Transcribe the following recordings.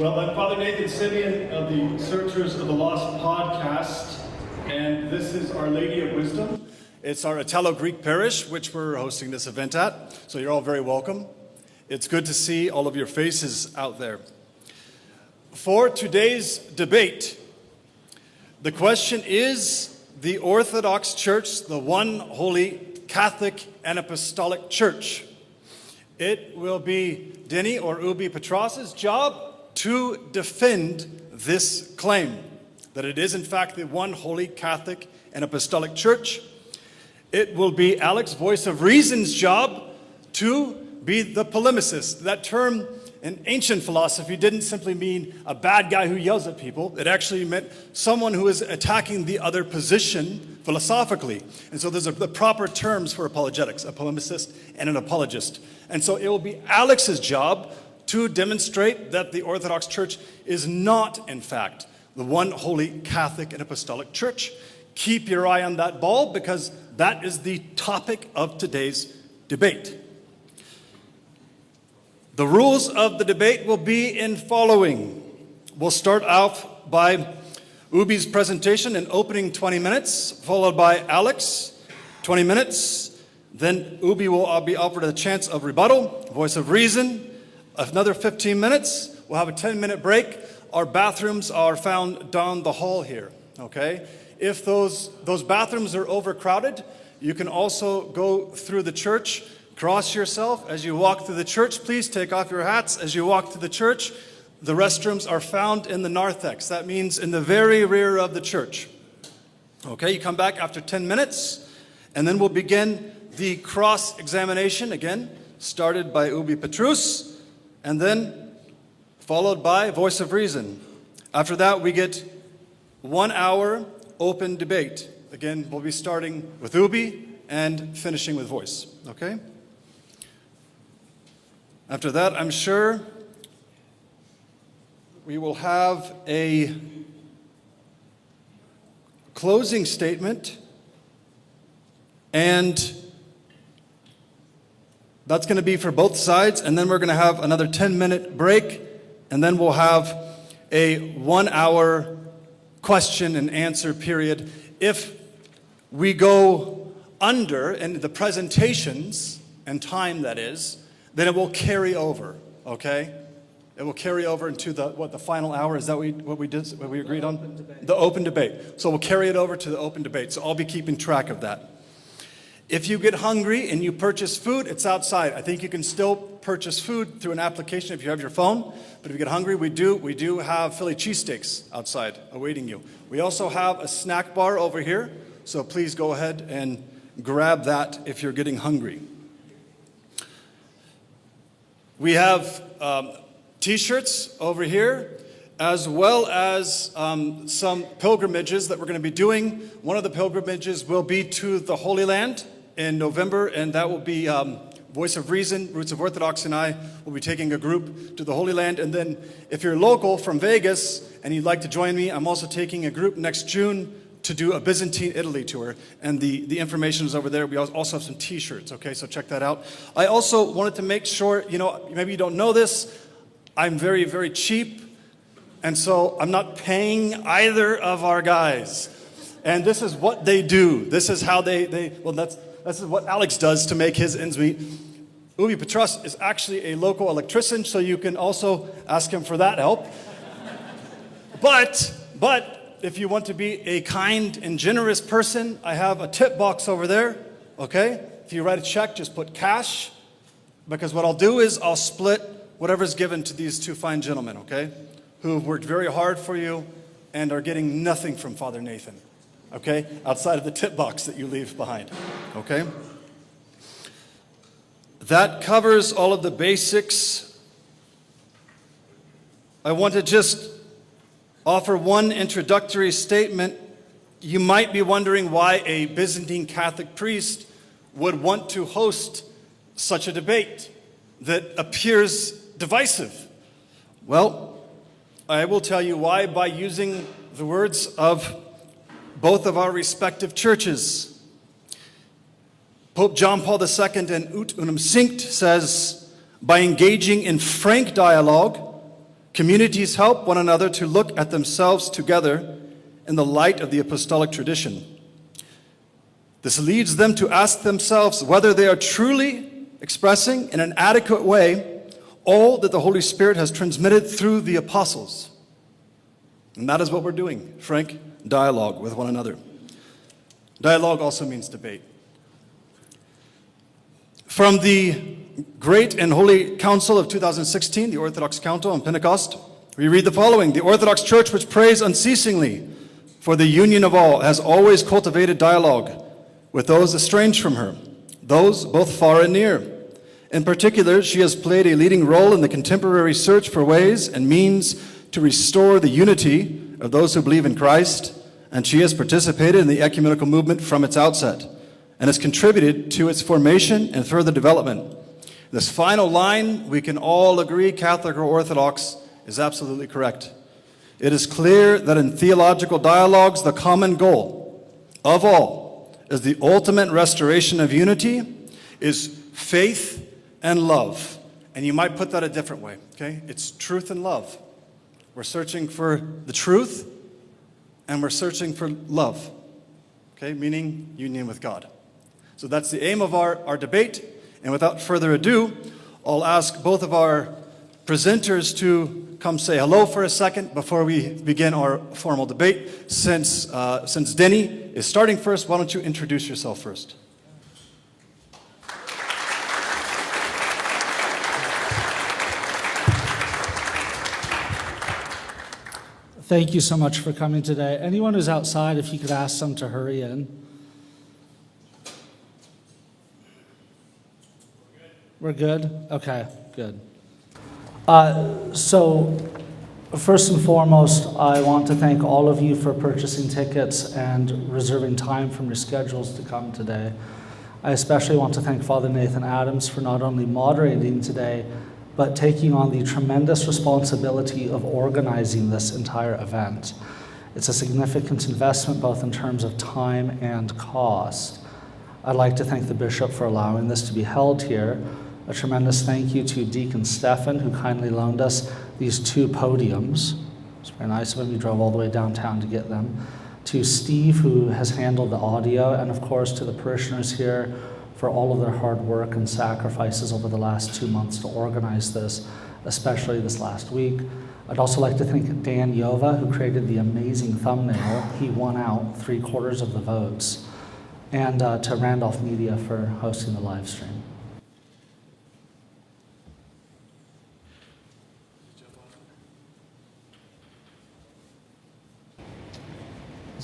Well, I'm Father Nathan Simeon of the Searchers of the Lost podcast, and this is Our Lady of Wisdom. It's our Italo-Greek parish, which we're hosting this event at, so you're all very welcome. It's good to see all of your faces out there. For today's debate, the question is the Orthodox Church, the one holy Catholic and Apostolic Church. It will be Denny or Ubi Petrus's job to defend this claim, that it is in fact the one holy Catholic and Apostolic Church. It will be Alex, voice of reason's job to be the polemicist. That term in ancient philosophy didn't simply mean a bad guy who yells at people. It actually meant someone who is attacking the other position philosophically. And so there's the proper terms for apologetics, a polemicist and an apologist. And so it will be Alex's job to demonstrate that the Orthodox Church is not, in fact, the one holy Catholic and Apostolic Church. Keep your eye on that ball, because that is the topic of today's debate. The rules of the debate will be in following. We'll start off by Ubie's presentation in opening 20 minutes, followed by Alex, 20 minutes. Then Ubie will be offered a chance of rebuttal, voice of reason, another 15 minutes. We'll have a 10-minute break. Our bathrooms are found down the hall here, okay? If those bathrooms are overcrowded, you can also go through the church. Cross yourself as you walk through the church. Please take off your hats as you walk through the church. The restrooms are found in the narthex. That means in the very rear of the church. Okay, you come back after 10 minutes, and then we'll begin the cross-examination, again, started by Ubi Petrus, and then followed by voice of reason. After that, we get 1 hour open debate. Again, we'll be starting with Ubie and finishing with voice, okay? After that, I'm sure we will have a closing statement, and that's going to be for both sides, and then we're going to have another 10-minute break, and then we'll have a 1 hour question and answer period. If we go under in the presentations and time, that is, then it will carry over, okay? It will carry over into the final hour. Is that what we agreed on? The open debate. So we'll carry it over to the open debate. So I'll be keeping track of that. If you get hungry and you purchase food, it's outside. I think you can still purchase food through an application if you have your phone. But if you get hungry, we do have Philly cheesesteaks outside awaiting you. We also have a snack bar over here. So please go ahead and grab that if you're getting hungry. We have t-shirts over here, as well as some pilgrimages that we're going to be doing. One of the pilgrimages will be to the Holy Land in November, and that will be Voice of Reason, Roots of Orthodox, and I will be taking a group to the Holy Land. And then if you're local from Vegas and you'd like to join me, I'm also taking a group next June to do a Byzantine Italy tour, and the information is over there. We also have some t-shirts, okay, so check that out. I also wanted to make sure, maybe you don't know this, I'm very, very cheap, and so I'm not paying either of our guys. And this is what they do. This is how this is what Alex does to make his ends meet. Ubi Petrus is actually a local electrician, so you can also ask him for that help. But if you want to be a kind and generous person, I have a tip box over there, okay? If you write a check, just put cash, because what I'll do is I'll split whatever's given to these two fine gentlemen, okay? Who have worked very hard for you and are getting nothing from Father Nathan, okay? Outside of the tip box that you leave behind, okay? That covers all of the basics. I want to just offer one introductory statement. You might be wondering why a Byzantine Catholic priest would want to host such a debate that appears divisive. Well, I will tell you why by using the words of both of our respective churches. Pope John Paul II in Ut Unum Cinct says, by engaging in frank dialogue, Communities help one another to look at themselves together in the light of the apostolic tradition. This leads them to ask themselves whether they are truly expressing in an adequate way all that the Holy Spirit has transmitted through the apostles. And that is what we're doing, frank dialogue with one another. Dialogue also means debate. From the Great and Holy Council of 2016, the Orthodox Council on Pentecost, we read the following: the Orthodox Church, which prays unceasingly for the union of all, has always cultivated dialogue with those estranged from her, those both far and near. In particular, she has played a leading role in the contemporary search for ways and means to restore the unity of those who believe in Christ, and she has participated in the ecumenical movement from its outset and has contributed to its formation and further development. This final line, we can all agree, Catholic or Orthodox, is absolutely correct. It is clear that in theological dialogues, the common goal of all is the ultimate restoration of unity, is faith and love. And you might put that a different way, okay? It's truth and love. We're searching for the truth and we're searching for love, okay? Meaning union with God. So that's the aim of our debate. And without further ado, I'll ask both of our presenters to come say hello for a second before we begin our formal debate. Since Denny is starting first, why don't you introduce yourself first? Thank you so much for coming today. Anyone who's outside, if you could ask them to hurry in. We're good? Okay, good. So first and foremost, I want to thank all of you for purchasing tickets and reserving time from your schedules to come today. I especially want to thank Father Nathan Adams for not only moderating today, but taking on the tremendous responsibility of organizing this entire event. It's a significant investment both in terms of time and cost. I'd like to thank the Bishop for allowing this to be held here. A tremendous thank you to Deacon Stefan, who kindly loaned us these two podiums. It's very nice of him. He drove all the way downtown to get them. To Steve, who has handled the audio, and of course to the parishioners here for all of their hard work and sacrifices over the last 2 months to organize this, especially this last week. I'd also like to thank Dan Yova, who created the amazing thumbnail. He won out 3/4 of the votes. And to Randolph Media for hosting the live stream.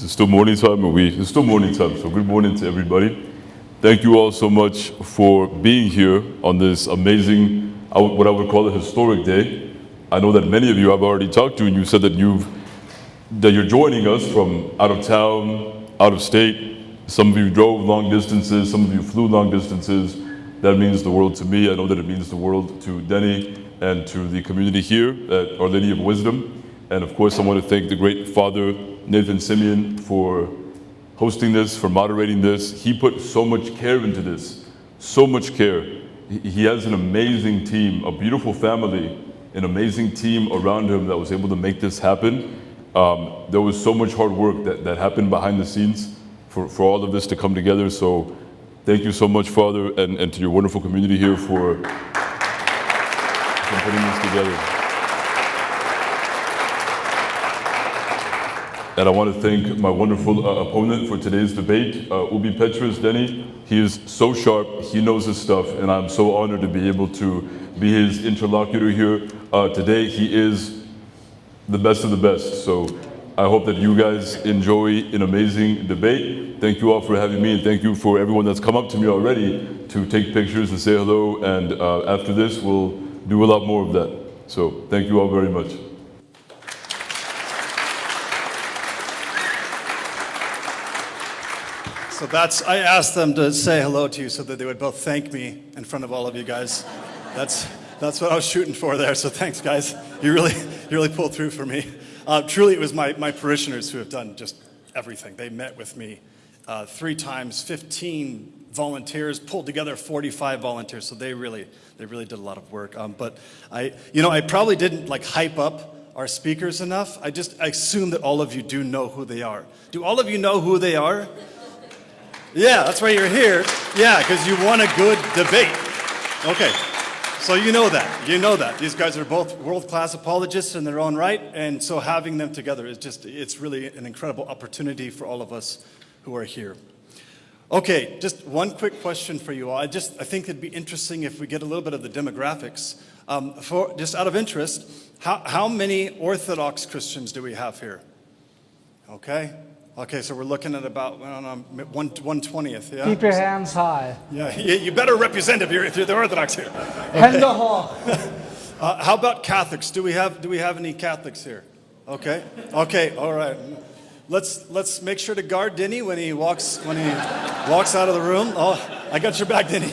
It's still morning time, it's still morning time, so good morning to everybody. Thank you all so much for being here on this amazing, what I would call a historic day. I know that many of you I've already talked to, and you said that you're joining us from out of town, out of state. Some of you drove long distances, some of you flew long distances. That means the world to me. I know that it means the world to Denny and to the community here at Our Lady of Wisdom. And of course, I want to thank the great Father Nathan Simeon for hosting this, for moderating this. He put so much care into this, so much care. He has an amazing team, a beautiful family, an amazing team around him that was able to make this happen. There was so much hard work that happened behind the scenes for all of this to come together. So thank you so much, Father, and to your wonderful community here for putting this together. And I want to thank my wonderful opponent for today's debate, Ubi Petrus, Denny. He is so sharp, he knows his stuff, and I'm so honored to be able to be his interlocutor here today. He is the best of the best. So I hope that you guys enjoy an amazing debate. Thank you all for having me, and thank you for everyone that's come up to me already to take pictures and say hello. And after this, we'll do a lot more of that. So thank you all very much. So I asked them to say hello to you so that they would both thank me in front of all of you guys. That's what I was shooting for there. So thanks, guys. You really pulled through for me. Truly, it was my parishioners who have done just everything. They met with me 3 times 15 volunteers, pulled together 45 volunteers. So they really did a lot of work. But I probably didn't like hype up our speakers enough. I assume that all of you do know who they are. Do all of you know who they are? Yeah, that's why you're here. Yeah, because you want a good debate. Okay, so you know that. You know that. These guys are both world-class apologists in their own right, and so having them together is it's really an incredible opportunity for all of us who are here. Okay, just one quick question for you all. I think it'd be interesting if we get a little bit of the demographics. Just out of interest, how many Orthodox Christians do we have here? Okay, so we're looking at about 1/20th, yeah? Keep your hands high. Yeah, you better represent if you're the Orthodox here. Hände hoch. How about Catholics? Do we have any Catholics here? Okay, all right. Let's make sure to guard Denny when he walks out of the room. Oh, I got your back, Denny.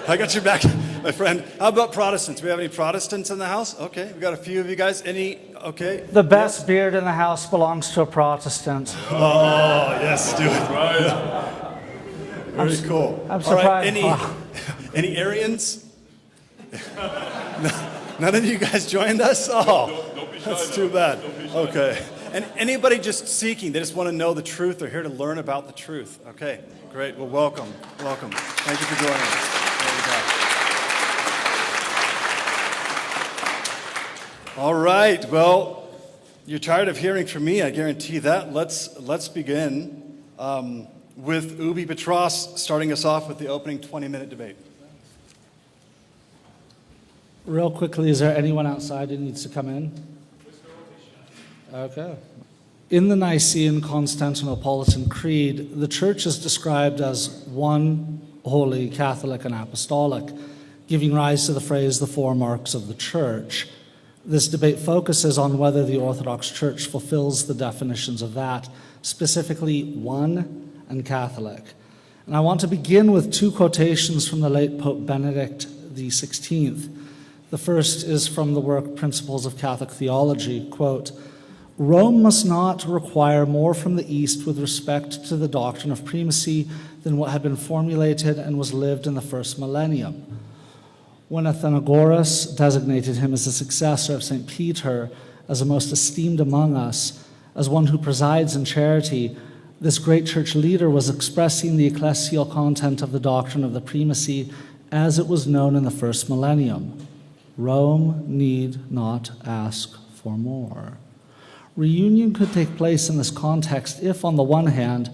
I got your back, my friend. How about Protestants? Do we have any Protestants in the house? Okay, we got a few of you guys. Any? Okay. The best beard in the house belongs to a Protestant. Oh, yes, do it. Right. Very cool. I'm surprised. All right, any Arians? None of you guys joined us? Oh, that's too bad. Okay. And anybody just seeking, they just want to know the truth, they're here to learn about the truth. Okay, great. Well, welcome. Thank you for joining us. All right, well, you're tired of hearing from me, I guarantee that. Let's begin with Ubi Petrus starting us off with the opening 20-minute debate. Real quickly, is there anyone outside who needs to come in? Okay. In the Nicene Constantinopolitan Creed, the Church is described as one, holy, Catholic, and Apostolic, giving rise to the phrase, the 4 marks of the Church. This debate focuses on whether the Orthodox Church fulfills the definitions of that, specifically one and Catholic. And I want to begin with 2 quotations from the late Pope Benedict XVI. The first is from the work Principles of Catholic Theology, quote, "Rome must not require more from the East with respect to the doctrine of primacy than what had been formulated and was lived in the first millennium." When Athenagoras designated him as the successor of St. Peter, as the most esteemed among us, as one who presides in charity, this great church leader was expressing the ecclesial content of the doctrine of the primacy as it was known in the first millennium. Rome need not ask for more. Reunion could take place in this context if, on the one hand,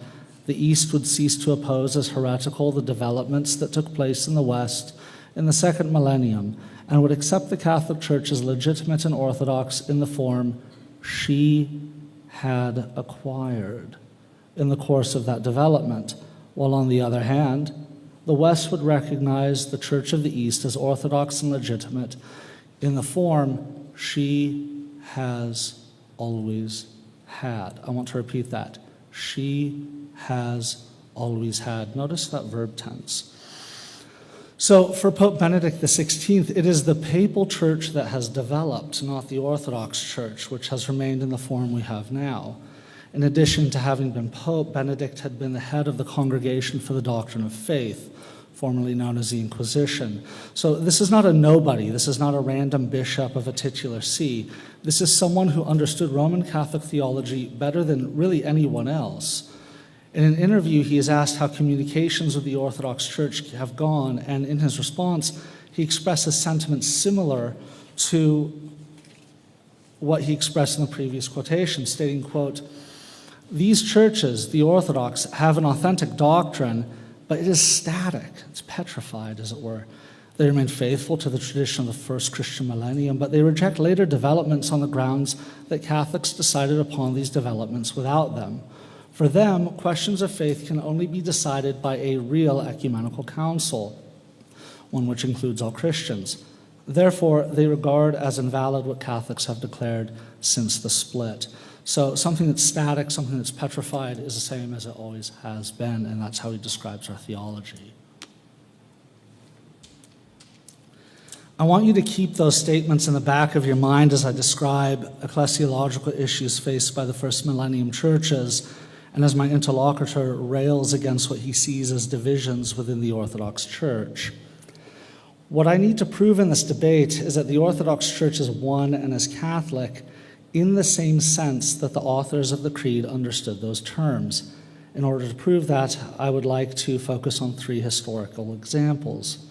the East would cease to oppose as heretical the developments that took place in the West in the second millennium, and would accept the Catholic Church as legitimate and orthodox in the form she had acquired in the course of that development, while on the other hand, the West would recognize the Church of the East as orthodox and legitimate in the form she has always had. I want to repeat that. She has always had. Notice that verb tense. So for Pope Benedict XVI, it is the papal church that has developed, not the Orthodox Church, which has remained in the form we have now. In addition to having been Pope, Benedict had been the head of the Congregation for the Doctrine of Faith, formerly known as the Inquisition. So this is not a nobody. This is not a random bishop of a titular see. This is someone who understood Roman Catholic theology better than really anyone else. In an interview, he is asked how communications with the Orthodox Church have gone, and in his response, he expresses sentiments similar to what he expressed in the previous quotation, stating, quote, "These churches, the Orthodox, have an authentic doctrine, but it is static. It's petrified, as it were. They remain faithful to the tradition of the first Christian millennium, but they reject later developments on the grounds that Catholics decided upon these developments without them. For them, questions of faith can only be decided by a real ecumenical council, one which includes all Christians. Therefore, they regard as invalid what Catholics have declared since the split." So something that's static, something that's petrified is the same as it always has been, and that's how he describes our theology. I want you to keep those statements in the back of your mind as I describe ecclesiological issues faced by the first millennium churches and as my interlocutor rails against what he sees as divisions within the Orthodox Church. What I need to prove in this debate is that the Orthodox Church is one and is Catholic in the same sense that the authors of the Creed understood those terms. In order to prove that, I would like to focus on 3 historical examples.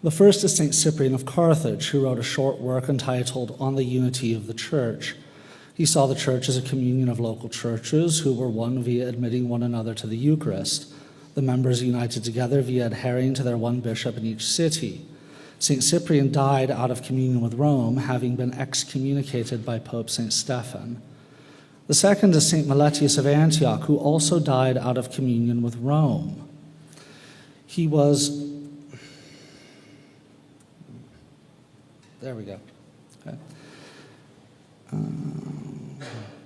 The first is St. Cyprian of Carthage, who wrote a short work entitled On the Unity of the Church. He saw the church as a communion of local churches who were one via admitting one another to the Eucharist, the members united together via adhering to their one bishop in each city. St. Cyprian died out of communion with Rome, having been excommunicated by Pope St. Stephen. The second is St. Meletius of Antioch, who also died out of communion with Rome. He was... There we go. Okay.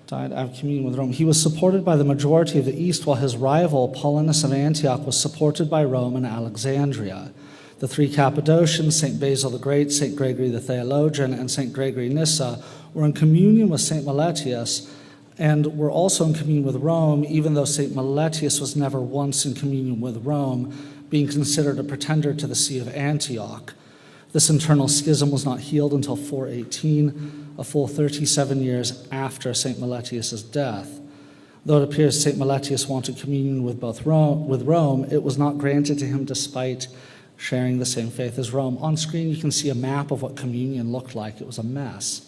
Died out of communion with Rome. He was supported by the majority of the East, while his rival, Paulinus of Antioch, was supported by Rome and Alexandria. The 3 Cappadocians, St. Basil the Great, St. Gregory the Theologian, and St. Gregory Nyssa, were in communion with St. Meletius, and were also in communion with Rome, even though St. Meletius was never once in communion with Rome, being considered a pretender to the See of Antioch. This internal schism was not healed until 418, a full 37 years after St. Meletius' death. Though it appears St. Meletius wanted communion with Rome, it was not granted to him despite sharing the same faith as Rome. On screen you can see a map of what communion looked like. It was a mess.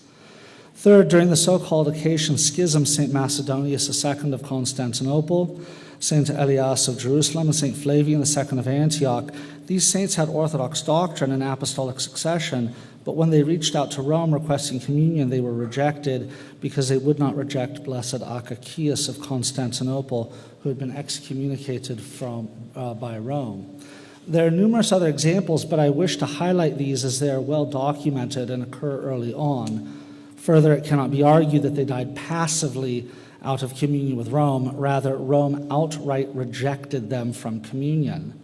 Third, during the so-called Acacian Schism, St. Macedonius II of Constantinople, St. Elias of Jerusalem, and St. Flavian II of Antioch, these saints had Orthodox doctrine and apostolic succession, but when they reached out to Rome requesting communion, they were rejected because they would not reject Blessed Acacius of Constantinople, who had been excommunicated by Rome. There are numerous other examples, but I wish to highlight these as they are well documented and occur early on. Further, it cannot be argued that they died passively out of communion with Rome. Rather, Rome outright rejected them from communion.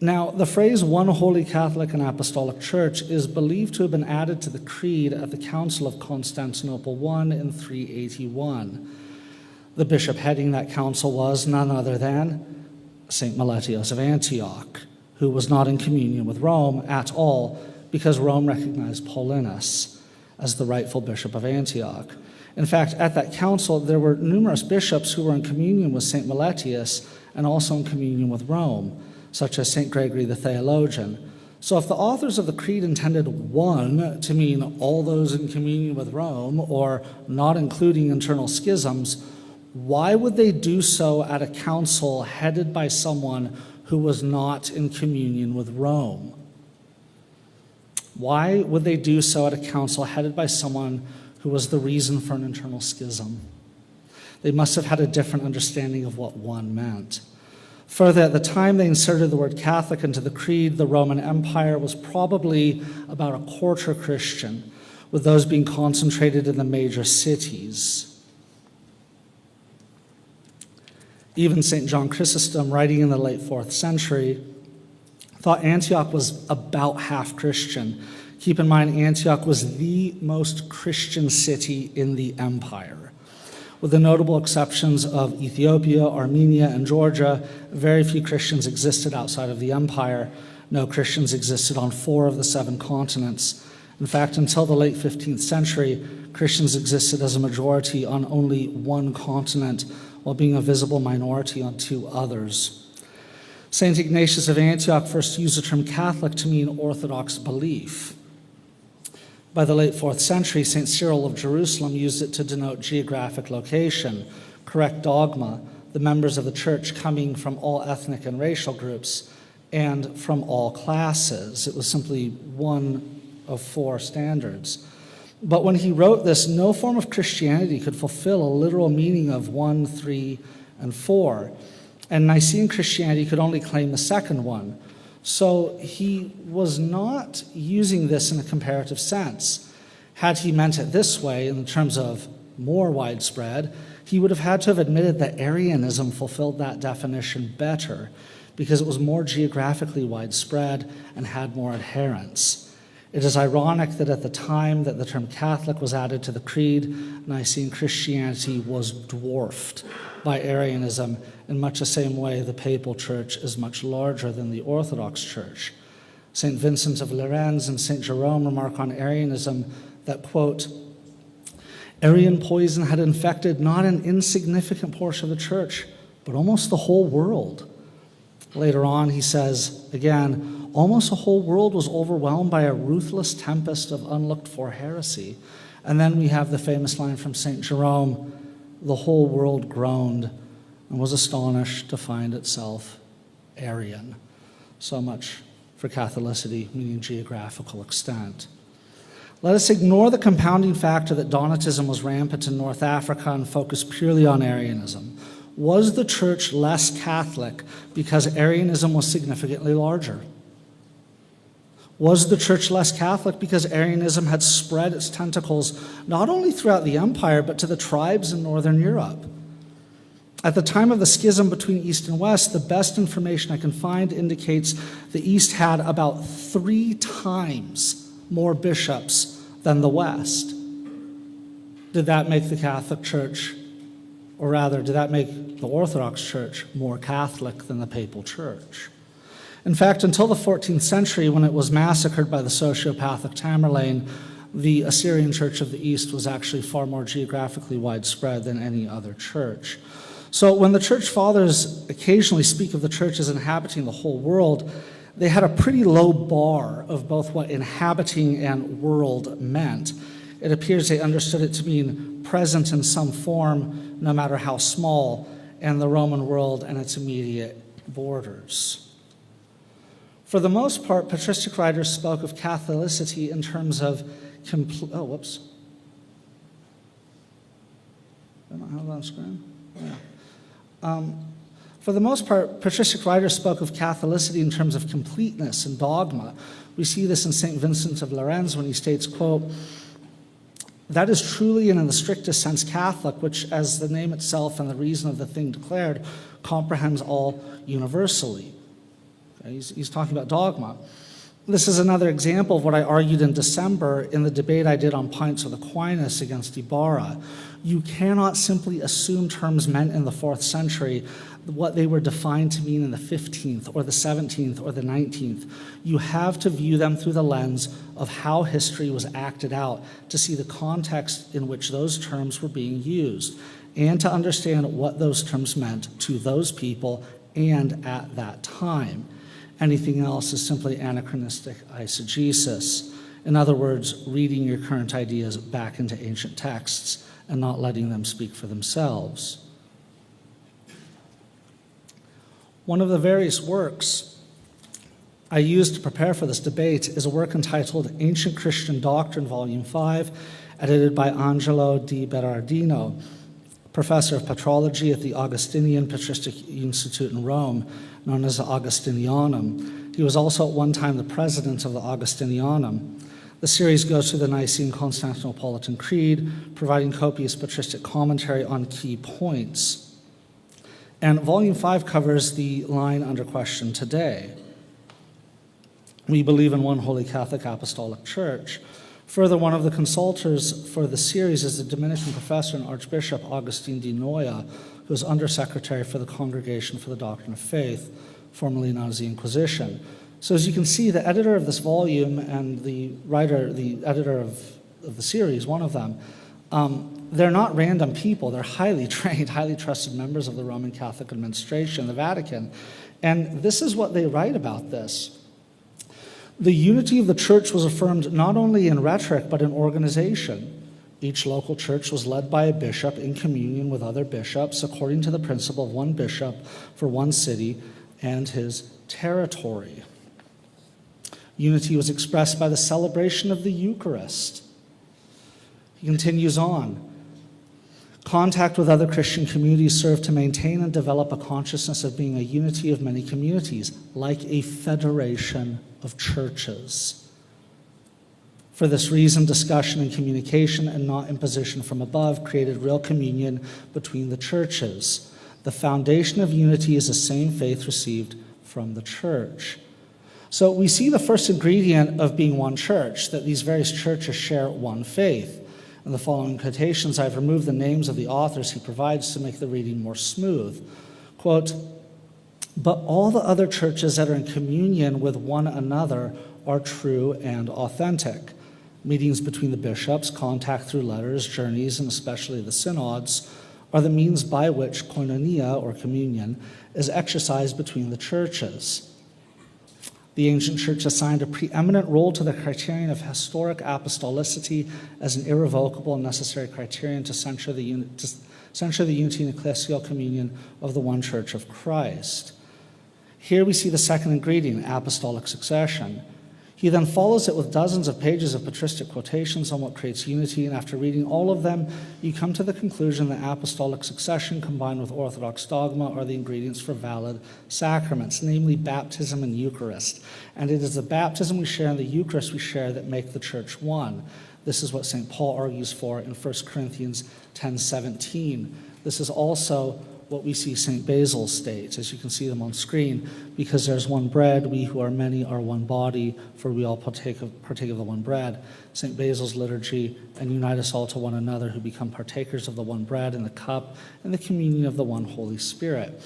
Now, the phrase one holy Catholic and Apostolic Church is believed to have been added to the Creed at the Council of Constantinople I in 381. The bishop heading that council was none other than St. Meletius of Antioch, who was not in communion with Rome at all because Rome recognized Paulinus as the rightful bishop of Antioch. In fact, at that council, there were numerous bishops who were in communion with St. Meletius and also in communion with Rome, such as St. Gregory the Theologian. So if the authors of the Creed intended one to mean all those in communion with Rome, or not including internal schisms, why would they do so at a council headed by someone who was not in communion with Rome? Why would they do so at a council headed by someone who was the reason for an internal schism? They must have had a different understanding of what one meant. Further, at the time they inserted the word Catholic into the Creed, the Roman Empire was probably about a quarter Christian, with those being concentrated in the major cities. Even St. John Chrysostom, writing in the late 4th century, thought Antioch was about half Christian. Keep in mind, Antioch was the most Christian city in the empire. With the notable exceptions of Ethiopia, Armenia, and Georgia, very few Christians existed outside of the empire. No Christians existed on 4 of the 7 continents. In fact, until the late 15th century, Christians existed as a majority on only 1 continent, while being a visible minority on 2 others. St. Ignatius of Antioch first used the term Catholic to mean Orthodox belief. By the late 4th century, St. Cyril of Jerusalem used it to denote geographic location, correct dogma, the members of the church coming from all ethnic and racial groups, and from all classes. It was simply one of 4 standards. But when he wrote this, no form of Christianity could fulfill a literal meaning of 1, 3, and 4. And Nicene Christianity could only claim the second one. So he was not using this in a comparative sense. Had he meant it this way, in terms of more widespread, he would have had to have admitted that Arianism fulfilled that definition better, because it was more geographically widespread and had more adherents. It is ironic that at the time that the term Catholic was added to the creed, Nicene Christianity was dwarfed by Arianism in much the same way the papal church is much larger than the Orthodox church. St. Vincent of Lerins and St. Jerome remark on Arianism that, quote, Arian poison had infected not an insignificant portion of the church, but almost the whole world. Later on, he says, again, almost the whole world was overwhelmed by a ruthless tempest of unlooked-for heresy. And then we have the famous line from St. Jerome, the whole world groaned and was astonished to find itself Arian. So much for Catholicity, meaning geographical extent. Let us ignore the compounding factor that Donatism was rampant in North Africa and focus purely on Arianism. Was the church less Catholic because Arianism was significantly larger? Was the church less Catholic because Arianism had spread its tentacles not only throughout the empire, but to the tribes in northern Europe? At the time of the schism between East and West, the best information I can find indicates the East had about 3 times more bishops than the West. Did that make the Catholic Church, or rather, did that make the Orthodox Church more Catholic than the Papal Church? In fact, until the 14th century, when it was massacred by the sociopathic Tamerlane, the Assyrian Church of the East was actually far more geographically widespread than any other church. So when the church fathers occasionally speak of the church as inhabiting the whole world, they had a pretty low bar of both what inhabiting and world meant. It appears they understood it to mean present in some form, no matter how small, in the Roman world and its immediate borders. For the most part, patristic writers spoke of Catholicity in terms of complete. Oh, whoops. I don't have that on screen. Yeah. For the most part, patristic writers spoke of Catholicity in terms of completeness and dogma. We see this in St. Vincent of Lerins when he states, quote, that is truly and in the strictest sense Catholic, which, as the name itself and the reason of the thing declared, comprehends all universally. Okay, he's talking about dogma. This is another example of what I argued in December in the debate I did on Pints with Aquinas against Ibarra. You cannot simply assume terms meant in the 4th century what they were defined to mean in the 15th or the 17th or the 19th. You have to view them through the lens of how history was acted out to see the context in which those terms were being used and to understand what those terms meant to those people and at that time. Anything else is simply anachronistic eisegesis. In other words, reading your current ideas back into ancient texts and not letting them speak for themselves. One of the various works I used to prepare for this debate is a work entitled Ancient Christian Doctrine, Volume 5, edited by Angelo di Berardino, professor of patrology at the Augustinian Patristic Institute in Rome, known as the Augustinianum. He was also at one time the president of the Augustinianum. The series goes through the Nicene Constantinopolitan Creed, providing copious patristic commentary on key points. And Volume 5 covers the line under question today. We believe in one holy Catholic Apostolic Church. Further, one of the consultors for the series is the Dominican professor and Archbishop Augustine di Noia, who is Undersecretary for the Congregation for the Doctrine of Faith, formerly known as the Inquisition. So as you can see, the editor of this volume and the editor of the series, one of them, they're not random people. They're highly trained, highly trusted members of the Roman Catholic administration, the Vatican. And this is what they write about this. The unity of the church was affirmed not only in rhetoric, but in organization. Each local church was led by a bishop in communion with other bishops, according to the principle of one bishop for one city and his territory. Unity was expressed by the celebration of the Eucharist. He continues on. Contact with other Christian communities served to maintain and develop a consciousness of being a unity of many communities, like a federation of churches. For this reason, discussion and communication, and not imposition from above, created real communion between the churches. The foundation of unity is the same faith received from the church. So we see the first ingredient of being one church, that these various churches share one faith. In the following quotations, I've removed the names of the authors he provides to make the reading more smooth. Quote, "But all the other churches that are in communion with one another are true and authentic. Meetings between the bishops, contact through letters, journeys, and especially the synods, are the means by which koinonia, or communion, is exercised between the churches. The ancient church assigned a preeminent role to the criterion of historic apostolicity as an irrevocable and necessary criterion to censure the unity and ecclesial communion of the one church of Christ." Here we see the second ingredient, apostolic succession. He then follows it with dozens of pages of patristic quotations on what creates unity, and after reading all of them, you come to the conclusion that apostolic succession combined with Orthodox dogma are the ingredients for valid sacraments, namely baptism and Eucharist. And it is the baptism we share and the Eucharist we share that make the church one. This is what St. Paul argues for in 1 Corinthians 10:17. This is also what we see St. Basil states, as you can see them on screen, because there's one bread, we who are many are one body, for we all partake of the one bread. St. Basil's liturgy, and unite us all to one another who become partakers of the one bread and the cup and the communion of the one Holy Spirit.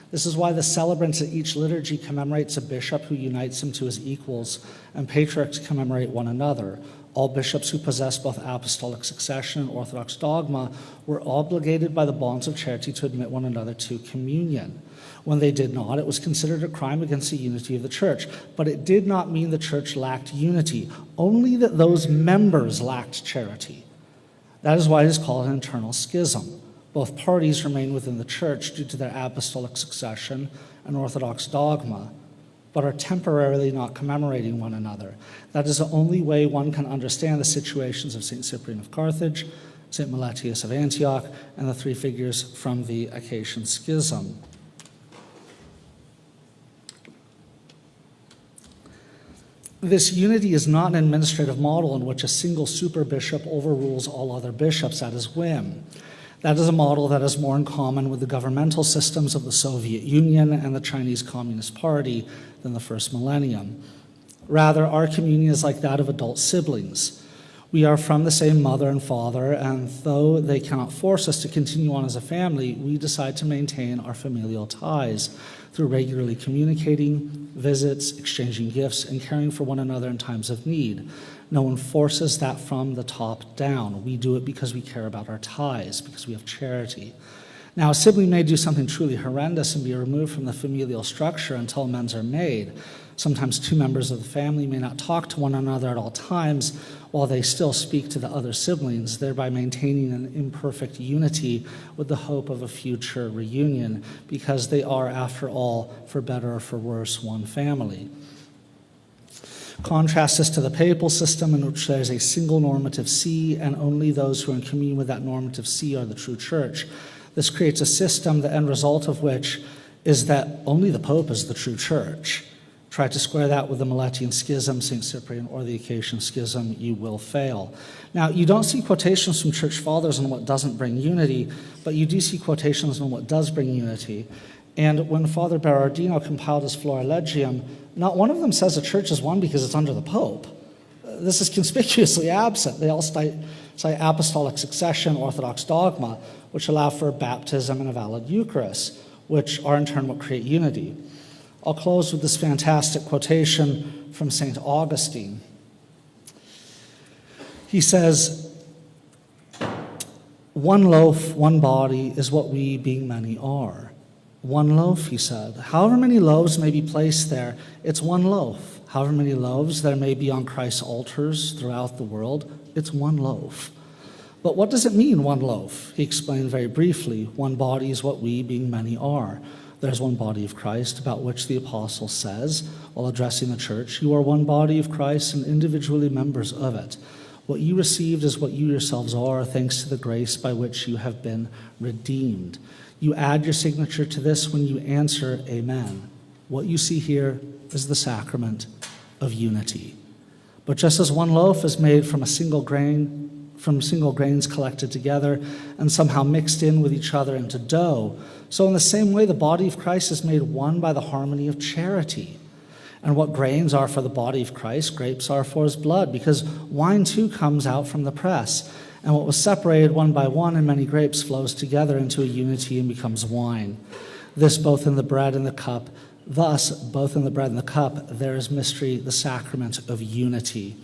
This is why the celebrants at each liturgy commemorates a bishop who unites him to his equals, and patriarchs commemorate one another. All bishops who possess both apostolic succession and Orthodox dogma were obligated by the bonds of charity to admit one another to communion. When they did not, it was considered a crime against the unity of the church. But it did not mean the church lacked unity, only that those members lacked charity. That is why it is called an internal schism. Both parties remain within the church due to their apostolic succession and Orthodox dogma, but are temporarily not commemorating one another. That is the only way one can understand the situations of St. Cyprian of Carthage, St. Meletius of Antioch, and the three figures from the Acacian Schism. This unity is not an administrative model in which a single superbishop overrules all other bishops at his whim. That is a model that has more in common with the governmental systems of the Soviet Union and the Chinese Communist Party than the first millennium. Rather, our communion is like that of adult siblings. We are from the same mother and father, and though they cannot force us to continue on as a family, we decide to maintain our familial ties through regularly communicating, visits, exchanging gifts, and caring for one another in times of need. No one forces that from the top down. We do it because we care about our ties, because we have charity. Now, a sibling may do something truly horrendous and be removed from the familial structure until amends are made. Sometimes two members of the family may not talk to one another at all times while they still speak to the other siblings, thereby maintaining an imperfect unity with the hope of a future reunion, because they are, after all, for better or for worse, one family. Contrast this to the papal system, in which there is a single normative see, and only those who are in communion with that normative see are the true church. This creates a system, the end result of which is that only the Pope is the true church. Try to square that with the Meletian Schism, St. Cyprian, or the Acacian Schism, you will fail. Now, you don't see quotations from church fathers on what doesn't bring unity, but you do see quotations on what does bring unity. And when Father Berardino compiled his Florilegium, not one of them says a church is one because it's under the Pope. This is conspicuously absent. They all cite apostolic succession, Orthodox dogma, which allow for baptism and a valid Eucharist, which are in turn what create unity. I'll close with this fantastic quotation from St. Augustine. He says, "One loaf, one body is what we, being many, are." One loaf, he said. However many loaves may be placed there, it's one loaf. However many loaves there may be on Christ's altars throughout the world, it's one loaf. But what does it mean, one loaf? He explained very briefly, one body is what we, being many, are. There's one body of Christ, about which the apostle says, while addressing the church, you are one body of Christ and individually members of it. What you received is what you yourselves are, thanks to the grace by which you have been redeemed. You add your signature to this when you answer amen. What you see here is the sacrament of unity. But just as one loaf is made from single grains collected together and somehow mixed in with each other into dough, so in the same way the body of Christ is made one by the harmony of charity. And what grains are for the body of Christ, grapes are for his blood, because wine too comes out from the press. And what was separated one by one in many grapes flows together into a unity and becomes wine. This both in the bread and the cup. Thus, both in the bread and the cup, there is mystery, the sacrament of unity.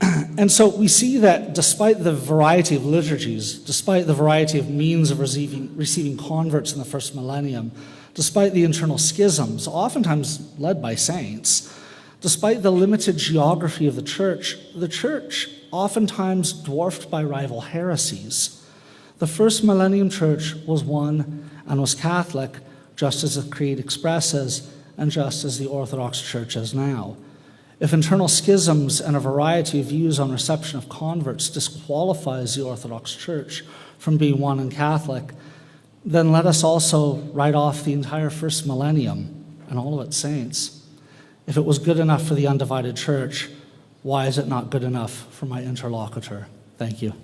And so we see that despite the variety of liturgies, despite the variety of means of receiving converts in the first millennium, despite the internal schisms, oftentimes led by saints, despite the limited geography of the church oftentimes dwarfed by rival heresies. The first millennium church was one and was Catholic, just as the Creed expresses, and just as the Orthodox Church is now. If internal schisms and a variety of views on reception of converts disqualifies the Orthodox Church from being one and Catholic, then let us also write off the entire first millennium and all of its saints. If it was good enough for the undivided church, why is it not good enough for my interlocutor? Thank you.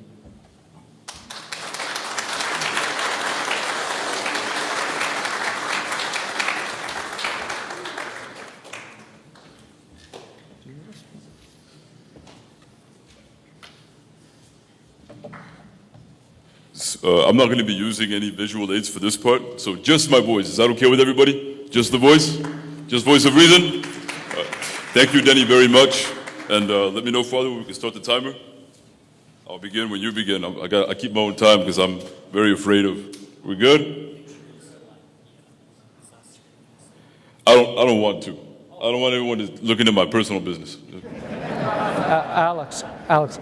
I'm not going to be using any visual aids for this part, so just my voice. Is that okay with everybody? Just the voice? Just voice of reason? Thank you, Denny, very much. And let me know, Father, when we can start the timer. I'll begin when you begin. I keep my own time because I'm very afraid of... We good? I don't want to. I don't want everyone to look into my personal business. Alex,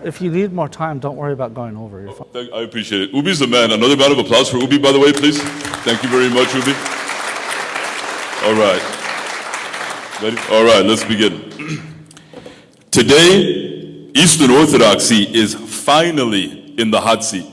if you need more time, don't worry about going over. You're fine. I appreciate it. Ubie's the man. Another round of applause for Ubie, by the way, please. Thank you very much, Ubie. All right. Ready? All right, let's begin. Today, Eastern Orthodoxy is finally in the hot seat.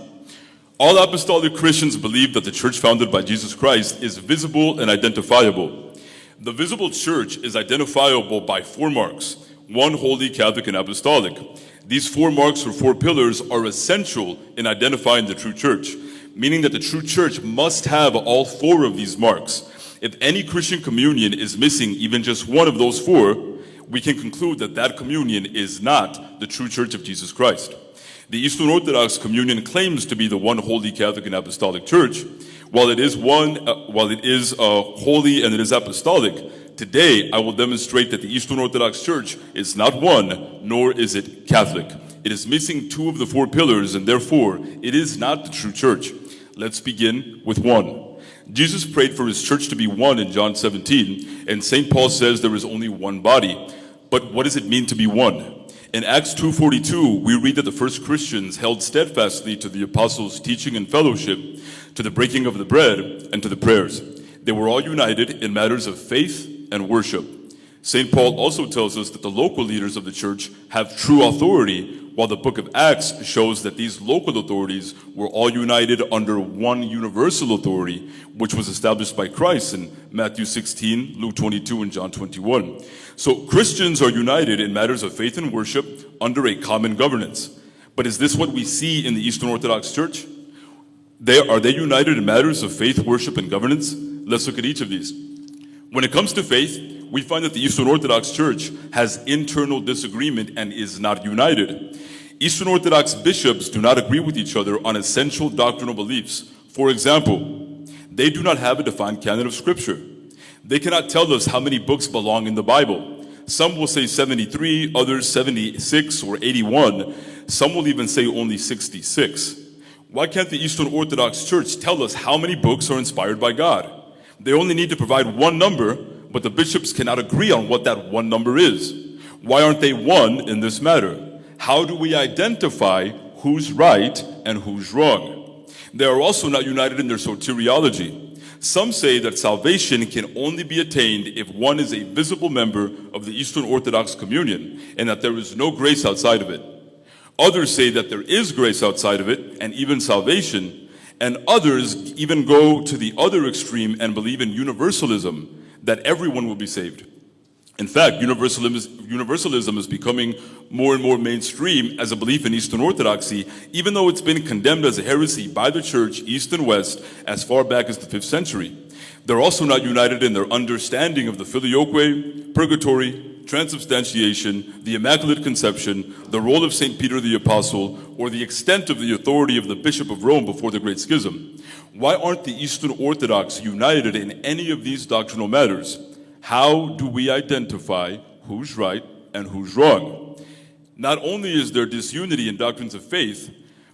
All apostolic Christians believe that the church founded by Jesus Christ is visible and identifiable. The visible church is identifiable by 4 marks: 1, holy, Catholic, and apostolic. These 4 marks or 4 pillars are essential in identifying the true church, meaning that the true church must have all 4 of these marks. If any Christian communion is missing even just one of those 4, we can conclude that that communion is not the true church of Jesus Christ. The Eastern Orthodox communion claims to be the one holy Catholic and apostolic church. While it is holy and it is apostolic, today I will demonstrate that the Eastern Orthodox Church is not one, nor is it Catholic. It is missing 2 of the 4 pillars, and therefore it is not the true church. Let's begin with 1. Jesus prayed for his church to be one in John 17, and St. Paul says there is only one body. But what does it mean to be one? In Acts 2:42, we read that the first Christians held steadfastly to the apostles' teaching and fellowship, to the breaking of the bread, and to the prayers. They were all united in matters of faith and worship. St. Paul also tells us that the local leaders of the church have true authority, while the book of Acts shows that these local authorities were all united under one universal authority, which was established by Christ in Matthew 16, Luke 22, and John 21. So Christians are united in matters of faith and worship under a common governance. But is this what we see in the Eastern Orthodox Church? Are they united in matters of faith, worship, and governance? Let's look at each of these. When it comes to faith, we find that the Eastern Orthodox Church has internal disagreement and is not united. Eastern Orthodox bishops do not agree with each other on essential doctrinal beliefs. For example, they do not have a defined canon of Scripture. They cannot tell us how many books belong in the Bible. Some will say 73, others 76 or 81. Some will even say only 66. Why can't the Eastern Orthodox Church tell us how many books are inspired by God? They only need to provide one number, but the bishops cannot agree on what that one number is. Why aren't they one in this matter? How do we identify who's right and who's wrong? They are also not united in their soteriology. Some say that salvation can only be attained if one is a visible member of the Eastern Orthodox communion, and that there is no grace outside of it. Others say that there is grace outside of it, and even salvation, and others even go to the other extreme and believe in universalism, that everyone will be saved. In fact, universalism is becoming more and more mainstream as a belief in Eastern Orthodoxy, even though it's been condemned as a heresy by the Church, East and West, as far back as the 5th century. They're also not united in their understanding of the filioque, purgatory, transubstantiation, the Immaculate Conception, the role of St. Peter the Apostle, or the extent of the authority of the Bishop of Rome before the Great Schism. Why aren't the Eastern Orthodox united in any of these doctrinal matters? How do we identify who's right and who's wrong? Not only is there disunity in doctrines of faith,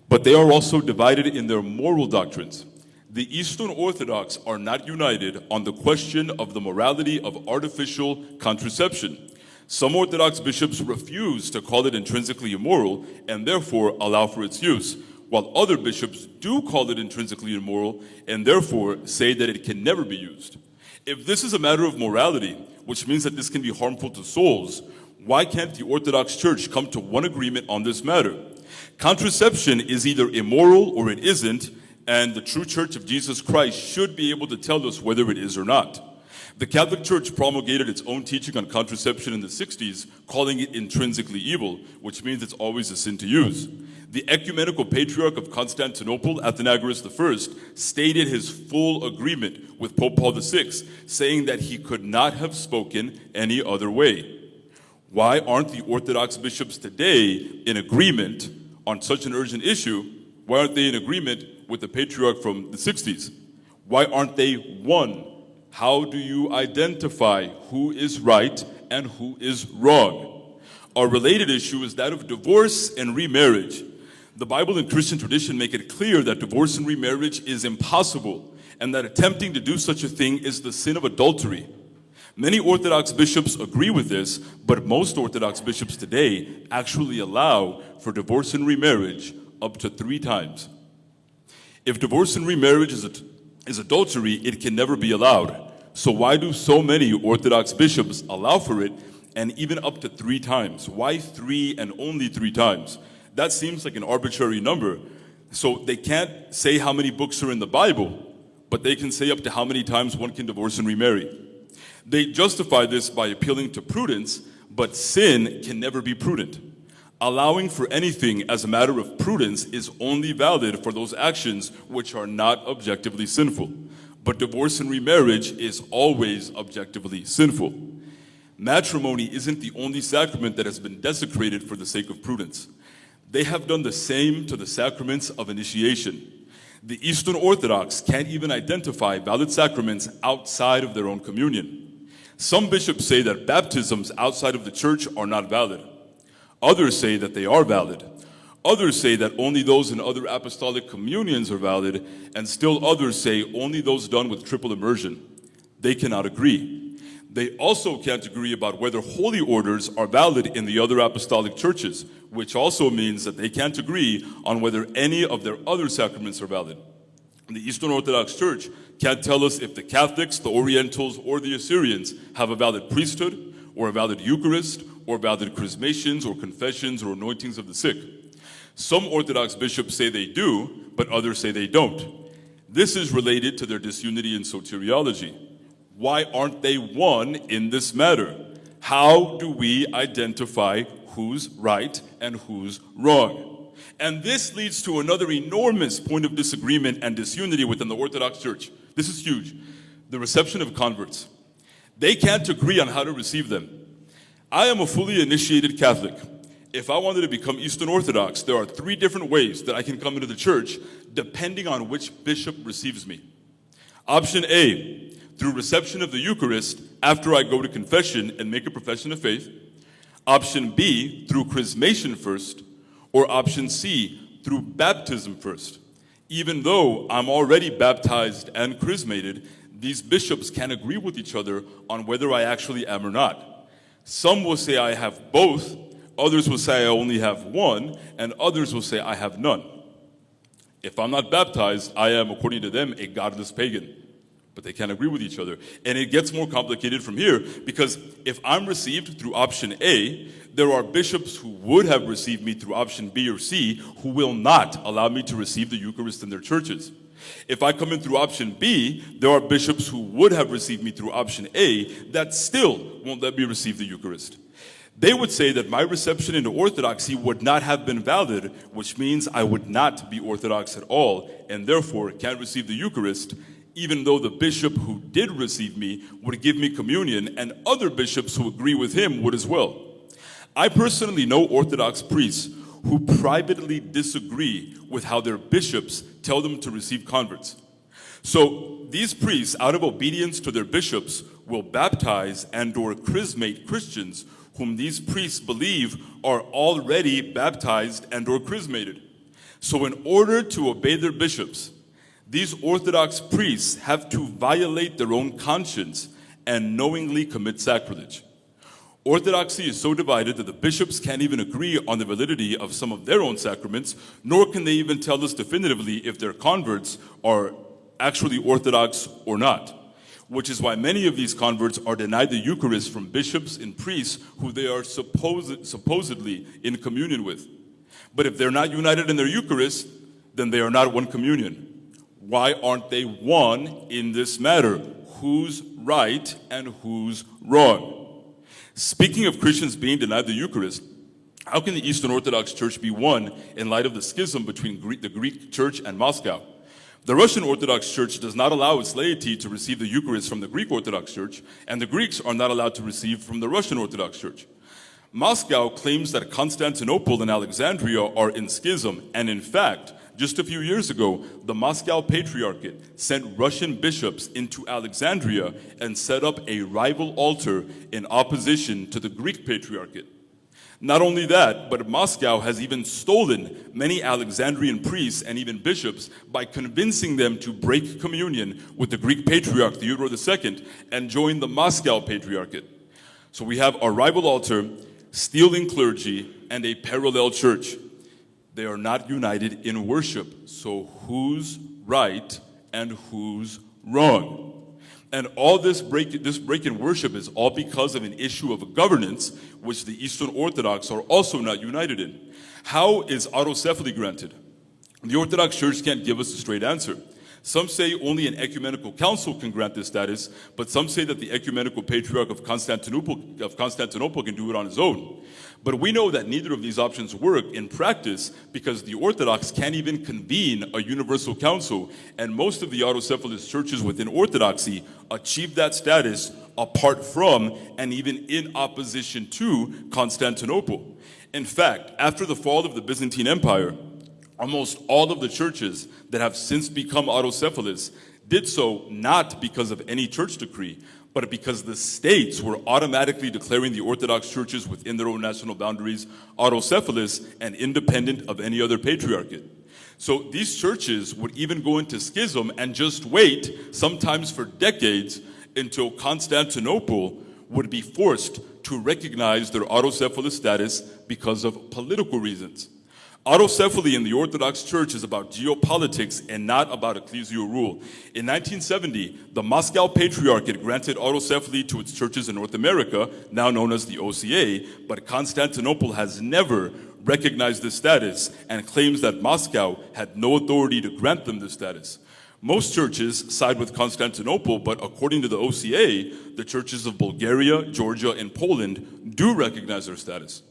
but they are also divided in their moral doctrines. The Eastern Orthodox are not united on the question of the morality of artificial contraception. Some Orthodox bishops refuse to call it intrinsically immoral and therefore allow for its use, while other bishops do call it intrinsically immoral and therefore say that it can never be used. If this is a matter of morality, which means that this can be harmful to souls, why can't the Orthodox Church come to one agreement on this matter? Contraception is either immoral or it isn't, and the true Church of Jesus Christ should be able to tell us whether it is or not. The Catholic Church promulgated its own teaching on contraception in the 60s, calling it intrinsically evil, which means it's always a sin to use. The ecumenical patriarch of Constantinople, Athenagoras I, stated his full agreement with Pope Paul VI, saying that he could not have spoken any other way. Why aren't the Orthodox bishops today in agreement on such an urgent issue? Why aren't they in agreement with the patriarch from the 60s? Why aren't they one? How do you identify who is right and who is wrong? A related issue is that of divorce and remarriage. The Bible and Christian tradition make it clear that divorce and remarriage is impossible, and that attempting to do such a thing is the sin of adultery. Many Orthodox bishops agree with this, but most Orthodox bishops today actually allow for divorce and remarriage up to 3 times. If divorce and remarriage is adultery, it can never be allowed. So why do so many Orthodox bishops allow for it, and even up to 3 times? Why 3 and only 3 times? That seems like an arbitrary number. So they can't say how many books are in the Bible, but they can say up to how many times one can divorce and remarry. They justify this by appealing to prudence, but sin can never be prudent. Allowing for anything as a matter of prudence is only valid for those actions which are not objectively sinful. But divorce and remarriage is always objectively sinful. Matrimony isn't the only sacrament that has been desecrated for the sake of prudence. They have done the same to the sacraments of initiation. The Eastern Orthodox can't even identify valid sacraments outside of their own communion. Some bishops say that baptisms outside of the church are not valid. Others say that they are valid. Others say that only those in other apostolic communions are valid, and still others say only those done with triple immersion. They cannot agree. They also can't agree about whether holy orders are valid in the other apostolic churches, which also means that they can't agree on whether any of their other sacraments are valid. The Eastern Orthodox Church can't tell us if the Catholics, the Orientals, or the Assyrians have a valid priesthood, or a valid Eucharist, or valid chrismations, or confessions, or anointings of the sick. Some Orthodox bishops say they do, but others say they don't. This is related to their disunity in soteriology. Why aren't they one in this matter? How do we identify who's right and who's wrong? And this leads to another enormous point of disagreement and disunity within the Orthodox Church. This is huge. The reception of converts. They can't agree on how to receive them. I am a fully initiated Catholic. If I wanted to become Eastern Orthodox, there are 3 different ways that I can come into the church depending on which bishop receives me. Option A, through reception of the Eucharist after I go to confession and make a profession of faith. Option B, through chrismation first. Or option C, through baptism first. Even though I'm already baptized and chrismated, these bishops can't agree with each other on whether I actually am or not. Some will say I have both, others will say I only have one, and others will say I have none. If I'm not baptized, I am, according to them, a godless pagan. But they can't agree with each other. And it gets more complicated from here, because if I'm received through option A, there are bishops who would have received me through option B or C who will not allow me to receive the Eucharist in their churches. If I come in through option B, there are bishops who would have received me through option A that still won't let me receive the Eucharist. They would say that my reception into Orthodoxy would not have been valid, which means I would not be Orthodox at all, and therefore can't receive the Eucharist, even though the bishop who did receive me would give me communion, and other bishops who agree with him would as well. I personally know Orthodox priests who privately disagree with how their bishops tell them to receive converts. So these priests, out of obedience to their bishops, will baptize and/or chrismate Christians whom these priests believe are already baptized and/or chrismated. So in order to obey their bishops, these Orthodox priests have to violate their own conscience and knowingly commit sacrilege. Orthodoxy is so divided that the bishops can't even agree on the validity of some of their own sacraments, nor can they even tell us definitively if their converts are actually Orthodox or not, which is why many of these converts are denied the Eucharist from bishops and priests who they are supposedly in communion with. But if they're not united in their Eucharist, then they are not one communion. Why aren't they one in this matter? Who's right and who's wrong? Speaking of Christians being denied the Eucharist, how can the Eastern Orthodox Church be one in light of the schism between the Greek Church and Moscow? The Russian Orthodox Church does not allow its laity to receive the Eucharist from the Greek Orthodox Church, and the Greeks are not allowed to receive from the Russian Orthodox Church. Moscow claims that Constantinople and Alexandria are in schism, and in fact, just a few years ago, the Moscow Patriarchate sent Russian bishops into Alexandria and set up a rival altar in opposition to the Greek Patriarchate. Not only that, but Moscow has even stolen many Alexandrian priests and even bishops by convincing them to break communion with the Greek Patriarch Theodore II and join the Moscow Patriarchate. So we have a rival altar, stealing clergy, and a parallel church. They are not united in worship. So who's right and who's wrong? And all this break in worship is all because of an issue of governance, which the Eastern Orthodox are also not united in. How is autocephaly granted? The Orthodox Church can't give us a straight answer. Some say only an ecumenical council can grant this status, but some say that the ecumenical patriarch of Constantinople can do it on his own. But we know that neither of these options work in practice because the Orthodox can't even convene a universal council, and most of the autocephalous churches within Orthodoxy achieve that status apart from and even in opposition to Constantinople. In fact, after the fall of the Byzantine Empire, almost all of the churches that have since become autocephalous did so not because of any church decree, but because the states were automatically declaring the Orthodox churches within their own national boundaries autocephalous and independent of any other patriarchate. So these churches would even go into schism and just wait, sometimes for decades, until Constantinople would be forced to recognize their autocephalous status because of political reasons. Autocephaly in the Orthodox Church is about geopolitics and not about ecclesial rule. In 1970, the Moscow Patriarchate granted autocephaly to its churches in North America, now known as the OCA, but Constantinople has never recognized this status and claims that Moscow had no authority to grant them this status. Most churches side with Constantinople, but according to the OCA, the churches of Bulgaria, Georgia, and Poland do recognize their status.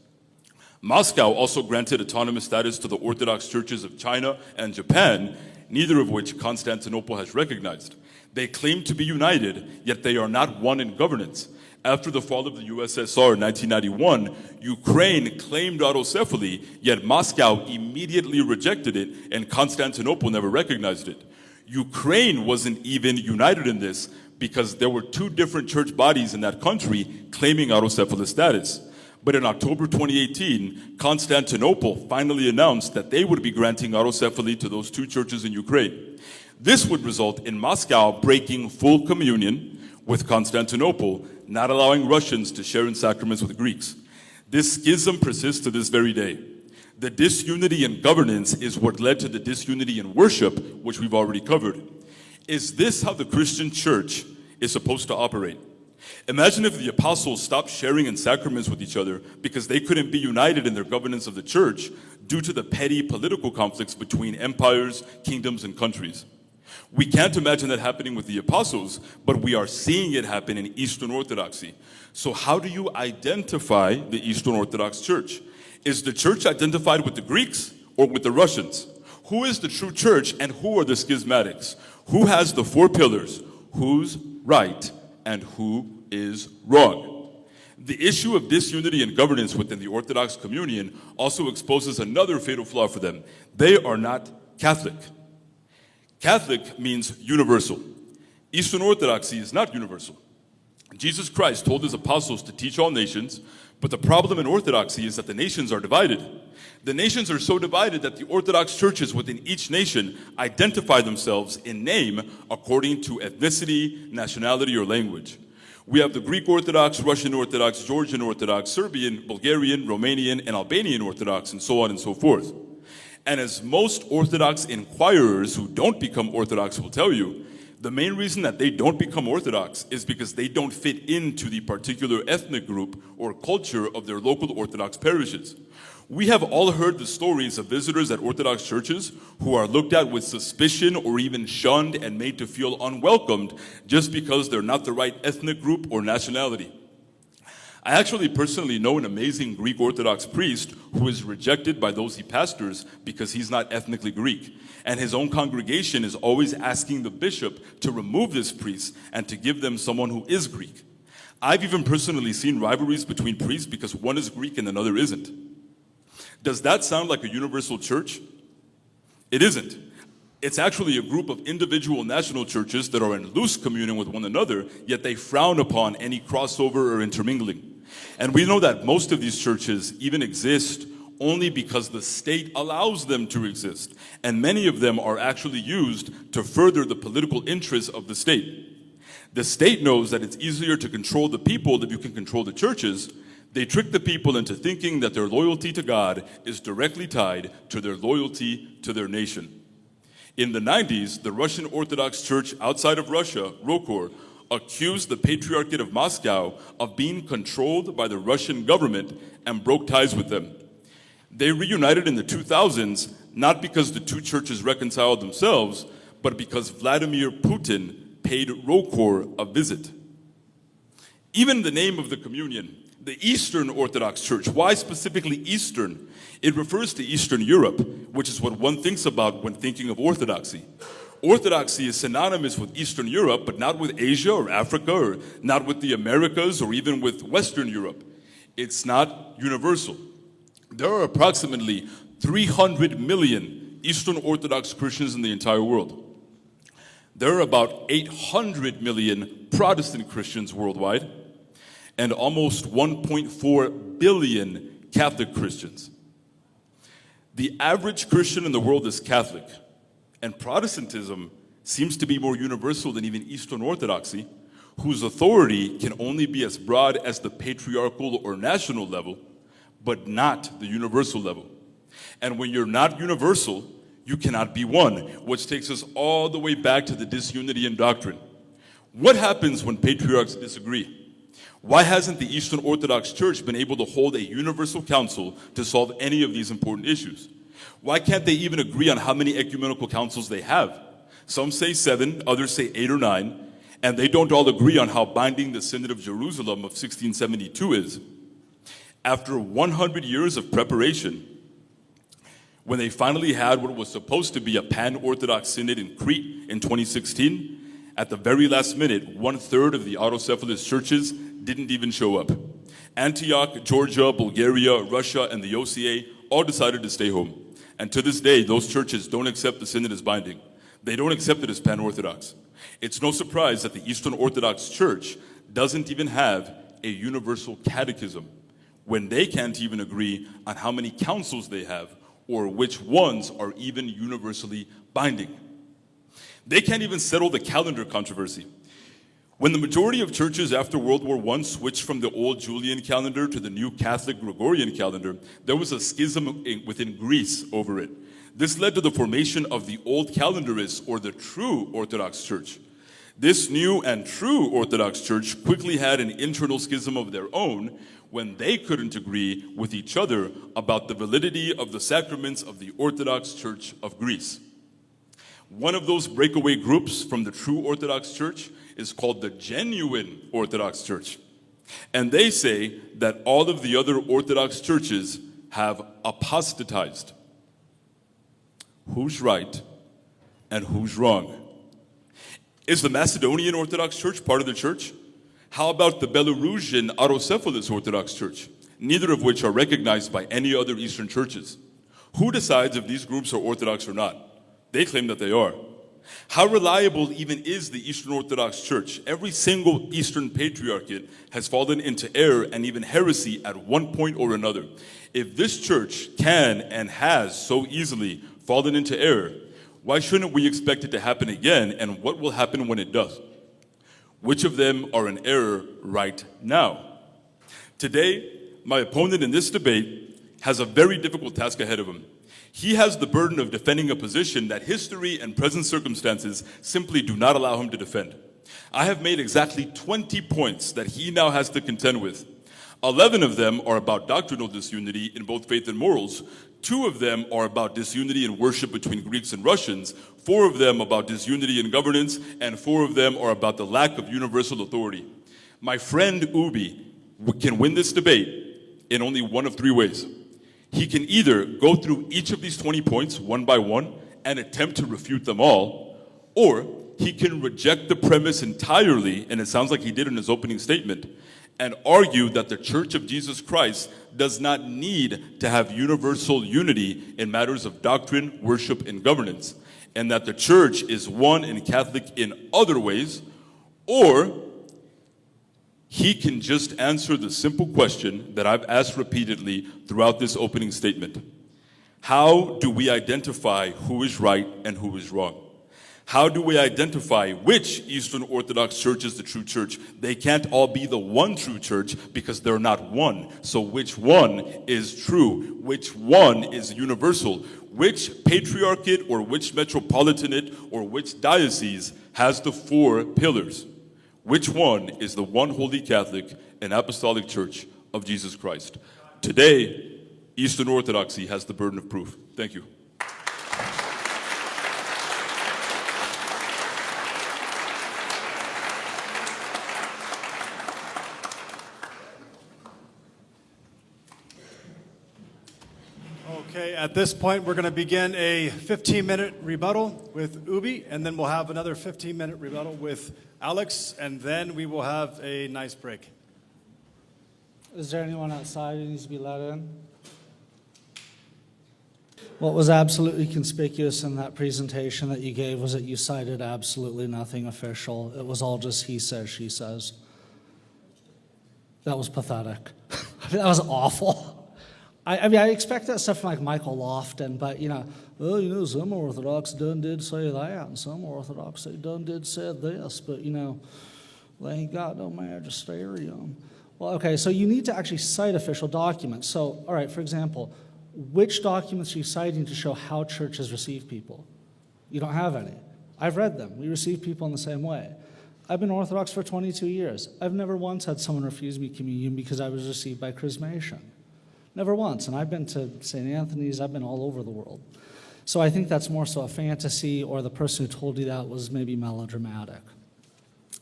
Moscow also granted autonomous status to the Orthodox churches of China and Japan, neither of which Constantinople has recognized. They claim to be united, yet they are not one in governance. After the fall of the USSR in 1991, Ukraine claimed autocephaly, yet Moscow immediately rejected it and Constantinople never recognized it. Ukraine wasn't even united in this because there were two different church bodies in that country claiming autocephalous status. But in October 2018, Constantinople finally announced that they would be granting autocephaly to those two churches in Ukraine. This would result in Moscow breaking full communion with Constantinople, not allowing Russians to share in sacraments with Greeks. This schism persists to this very day. The disunity in governance is what led to the disunity in worship, which we've already covered. Is this how the Christian church is supposed to operate? Imagine if the apostles stopped sharing in sacraments with each other because they couldn't be united in their governance of the church due to the petty political conflicts between empires, kingdoms, and countries. We can't imagine that happening with the apostles, but we are seeing it happen in Eastern Orthodoxy. So how do you identify the Eastern Orthodox Church? Is the church identified with the Greeks or with the Russians? Who is the true church and who are the schismatics? Who has the four pillars? Who's right and who is wrong? The issue of disunity and governance within the Orthodox communion also exposes another fatal flaw for them. They are not Catholic. Catholic means universal. Eastern Orthodoxy is not universal. Jesus Christ told his apostles to teach all nations, but the problem in Orthodoxy is that the nations are divided. The nations are so divided that the Orthodox churches within each nation identify themselves in name according to ethnicity, nationality, or language. We have the Greek Orthodox, Russian Orthodox, Georgian Orthodox, Serbian, Bulgarian, Romanian, and Albanian Orthodox, and so on and so forth. And as most Orthodox inquirers who don't become Orthodox will tell you, the main reason that they don't become Orthodox is because they don't fit into the particular ethnic group or culture of their local Orthodox parishes. We have all heard the stories of visitors at Orthodox churches who are looked at with suspicion or even shunned and made to feel unwelcomed just because they're not the right ethnic group or nationality. I actually personally know an amazing Greek Orthodox priest who is rejected by those he pastors because he's not ethnically Greek. And his own congregation is always asking the bishop to remove this priest and to give them someone who is Greek. I've even personally seen rivalries between priests because one is Greek and another isn't. Does that sound like a universal church? It isn't. It's actually a group of individual national churches that are in loose communion with one another, yet they frown upon any crossover or intermingling. And we know that most of these churches even exist only because the state allows them to exist. And many of them are actually used to further the political interests of the state. The state knows that it's easier to control the people than you can control the churches. They trick the people into thinking that their loyalty to God is directly tied to their loyalty to their nation. In the 90s, the Russian Orthodox Church outside of Russia, Rokor, accused the Patriarchate of Moscow of being controlled by the Russian government and broke ties with them. They reunited in the 2000s, not because the two churches reconciled themselves, but because Vladimir Putin paid Rokor a visit. Even the name of the communion, the Eastern Orthodox Church, why specifically Eastern? It refers to Eastern Europe, which is what one thinks about when thinking of Orthodoxy. Orthodoxy is synonymous with Eastern Europe, but not with Asia or Africa, or not with the Americas, or even with Western Europe. It's not universal. There are approximately 300 million Eastern Orthodox Christians in the entire world. There are about 800 million Protestant Christians worldwide, and almost 1.4 billion Catholic Christians. The average Christian in the world is Catholic, and Protestantism seems to be more universal than even Eastern Orthodoxy, whose authority can only be as broad as the patriarchal or national level, but not the universal level. And when you're not universal, you cannot be one, which takes us all the way back to the disunity in doctrine. What happens when patriarchs disagree? Why hasn't the Eastern Orthodox Church been able to hold a universal council to solve any of these important issues? Why can't they even agree on how many ecumenical councils they have? Some say 7, others say 8 or 9, and they don't all agree on how binding the Synod of Jerusalem of 1672 is. After 100 years of preparation, when they finally had what was supposed to be a pan-Orthodox Synod in Crete in 2016, at the very last minute, 1/3 of the autocephalous churches didn't even show up. Antioch, Georgia, Bulgaria, Russia, and the OCA all decided to stay home. And to this day, those churches don't accept the Synod as binding. They don't accept it as pan-Orthodox. It's no surprise that the Eastern Orthodox Church doesn't even have a universal catechism, when they can't even agree on how many councils they have or which ones are even universally binding. They can't even settle the calendar controversy. When the majority of churches after World War I switched from the old Julian calendar to the new Catholic Gregorian calendar, there was a schism within Greece over it. This led to the formation of the Old Calendarists, or the True Orthodox Church. This new and true Orthodox Church quickly had an internal schism of their own when they couldn't agree with each other about the validity of the sacraments of the Orthodox Church of Greece. One of those breakaway groups from the true Orthodox Church is called the genuine Orthodox Church. And they say that all of the other Orthodox churches have apostatized. Who's right and who's wrong? Is the Macedonian Orthodox Church part of the church? How about the Belarusian Autocephalous Orthodox Church, neither of which are recognized by any other Eastern churches? Who decides if these groups are Orthodox or not? They claim that they are. How reliable even is the Eastern Orthodox Church? Every single Eastern Patriarchate has fallen into error and even heresy at one point or another. If this church can and has so easily fallen into error, why shouldn't we expect it to happen again, and what will happen when it does? Which of them are in error right now? Today, my opponent in this debate has a very difficult task ahead of him. He has the burden of defending a position that history and present circumstances simply do not allow him to defend. I have made exactly 20 points that he now has to contend with. 11 of them are about doctrinal disunity in both faith and morals. 2 of them are about disunity in worship between Greeks and Russians. 4 of them about disunity in governance, and 4 of them are about the lack of universal authority. My friend Ubie can win this debate in only one of 3 ways. He can either go through each of these 20 points one by one and attempt to refute them all, or he can reject the premise entirely, and it sounds like he did in his opening statement, and argue that the Church of Jesus Christ does not need to have universal unity in matters of doctrine, worship, and governance, and that the Church is one and Catholic in other ways, or he can just answer the simple question that I've asked repeatedly throughout this opening statement. How do we identify who is right and who is wrong? How do we identify which Eastern Orthodox church is the true church? They can't all be the one true church because they're not one. So which one is true? Which one is universal? Which patriarchate or which metropolitanate or which diocese has the 4 pillars? Which one is the one holy Catholic and Apostolic Church of Jesus Christ? Today, Eastern Orthodoxy has the burden of proof. Thank you. Okay, at this point, we're going to begin a 15-minute rebuttal with Ubi, and then we'll have another 15-minute rebuttal with Alex, and then we will have a nice break. Is there anyone outside who needs to be let in? What was absolutely conspicuous in that presentation that you gave was that you cited absolutely nothing official. It was all just he says, she says. That was pathetic. That was awful. I mean, I expect that stuff from like Michael Lofton, but some Orthodox done did say that, and some Orthodox they done did said this, but they ain't got no magisterium. Well, okay, so you need to actually cite official documents. So, all right, for example, which documents are you citing to show how churches receive people? You don't have any. I've read them. We receive people in the same way. I've been Orthodox for 22 years. I've never once had someone refuse me communion because I was received by chrismation. Never once. And I've been to St. Anthony's. I've been all over the world. So I think that's more so a fantasy, or the person who told you that was maybe melodramatic.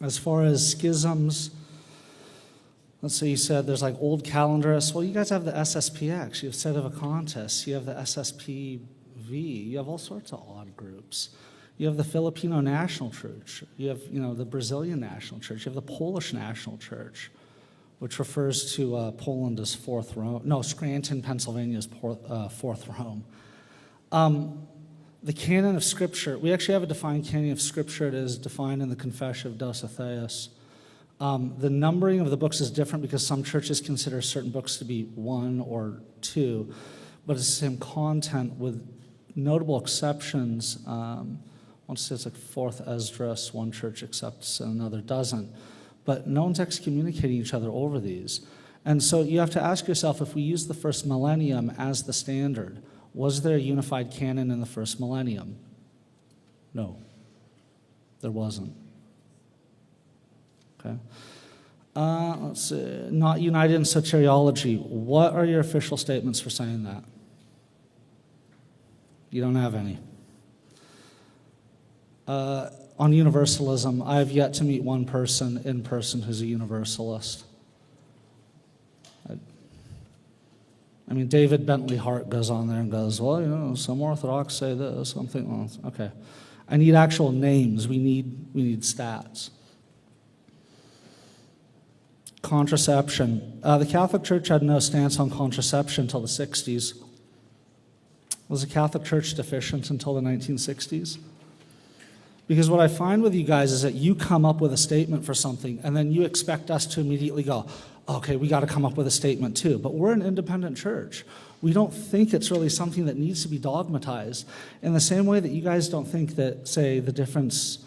As far as schisms, let's say you said there's like old calendarists. Well, you guys have the SSPX. You have Sedevacantists. You have the SSPV. You have all sorts of odd groups. You have the Filipino National Church. You have, the Brazilian National Church. You have the Polish National Church, which refers to Poland as Fourth Rome. No, Scranton, Pennsylvania is Fourth Rome. The canon of Scripture, we actually have a defined canon of Scripture. It is defined in the Confession of Dositheus. The numbering of the books is different because some churches consider certain books to be 1 or 2, but it's the same content with notable exceptions. I want to say it's like 4th Esdras, one church accepts and another doesn't. But no one's excommunicating each other over these. And so you have to ask yourself, if we use the first millennium as the standard, was there a unified canon in the first millennium? No, there wasn't. Okay. Let's see. Not united in soteriology. What are your official statements for saying that? You don't have any. On universalism, I have yet to meet one person in person who's a universalist. I mean, David Bentley Hart goes on there and goes, well, you know, some Orthodox say this. I'm thinking, well, okay. I need actual names. We need stats. Contraception. The Catholic Church had no stance on contraception until the 60s. Was the Catholic Church deficient until the 1960s? Because what I find with you guys is that you come up with a statement for something, and then you expect us to immediately go, okay, we got to come up with a statement too. But we're an independent church. We don't think it's really something that needs to be dogmatized. In the same way that you guys don't think that, say, the difference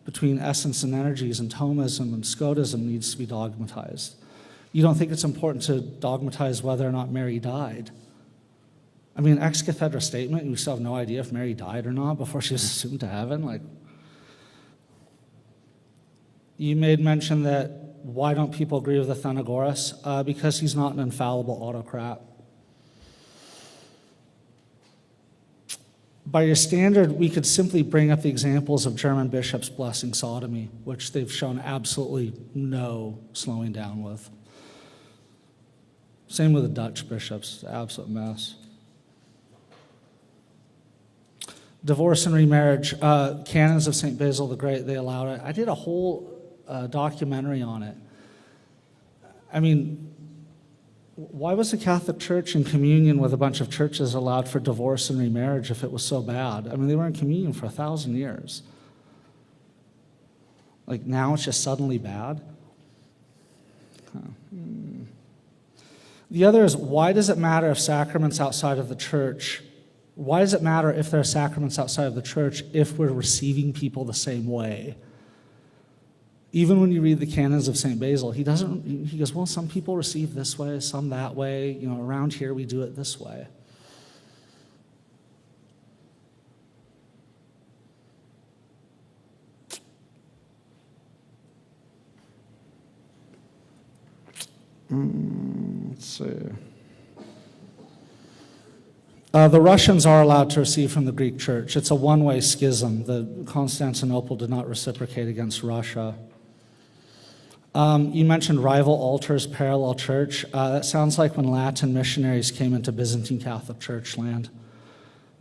between essence and energies and Thomism and Scotism needs to be dogmatized. You don't think it's important to dogmatize whether or not Mary died. I mean, ex cathedra statement, we still have no idea if Mary died or not before she was assumed to heaven. Like, you made mention that why don't people agree with Athenagoras? Because he's not an infallible autocrat. By your standard, we could simply bring up the examples of German bishops blessing sodomy, which they've shown absolutely no slowing down with. Same with the Dutch bishops, absolute mess. Divorce and remarriage, canons of St. Basil the Great, they allowed it. I did a whole documentary on it. I mean, why was the Catholic Church in communion with a bunch of churches allowed for divorce and remarriage if it was so bad? I mean, they were in communion for 1,000 years. Like, now it's just suddenly bad? The other is, why does it matter if sacraments outside of the church, why does it matter if there are sacraments outside of the church if we're receiving people the same way? Even when you read the canons of St. Basil, he goes, well, some people receive this way, some that way. You know, around here we do it this way. Let's see. The Russians are allowed to receive from the Greek Church. It's a one-way schism. Constantinople did not reciprocate against Russia. You mentioned rival altars, parallel church. That sounds like when Latin missionaries came into Byzantine Catholic Church land.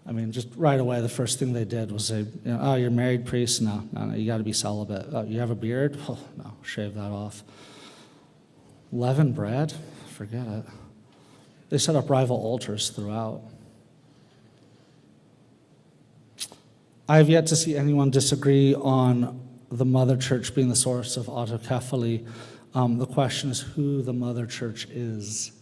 I mean, just right away, the first thing they did was say, oh, you're married priest? No, you got to be celibate. Oh, you have a beard? Oh, no, shave that off. Leavened bread? Forget it. They set up rival altars throughout. I have yet to see anyone disagree on the mother church being the source of autocephaly. The question is who the mother church is.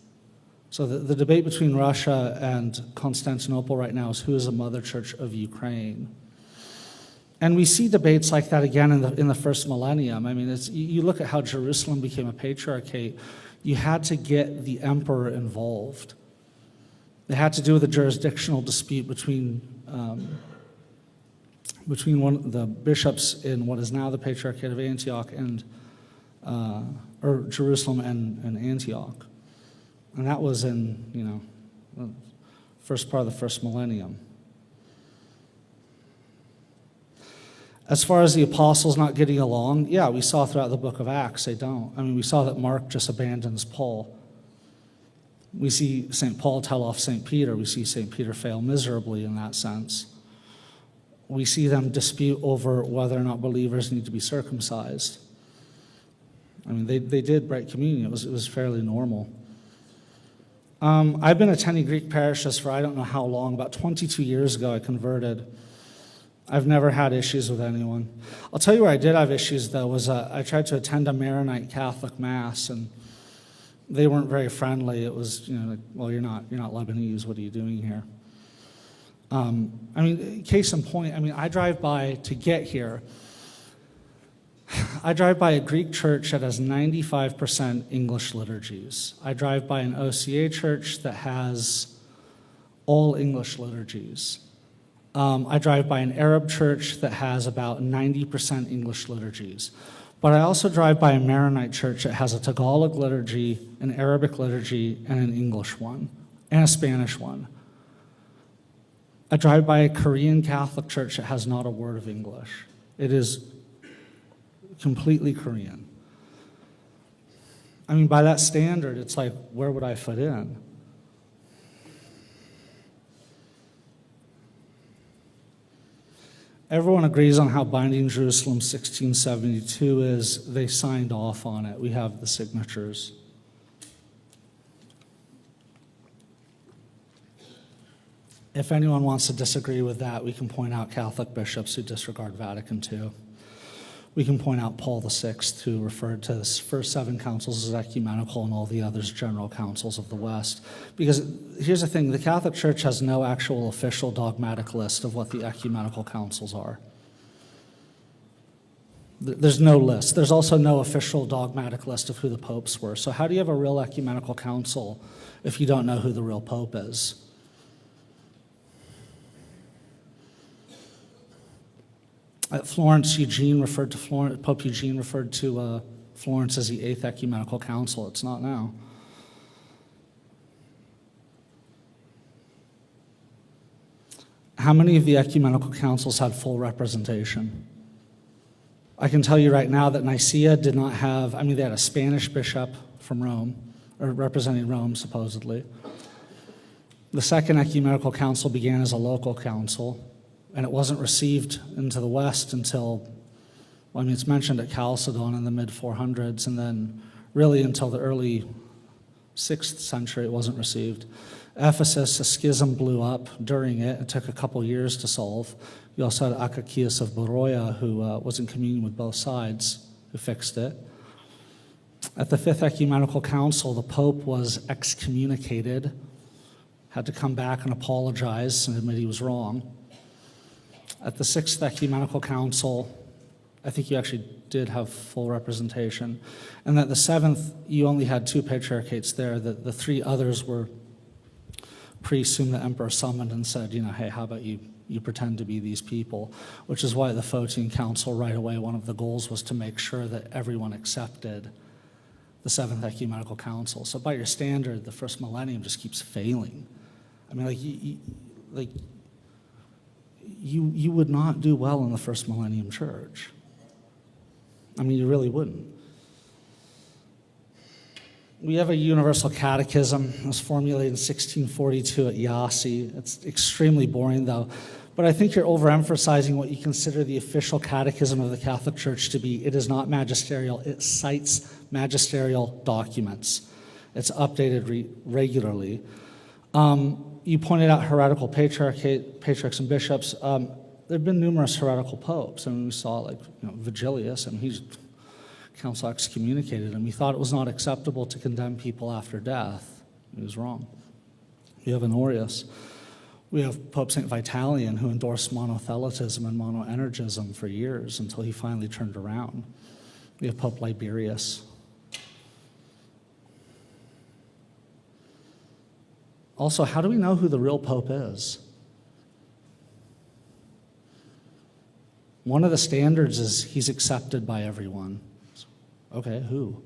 So the debate between Russia and Constantinople right now is who is the mother church of Ukraine. And we see debates like that again in the first millennium. I mean, you look at how Jerusalem became a patriarchate. You had to get the emperor involved. It had to do with a jurisdictional dispute between one of the bishops in what is now the Patriarchate of Antioch or Jerusalem and Antioch. And that was in, the first part of the first millennium. As far as the apostles not getting along, yeah, we saw throughout the book of Acts they don't. I mean, we saw that Mark just abandons Paul. We see St. Paul tell off St. Peter. We see St. Peter fail miserably in that sense. We see them dispute over whether or not believers need to be circumcised. I mean, they did break communion. It was fairly normal. I've been attending Greek parishes for I don't know how long. About 22 years ago, I converted. I've never had issues with anyone. I'll tell you where I did have issues, though, was I tried to attend a Maronite Catholic Mass, and they weren't very friendly. It was, like, well, you're not Lebanese. What are you doing here? I mean, case in point, I mean, I drive by to get here. I drive by a Greek church that has 95% English liturgies. I drive by an OCA church that has all English liturgies. I drive by an Arab church that has about 90% English liturgies. But I also drive by a Maronite church that has a Tagalog liturgy, an Arabic liturgy, and an English one, and a Spanish one. I drive by a Korean Catholic church that has not a word of English. It is completely Korean. I mean, by that standard, it's like, where would I fit in? Everyone agrees on how binding Jerusalem 1672 is. They signed off on it. We have the signatures. If anyone wants to disagree with that, we can point out Catholic bishops who disregard Vatican II. We can point out Paul VI, who referred to the first 7 councils as ecumenical and all the others general councils of the West. Because here's the thing, the Catholic Church has no actual official dogmatic list of what the ecumenical councils are. There's no list. There's also no official dogmatic list of who the popes were. So how do you have a real ecumenical council if you don't know who the real pope is? At Florence, Pope Eugene referred to Florence as the 8th ecumenical council. It's not now. How many of the ecumenical councils had full representation? I can tell you right now that Nicaea did not have, they had a Spanish bishop from Rome, or representing Rome, supposedly. The Second Ecumenical Council began as a local council, and it wasn't received into the West until, it's mentioned at Chalcedon in the mid-400s, and then really until the early 6th century it wasn't received. Ephesus, a schism blew up during it. It took a couple years to solve. You also had Acacius of Beroia, who was in communion with both sides, who fixed it. At the Fifth Ecumenical Council, the Pope was excommunicated, had to come back and apologize and admit he was wrong. At the Sixth Ecumenical Council, I think you actually did have full representation. And at the Seventh, you only had 2 patriarchates there. The 3 others were priests whom the emperor summoned and said, hey, how about you pretend to be these people? Which is why the Photine Council right away, one of the goals was to make sure that everyone accepted the Seventh Ecumenical Council. So by your standard, the first millennium just keeps failing. You would not do well in the first millennium church. You really wouldn't. We have a universal catechism. It was formulated in 1642 at Yasi. It's extremely boring, though. But I think you're overemphasizing what you consider the official catechism of the Catholic Church to be. It is not magisterial. It cites magisterial documents. It's updated regularly. You pointed out heretical patriarchs and bishops. There have been numerous heretical popes. We saw Vigilius, he's council excommunicated him. He thought it was not acceptable to condemn people after death. He was wrong. We have Honorius. We have Pope St. Vitalian, who endorsed monothelitism and monoenergism for years until he finally turned around. We have Pope Liberius. Also, how do we know who the real pope is? One of the standards is he's accepted by everyone. Okay, who?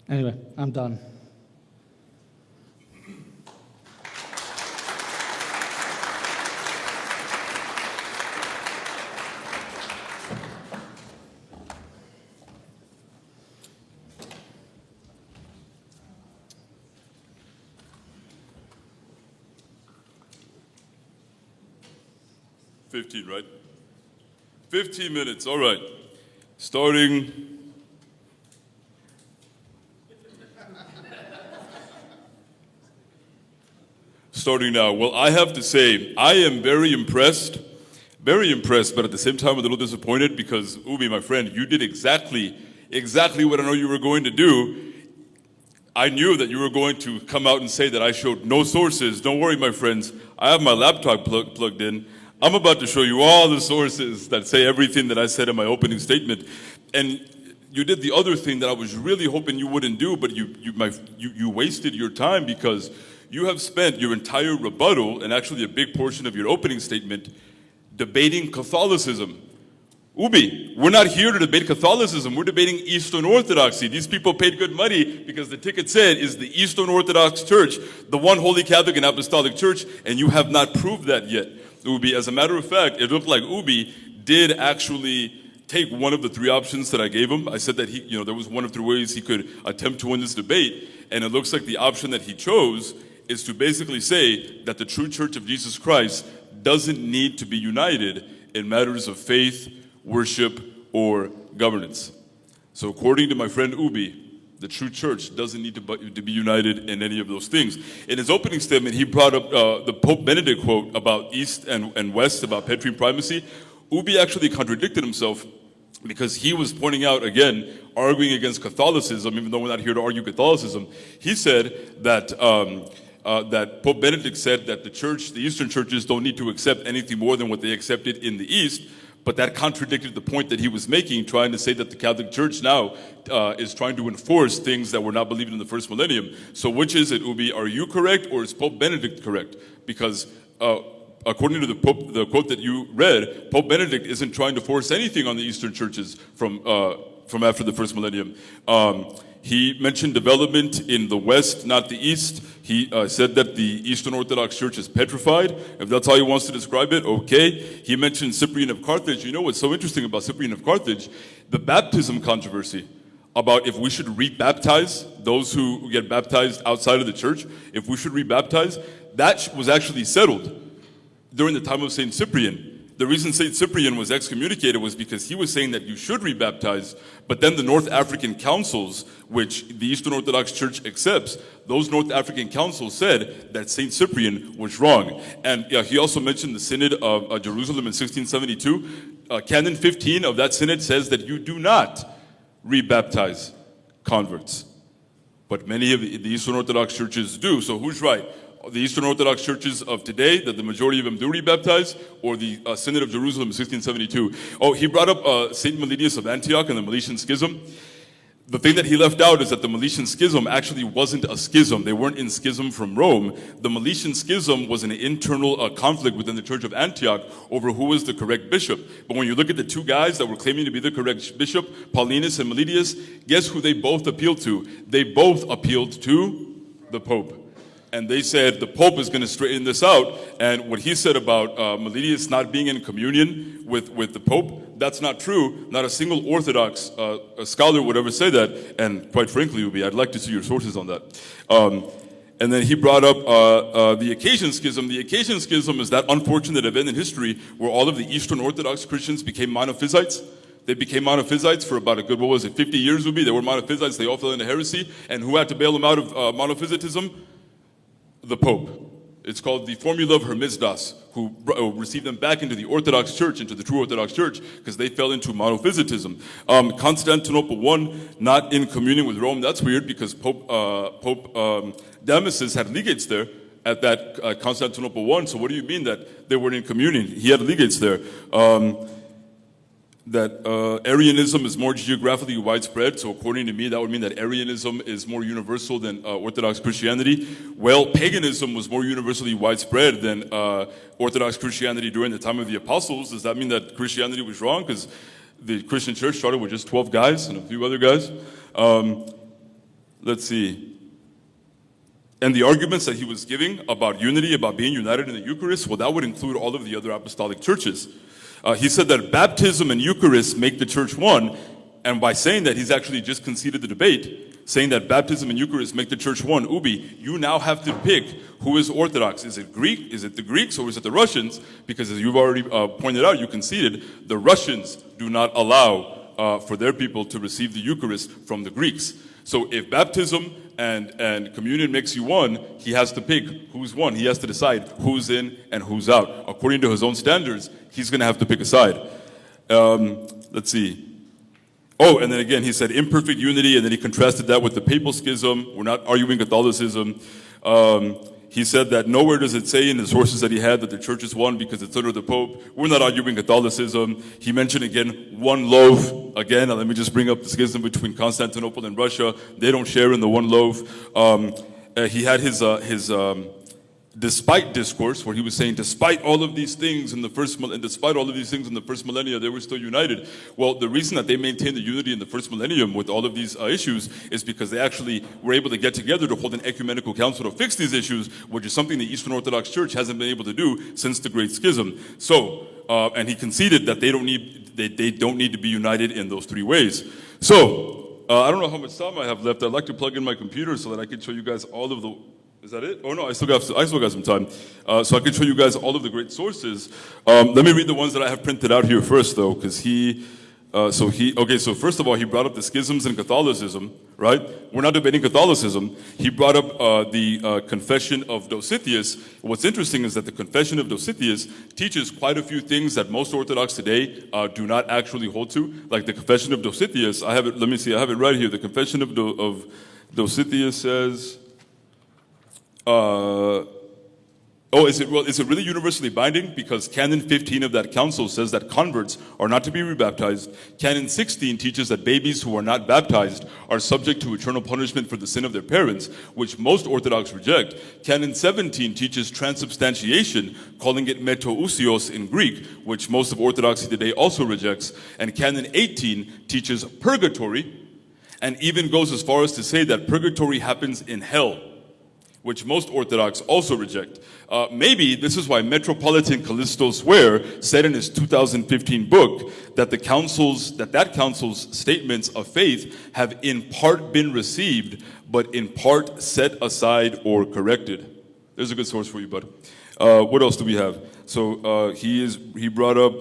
Anyway, I'm done. Right? 15 minutes, all right. Starting now. Well, I have to say, I am very impressed, but at the same time a little disappointed because, Ubie, my friend, you did exactly what I know you were going to do. I knew that you were going to come out and say that I showed no sources. Don't worry, my friends. I have my laptop plugged in. I'm about to show you all the sources that say everything that I said in my opening statement. And you did the other thing that I was really hoping you wouldn't do, but you wasted your time because you have spent your entire rebuttal and actually a big portion of your opening statement debating Catholicism, Ubi, we're not here to debate Catholicism. We're debating Eastern Orthodoxy. These people paid good money because the ticket said is the Eastern Orthodox Church, the one Holy Catholic and Apostolic Church, and you have not proved that yet, Ubi. As a matter of fact, it looked like Ubi did actually take one of the three options that I gave him. I said that there was one of three ways he could attempt to win this debate, and it looks like the option that he chose is to basically say that the true Church of Jesus Christ doesn't need to be united in matters of faith, worship, or governance. So according to my friend Ubi, the true church doesn't need to be united in any of those things. In his opening statement, he brought up the Pope Benedict quote about East and West, about patron primacy. Ubi actually contradicted himself because he was pointing out, again, arguing against Catholicism, even though we're not here to argue Catholicism. He said that that Pope Benedict said that the Eastern churches don't need to accept anything more than what they accepted in the East. But that contradicted the point that he was making, trying to say that the Catholic Church now is trying to enforce things that were not believed in the first millennium. So which is it, Ubi? Are you correct, or is Pope Benedict correct? Because according to the quote that you read, Pope Benedict isn't trying to force anything on the Eastern churches from after the first millennium. He mentioned development in the West, not the East. He said that the Eastern Orthodox Church is petrified. If that's how he wants to describe it, okay. He mentioned Cyprian of Carthage. You know what's so interesting about Cyprian of Carthage? The baptism controversy about if we should rebaptize those who get baptized outside of the church, if we should rebaptize, that was actually settled during the time of St. Cyprian. The reason St. Cyprian was excommunicated was because he was saying that you should rebaptize, but then the North African councils, which the Eastern Orthodox Church accepts, those North African councils said that St. Cyprian was wrong. And he also mentioned the Synod of Jerusalem in 1672. Canon 15 of that synod says that you do not rebaptize converts. But many of the Eastern Orthodox churches do. So who's right? The Eastern Orthodox churches of today, that the majority of them do rebaptize, or the Synod of Jerusalem in 1672? Oh, he brought up St. Meletius of Antioch and the Meletian Schism. The thing that he left out is that the Meletian Schism actually wasn't a schism. They weren't in schism from Rome. The Meletian Schism was an internal conflict within the Church of Antioch over who was the correct bishop. But when you look at the two guys that were claiming to be the correct bishop, Paulinus and Meletius, guess who they both appealed to? They both appealed to the Pope. And they said the Pope is going to straighten this out. And what he said about Meletius not being in communion with the Pope, that's not true. Not a single Orthodox scholar would ever say that. And quite frankly, Ubi, I'd like to see your sources on that. And then he brought up the Occasion Schism. The Occasion Schism is that unfortunate event in history where all of the Eastern Orthodox Christians became monophysites. They became monophysites for about 50 years, Ubi. They were monophysites. They all fell into heresy. And who had to bail them out of monophysitism? The Pope. It's called the Formula of Hermisdas, who received them back into the Orthodox Church, into the true Orthodox Church, because they fell into monophysitism. Constantinople I, not in communion with Rome. That's weird, because Pope Damasus had legates there at that Constantinople I. So what do you mean that they weren't in communion? He had legates there. That Arianism is more geographically widespread. So according to me, that would mean that Arianism is more universal than Orthodox Christianity. Well, paganism was more universally widespread than Orthodox Christianity during the time of the apostles. Does that mean that Christianity was wrong? Because the Christian church started with just 12 guys and a few other guys. Let's see. And the arguments that he was giving about unity, about being united in the Eucharist, well, that would include all of the other apostolic churches. He said that baptism and Eucharist make the church one, and by saying that, he's actually just conceded the debate, saying that baptism and Eucharist make the church one. Ubi, you now have to pick who is Orthodox. Is it Greek? Is it the Greeks, or is it the Russians? Because as you've already pointed out, you conceded, the Russians do not allow for their people to receive the Eucharist from the Greeks. So if baptism and communion makes you one, he has to pick who's one. He has to decide who's in and who's out. According to his own standards, he's going to have to pick a side. Let's see. Oh, and then again, he said imperfect unity, and then he contrasted that with the papal schism. We're not arguing Catholicism. He said that nowhere does it say in the sources that he had that the church is one because it's under the Pope. We're not arguing Catholicism. He mentioned again one loaf. Again, let me just bring up the schism between Constantinople and Russia. They don't share in the one loaf. He had his despite discourse, where he was saying, despite all of these things in the first millennia, they were still united. Well, the reason that they maintained the unity in the first millennium with all of these issues is because they actually were able to get together to hold an ecumenical council to fix these issues, which is something the Eastern Orthodox Church hasn't been able to do since the Great Schism. So, and he conceded that they don't need to be united in those three ways. So, I don't know how much time I have left. I'd like to plug in my computer so that I can show you guys all of the. Is that it? Oh no, I still got some time. So I can show you guys all of the great sources. Let me read the ones that I have printed out here first, though, because so first of all, he brought up the schisms in Catholicism, right? We're not debating Catholicism. He brought up the Confession of Dositheus. What's interesting is that the Confession of Dositheus teaches quite a few things that most Orthodox today do not actually hold to. Like the Confession of Dositheus, I have it right here. The Confession of Dositheus says, is it really universally binding? Because Canon 15 of that council says that converts are not to be rebaptized. Canon 16 teaches that babies who are not baptized are subject to eternal punishment for the sin of their parents, which most Orthodox reject. Canon 17 teaches transubstantiation, calling it metousios in Greek, which most of Orthodoxy today also rejects. And Canon 18 teaches purgatory, and even goes as far as to say that purgatory happens in hell, which most Orthodox also reject. Maybe this is why Metropolitan Callisto Swear said in his 2015 book that that council's statements of faith have in part been received, but in part set aside or corrected. There's a good source for you, bud. What else do we have? So he brought up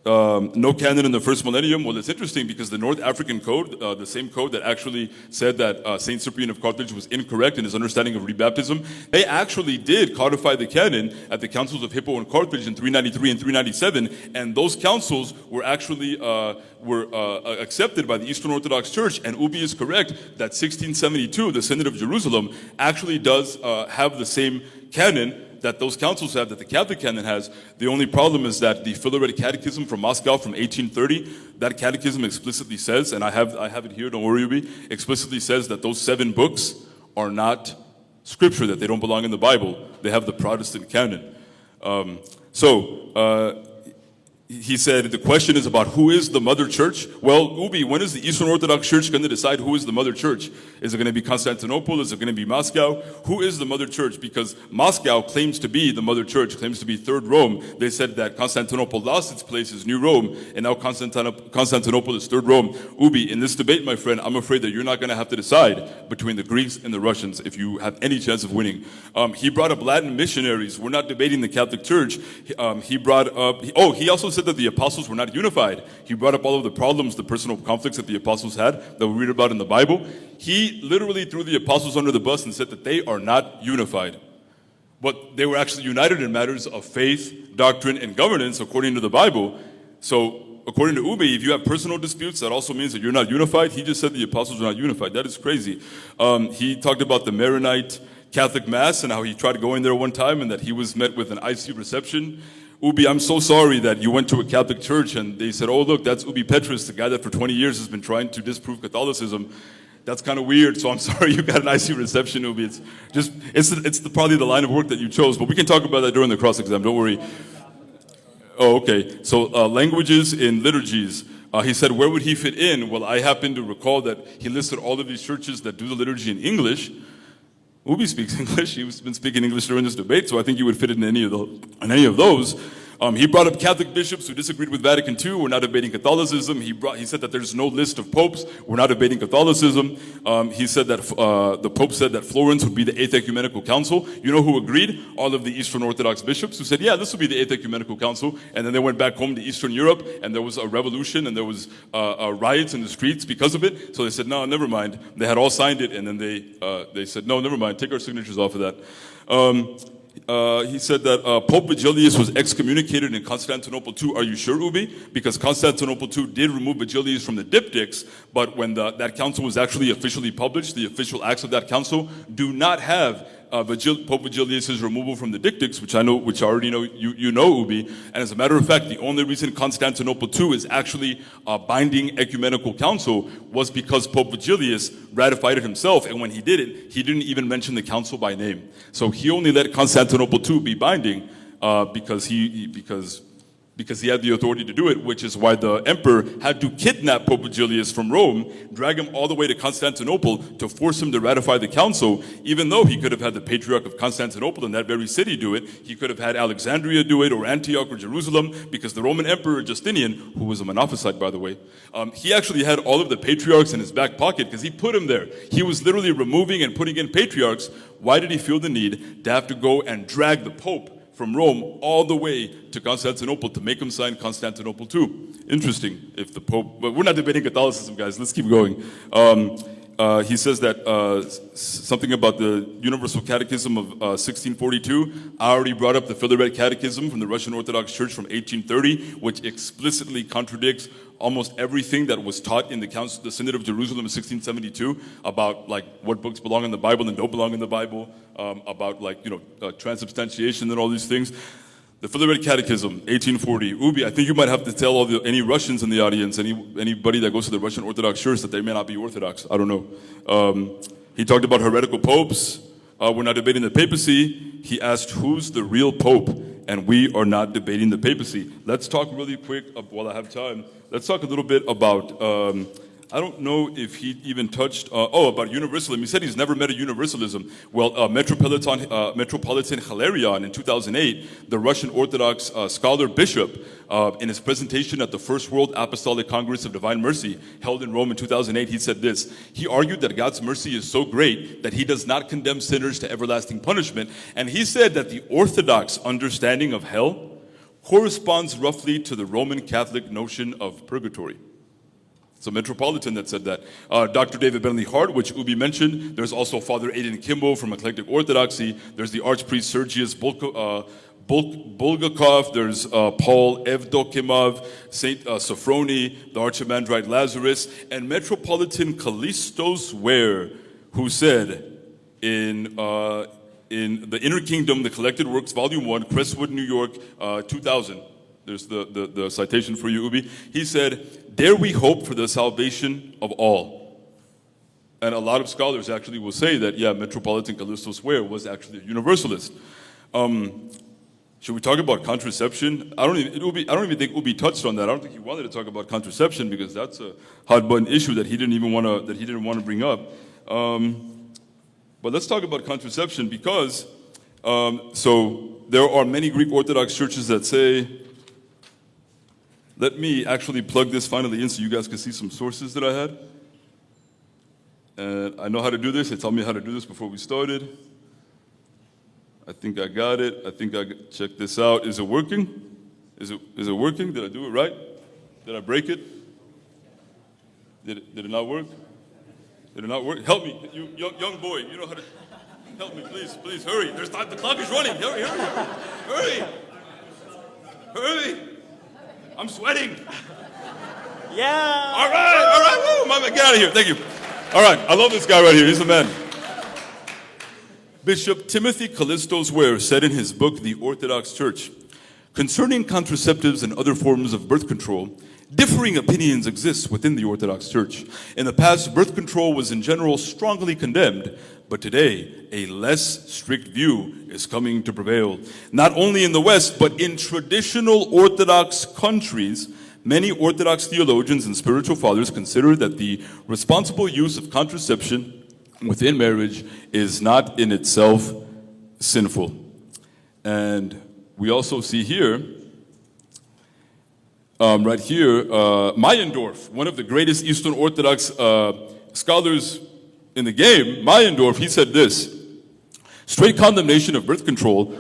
no canon in the first millennium. Well, it's interesting because the North African Code, the same code that actually said that Saint Cyprian of Carthage was incorrect in his understanding of rebaptism, they actually did codify the canon at the councils of Hippo and Carthage in 393 and 397, and those councils were actually accepted by the Eastern Orthodox Church. And Ubie is correct that 1672, the Synod of Jerusalem, actually does have the same canon that those councils have, that the Catholic canon has. The only problem is that the Philaretic Catechism from Moscow from 1830, that catechism explicitly says, and I have it here, don't worry, Ubie, explicitly says that those 7 books are not scripture, that they don't belong in the Bible. They have the Protestant canon. He said, the question is about who is the mother church. Well, Ubie, when is the Eastern Orthodox Church going to decide who is the mother church? Is it going to be Constantinople? Is it going to be Moscow? Who is the mother church? Because Moscow claims to be the mother church, claims to be Third Rome. They said that Constantinople lost its place as New Rome, and now Constantinople is Third Rome. Ubie, in this debate, my friend, I'm afraid that you're not going to have to decide between the Greeks and the Russians if you have any chance of winning. He brought up Latin missionaries. We're not debating the Catholic Church. He also said that the apostles were not unified. He brought up all of the problems, the personal conflicts that the apostles had that we read about in the Bible. He literally threw the apostles under the bus and said that they are not unified. But they were actually united in matters of faith, doctrine, and governance according to the Bible. So according to Ubie, if you have personal disputes, that also means that you're not unified. He just said the apostles are not unified. That is crazy. He talked about the Maronite Catholic Mass and how he tried going there one time and that he was met with an icy reception. Ubie, I'm so sorry that you went to a Catholic church and they said, oh, look, that's Ubi Petrus, the guy that for 20 years has been trying to disprove Catholicism. That's kind of weird, so I'm sorry you got an icy reception, Ubie. It's probably the line of work that you chose, but we can talk about that during the cross-exam, don't worry. Oh, okay. So languages in liturgies. He said, where would he fit in? Well, I happen to recall that he listed all of these churches that do the liturgy in English. Ubie speaks English. He's been speaking English during this debate, so I think you would fit in any of those. He brought up Catholic bishops who disagreed with Vatican II. We're not debating Catholicism. He said that there's no list of popes. We're not debating Catholicism. He said that the Pope said that Florence would be the 8th Ecumenical Council. You know who agreed? All of the Eastern Orthodox bishops who said, yeah, this will be the 8th Ecumenical Council. And then they went back home to Eastern Europe, and there was a revolution, and there was riots in the streets because of it. So they said, no, never mind. They had all signed it, and then they said, no, never mind. Take our signatures off of that. He said that Pope Vigilius was excommunicated in Constantinople II. Are you sure, Ubie? Because Constantinople II did remove Vigilius from the diptychs, but when that council was actually officially published, the official acts of that council do not have Pope Vigilius' removal from the dictics, which I already know you know, Ubie. And as a matter of fact, the only reason Constantinople II is actually a binding ecumenical council was because Pope Vigilius ratified it himself. And when he did it, he didn't even mention the council by name. So he only let Constantinople II be binding because he had the authority to do it, which is why the emperor had to kidnap Pope Vigilius from Rome, drag him all the way to Constantinople to force him to ratify the council, even though he could have had the Patriarch of Constantinople in that very city do it. He could have had Alexandria do it, or Antioch, or Jerusalem, because the Roman Emperor Justinian, who was a Monophysite, by the way, he actually had all of the patriarchs in his back pocket because he put them there. He was literally removing and putting in patriarchs. Why did he feel the need to have to go and drag the Pope from Rome all the way to Constantinople to make him sign Constantinople II? Interesting. If the Pope, but we're not debating Catholicism, guys. Let's keep going. He says that something about the Universal Catechism of 1642. I already brought up the Philaret Catechism from the Russian Orthodox Church from 1830, which explicitly contradicts almost everything that was taught in the Synod of Jerusalem in 1672 about like what books belong in the Bible and don't belong in the Bible, about like transubstantiation and all these things. The Philaret Catechism, 1840. Ubie, I think you might have to tell any Russians in the audience, anybody that goes to the Russian Orthodox Church, that they may not be Orthodox. I don't know. He talked about heretical popes. We're not debating the papacy. He asked, who's the real pope? And we are not debating the papacy. Let's talk really quick, while I have time. Let's talk a little bit about, I don't know if he even touched, about universalism. He said he's never met a universalism. Well, Metropolitan Hilarion in 2008, the Russian Orthodox scholar bishop, in his presentation at the First World Apostolic Congress of Divine Mercy held in Rome in 2008, he said this. He argued that God's mercy is so great that he does not condemn sinners to everlasting punishment. And he said that the Orthodox understanding of hell corresponds roughly to the Roman Catholic notion of purgatory. It's a metropolitan that said that. Dr. David Bentley Hart, which Ubie mentioned. There's also Father Aidan Kimball from Eclectic Orthodoxy. There's the Archpriest Sergius Bulgakov. There's Paul Evdokimov, Saint Sophrony, the Archimandrite Lazarus, and Metropolitan Callistos Ware, who said in the Inner Kingdom, the Collected Works, Volume 1, Crestwood, New York, 2000. There's the citation for you, Ubie. He said, dare we hope for the salvation of all? And a lot of scholars actually will say that, yeah, Metropolitan Callistos Ware was actually a universalist. Should we talk about contraception? I don't even think Ubie touched on that. I don't think he wanted to talk about contraception because that's a hot button issue that he didn't want to bring up. But let's talk about contraception because so there are many Greek Orthodox churches that say. Let me actually plug this finally in so you guys can see some sources that I had. And I know how to do this. They told me how to do this before we started. I think I got it. Check this out. Is it working? Is it working? Did I do it right? Did I break it? Did it not work? Did it not work? Help me, you young boy. You know how to help me, please hurry. There's time. The clock is running. Hurry. I'm sweating. Yeah. All right. Woo, my man, get out of here. Thank you. All right, I love this guy right here. He's the man. Bishop Timothy Callistos Ware said in his book, The Orthodox Church, concerning contraceptives and other forms of birth control, differing opinions exist within the Orthodox Church. In the past, birth control was in general strongly condemned, but today, a less strict view is coming to prevail. Not only in the West, but in traditional Orthodox countries, many Orthodox theologians and spiritual fathers consider that the responsible use of contraception within marriage is not in itself sinful. And we also see here, right here, Meyendorff, one of the greatest Eastern Orthodox scholars in the game, Meyendorff, he said this, straight condemnation of birth control.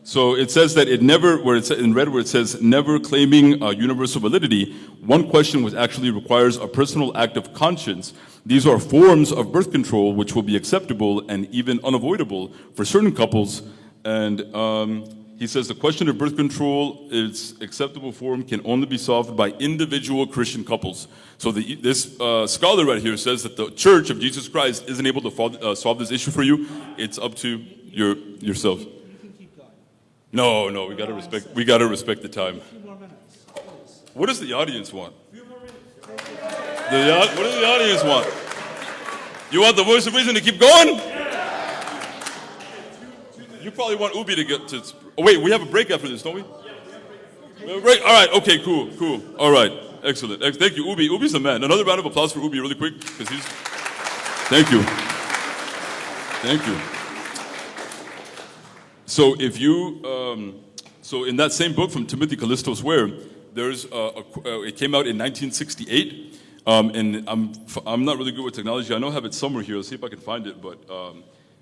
So it says that it never, where it's in red where it says never claiming universal validity, one question which actually requires a personal act of conscience. These are forms of birth control which will be acceptable and even unavoidable for certain couples. And He says the question of birth control, its acceptable form, can only be solved by individual Christian couples. So this scholar right here says that the Church of Jesus Christ isn't able to solve this issue for you. It's up to yourself. You can keep going. No, we gotta respect the time. A few more minutes, please. What does the audience want? A few more minutes. What does the audience want? You want the voice of reason to keep going? You probably want Ubie to get to. Oh wait, we have a break after this, don't we? We have a break. All right. Okay. Cool. All right. Excellent. Thank you, Ubie. Ubie's the man. Another round of applause for Ubie, really quick, because he's. Thank you. So if you, so in that same book from Timothy Callisto's Ware, there's it came out in 1968, and I'm not really good with technology. I know I have it somewhere here. Let's see if I can find it. But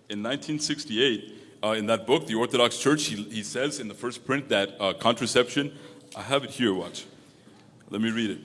in 1968. In that book, The Orthodox Church, he says in the first print that contraception, I have it here, watch. Let me read it.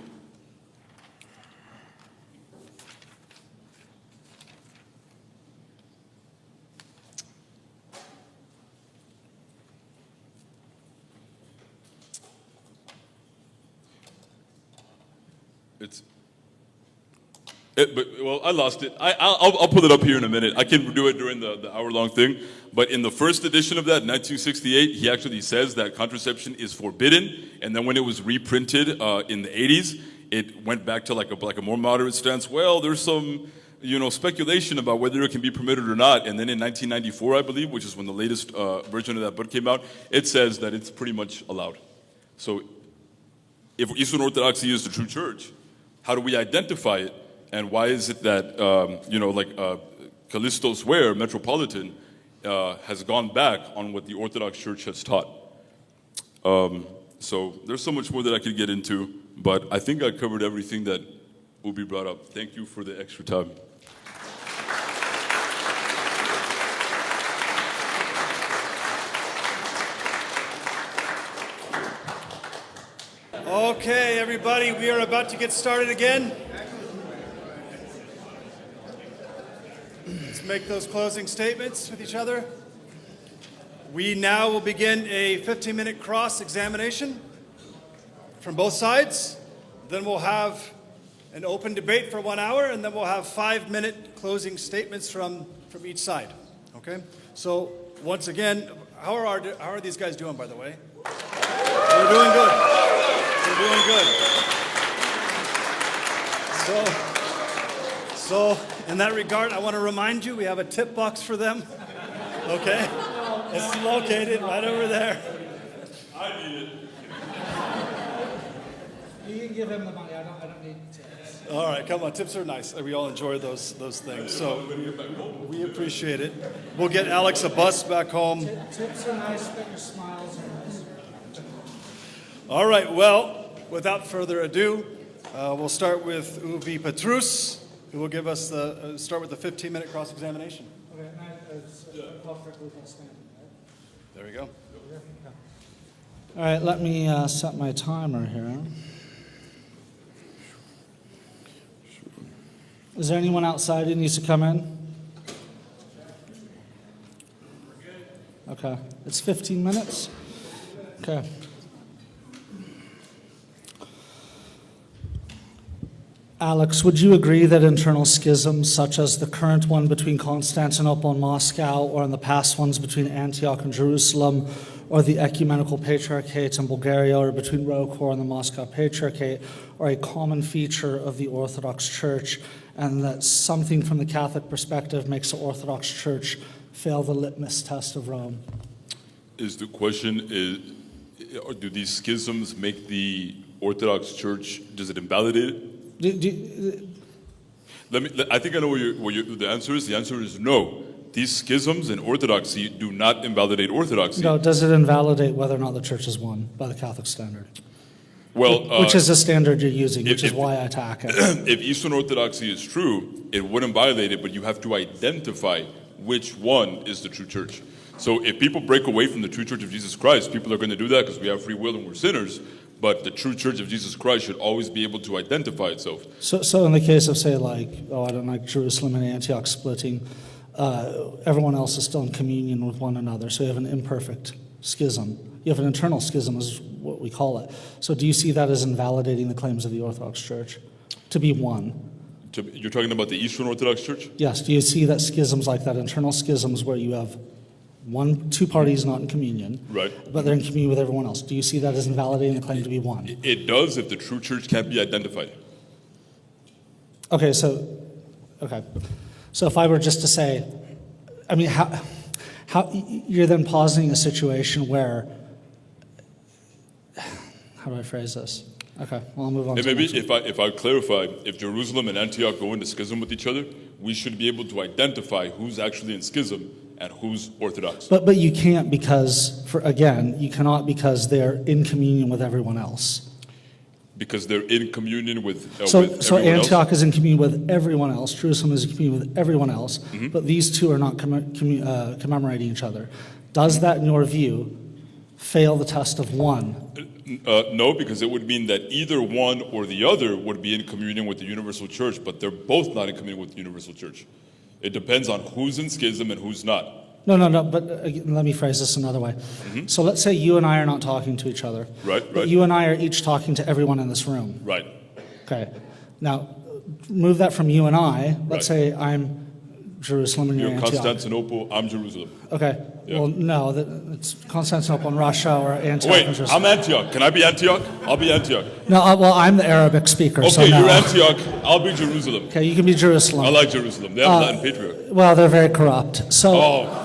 Well, I lost it. I'll pull it up here in a minute. I can do it during the hour-long thing. But in the first edition of that, 1968, he actually says that contraception is forbidden. And then when it was reprinted in the 80s, it went back to like a more moderate stance. Well, there's some speculation about whether it can be permitted or not. And then in 1994, I believe, which is when the latest version of that book came out, it says that it's pretty much allowed. So if Eastern Orthodoxy is the true church, how do we identify it? And why is it that, Callisto's Ware, Metropolitan, has gone back on what the Orthodox Church has taught? So there's so much more that I could get into, but I think I covered everything that Ubie brought up. Thank you for the extra time. Okay, everybody, we are about to get started again. Let's make those closing statements with each other. We now will begin a 15-minute cross-examination from both sides. Then we'll have an open debate for 1 hour, and then we'll have 5-minute closing statements from each side. Okay? So once again, how are these guys doing, by the way? They're doing good. They're doing good. So in that regard, I want to remind you, we have a tip box for them. Okay? It's located right over there. I need it. You can give him the money. I don't need tips. All right, come on. Tips are nice. We all enjoy those things. So we appreciate it. We'll get Alex a bus back home. Tips are nice, but your smiles are nice. All right, well, without further ado, we'll start with Ubi Petrus, who will give us start with the 15-minute cross-examination. Okay, it's perfectly standing, right? There we go. All right, let me set my timer here. Is there anyone outside who needs to come in? Okay, it's 15 minutes? Okay. Alex, would you agree that internal schisms, such as the current one between Constantinople and Moscow, or in the past ones between Antioch and Jerusalem, or the ecumenical patriarchate in Bulgaria, or between Rokor and the Moscow Patriarchate, are a common feature of the Orthodox Church, and that something from the Catholic perspective makes the Orthodox Church fail the litmus test of Rome? Is the question, do these schisms make the Orthodox Church, does it invalidate it? I think I know what the answer is. The answer is no. These schisms in Orthodoxy do not invalidate Orthodoxy. No, does it invalidate whether or not the church is one by the Catholic standard? Well, which is the standard you're using, which is why I attack it. If Eastern Orthodoxy is true, it wouldn't violate it, but you have to identify which one is the true church. So if people break away from the true church of Jesus Christ, people are going to do that because we have free will and we're sinners. But the true church of Jesus Christ should always be able to identify itself. So in the case of, say, I don't like Jerusalem and Antioch splitting, everyone else is still in communion with one another. So you have an imperfect schism. You have an internal schism is what we call it. So do you see that as invalidating the claims of the Orthodox Church to be one? You're talking about the Eastern Orthodox Church? Yes. Do you see that schisms like that, internal schisms where you have two parties not in communion, Right. but they're in communion with everyone else? Do you see that as invalidating the claim to be one? It does if the true church can't be identified. Okay, so if I were just to say, I mean, how you're then positing a situation where, how do I phrase this? Okay, well, I'll move on. And to the maybe next one. if I clarify, if Jerusalem and Antioch go into schism with each other, we should be able to identify who's actually in schism and who's Orthodox. But you can't because, you cannot because they're in communion with everyone else. Because they're in communion with So everyone Antioch else? is in communion with everyone else. Jerusalem is in communion with everyone else. Mm-hmm. But these two are not commemorating each other. Does that, in your view, fail the test of one? No, because it would mean that either one or the other would be in communion with the universal church, but they're both not in communion with the universal church. It depends on who's in schism and who's not. No, but let me phrase this another way. Mm-hmm. So let's say you and I are not talking to each other. Right. But you and I are each talking to everyone in this room. Right. Okay. Now, move that from you and I. Let's Right. say I'm Jerusalem and you're You're Antioch. Constantinople, I'm Jerusalem. Okay. Yeah. Well, no, it's Constantinople and Russia or Antioch. Wait, and Jerusalem. I'm Antioch. Can I be Antioch? I'll be Antioch. No, well, I'm the Arabic speaker. Okay, so no. you're Antioch. I'll be Jerusalem. Okay, you can be Jerusalem. I like Jerusalem. They have Latin patriarch. Well, they're very corrupt. So, Oh.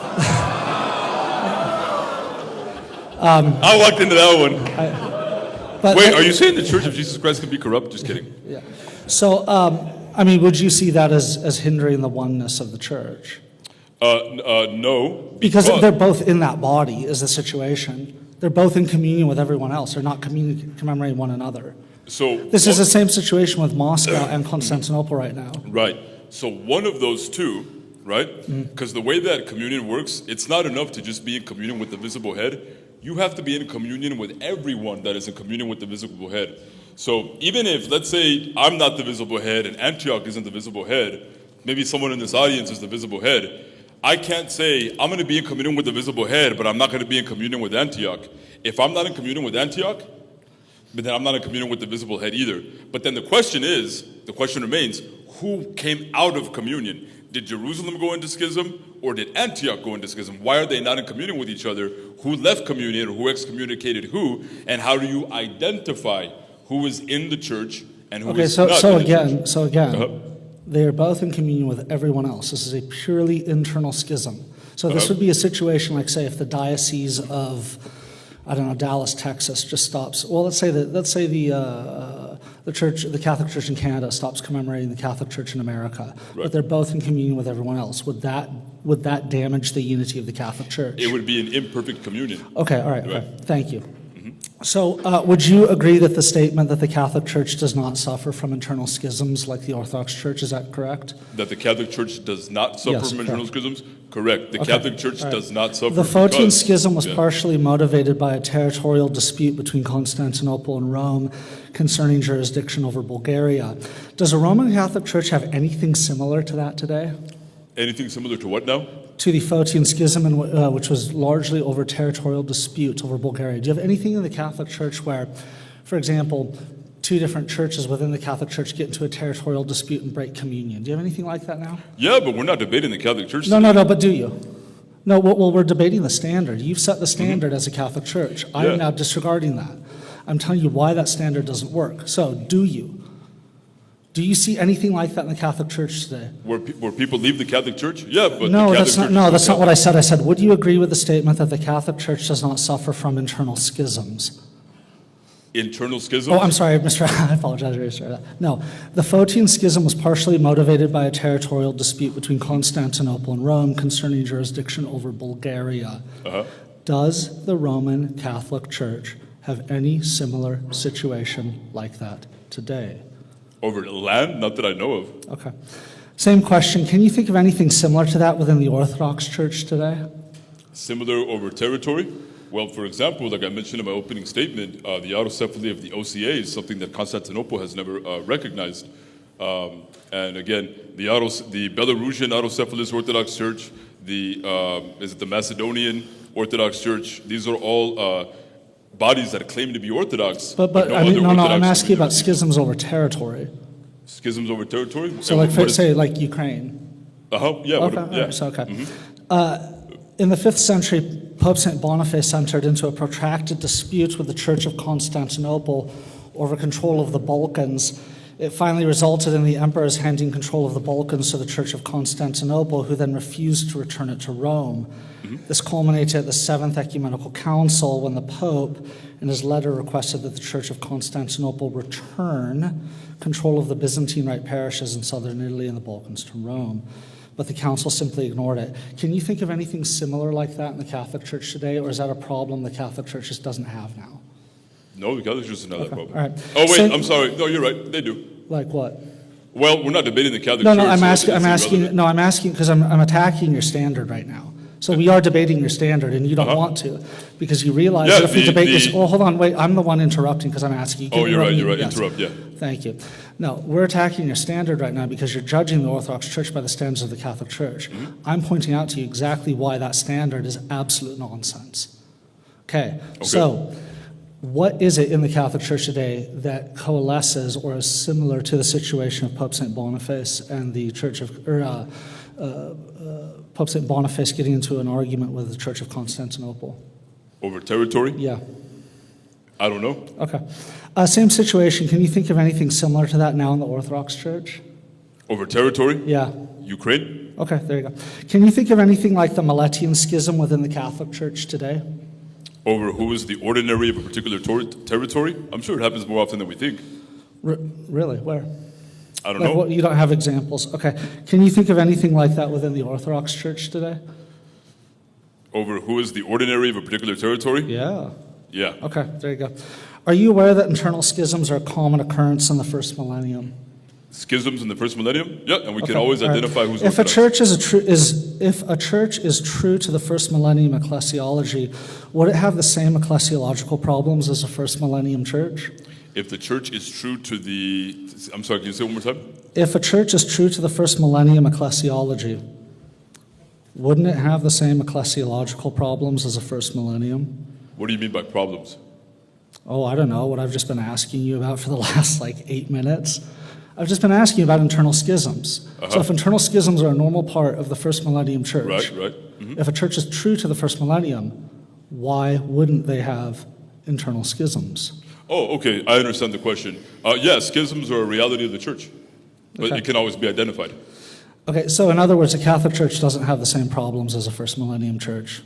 I walked into that one. but, Wait, are you saying the Church of Jesus Christ can be corrupt? Just kidding. Yeah. So, I mean, would you see that as hindering the oneness of the church? No. Because they're both in that body is the situation. They're both in communion with everyone else. They're not commemorating one another. So This is the same situation with Moscow and Constantinople right now. Right. So one of those two, right? Because the way that communion works, it's not enough to just be in communion with the visible head. You have to be in communion with everyone that is in communion with the visible head. So even if, let's say, I'm not the visible head and Antioch isn't the visible head, maybe someone in this audience is the visible head, I can't say, I'm going to be in communion with the visible head, but I'm not going to be in communion with Antioch. If I'm not in communion with Antioch, but then I'm not in communion with the visible head either. But then the question remains, who came out of communion? Did Jerusalem go into schism or did Antioch go into schism? Why are they not in communion with each other? Who left communion? Who excommunicated who? And how do you identify who is in the church and who is not in the church? So again, they are both in communion with everyone else. This is a purely internal schism. So this would be a situation like, say, if the diocese of, I don't know, Dallas, Texas, just stops. Well, let's say the church, the Catholic Church in Canada, stops commemorating the Catholic Church in America, but they're both in communion with everyone else. Would that damage the unity of the Catholic Church? It would be an imperfect communion. Okay, all right. Okay. Thank you. So, would you agree that the statement that the Catholic Church does not suffer from internal schisms like the Orthodox Church, is that correct? That the Catholic Church does not suffer Yes, from internal correct. schisms? Correct. The Catholic Church does not suffer The Photian because- Schism was Yeah. partially motivated by a territorial dispute between Constantinople and Rome concerning jurisdiction over Bulgaria. Does the Roman Catholic Church have anything similar to that today? Anything similar to what now? To the Photian Schism, which was largely over territorial disputes over Bulgaria. Do you have anything in the Catholic Church where, for example, two different churches within the Catholic Church get into a territorial dispute and break communion? Do you have anything like that now? Yeah, but we're not debating the Catholic Church. No, but do you? No, well, we're debating the standard. You've set the standard as a Catholic Church. I Yeah. am now disregarding that. I'm telling you why that standard doesn't work. So, do you? Do you see anything like that in the Catholic Church today? Where people leave the Catholic Church? Yeah, but No, the Catholic that's not. Church No, is that's still not what I said. I said, would you agree with the statement that the Catholic Church does not suffer from internal schisms? internal schisms. Oh, I'm sorry, Mr. I apologize, Mr. No, the Photian Schism was partially motivated by a territorial dispute between Constantinople and Rome concerning jurisdiction over Bulgaria. Does the Roman Catholic Church have any similar situation like that today? Over land? Not that I know of. Okay. Same question. Can you think of anything similar to that within the Orthodox Church today? Similar over territory? Well, for example, like I mentioned in my opening statement, the autocephaly of the OCA is something that Constantinople has never recognized. And again, the Belarusian autocephalous Orthodox Church, the Macedonian Orthodox Church. These are all bodies that claim to be Orthodox. But no I mean, other no, I'm Orthodox asking about religion. schisms over territory. Schisms over territory? So like, say, like Ukraine. Yeah. Okay, all right, so, okay. In the 5th century, Pope St. Boniface entered into a protracted dispute with the Church of Constantinople over control of the Balkans. It finally resulted in the emperors handing control of the Balkans to the Church of Constantinople, who then refused to return it to Rome. This culminated at the 7th Ecumenical Council, when the Pope, in his letter, requested that the Church of Constantinople return control of the Byzantine Rite parishes in southern Italy and the Balkans to Rome. But the council simply ignored it. Can you think of anything similar like that in the Catholic Church today, or is that a problem the Catholic Church just doesn't have now? No, the Catholic Church doesn't have that problem. All right. Oh, wait, I'm sorry. No, you're right. They do. Like what? Well, we're not debating the Catholic No, Church. I'm so asking. No, I'm asking because I'm attacking your standard right now. So we are debating your standard, and you don't want to, because you realize that if we debate this. Oh, hold on, wait. I'm the one interrupting because I'm asking you. Oh, you're right. You're right. Yes. Interrupt. Yeah. Thank you. No, we're attacking your standard right now because you're judging the Orthodox Church by the standards of the Catholic Church. I'm pointing out to you exactly why that standard is absolute nonsense. Okay. So what is it in the Catholic Church today that coalesces or is similar to the situation of Pope St. Boniface and the Church of, Pope St. Boniface getting into an argument with the Church of Constantinople? Over territory? Yeah. I don't know. Okay. Same situation. Can you think of anything similar to that now in the Orthodox Church? Over territory? Yeah. Ukraine? Okay, there you go. Can you think of anything like the Meletian schism within the Catholic Church today? Over who is the ordinary of a particular territory? I'm sure it happens more often than we think. Really? Where? I don't know. What, you don't have examples. Okay. Can you think of anything like that within the Orthodox Church today? Over who is the ordinary of a particular territory? Yeah. Yeah. Okay, there you go. Are you aware that internal schisms are a common occurrence in the first millennium? Schisms in the first millennium? Yeah, and we can Okay, always all right. identify who's If a Orthodox. church if a church is true to the first millennium ecclesiology, would it have the same ecclesiological problems as a first millennium church? If the church is true to the... I'm sorry, can you say it one more time? If a church is true to the first millennium ecclesiology, wouldn't it have the same ecclesiological problems as a first millennium? What do you mean by problems? Oh, I don't know, what I've just been asking you about for the last 8 minutes. I've just been asking you about internal schisms. So if internal schisms are a normal part of the first millennium church, Right. if a church is true to the first millennium, why wouldn't they have internal schisms? Oh, okay, I understand the question. Yeah, schisms are a reality of the church, but Okay. it can always be identified. Okay, so in other words, the Catholic Church doesn't have the same problems as a first millennium church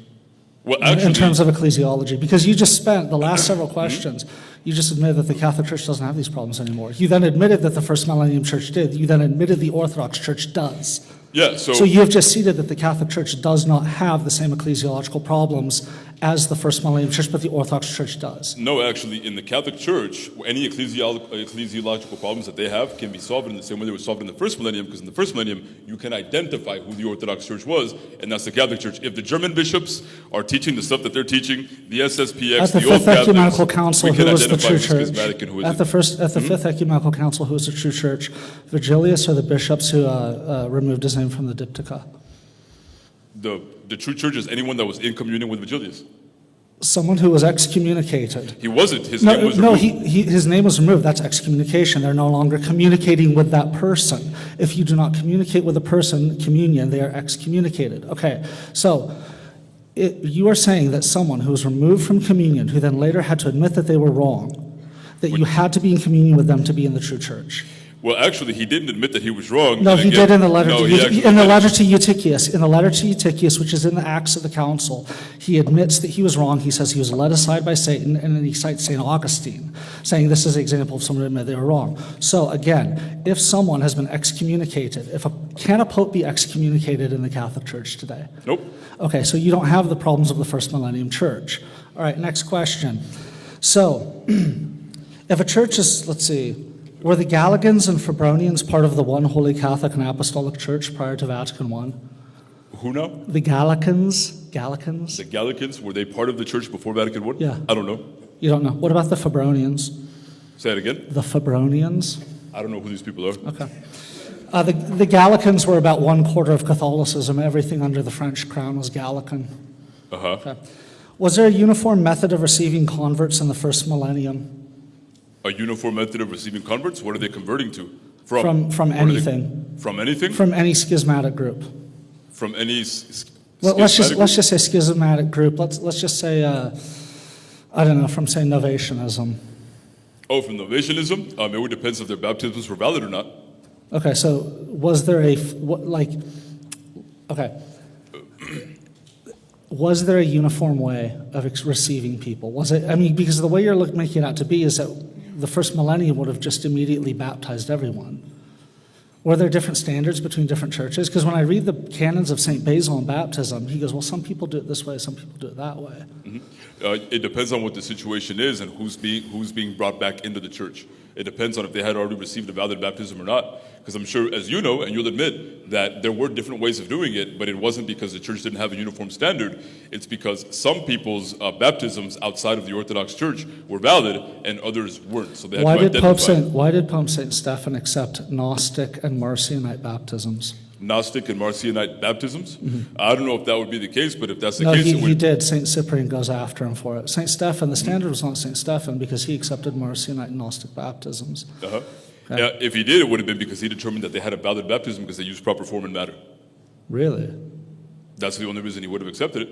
Well, in actually, terms of ecclesiology, because you just spent the last several questions, you just admitted that the Catholic Church doesn't have these problems anymore. You then admitted that the first millennium church did. You then admitted the Orthodox Church does. yeah, So you have just ceded that the Catholic Church does not have the same ecclesiological problems as the first millennium church, but the Orthodox Church does. No, actually, in the Catholic Church, any ecclesiological problems that they have can be solved in the same way they were solved in the first millennium, because in the first millennium, you can identify who the Orthodox Church was, and that's the Catholic Church. If the German bishops are teaching the stuff that they're teaching, the SSPX, At the the Old Fifth Ecumenical Catholics, Council, we who can was the identify true who's church? schismatic and who At isn't. the Fifth Ecumenical Council, who was the true church? Vigilius or the bishops who removed his name from the diptycha? The true church is anyone that was in communion with Vigilius. Someone who was excommunicated. He wasn't. His name was No, removed. his name was removed. That's excommunication. They're no longer communicating with that person. If you do not communicate with a person, communion, they are excommunicated. Okay, so you are saying that someone who was removed from communion, who then later had to admit that they were wrong, that you had to be in communion with them to be in the true church. Well, actually, he didn't admit that he was wrong. No, and he again- did in the letter. No, to he actually in the did. letter to Eutychius. In the letter to Eutychius, which is in the Acts of the Council, he admits that he was wrong. He says he was led aside by Satan, and then he cites St. Augustine, saying this is an example of someone who admitted they were wrong. So again, if someone has been excommunicated, can a pope be excommunicated in the Catholic Church today? Nope. Okay, so you don't have the problems of the first millennium church. All right, next question. So, if a church is, let's see, were the Gallicans and Febronians part of the one Holy Catholic and Apostolic Church prior to Vatican I? Who now? The Gallicans? The Gallicans, were they part of the church before Vatican I? Yeah. I don't know. You don't know. What about the Febronians? Say it again. The Febronians? I don't know who these people are. Okay. The Gallicans were about 1/4 of Catholicism. Everything under the French crown was Gallican. Uh-huh. Okay. Was there a uniform method of receiving converts in the first millennium? A uniform method of receiving converts? What are they converting to? From What are they- anything. From anything? From any schismatic group. From any Well, let's schismatic just say schismatic group. Let's just say I don't know, from say Novatianism. Oh, from Novatianism? It would depend if their baptisms were valid or not. Okay, so was there was there a uniform way of receiving people? Was it? I mean, because the way you're making it out to be is that the first millennium would have just immediately baptized everyone. Were there different standards between different churches? Because when I read the canons of St. Basil on baptism, he goes, well, some people do it this way, some people do it that way. It depends on what the situation is and who's being brought back into the church. It depends on if they had already received a valid baptism or not. Because I'm sure, as you know, and you'll admit, that there were different ways of doing it, but it wasn't because the church didn't have a uniform standard. It's because some people's baptisms outside of the Orthodox Church were valid and others weren't. So they had Why to did Pope St. Stephen accept Gnostic and Marcionite baptisms? Gnostic and Marcionite baptisms? I don't know if that would be the case, but if that's the No, case, he did. St. Cyprian goes after him for it. St. Stephen, the standard was not St. Stephen because he accepted Marcionite and Gnostic baptisms. Uh-huh. Yeah, if he did, it would have been because he determined that they had a valid baptism because they used proper form and matter. Really? That's the only reason he would have accepted it.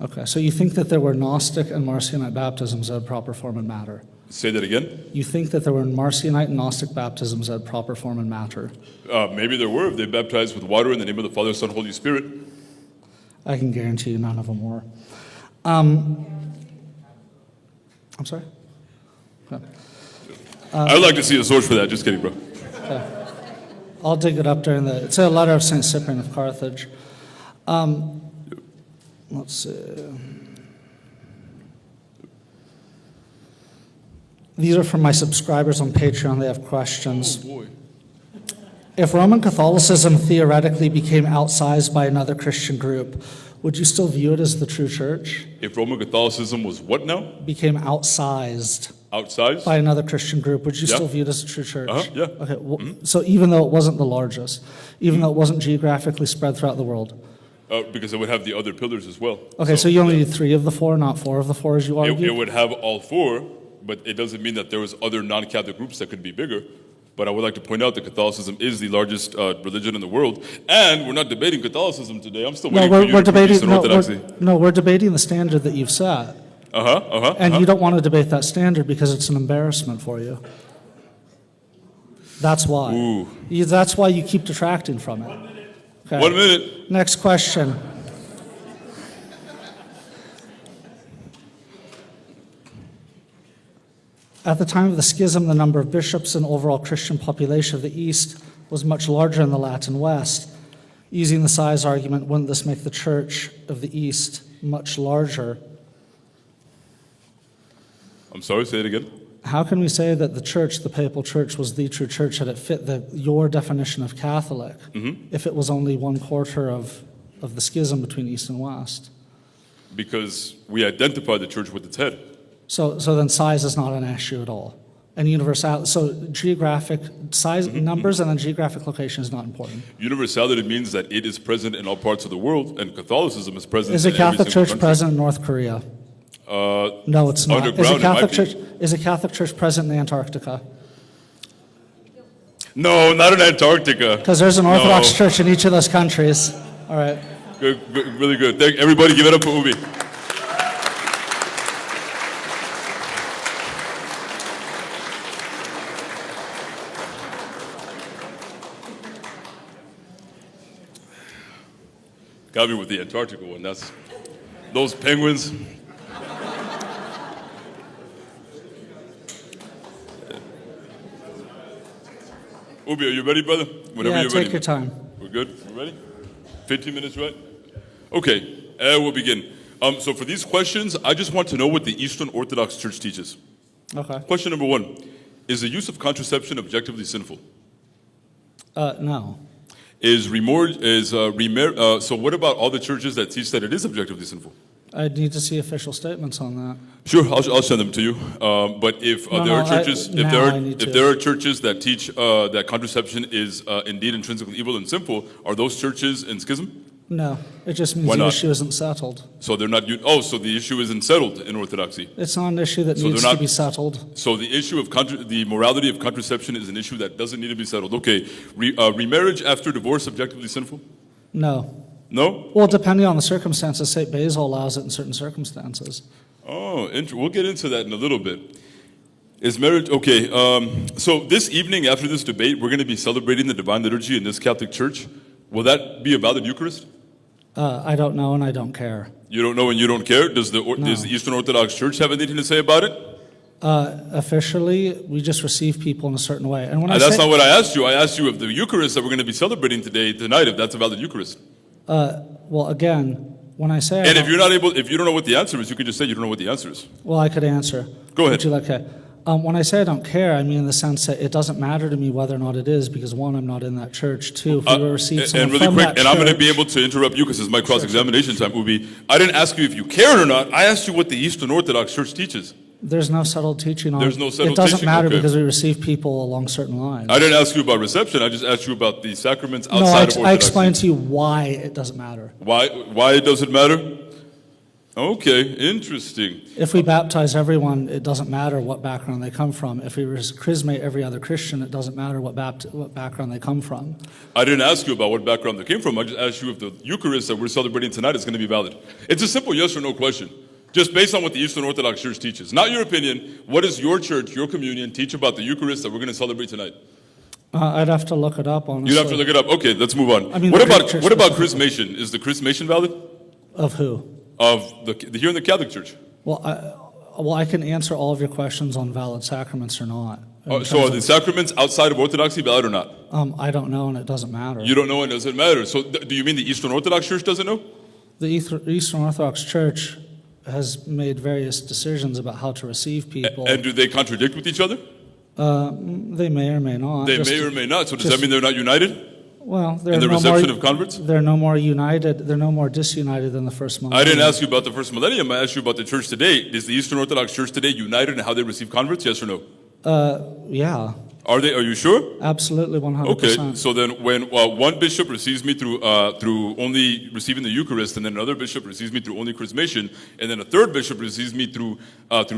Okay, so you think that there were Gnostic and Marcionite baptisms that had proper form and matter? Say that again? You think that there were Marcionite and Gnostic baptisms that had proper form and matter? Maybe there were if they baptized with water in the name of the Father, Son, Holy Spirit. I can guarantee you none of them were. I'm sorry? Okay. I'd like to see a source for that. Just kidding, bro. I'll dig it up during it's a letter of St. Cyprian of Carthage. Let's see. These are from my subscribers on Patreon. They have questions. Oh, boy. If Roman Catholicism theoretically became outsized by another Christian group, would you still view it as the true church? If Roman Catholicism was what now? Became outsized Outsized? by another Christian group, would you Yeah. still view it as a true church? Yeah. Okay, so even though it wasn't the largest, even though it wasn't geographically spread throughout the world? Because it would have the other pillars as well. Okay, so you only need 3 of the 4, not 4 of the 4, as you argue? It would have all 4, but it doesn't mean that there was other non-Catholic groups that could be bigger. But I would like to point out that Catholicism is the largest religion in the world, and we're not debating Catholicism today. I'm still waiting for you to prove Eastern Orthodoxy. We're debating the standard that you've set. And you don't want to debate that standard because it's an embarrassment for you. That's why. Ooh. That's why you keep detracting from it. Okay. 1 minute. Next question. At the time of the schism, the number of bishops and overall Christian population of the East was much larger in the Latin West. Using the size argument, wouldn't this make the Church of the East much larger? I'm sorry, say it again. How can we say that the church, the papal church, was the true church, that it fit your definition of Catholic, if it was only 1/4 of the schism between East and West? Because we identify the church with its head. So then size is not an issue at all. And universality, so geographic size, numbers, and then geographic location is not important. Universality means that it is present in all parts of the world, and Catholicism is present Is in a every Catholic single church country. present in North Korea? No, it's not. Underground, it might be. Is a Catholic church present in Antarctica? No, not in Antarctica. Because there's an Orthodox No. church in each of those countries. All right. Good, really good. Everybody give it up for Ubie. Got me with the Antarctica one. That's those penguins. Ubie, are you ready, brother? Whenever Yeah, you're take ready. your time. We're good? We're ready? 15 minutes, right? Okay, we'll begin. So for these questions, I just want to know what the Eastern Orthodox Church teaches. Okay. Question number 1. Is the use of contraception objectively sinful? No. So what about all the churches that teach that it is objectively sinful? I need to see official statements on that. Sure, I'll send them to you. But if there are churches, if there are churches that teach that contraception is indeed intrinsically evil and sinful, are those churches in schism? No, it just means Why the not? issue isn't settled. So they're not. So the issue isn't settled in Orthodoxy. It's not an issue that So needs they're to not- be settled. So the issue of the morality of contraception is an issue that doesn't need to be settled. Okay, remarriage after divorce objectively sinful? No. No. Well, depending on the circumstances, St. Basil allows it in certain circumstances. Oh, we'll get into that in a little bit. Is marriage okay? So this evening, after this debate, we're going to be celebrating the Divine Liturgy in this Catholic Church. Will that be a valid Eucharist? I don't know and I don't care. You don't know and you don't care. Does the Eastern Orthodox Church have anything to say about it? Officially, we just receive people in a certain way. And when I That's say, not what I asked you. I asked you if the Eucharist that we're going to be celebrating tonight, if that's a valid Eucharist. well, again, when I say, I And don't- if you don't know what the answer is, you could just say you don't know what the answer is. well, I could answer. Go ahead. Would you like? Okay. When I say I don't care, I mean in the sense that it doesn't matter to me whether or not it is, because one, I'm not in that church. Two, if we were received someone And really from quick, that and I'm going to be church- able to interrupt you because it's my cross-examination time, Ubie. I didn't ask you if you cared or not. I asked you what the Eastern Orthodox Church teaches. There's no settled teaching on There's it. no settled It doesn't teaching? matter Okay. because we receive people along certain lines. I didn't ask you about reception. I just asked you about the sacraments outside No, of Orthodoxy. I explained to you why it doesn't matter. Why it doesn't matter? Okay, interesting. If we baptize everyone, it doesn't matter what background they come from. If we chrismate every other Christian, it doesn't matter what background they come from. I didn't ask you about what background they came from. I just asked you if the Eucharist that we're celebrating tonight is going to be valid. It's a simple yes or no question, just based on what the Eastern Orthodox Church teaches. Not your opinion. What does your church, your communion, teach about the Eucharist that we're going to celebrate tonight? I'd have to look it up, honestly. You'd have to look it up. Okay, let's move on. I mean, what the about Greek church what about specifically. chrismation? Is the chrismation valid? Of who? Of here in the Catholic Church? Well, I can answer all of your questions on valid sacraments or not. In So are terms the of- sacraments outside of Orthodoxy valid or not? I don't know, and it doesn't matter. You don't know and it doesn't matter. So do you mean the Eastern Orthodox Church doesn't know? The Eastern Orthodox Church has made various decisions about how to receive people. And do they contradict with each other? They may or may not. They Just- may or may not. So does just- that mean they're not united Well, they're in the no reception more, of converts? They're no more united. They're no more disunited than the first millennium. I didn't ask you about the first millennium. I asked you about the church today. Is the Eastern Orthodox Church today united in how they receive converts? Yes or no? Yeah, Are they? Are you sure? absolutely, 100%. Okay. So then, when one bishop receives me through only receiving the Eucharist, and then another bishop receives me through only chrismation, and then a third bishop receives me through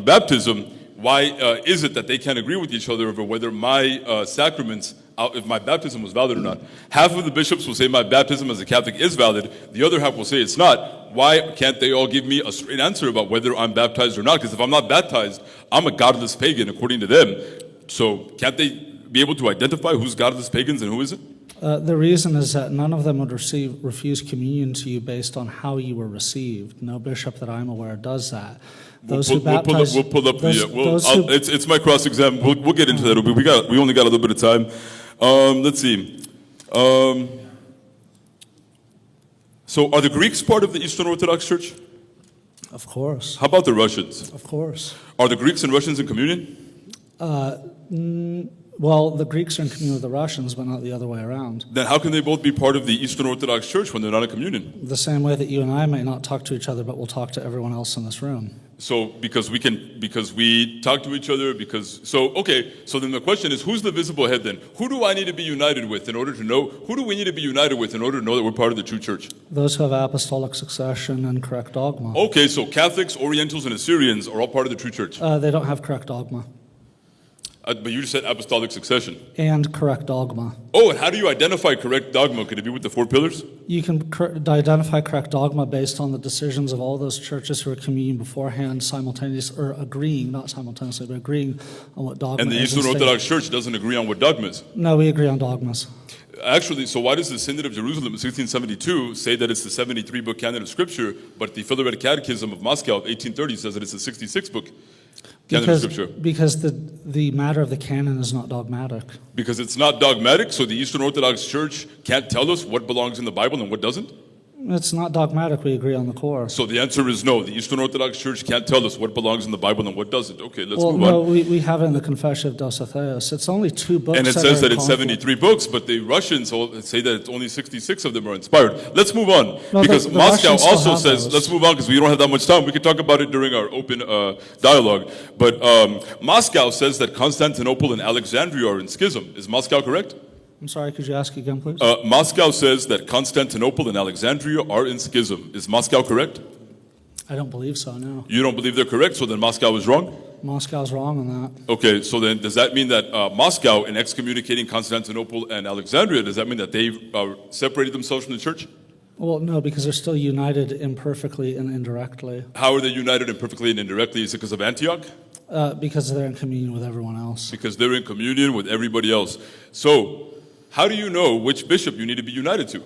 baptism, why is it that they can't agree with each other over whether my sacraments, if my baptism was valid or not? Half of the bishops will say my baptism as a Catholic is valid. The other half will say it's not. Why can't they all give me a straight answer about whether I'm baptized or not? Because if I'm not baptized, I'm a godless pagan according to them. So can't they be able to identify who's godless pagans and who isn't? The reason is that none of them would refuse communion to you based on how you were received. No bishop that I'm aware does that. Those who baptize, We'll pull up those- the. those who- It's my cross exam. We'll get into that. We only got a little bit of time. Let's see. So are the Greeks part of the Eastern Orthodox Church? Of course, How about the Russians? of course. Are the Greeks and Russians in communion? Well, the Greeks are in communion with the Russians, but not the other way around. Then how can they both be part of the Eastern Orthodox Church when they're not in communion? The same way that you and I may not talk to each other, but we'll talk to everyone else in this room. So because we talk to each other, so then the question is, who's the visible head then? Who do I need to be united with in order to know, who do we need to be united with in order to know that we're part of the true church? Those who have apostolic succession and correct dogma. Okay, so Catholics, Orientals, and Assyrians are all part of the true church. They don't have correct dogma. But you just said apostolic succession. And correct dogma. Oh, and how do you identify correct dogma? Could it be with the four pillars? You can identify correct dogma based on the decisions of all those churches who are communing beforehand, or agreeing, not simultaneously, but agreeing on what dogma And the is. Eastern Orthodox Church doesn't agree on what dogma is. No, we agree on dogmas. Actually, so why does the Synod of Jerusalem in 1672 say that it's the 73-book canon of Scripture, but the Philadelphia Catechism of Moscow of 1830 says that it's the 66-book canon of Scripture? Because the matter of the canon is not dogmatic. Because it's not dogmatic, so the Eastern Orthodox Church can't tell us what belongs in the Bible and what doesn't? It's not dogmatic, we agree on the core. So the answer is no. The Eastern Orthodox Church can't tell us what belongs in the Bible and what doesn't. Okay, let's Well, move no, on. we have it in the Confession of Dositheos. It's only 2 books. And it that says are that in it's conflict. 73 books, but the Russians say that it's only 66 of them are inspired. Let's move on. No, Because the Moscow Russians still also have says, those. let's move on because we don't have that much time. We can talk about it during our open dialogue. But Moscow says that Constantinople and Alexandria are in schism. Is Moscow correct? I'm sorry, could you ask again, please? Moscow says that Constantinople and Alexandria are in schism. Is Moscow correct? I don't believe so, no. You don't believe they're correct, so then Moscow is wrong? Moscow's wrong on that. Okay, so then does that mean that Moscow, in excommunicating Constantinople and Alexandria, does that mean that they separated themselves from the church? Well, no, because they're still united imperfectly and indirectly. How are they united imperfectly and indirectly? Is it because of Antioch? Because they're in communion with everyone else. Because they're in communion with everybody else. So, how do you know which bishop you need to be united to?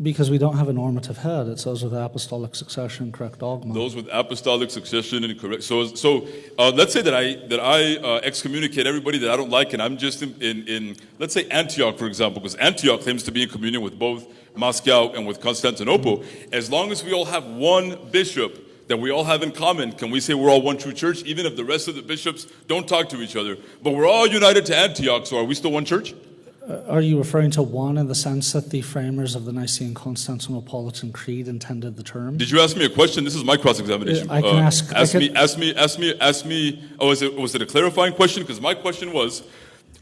Because we don't have a normative head. It's those with apostolic succession, correct dogma. Those with apostolic succession and correct. So let's say that I excommunicate everybody that I don't like, and I'm just in let's say Antioch, for example, because Antioch claims to be in communion with both Moscow and with Constantinople. As long as we all have one bishop that we all have in common, can we say we're all one true church, even if the rest of the bishops don't talk to each other? But we're all united to Antioch, so are we still one church? Are you referring to one in the sense that the framers of the Nicene Constantinopolitan Creed intended the term? Did you ask me a question? This is my cross-examination. I can ask. Ask me. Oh, was it a clarifying question? Because my question was.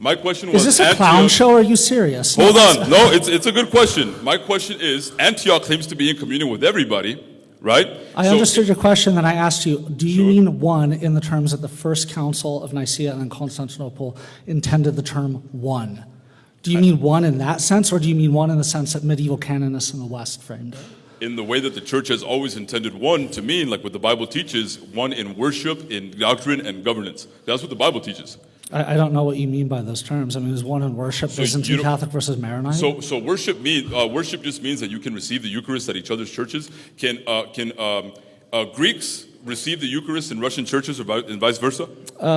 Is this a clown show? Or are you serious? Hold on. No, it's a good question. My question is, Antioch claims to be in communion with everybody, right? I understood your question. Then I asked you, do you mean one in the terms that the First Council of Nicaea and Constantinople intended the term one? Do you mean one in that sense, or do you mean one in the sense that medieval canonists in the West framed it? In the way that the church has always intended one to mean, like what the Bible teaches, one in worship, in doctrine, and governance. That's what the Bible teaches. I don't know what you mean by those terms. I mean, is one in worship, Byzantine Catholic versus Maronite? So worship just means that you can receive the Eucharist at each other's churches. Can Greeks receive the Eucharist in Russian churches or and vice versa?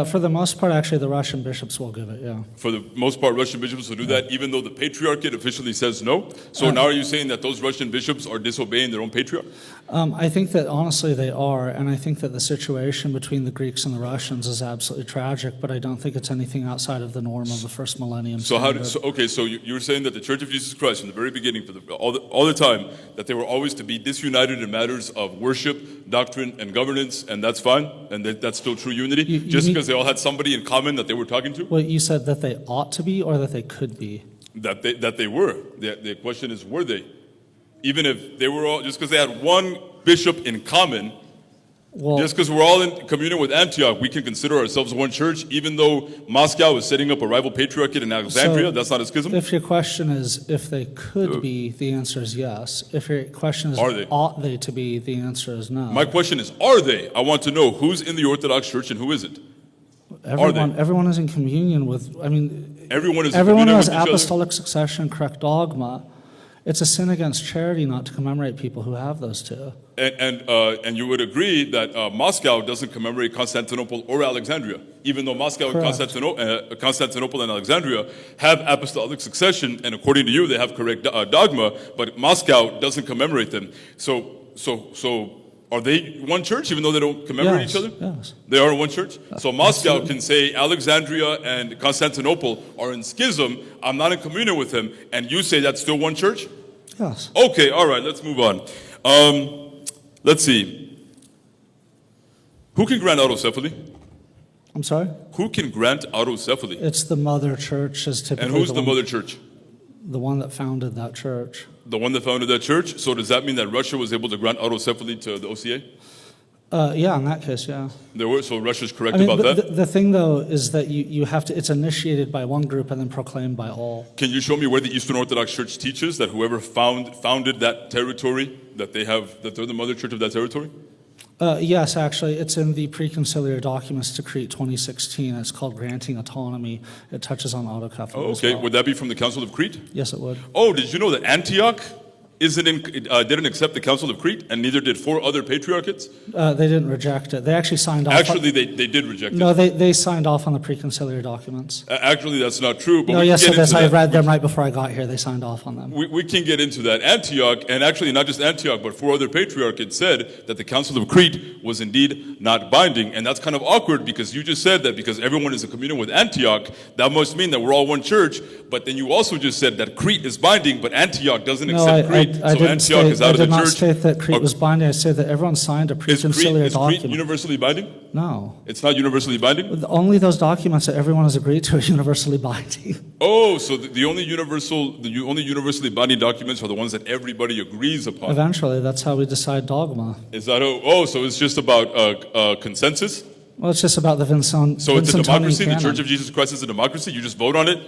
For the most part, actually, the Russian bishops will give it, yeah. For the most part, Russian bishops will do that, even though the Patriarchate officially says no? So now are you saying that those Russian bishops are disobeying their own Patriarch? I think that, honestly, they are, and I think that the situation between the Greeks and the Russians is absolutely tragic, but I don't think it's anything outside of the norm of the first millennium. So you were saying that the Church of Jesus Christ, from the very beginning, all the time, that they were always to be disunited in matters of worship, doctrine, and governance, and that's fine, and that's still true unity, because they all had somebody in common that they were talking to? Well, you said that they ought to be, or that they could be? That they were. The question is, were they? Even if they were all, just because they had one bishop in common, just because we're all in communion with Antioch, we can consider ourselves one church, even though Moscow is setting up a rival patriarchate in Alexandria. That's not a schism? If your question is if they could be, the answer is yes. If your question is ought they to be, the answer is no. My question is, are they? I want to know who's in the Orthodox Church and who isn't. Everyone is in communion with, everyone who has apostolic succession, correct dogma. It's a sin against charity not to commemorate people who have those two. And you would agree that Moscow doesn't commemorate Constantinople or Alexandria, even though Moscow and Constantinople and Alexandria have apostolic succession, and according to you, they have correct dogma, but Moscow doesn't commemorate them. So are they one church, even though they don't commemorate each other? Yes. They are one church? So Moscow can say Alexandria and Constantinople are in schism, I'm not in communion with them, and you say that's still one church? Yes. Okay, all right, let's move on. Let's see. Who can grant autocephaly? I'm sorry? Who can grant autocephaly? It's the mother church, is typically. And who's the mother church? The one that founded that church. The one that founded that church? So does that mean that Russia was able to grant autocephaly to the OCA? Yeah, in that case, yeah. So Russia's correct about that? The thing, though, is that you have to, it's initiated by one group and then proclaimed by all. Can you show me where the Eastern Orthodox Church teaches that whoever founded that territory, that they're the mother church of that territory? Yes, actually, it's in the Preconciliar Documents to Crete 2016. It's called Granting Autonomy. It touches on autocephaly. Oh, okay. Would that be from the Council of Crete? Yes, it would. Oh, did you know that Antioch didn't accept the Council of Crete, and neither did 4 other patriarchates? They didn't reject it. They actually signed off. Actually, they did reject it. No, they signed off on the Preconciliar Documents. Actually, that's not true. But no, yes, it is. I read them right before I got here. They signed off on them. We can get into that. Antioch, and actually not just Antioch, but 4 other patriarchates said that the Council of Crete was indeed not binding. And that's kind of awkward because you just said that because everyone is in communion with Antioch, that must mean that we're all one church. But then you also just said that Crete is binding, but Antioch doesn't accept Crete. Antioch is out I of the did not church. state that Crete was binding. I said that everyone signed a Is Crete, pre-conciliar is Crete document. universally binding? No. It's not universally binding? Only those documents that everyone has agreed to are universally binding. Oh, so the only universally binding documents are the ones that everybody agrees upon. Eventually, that's how we decide dogma. Is that so it's just about consensus? Well, it's just about the So it's a Vincentonian democracy? The canon. Church of Jesus Christ is a democracy? You just vote on it?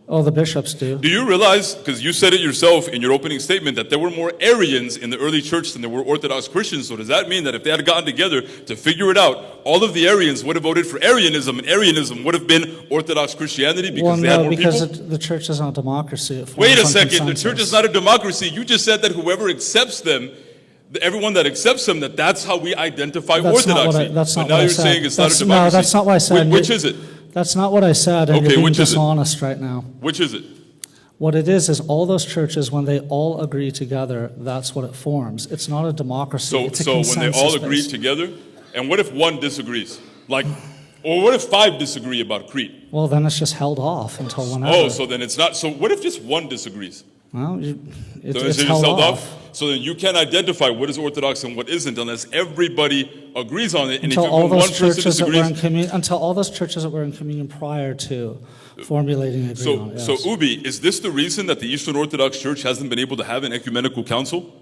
Oh, the bishops do. Do you realize, because you said it yourself in your opening statement, that there were more Arians in the early church than there were Orthodox Christians? So does that mean that if they had gotten together to figure it out, all of the Arians would have voted for Arianism, and Arianism would have been Orthodox Christianity because they had more because people? the church is not a democracy. It Wait a forms on second, the church is consensus. not a democracy. You just said that whoever accepts them, everyone that accepts them, that's how we identify That's not what Orthodoxy. that's but not now what I you're said. saying it's not a That's- democracy. No, that's not what I said. Which is it? That's not what I said, and Okay, you're being which is it? dishonest right now. Which is it? What it is all those churches, when they all agree together, that's what it forms. It's not a democracy. So, it's a so when they all agree consensus-based. together, and what if one disagrees? Or what if 5 disagree about Crete? Well, then it's just held off until whenever. Oh, so then it's not. So what if just one disagrees? Well, So it's it's just held off. So then you can't identify what is Orthodox and what isn't unless everybody agrees on it. And Until if all even one those person churches that were in disagrees, communion, until all those churches that were in communion prior to formulating an agreement. so Yes. Ubie, is this the reason that the Eastern Orthodox Church hasn't been able to have an ecumenical council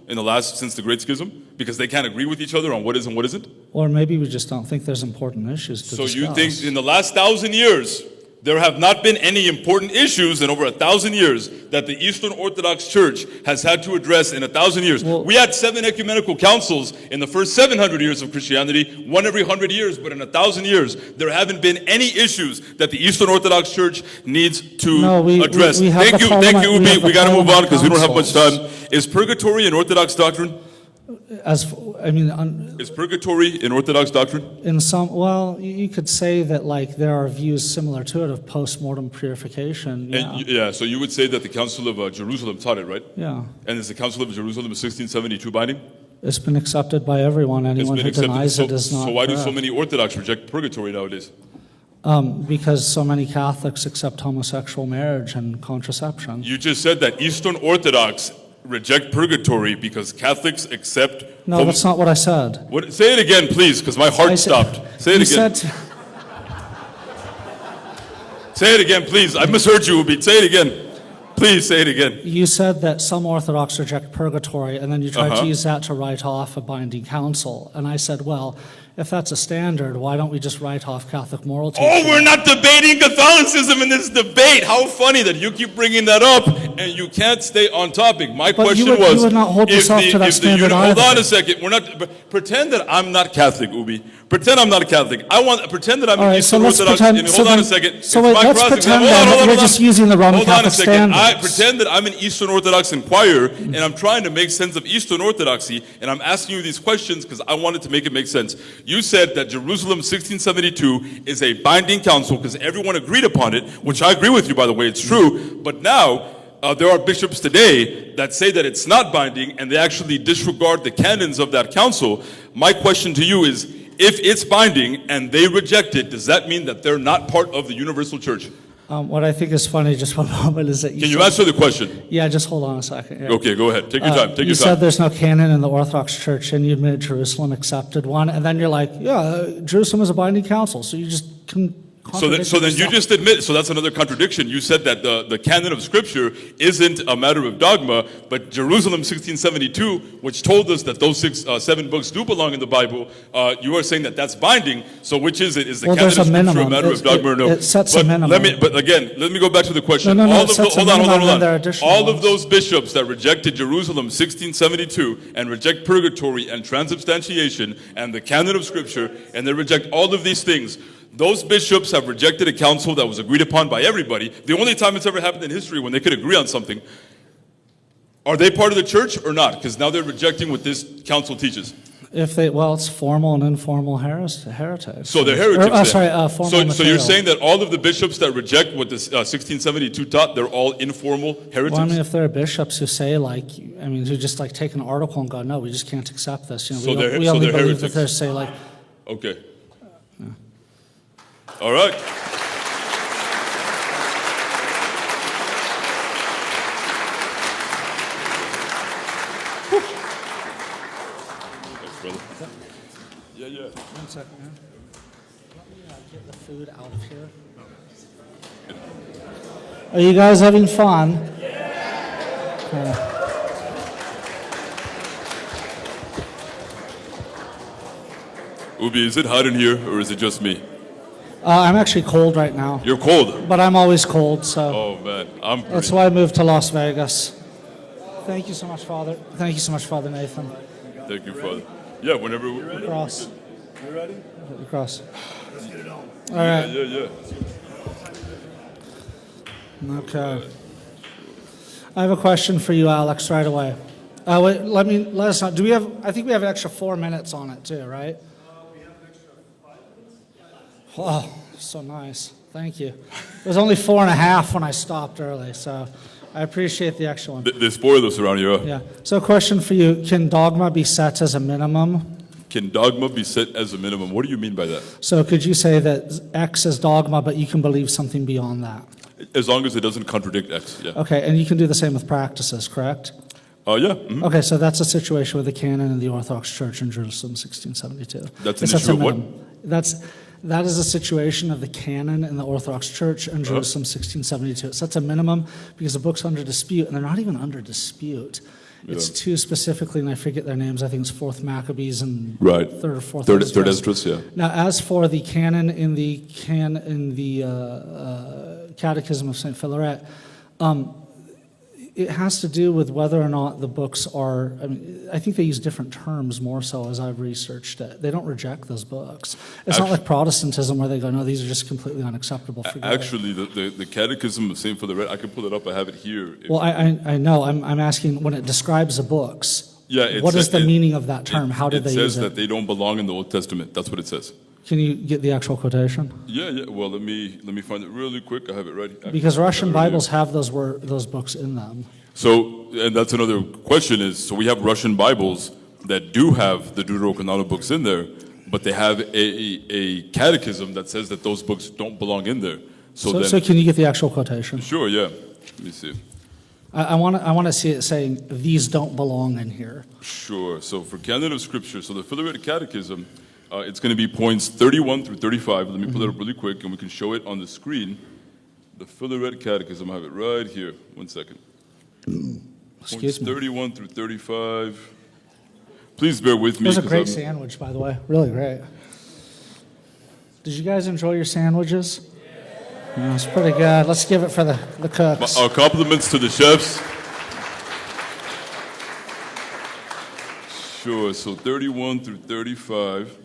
since the Great Schism? Because they can't agree with each other on what is and what isn't? Or maybe we just don't think there's important issues to So discuss. you think in the last 1,000 years, there have not been any important issues in over 1,000 years that the Eastern Orthodox Church has had to address in 1,000 years. Well- We had 7 ecumenical councils in the first 700 years of Christianity, one every 100 years, but in 1,000 years, there haven't been any issues that the Eastern Orthodox Church needs to No, we address. have Thank the you, Parliament- we Ubie. have the We got to move on Parliament because we don't have much time. councils. Is purgatory an Orthodox doctrine? Is purgatory an Orthodox doctrine? In some, well, you could say that like there are views similar to it of post-mortem purification. Yeah. And, so you would say that the Council of Jerusalem taught it, right? Yeah. And is the Council of Jerusalem of 1672 binding? It's been accepted by everyone. Anyone who denies it is not So why do so correct. many Orthodox reject purgatory nowadays? Because so many Catholics accept homosexual marriage and contraception. You just said that Eastern Orthodox reject purgatory because Catholics accept. No, that's not what I said. Say it again, please, because my heart I said- stopped. Say it You again. said- Say it again, please. I misheard you, Ubie. Say it again. Please say it again. You said that some Orthodox reject purgatory, and then you tried Uh-huh. to use that to write off a binding council. And I said, well, if that's a standard, why don't we just write off Catholic moral teaching? Oh, we're not debating Catholicism in this debate. How funny that you keep bringing that up and you can't stay on topic. My But question you was, would not hold if yourself to that standard hold either. on a second. We're not pretend that I'm not Catholic, Ubie. Pretend I'm not a Catholic. Pretend that I'm All an right, so Eastern let's Orthodox. pretend. Hold on a second. So It's wait, my let's cross- pretend hold on, then hold that on, you're hold just on. using the Roman Hold on a Catholic second. I standards. pretend that I'm an Eastern Orthodox inquirer and I'm trying to make sense of Eastern Orthodoxy and I'm asking you these questions because I wanted to make it make sense. You said that Jerusalem 1672 is a binding council because everyone agreed upon it, which I agree with you, by the way, it's true. But now there are bishops today that say that it's not binding and they actually disregard the canons of that council. My question to you is, if it's binding and they reject it, does that mean that they're not part of the universal church? What I think is funny, just one moment, is that Can you answer the question? Yeah, just hold on a second. Yeah. Okay, go ahead. Take your time. Take You your said time. there's no canon in the Orthodox Church, and you admitted Jerusalem accepted one, and then you're like, yeah, Jerusalem is a binding council, so you just can So then you just admit, so that's another contradiction. You said that the canon of Scripture isn't a matter of dogma, but Jerusalem 1672, which told us that those 7 books do belong in the Bible, you are saying that that's binding. So which is it? Is the Well, canon of there's a Scripture minimum. a matter of dogma or no? It sets a minimum. But again, let me go back to the question. No, All it of sets a hold on, minimum, hold and there are on. additional All of ones. those bishops that rejected Jerusalem 1672 and reject purgatory and transubstantiation and the canon of Scripture, and they reject all of these things, those bishops have rejected a council that was agreed upon by everybody. The only time it's ever happened in history when they could agree on something. Are they part of the church or not? Because now they're rejecting what this council teaches. it's formal and informal heretics. So they're heretics. Formal so and you're material. saying that all of the bishops that reject what this 1672 taught, they're all informal heretics? Well, I mean, if there are bishops who say, who just take an article and go, no, we just can't accept this. So We only they're believe that heretics. they say, Okay. All right. One second, man. Let me get the food out of here. Are you guys having fun? Yeah. Ubie, is it hot in here or is it just me? I'm actually cold right now, You're cold. but I'm always cold, so Oh man, I'm pretty. that's why I moved to Las Vegas. Thank you so much, Father. Thank you so much, Father Nathan. Thank you, Father. Yeah, whenever we're ready. Cross. You ready? The cross. Let's get it on. All right. Yeah. Okay. I have a question for you, Alex, right away. Wait, let us know. Do we have? I think we have an extra 4 minutes on it too, right? We have an extra 5 minutes. Oh, so nice. Thank you. It was only 4.5 when I stopped early, so I appreciate the extra one. They spoil us around here. Huh? Yeah. So, a question for you: can dogma be set as a minimum? Can dogma be set as a minimum? What do you mean by that? So, could you say that X is dogma, but you can believe something beyond that? As long as it doesn't contradict X, yeah. Okay, and you can do the same with practices, correct? Yeah. Mhm. Okay, so that's a situation with the canon in the Orthodox Church in Jerusalem, 1672. That's an It sets issue a of what? minimum. That is a situation of the canon in the Orthodox Church in Jerusalem, 1672. It sets a minimum because the book's under dispute, and they're not even under dispute. It's Yeah. two specifically, and I forget their names. I think it's Fourth Maccabees and Right. Third or Fourth. Third Esdras. Esdras, yeah. Now, as for the canon in the Catechism of Saint Philaret, it has to do with whether or not the books are. I mean, I think they use different terms more so as I've researched it. They don't reject those books. It's not like Protestantism where they go, no, these are just completely unacceptable. Forget it." Actually, the Catechism of Saint Philaret, I can pull it up. I have it here. Well, I know. I'm asking when it describes the books. Yeah, What is the meaning of that term? How did they use It says it? that they don't belong in the Old Testament. That's what it says. Can you get the actual quotation? Yeah. Well, let me find it really quick. I have it ready. Because Russian I have it right Bibles here. have those books in them. So, and that's another question is, so we have Russian Bibles that do have the Deuterocanonical books in there, but they have a catechism that says that those books don't belong in there. So can you get the actual quotation? Sure, yeah. Let me see. I want to see it saying these don't belong in here. Sure. So for canon of scripture, so the Philaret Catechism, it's going to be points 31 through 35. Let me pull it up really quick, and we can show it on the screen. The Philaret Catechism, I have it right here. 1 second. Excuse Points me. 31 through 35. Please bear with me. It was a 'cause great I'm- sandwich, by the way. Really great. Did you guys enjoy your sandwiches? Yeah, it's pretty good. Let's give it for the cooks. Our compliments to the chefs. Sure, so 31 through 35.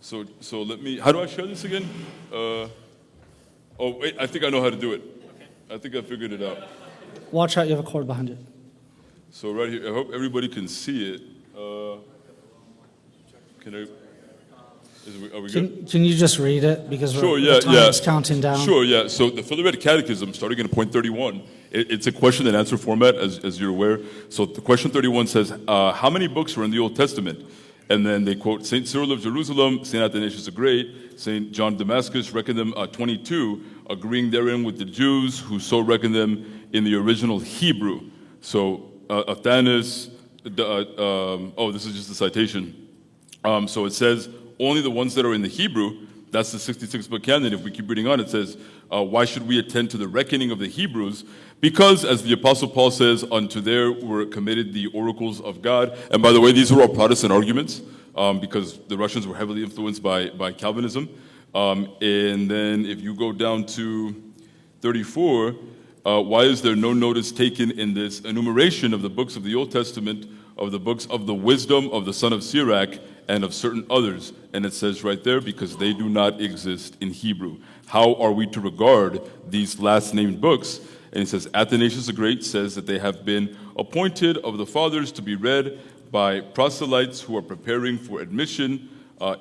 So let me, how do I share this again? Oh, wait, I think I know how to do it. I think I figured it out. Watch out, you have a cord behind you. So right here, I hope everybody can see it. Are we good? Can you just read it? Because Sure, the yeah, time yeah. is counting down. Sure, yeah. So the Philaret Catechism, starting in point 31, it's a question and answer format, as you're aware. So the question 31 says, how many books are in the Old Testament? And then they quote St. Cyril of Jerusalem, St. Athanasius the Great, St. John of Damascus reckon them 22, agreeing therein with the Jews who so reckon them in the original Hebrew. So Athanasius, this is just a citation. So it says, only the ones that are in the Hebrew, that's the 66 book canon. If we keep reading on, it says, why should we attend to the reckoning of the Hebrews? Because, as the Apostle Paul says, unto there were committed the oracles of God. And by the way, these are all Protestant arguments, because the Russians were heavily influenced by Calvinism. And then if you go down to 34, why is there no notice taken in this enumeration of the books of the Old Testament, of the books of the wisdom of the son of Sirach, and of certain others? And it says right there, because they do not exist in Hebrew. How are we to regard these last named books? And it says, Athanasius the Great says that they have been appointed of the fathers to be read by proselytes who are preparing for admission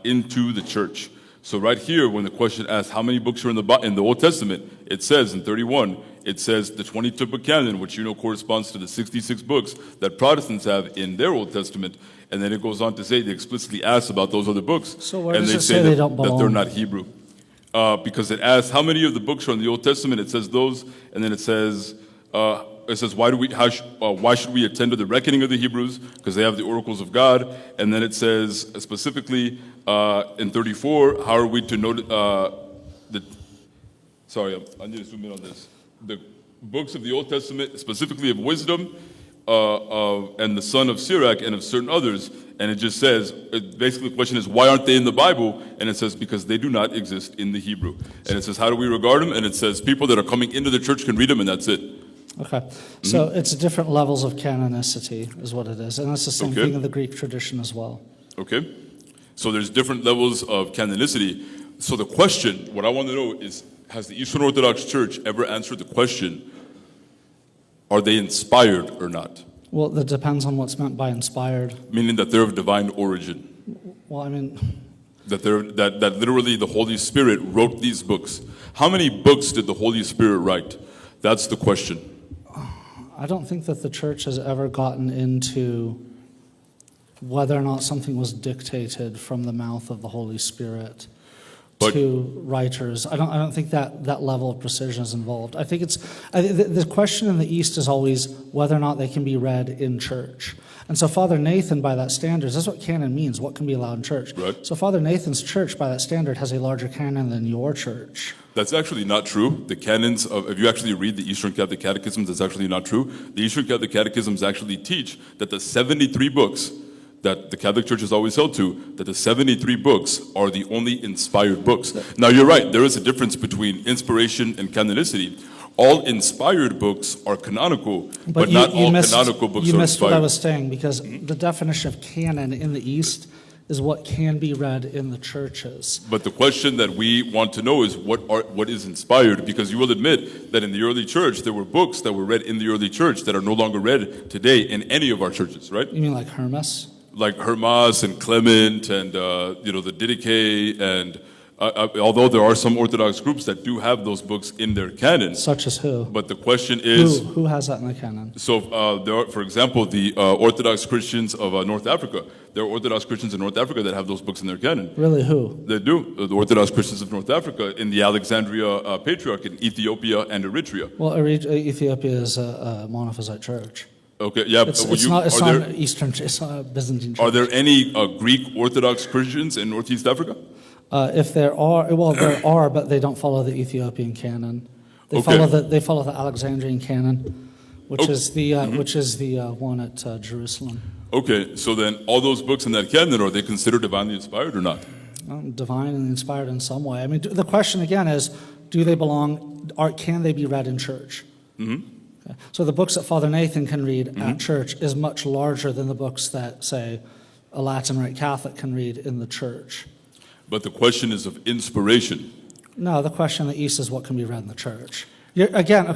into the church. So right here, when the question asks how many books are in the Old Testament, it says in 31, it says the 22 book canon, which you know corresponds to the 66 books that Protestants have in their Old Testament. And then it goes on to say, they explicitly ask about those other books. So where and does they it say say that, they don't that they're belong? not Hebrew. Because it asks how many of the books are in the Old Testament. It says those, and then it says, it says, why should we attend to the reckoning of the Hebrews? Because they have the oracles of God. And then it says specifically in 34, how are we to note I need to zoom in on this. The books of the Old Testament, specifically of wisdom, and the son of Sirach and of certain others. And it just says, basically the question is, why aren't they in the Bible? And it says, because they do not exist in the Hebrew. And it says, how do we regard them? And it says, people that are coming into the church can read them, and that's it. Okay, so it's different levels of canonicity is what it is. And that's the same thing in the Greek tradition as well. Okay, so there's different levels of canonicity. So the question, what I want to know is, has the Eastern Orthodox Church ever answered the question, are they inspired or not? Well, that depends on what's meant by inspired. Meaning that they're of divine origin. Well, I mean, That literally the Holy Spirit wrote these books. How many books did the Holy Spirit write? That's the question. I don't think that the church has ever gotten into whether or not something was dictated from the mouth of the Holy Spirit to writers. I don't think that level of precision is involved. I think the question in the East is always whether or not they can be read in church. And so Father Nathan, by that standard, that's what canon means, what can be allowed in church. Right. So Father Nathan's church, by that standard, has a larger canon than your church. That's actually not true. The canons if you actually read the Eastern Catholic Catechisms, that's actually not true. The Eastern Catholic Catechisms actually teach that the 73 books that the Catholic Church has always held to, that the 73 books are the only inspired books. Now, you're right. There is a difference between inspiration and canonicity. All inspired books are canonical, but not all canonical books are inspired. You missed what I was saying, because the definition of canon in the East is what can be read in the churches. But the question that we want to know is what is inspired, because you will admit that in the early church, there were books that were read in the early church that are no longer read today in any of our churches, right? You mean like Hermas? Like Hermas and Clement and the Didache, and although there are some Orthodox groups that do have those books in their canon. Such as who? But the question is, who has that in the canon? So there are, for example, the Orthodox Christians of North Africa. There are Orthodox Christians in North Africa that have those books in their canon. Really, who? They do. The Orthodox Christians of North Africa in the Alexandria Patriarch in Ethiopia and Eritrea. Well, Ethiopia is a monophysite church. Okay, yeah. It's not Eastern. It's not a Byzantine church. Are there any Greek Orthodox Christians in Northeast Africa? If there are, well, there are, but they don't follow the Ethiopian canon. They follow the Alexandrian canon, which is the one at Jerusalem. Okay, so then all those books in that canon, are they considered divinely inspired or not? Divine and inspired in some way. I mean, the question again is, do they belong? Can they be read in church? Mm-hmm. Okay. So the books that Father Nathan can read at church is much larger than the books that, say, a Latin Rite Catholic can read in the church. But the question is of inspiration. No, the question in the East is what can be read in the church. You resent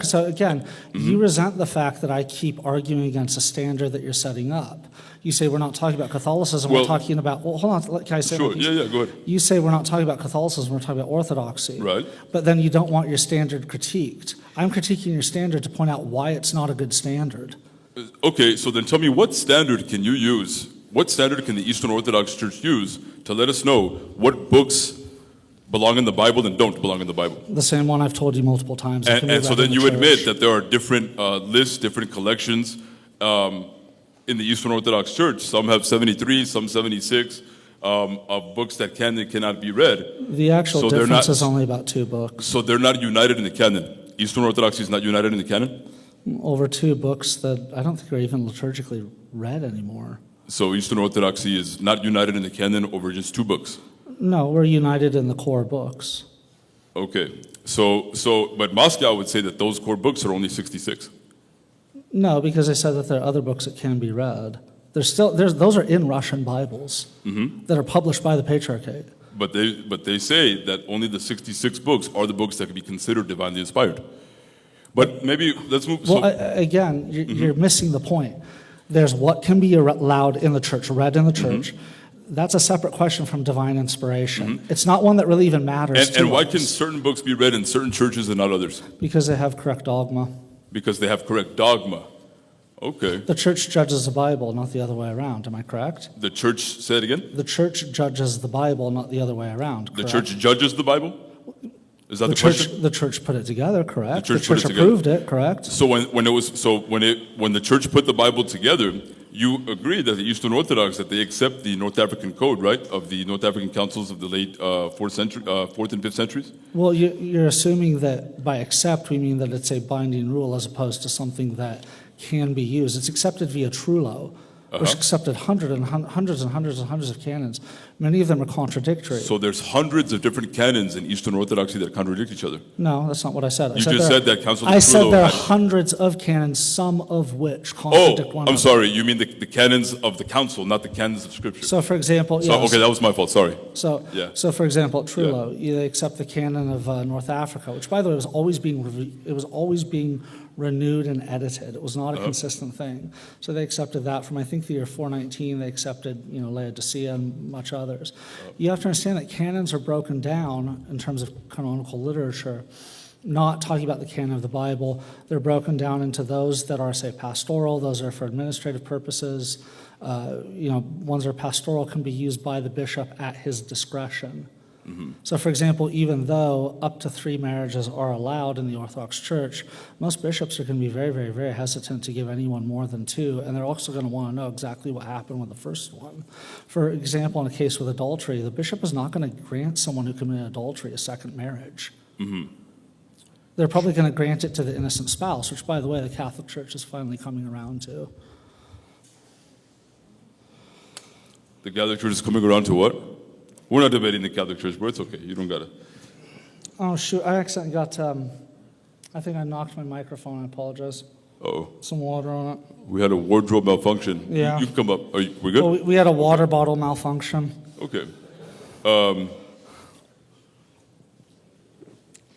the fact that I keep arguing against a standard that you're setting up. You say we're not talking about Catholicism, we're talking about, well, hold on, can I say Sure, yeah, go ahead. You say we're not talking about Catholicism, we're talking about Orthodoxy. Right. But then you don't want your standard critiqued. I'm critiquing your standard to point out why it's not a good standard. Okay, so then tell me, what standard can you use? What standard can the Eastern Orthodox Church use to let us know what books belong in the Bible and don't belong in the Bible? The same one I've told you multiple times. And so then you admit that there are different lists, different collections in the Eastern Orthodox Church. Some have 73, some 76 of books that can and cannot be read. The actual difference is only about 2 books. So they're not united in the canon. Eastern Orthodoxy is not united in the canon? Over 2 books that I don't think are even liturgically read anymore. So Eastern Orthodoxy is not united in the canon over just 2 books? No, we're united in the core books. Okay. But Moscow would say that those core books are only 66. No, because they said that there are other books that can be read. Those are in Russian Bibles that are published by the Patriarchate. But they say that only the 66 books are the books that can be considered divinely inspired. But maybe let's move. Well, again, you're missing the point. There's what can be allowed in the church, read in the church. That's a separate question from divine inspiration. It's not one that really even matters to us. And why can certain books be read in certain churches and not others? Because they have correct dogma. Because they have correct dogma. Okay. The church judges the Bible, not the other way around. Am I correct? The church, say it again? The church judges the Bible, not the other way around. The church judges the Bible? Is that the church, question? the church put it together, correct? The church put it approved it, correct? So when the church put the Bible together, you agree that the Eastern Orthodox, that they accept the North African code, right, of the North African councils of the late 4th and 5th centuries? Well, you're assuming that by accept we mean that it's a binding rule as opposed to something that can be used. It's accepted via Trullo, which accepted hundreds and hundreds of canons. Many of them are contradictory. So there's hundreds of different canons in Eastern Orthodoxy that contradict each other. No, that's not what I said. You just said that Council of I said Trullo there are had- hundreds of canons, some of which contradict one another. I'm sorry. You mean the canons of the council, not the canons of Scripture. So, for example, So, okay, that was my fault. Sorry. So, for example, at Trullo, they accept the canon of North Africa, which, by the way, was always being renewed and edited. It was not a consistent thing. So they accepted that from, I think, the year 419. They accepted, Laodicea and much others. You have to understand that canons are broken down in terms of canonical literature. Not talking about the canon of the Bible, they're broken down into those that are, say, pastoral. Those are for administrative purposes. Ones that are pastoral can be used by the bishop at his discretion. So, for example, even though up to 3 marriages are allowed in the Orthodox Church, most bishops are going to be very, very, very hesitant to give anyone more than 2, and they're also going to want to know exactly what happened with the first one. For example, in a case with adultery, the bishop is not going to grant someone who committed adultery a second marriage. They're probably going to grant it to the innocent spouse, which, by the way, the Catholic Church is finally coming around to. The Catholic Church is coming around to what? We're not debating the Catholic Church, but it's okay. You don't got to. Oh, shoot. I accidentally got, I think I knocked my microphone. I apologize. Uh-oh. Some water on it. We had a wardrobe malfunction. Yeah. You can come up. We good? Well, we had a water bottle malfunction. Okay.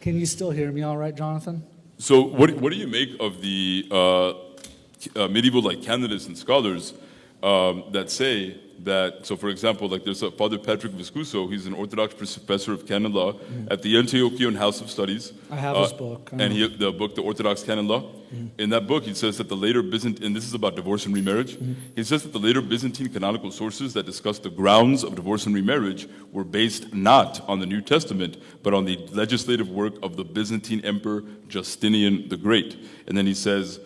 Can you still hear me all right, Jonathan? So what do you make of the medieval canonists and scholars that say that, so for example, there's a Father Patrick Viscuso, he's an Orthodox professor of canon law at the Antiochian House of Studies. I have his book. And the book, The Orthodox Canon Law. In that book, he says that the later Byzantine, and this is about divorce and remarriage, he says that the later Byzantine canonical sources that discuss the grounds of divorce and remarriage were based not on the New Testament, but on the legislative work of the Byzantine Emperor Justinian the Great. And then he says,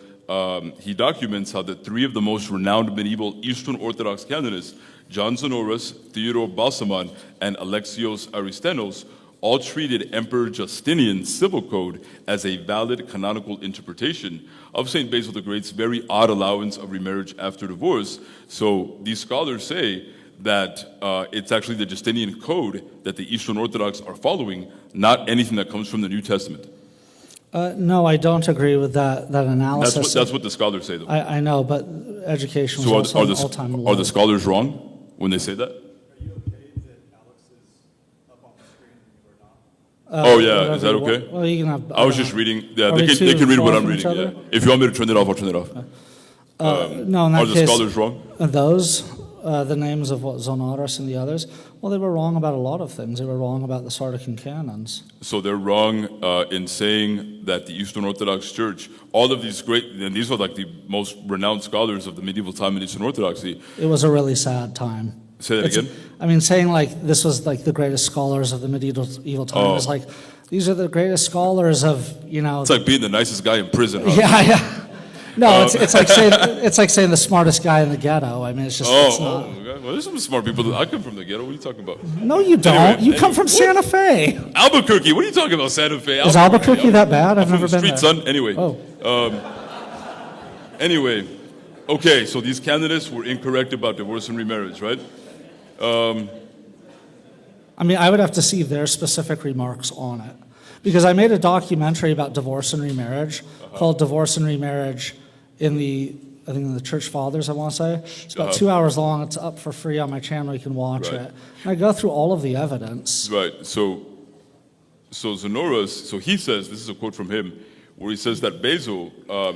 he documents how the 3 of the most renowned medieval Eastern Orthodox canonists, John Zonoras, Theodore Balsamon, and Alexios Aristenos, all treated Emperor Justinian's civil code as a valid canonical interpretation of St. Basil the Great's very odd allowance of remarriage after divorce. So these scholars say that it's actually the Justinian code that the Eastern Orthodox are following, not anything that comes from the New Testament. No, I don't agree with that analysis. That's what the scholars say, though. I know, but education is So also an all-time low. are the scholars wrong when they say that? Are you okay that Alex is up on the screen and you are not? Oh, yeah. Is that okay? Well, you can have. I was just reading. Yeah, Are they we can too read what far I'm from reading. each other? Yeah. If you want me to turn it off, I'll turn it off. No, in that Are the case, scholars wrong? Those, the names of Zonaras and the others, well, they were wrong about a lot of things. They were wrong about the Sardican canons. So they're wrong in saying that the Eastern Orthodox Church, all of these great, and these are the most renowned scholars of the medieval time in Eastern Orthodoxy. It was a really sad time. Say that again? I mean, saying this was the greatest scholars of the medieval time is these are the greatest scholars of, It's like being the nicest guy in prison, huh? Yeah. No, it's like saying the smartest guy in the ghetto. I mean, it's just it's not. Okay. Well, there's some smart people. I come from the ghetto. What are you talking about? No, you don't. Anyway, you come from Santa Fe. Albuquerque. What are you talking about, Santa Fe? Is Albuquerque that bad? I've I'm never from the been street, there. son. Anyway. Anyway. Okay, so these candidates were incorrect about divorce and remarriage, right? I mean, I would have to see their specific remarks on it. Because I made a documentary about divorce and remarriage called Divorce and Remarriage in the Church Fathers, I want to say. It's about 2 hours long. It's up for free on my channel. You can watch it. And I go through all of the evidence. Right. So Zonoras, so he says, this is a quote from him, where he says that Basil,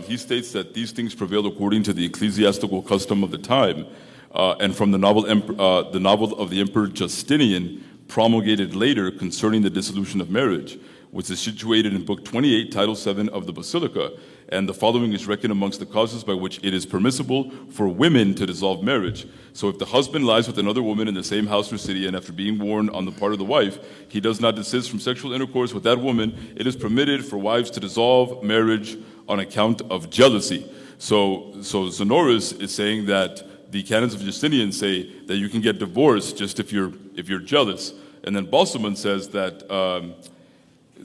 he states that these things prevailed according to the ecclesiastical custom of the time, and from the novel of the Emperor Justinian, promulgated later concerning the dissolution of marriage, which is situated in Book 28, Title 7 of the Basilica, and the following is reckoned amongst the causes by which it is permissible for women to dissolve marriage. So if the husband lies with another woman in the same house or city, and after being warned on the part of the wife, he does not desist from sexual intercourse with that woman, it is permitted for wives to dissolve marriage on account of jealousy. So Zenoris is saying that the canons of Justinian say that you can get divorced just if you're jealous. And then Balsamon says that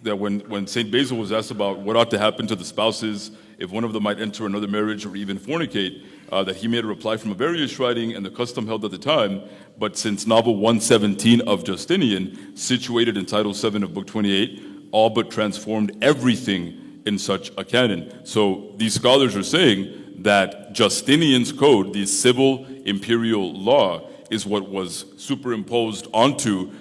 that when St. Basil was asked about what ought to happen to the spouses if one of them might enter another marriage or even fornicate, that he made a reply from a various writing and the custom held at the time, but since novel 117 of Justinian, situated in Title 7 of Book 28, all but transformed everything in such a canon. So these scholars are saying that Justinian's code, the civil imperial law, is what was superimposed onto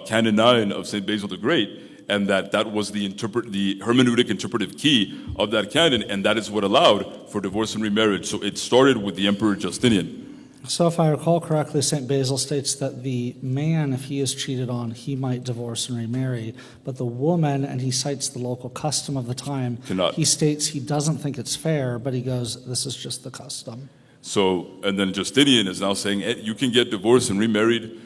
Canon 9 of St. Basil the Great, and that was the hermeneutic interpretive key of that canon, and that is what allowed for divorce and remarriage. So it started with the Emperor Justinian. So if I recall correctly, St. Basil states that the man, if he is cheated on, he might divorce and remarry, but the woman, and he cites the local custom of the time, cannot. He states he doesn't think it's fair, but he goes, this is just the custom. So, and then Justinian is now saying you can get divorced and remarried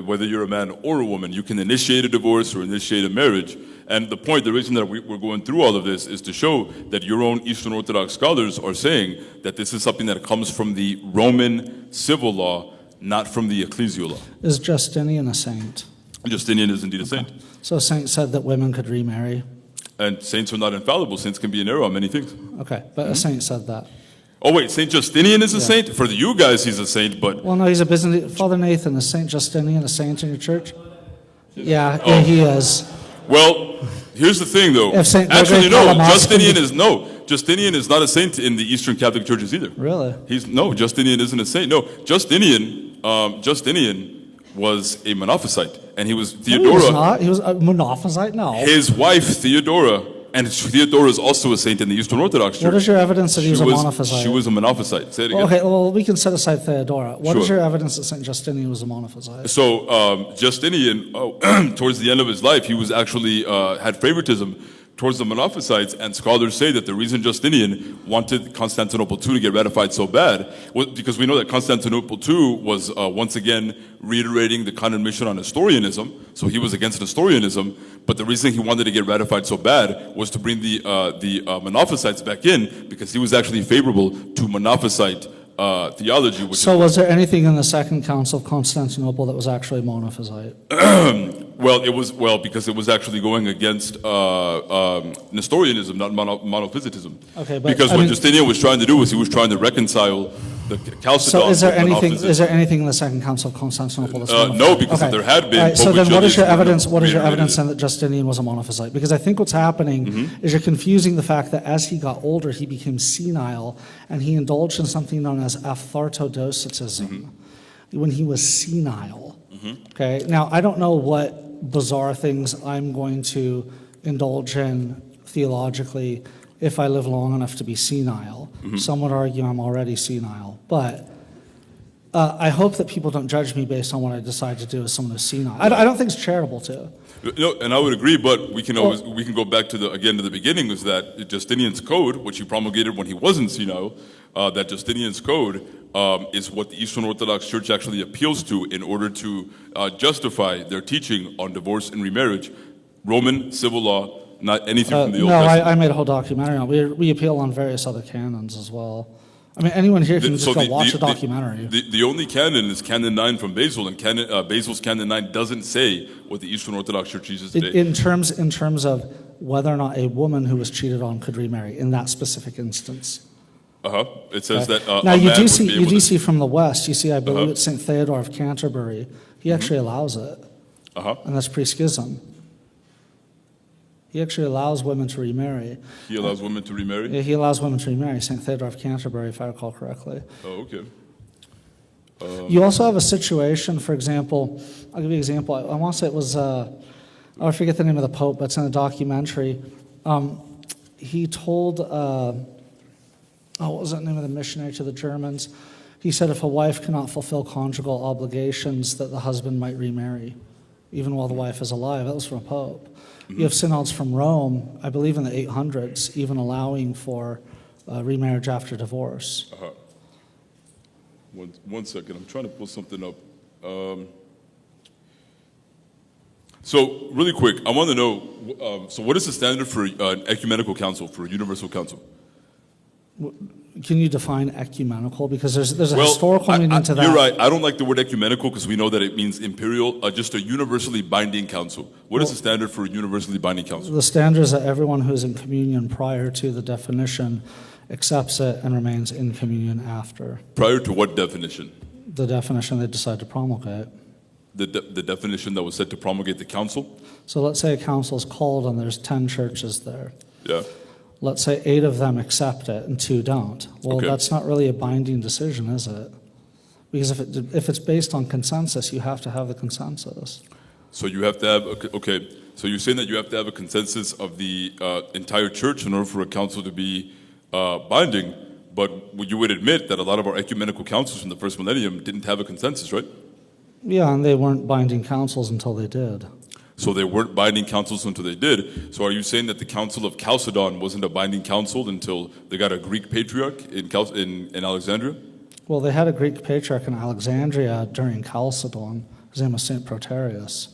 whether you're a man or a woman. You can initiate a divorce or initiate a marriage. And the reason that we're going through all of this is to show that your own Eastern Orthodox scholars are saying that this is something that comes from the Roman civil law, not from the ecclesial law. Is Justinian a saint? Justinian is indeed a saint. So a saint said that women could remarry? And saints are not infallible. Saints can be in error on many things. Okay, but a saint said that. Oh wait, Saint Justinian is a saint? For you guys, he's a saint, but... Well, no, he's a business... Father Nathan, is Saint Justinian a saint in your church? Yeah, he is. Well, here's the thing, though. If Saint Actually, Gregory no, Palamas Justinian is not a saint in the Eastern Catholic churches either. Really? Justinian isn't a saint. No, Justinian was a Monophysite, and he was Theodora. No, he was not. He was a Monophysite? No. His wife, Theodora, and Theodora is also a saint in the Eastern Orthodox Church. What is your evidence that he was a Monophysite? She was a Monophysite. Say it again. Okay, well, we can set aside Theodora. What is Sure. your evidence that St. Justinian was a Monophysite? So Justinian, towards the end of his life, he was actually had favoritism towards the Monophysites, and scholars say that the reason Justinian wanted Constantinople II to get ratified so bad was because we know that Constantinople II was once again reiterating the canon mission on Nestorianism, so he was against Nestorianism, but the reason he wanted to get ratified so bad was to bring the Monophysites back in, because he was actually favorable to Monophysite theology. So was there anything in the Second Council of Constantinople that was actually Monophysite? Because it was actually going against Nestorianism, not monophysitism. Okay, but because what Justinian was trying to do was he was trying to reconcile the Chalcedon. So is there with anything in the Second Council of Constantinople that's Monophysite? No, because if there had been. All right, so then what is your evidence? What is your reiterated evidence then that Justinian was a Monophysite? Because I think what's happening is you're confusing the fact that as he got older, he became senile, and he indulged in something known as aphthartodocetism when he was senile. Okay, now I don't know what bizarre things I'm going to indulge in theologically if I live long enough to be senile. Some would argue I'm already senile, but I hope that people don't judge me based on what I decide to do as someone who's senile. I don't think it's charitable to. No, and I would agree, but we can go back to the beginning, is that Justinian's code, which he promulgated when he wasn't senile, that Justinian's code is what the Eastern Orthodox Church actually appeals to in order to justify their teaching on divorce and remarriage. Roman civil law, not anything from the Old Testament. I made a whole documentary on it. We appeal on various other canons as well. I mean, anyone here can just go watch the documentary. The only canon is Canon 9 from Basil, and Basil's Canon 9 doesn't say what the Eastern Orthodox Church uses today. In terms of whether or not a woman who was cheated on could remarry in that specific instance. It says that now a you man do would see be able to- see from the West. You see, I believe it's Saint Theodore of Canterbury. He actually allows it, and that's pre-schism. He actually allows women to remarry. He allows women to remarry? Yeah, he allows women to remarry. Saint Theodore of Canterbury, if I recall correctly. Oh, okay. You also have a situation, for example. I'll give you an example. I want to say it was. I forget the name of the Pope, but it's in a documentary. He told. What was that name of the missionary to the Germans? He said if a wife cannot fulfill conjugal obligations, that the husband might remarry. even while the wife is alive. That was from a pope. You have synods from Rome, I believe in the 800s, even allowing for remarriage after divorce. One second, I'm trying to pull something up. So really quick, I want to know, so what is the standard for an ecumenical council, for a universal council? Can you define ecumenical? Because there's a historical meaning to that. You're right. I don't like the word ecumenical because we know that it means imperial, just a universally binding council. What is the standard for a universally binding council? The standard is that everyone who is in communion prior to the definition accepts it and remains in communion after. Prior to what definition? The definition they decide to promulgate. The definition that was set to promulgate the council? So let's say a council is called and there's 10 churches there. Yeah. Let's say 8 of them accept it and 2 don't. Well, Okay. That's not really a binding decision, is it? Because if it's based on consensus, you have to have the consensus. So you have to have, okay, so you're saying that you have to have a consensus of the entire church in order for a council to be binding, but you would admit that a lot of our ecumenical councils from the first millennium didn't have a consensus, right? Yeah, and they weren't binding councils until they did. So they weren't binding councils until they did. So are you saying that the Council of Chalcedon wasn't a binding council until they got a Greek patriarch in Alexandria? Well, they had a Greek patriarch in Alexandria during Chalcedon. His name was Saint Proterius.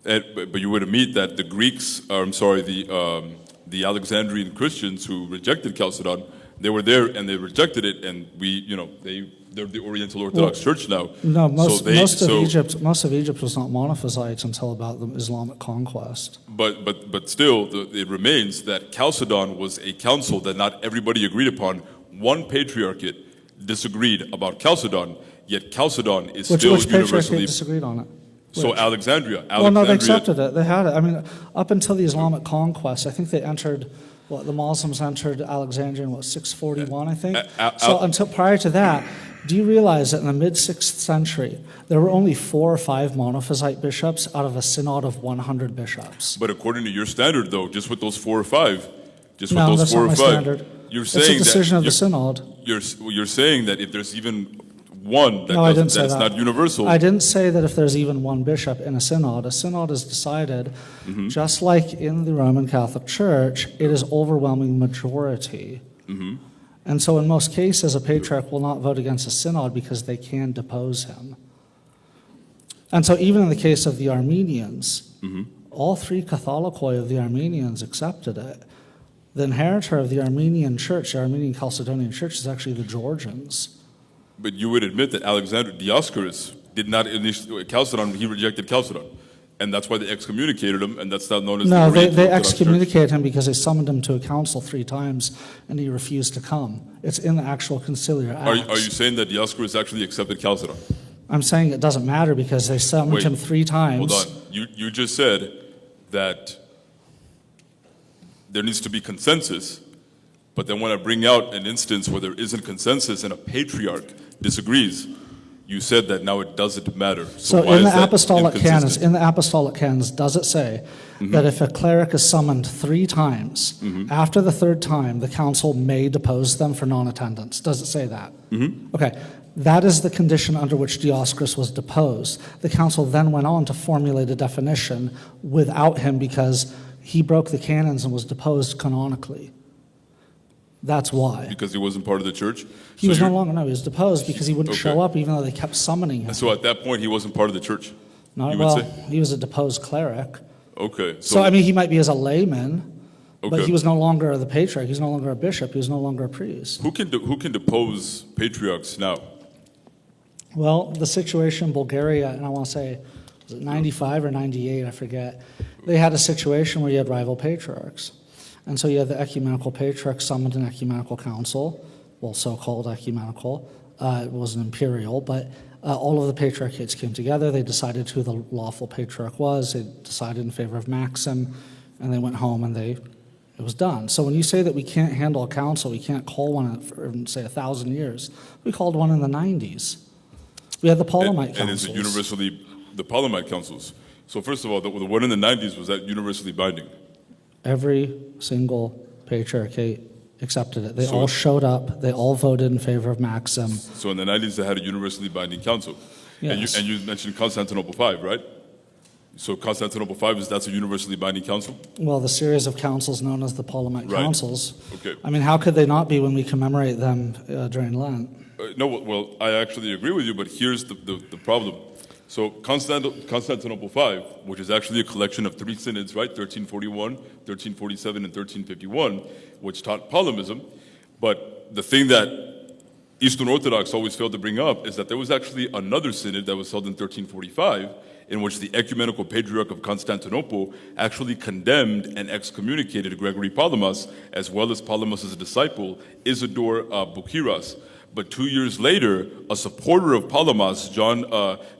But you would admit that the Greeks, the Alexandrian Christians who rejected Chalcedon, they were there and they rejected it, and they're the Oriental Orthodox Church now. No, most of Egypt was not Monophysite until about the Islamic conquest. But still, it remains that Chalcedon was a council that not everybody agreed upon. One patriarchate disagreed about Chalcedon, yet Chalcedon is still Which patriarchate universally disagreed on it? So Alexandria. Well, no, they accepted it. They had it. I mean, up until the Islamic conquest, I think they entered. The Muslims entered Alexandria in 641, I think. So until prior to that, do you realize that in the mid-6th century, there were only 4 or 5 Monophysite bishops out of a synod of 100 bishops? But according to your standard, though, just with those 4 or 5, That's not my standard. you're It's saying a decision that of the synod. You're saying that if there's even one No, I didn't say that's that. not universal. I didn't say that if there's even one bishop in a synod is decided, just like in the Roman Catholic Church, it is overwhelming majority. And so in most cases, a patriarch will not vote against a synod because they can depose him. And so even in the case of the Armenians, all 3 Catholicoi of the Armenians accepted it. The inheritor of the Armenian Church, the Armenian Chalcedonian Church, is actually the Georgians. But you would admit that Alexander Dioscorus did not initially Chalcedon. He rejected Chalcedon, and that's why they excommunicated him, and that's not known as. No, the they excommunicated him because they summoned him to a council 3 times, and he refused to come. It's in the actual conciliar acts. Are you saying that Dioscorus actually accepted Chalcedon? I'm saying it doesn't matter because they summoned him 3 times. Hold on. You just said that there needs to be consensus, but then when I bring out an instance where there isn't consensus and a patriarch disagrees, you said that now it doesn't matter. So why in is the that apostolic inconsistent? canons, does it say that if a cleric is summoned 3 times, after the 3rd time, the council may depose them for non-attendance? Does it say that? Okay. That is the condition under which Dioscorus was deposed. The council then went on to formulate a definition without him because he broke the canons and was deposed canonically. That's why. Because he wasn't part of the church? He was deposed because he wouldn't show up even though they kept summoning him. And so at that point, he wasn't part of the church? He was a deposed clerk. Okay. So, I mean, he might be as a layman, but Okay. he was no longer the patriarch. He's no longer a bishop. He was no longer a priest. Who can depose patriarchs now? Well, the situation in Bulgaria, and I want to say, was it 95 or 98, I forget, they had a situation where you had rival patriarchs. And so you had the ecumenical patriarch summoned an ecumenical council, well, so-called ecumenical. It wasn't imperial, but all of the patriarchates came together. They decided who the lawful patriarch was. They decided in favor of Maxim, and they went home, and it was done. So when you say that we can't handle a council, we can't call one for, say, 1,000 years, we called one in the 90s. We had the Paulimite councils. And is it universally, the Paulimite councils? So first of all, the one in the 90s, was that universally binding? Every single patriarchate accepted it. They all showed up. They all voted in favor of Maxim. So in the 90s, they had a universally binding council. Yes. And you mentioned Constantinople V, right? So Constantinople 5 that's a universally binding council? Well, the series of councils known as the Ptolemaic Right. Councils. Okay. I mean, how could they not be when we commemorate them during Lent? No, well, I actually agree with you, but here's the problem. So Constantinople 5, which is actually a collection of 3 synods, right? 1341, 1347, and 1351, which taught Ptolemism. But the thing that Eastern Orthodox always failed to bring up is that there was actually another synod that was held in 1345, in which the ecumenical patriarch of Constantinople actually condemned and excommunicated Gregory Palamas, as well as Palamas' disciple, Isidore Bukiras. But 2 years later, a supporter of Palamas, John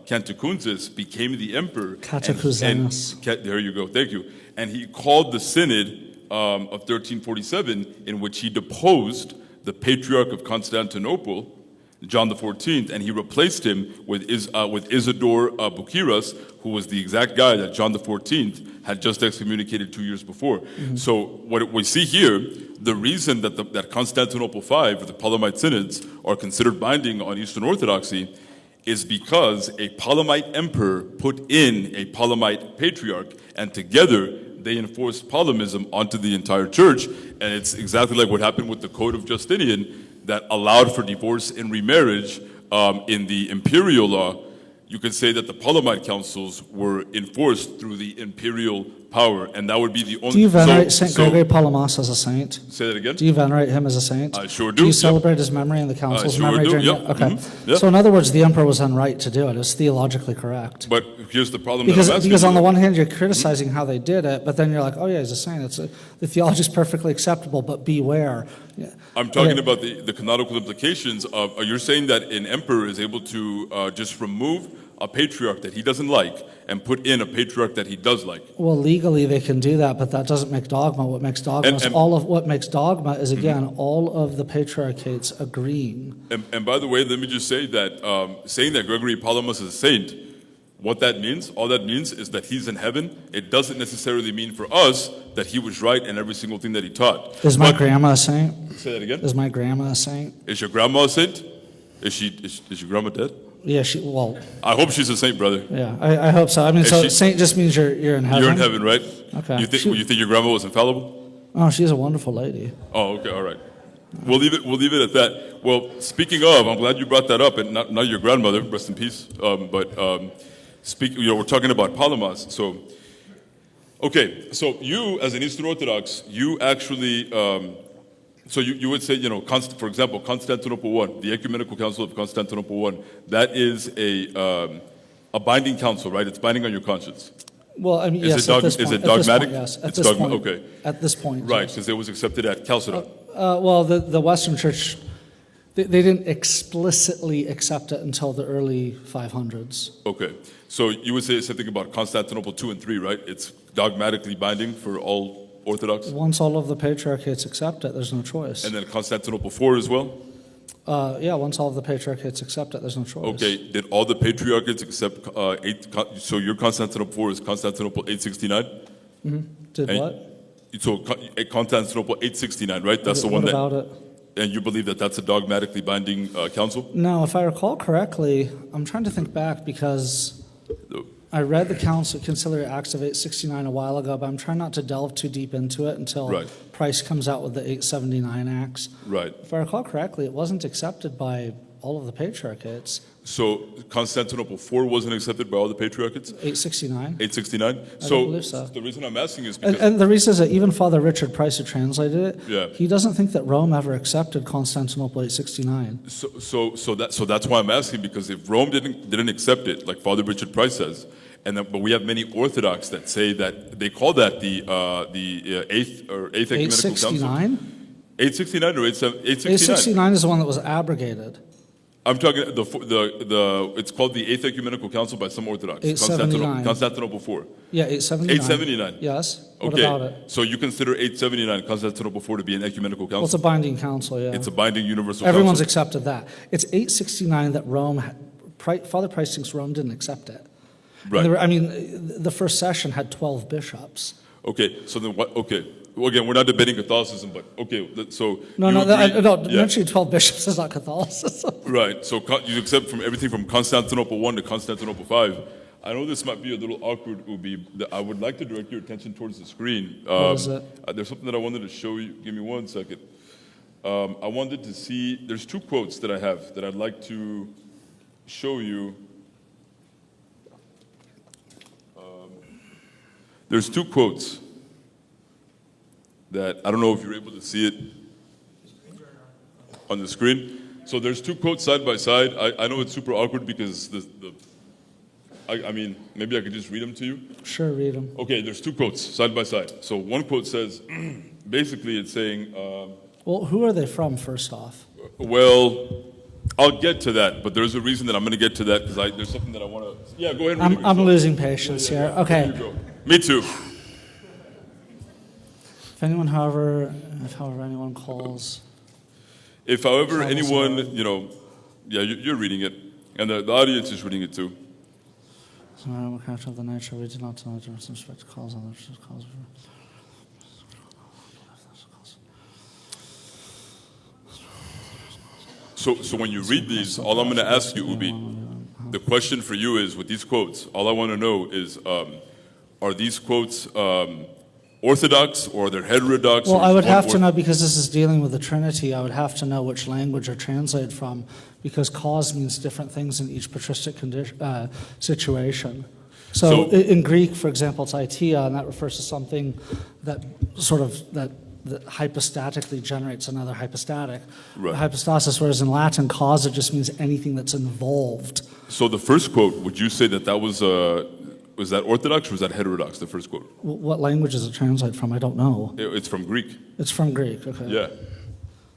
Cantacuzene, became the emperor. Cantacuzene. There you go, thank you. And he called the synod of 1347, in which he deposed the patriarch of Constantinople, John XIV, and he replaced him with Isidore Bukiras, who was the exact guy that John XIV had just excommunicated 2 years before. Mm-hmm. So what we see here, the reason that Constantinople 5, or the Ptolemaic synods, are considered binding on Eastern Orthodoxy is because a Ptolemaic emperor put in a Ptolemaic patriarch, and together they enforced Ptolemism onto the entire church. And it's exactly like what happened with the Code of Justinian that allowed for divorce and remarriage in the imperial law. You could say that the Ptolemaic councils were enforced through the imperial power, and that would be the only... Do you venerate St. Gregory Palamas as a saint? Say that again? Do you venerate him as a saint? I sure do. Do you yep. celebrate his memory in the council's sure memory? do, during yep, the- Okay. yep. So in other words, the emperor was unright to do it. It's theologically correct. But here's the problem Because that I'm asking because on you. the one hand, you're criticizing how they did it, but then you're like, oh yeah, he's a saint. The theology is perfectly acceptable, but beware. Yeah. I'm talking Okay. about the canonical implications of, you're saying that an emperor is able to just remove a patriarch that he doesn't like and put in a patriarch that he does like. Well, legally they can do that, but that doesn't make dogma. What makes dogma is what makes dogma is again all of the patriarchates agreeing. And by the way, let me just say that saying that Gregory Palamas is a saint, what that means, all that means is that he's in heaven. It doesn't necessarily mean for us that he was right in every single thing that he taught. Is my grandma a saint? Say that again? Is my grandma a saint? Is your grandma a saint? Is your grandma dead? Yeah, I hope she's a saint, brother. yeah, I hope so. I mean, Is so she- saint just means you're in heaven. You're in heaven, right? Okay. You think your grandma was infallible? Oh, she's a wonderful lady. Oh, okay, all right. We'll leave it at that. Well, speaking of, I'm glad you brought that up, and not your grandmother, rest in peace. We're talking about Palamas. So, okay, so you as an Eastern Orthodox, you actually, so you would say, for example, Constantinople I, the Ecumenical Council of Constantinople I, that is a binding council, right? It's binding on your conscience. Well, I mean, Is yes. it at this is point, it dogmatic? At this point, yes. At It's this dogma- point. okay. At this point, Right, yes. because it was accepted at Chalcedon. Well, the Western Church, they didn't explicitly accept it until the early 500s. Okay, so you would say something about Constantinople 2 and 3, right? It's dogmatically binding for all Orthodox? Once all of the patriarchates accept it, there's no choice. And then Constantinople 4 as well? Yeah, once all of the patriarchates accept it, there's no choice. Okay, did all the patriarchates accept so your Constantinople 4 is Constantinople 869? Did And- what? So Constantinople 869, right? That's the What one about it? and you believe that that's a dogmatically binding council? No, if I recall correctly, I'm trying to think back because I read the Council Conciliary Acts of 869 a while ago, but I'm trying not to delve too deep into it until Right. Price comes out with the 879 Acts. Right. If I recall correctly, it wasn't accepted by all of the patriarchates. So Constantinople 4 wasn't accepted by all the patriarchates? 869. 869? don't believe so. The reason I'm asking is because And the reason is that even Father Richard Price, who translated it, Yeah. he doesn't think that Rome ever accepted Constantinople 869. So that's why I'm asking, because if Rome didn't accept it, like Father Richard Price says, but we have many Orthodox that say that they call that the eighth ecumenical council. 869? 869 or 869? 869 is the one that was abrogated. I'm talking it's called the Eighth Ecumenical Council by some Orthodox. 879. Constantinople 4. Yeah, 879. 879. Yes. What Okay. about it? So you consider 879 Constantinople 4 to be an ecumenical council? Well, it's a binding council, yeah. It's a binding universal Everyone's council. accepted that. It's 869 that Father Price thinks Rome didn't accept it. Right. The first session had 12 bishops. Okay. So then what? Okay. Well, again, we're not debating Catholicism, but okay. So No, you agree- yeah. mentioning 12 bishops is not Catholicism. Right. So you accept from everything from Constantinople 1 to Constantinople 5. I know this might be a little awkward, Ubie. I would like to direct your attention towards the screen. What is it? There's something that I wanted to show you. Give me 1 second. I wanted to see, there's 2 quotes that I have that I'd like to show you. There's 2 quotes that I don't know if you're able to see it on the screen. So there's 2 quotes side by side. I know it's super awkward because I mean, maybe I could just read them to you. Sure, read them. Okay, there's 2 quotes side by side. So one quote says, basically it's saying, Well, who are they from, first off? well, I'll get to that, but there's a reason that I'm going to get to that because there's something that I want to. Yeah, go ahead and read it. I'm losing patience here. Okay. Here you go. Me too. If anyone, however anyone calls. If, however, anyone, yeah, you're reading it, and the audience is reading it too. So, no character of the nature, we do not tonight to respect calls on the calls. So when you read these, all I'm going to ask you, Ubie, the question for you is, with these quotes, all I want to know is, are these quotes Orthodox or they're heterodox? Well, I would have to know, because this is dealing with the Trinity, I would have to know which language they're translated from, because cause means different things in each patristic situation. So in Greek, for example, it's aitia, and that refers to something that that hypostatically generates another hypostatic. Right. Hypostasis, whereas in Latin, cause, it just means anything that's involved. So the first quote, would you say that was that Orthodox or was that heterodox, the first quote? What language is it translated from? I don't know. It's from Greek. It's from Greek, okay. Yeah.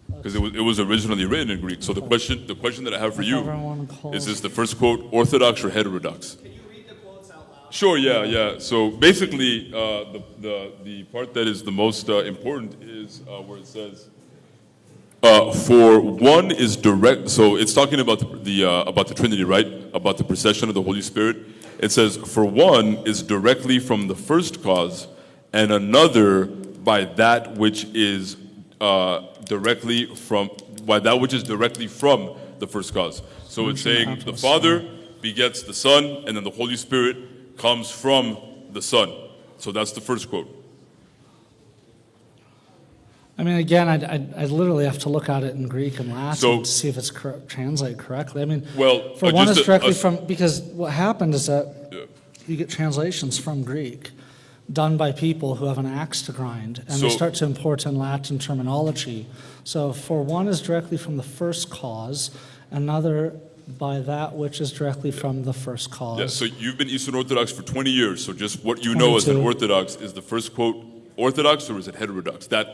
Because it was originally written in Greek. So the question that I have for you is this the first quote Orthodox or heterodox? Can you read the quotes out loud? Sure, yeah. So basically, the part that is the most important is where it says, for one is direct. So it's talking about the Trinity, right? About the procession of the Holy Spirit. It says, for one is directly from the first cause, and another by that which is directly from the first cause. So it's saying the Father begets the Son, and then the Holy Spirit comes from the Son. So that's the first quote. I mean, again, I'd literally have to look at it in Greek and Latin to see if it's translated correctly. I mean, well, for one, it's directly from, because what happened is that you get translations from Greek done by people who have an axe to grind, and they start to import in Latin terminology. So for one is directly from the first cause, another by that which is directly from the first cause. Yeah, so you've been Eastern Orthodox for 20 years, so just what you know as an Orthodox, is the first quote Orthodox or is it heterodox? That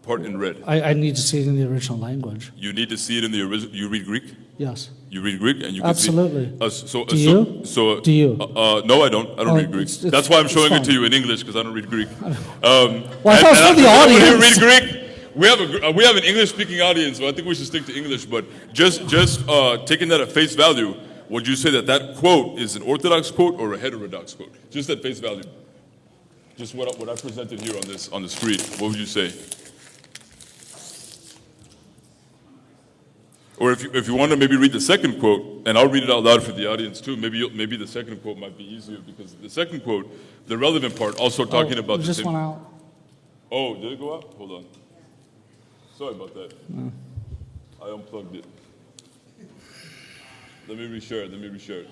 part in red. I need to see it in the original language. You need to see it in the original. You read Greek? Yes. You read Greek and you can Absolutely. See. Do you? Do you? No, I don't. I don't read Greek. That's why I'm showing it to you in English, because I don't read Greek. Well, I thought for the audience. You read Greek. We have an English-speaking audience, so I think we should stick to English. But just taking that at face value, would you say that quote is an Orthodox quote or a heterodox quote? Just at face value. Just what I presented here on the screen. What would you say? Or if you want to maybe read the second quote, and I'll read it out loud for the audience too. Maybe the second quote might be easier, because the second quote, the relevant part, also talking about it just went out. Oh, did it go out? Hold on. Sorry about that. No. I unplugged it. Let me reshare it.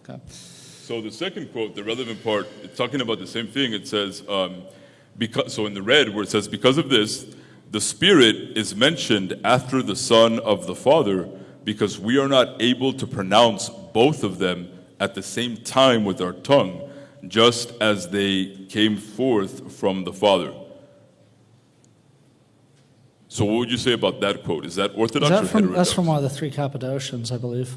Okay. So the second quote, the relevant part, it's talking about the same thing. It says, so in the red where it says, because of this, the Spirit is mentioned after the Son of the Father, because we are not able to pronounce both of them at the same time with our tongue, just as they came forth from the Father. So what would you say about that quote? Is that Orthodox or heterodox? That's from one of the 3 Cappadocians, I believe.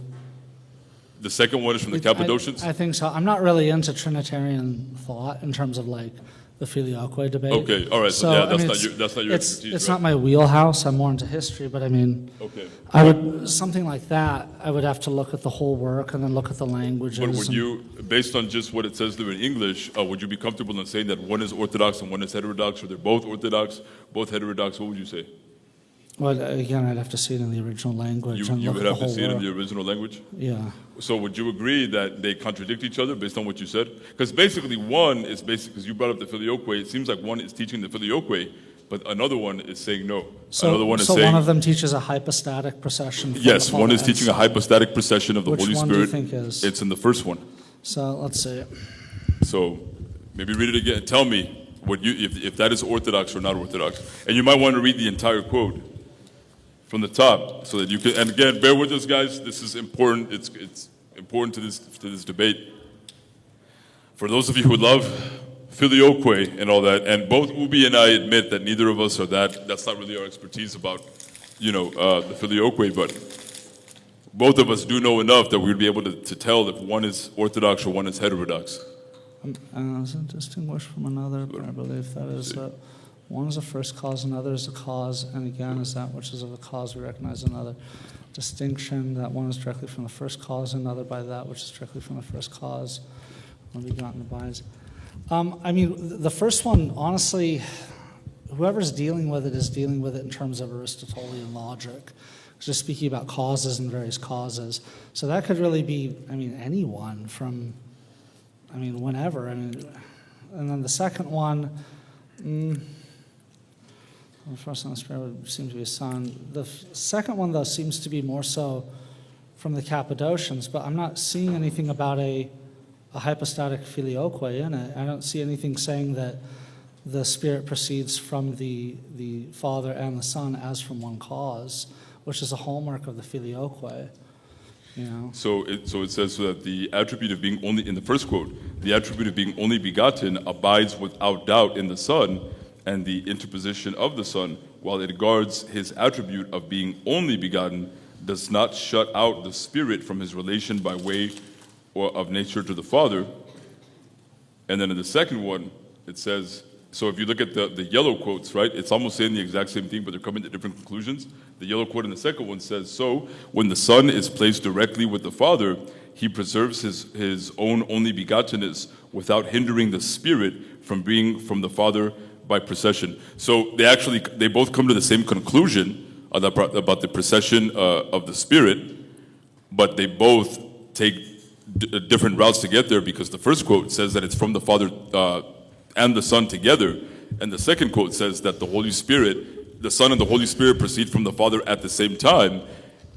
The second one is from the Cappadocians? I think so. I'm not really into Trinitarian thought in terms of like the filioque debate. Okay, all right. So yeah, that's not your expertise, it's right? not my wheelhouse. I'm more into history, but I mean, okay. I would something like that. I would have to look at the whole work and then look at the languages. But would you, based on just what it says there in English, would you be comfortable in saying that one is Orthodox and one is heterodox, or they're both Orthodox, both heterodox? What would you say? Well, again, I'd have to see it in the original language and You look would at the have to whole see it in word. the original language? Yeah. So would you agree that they contradict each other based on what you said? Because basically one is because you brought up the filioque, it seems like one is teaching the filioque, but another one is saying no. Another one is so saying... one of them teaches a hypostatic procession. From Yes, the one Father is and teaching a Son. hypostatic procession of the Which Holy one do you Spirit. think is? It's in the first one. So let's see. So maybe read it again and tell me if that is Orthodox or not Orthodox. And you might want to read the entire quote from the top so that you can, and again, bear with us guys, this is important. It's important to this debate. For those of you who love filioque and all that, and both Ubie and I admit that neither of us are that's not really our expertise about, the filioque, but both of us do know enough that we'd be able to tell if one is Orthodox or one is heterodox. Is it distinguished from another? But I believe that is that one is a first cause, another is a cause, and again is that which is of a cause we recognize another. Distinction, that one is directly from the first cause, another by that which is directly from the first cause. One begotten abides. The first one, honestly, whoever's dealing with it is dealing with it in terms of Aristotelian logic. Just speaking about causes and various causes. So that could really be, anyone from, whenever. And then the second one, the first one, the Spirit would seem to be a son. The second one, though, seems to be more so from the Cappadocians, but I'm not seeing anything about a hypostatic filioque in it. I don't see anything saying that the Spirit proceeds from the Father and the Son as from one cause, which is a hallmark of the filioque. So it says that the attribute of being only, in the first quote, the attribute of being only begotten abides without doubt in the Son and the interposition of the Son, while it guards his attribute of being only begotten, does not shut out the Spirit from his relation by way or of nature to the Father. And then in the second one, it says, so if you look at the yellow quotes, right, it's almost saying the exact same thing, but they're coming to different conclusions. The yellow quote in the second one says, so when the Son is placed directly with the Father, he preserves his own only begottenness without hindering the Spirit from being from the Father by procession. So they both come to the same conclusion about the procession of the Spirit, but they both take different routes to get there, because the first quote says that it's from the Father and the Son together, and the second quote says that the Holy Spirit, the Son and the Holy Spirit proceed from the Father at the same time,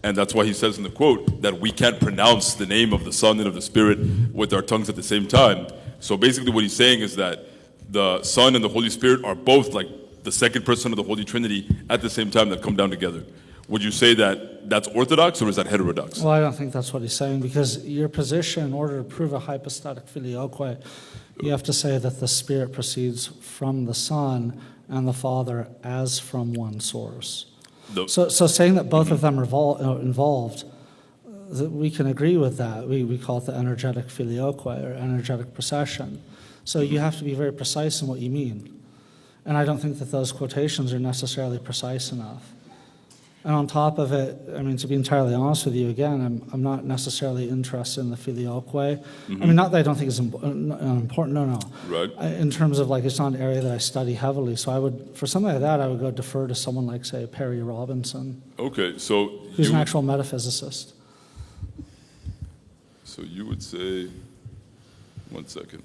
and that's why he says in the quote that we can't pronounce the name of the Son and of the Spirit with our tongues at the same time. So basically what he's saying is that the Son and the Holy Spirit are both like the second person of the Holy Trinity at the same time that come down together. Would you say that that's Orthodox or is that heterodox? Well, I don't think that's what he's saying, because your position, in order to prove a hypostatic filioque, you have to say that the Spirit proceeds from the Son and the Father as from one source. So saying that both of them are involved, we can agree with that. We call it the energetic filioque or energetic procession. So you have to be very precise in what you mean. And I don't think that those quotations are necessarily precise enough. And on top of it, to be entirely honest with you, again, I'm not necessarily interested in the filioque. Not that I don't think it's important, no. Right. In terms of, it's not an area that I study heavily, so for something like that, I would go defer to someone like, say, Perry Robinson. Okay, so... Who's an actual metaphysicist. So you would say... One second.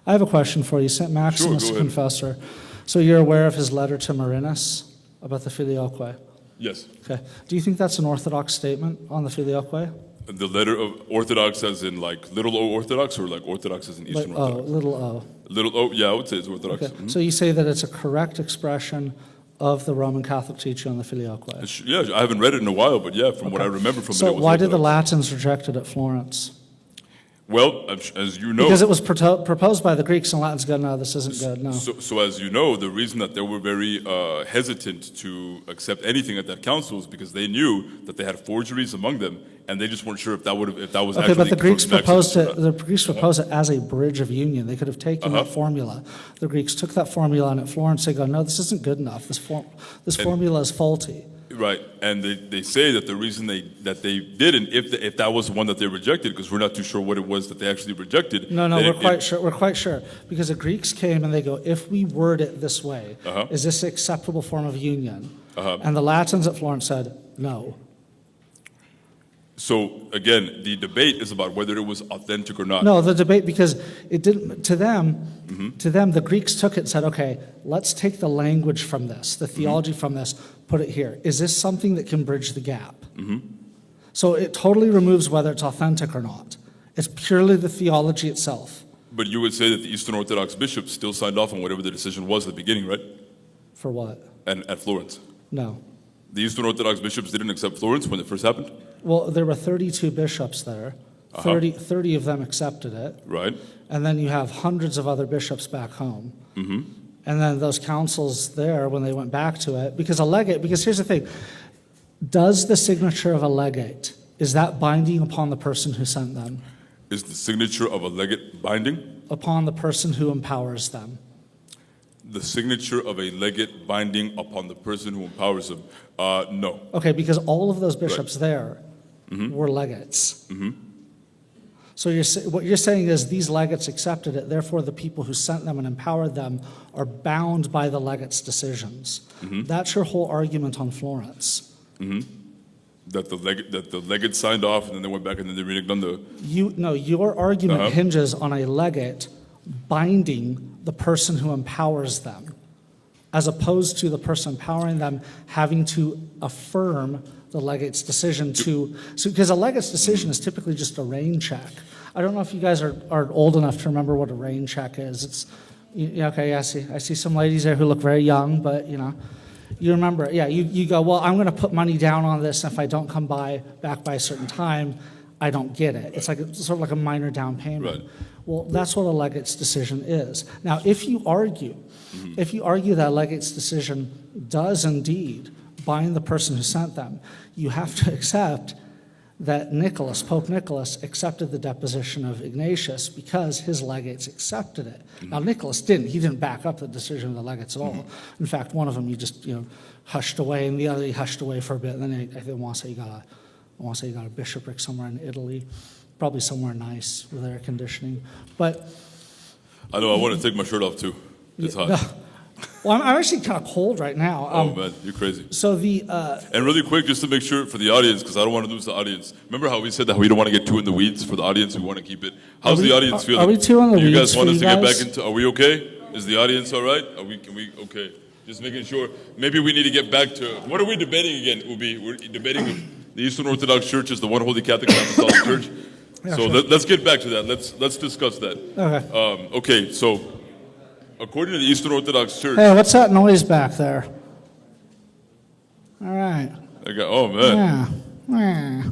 I have a question for you. St. Maximus the Confessor. So you're aware of his letter to Marinus about the filioque? Yes. Okay. Do you think that's an Orthodox statement on the filioque? The letter of Orthodox as in little o Orthodox, or Orthodox as in Eastern Orthodox? Little o. Little o, yeah, I would say it's Orthodox. Okay. So you say that it's a correct expression of the Roman Catholic teaching on the filioque? Yeah, I haven't read it in a while, but yeah, from what I remember from it, So it was why did the Orthodox. Latins reject it at Florence? Well, as you know... Because it was proposed by the Greeks, and Latins go, no, this isn't good, no. So as you know, the reason that they were very hesitant to accept anything at that council is because they knew that they had forgeries among them, and they just weren't sure if that was Okay, actually... but the Greeks proposed it. or not. The Greeks proposed it as a bridge of union. They could have taken that formula. The Greeks took that formula, and at Florence they go, no, this isn't good enough. This formula is faulty. Right, and they say that the reason they didn't, if that was the one that they rejected, because we're not too sure what it was that they actually rejected. No, we're quite sure. We're quite sure, because the Greeks came and they go, if we word it this way, is this an acceptable form of union? And the Latins at Florence said no. So again, the debate is about whether it was authentic or not. No, the debate, because it didn't, to them, the Greeks took it and said, okay, let's take the language from this, the theology from this, put it here. Is this something that can bridge the gap? So it totally removes whether it's authentic or not. It's purely the theology itself. But you would say that the Eastern Orthodox bishops still signed off on whatever the decision was at the beginning, right? For what? And at Florence. No. The Eastern Orthodox bishops didn't accept Florence when it first happened? Well, there were 32 bishops there. 30 of them accepted it. Right. And then you have hundreds of other bishops back home. And then those councils there, when they went back to it, because here's the thing, does the signature of a legate, is that binding upon the person who sent them? Is the signature of a legate binding? Upon the person who empowers them. The signature of a legate binding upon the person who empowers them? No. Okay, because all of those bishops there were legates. So what you're saying is these legates accepted it, therefore the people who sent them and empowered them are bound by the legates' decisions. That's your whole argument on Florence. That the legate signed off and then they went back and then they reneged on the... Your argument hinges on a legate binding the person who empowers them, as opposed to the person empowering them having to affirm the legate's decision because a legate's decision is typically just a rain check. I don't know if you guys are old enough to remember what a rain check is. It's okay. I see some ladies there who look very young, but you remember it. Yeah, you go, well, I'm going to put money down on this, and if I don't come back by a certain time, I don't get it. It's sort of like a minor down payment. Right. Well, that's what a legate's decision is. Now, if you argue that a legate's decision does indeed bind the person who sent them, you have to accept that Pope Nicholas, accepted the deposition of Ignatius because his legates accepted it. Now, Nicholas didn't. He didn't back up the decision of the legates at all. In fact, one of them he just hushed away, and the other he hushed away for a bit. And then I want to say he got a bishopric somewhere in Italy, probably somewhere nice with air conditioning. But I know, I want to take my shirt off too. It's hot. Well, I'm actually kind of cold right now. Oh man, you're crazy. So and really quick, just to make sure for the audience, because I don't want to lose the audience. Remember how we said that we don't want to get too in the weeds for the audience? We want to keep it. How's the audience feeling? Are we too in the Do you weeds guys want for us you to get guys? back into? Are we okay? Is the audience all right? Can we okay? Just making sure. Maybe we need to get back to what are we debating again, Ubie? We're debating the Eastern Orthodox Church is the one Holy Catholic and Apostolic Church. Yeah, so sure. let's get back to that. Let's discuss that. Okay. Okay. So according to the Eastern Orthodox Church, Hey, what's that noise back there? All right. oh man. Yeah.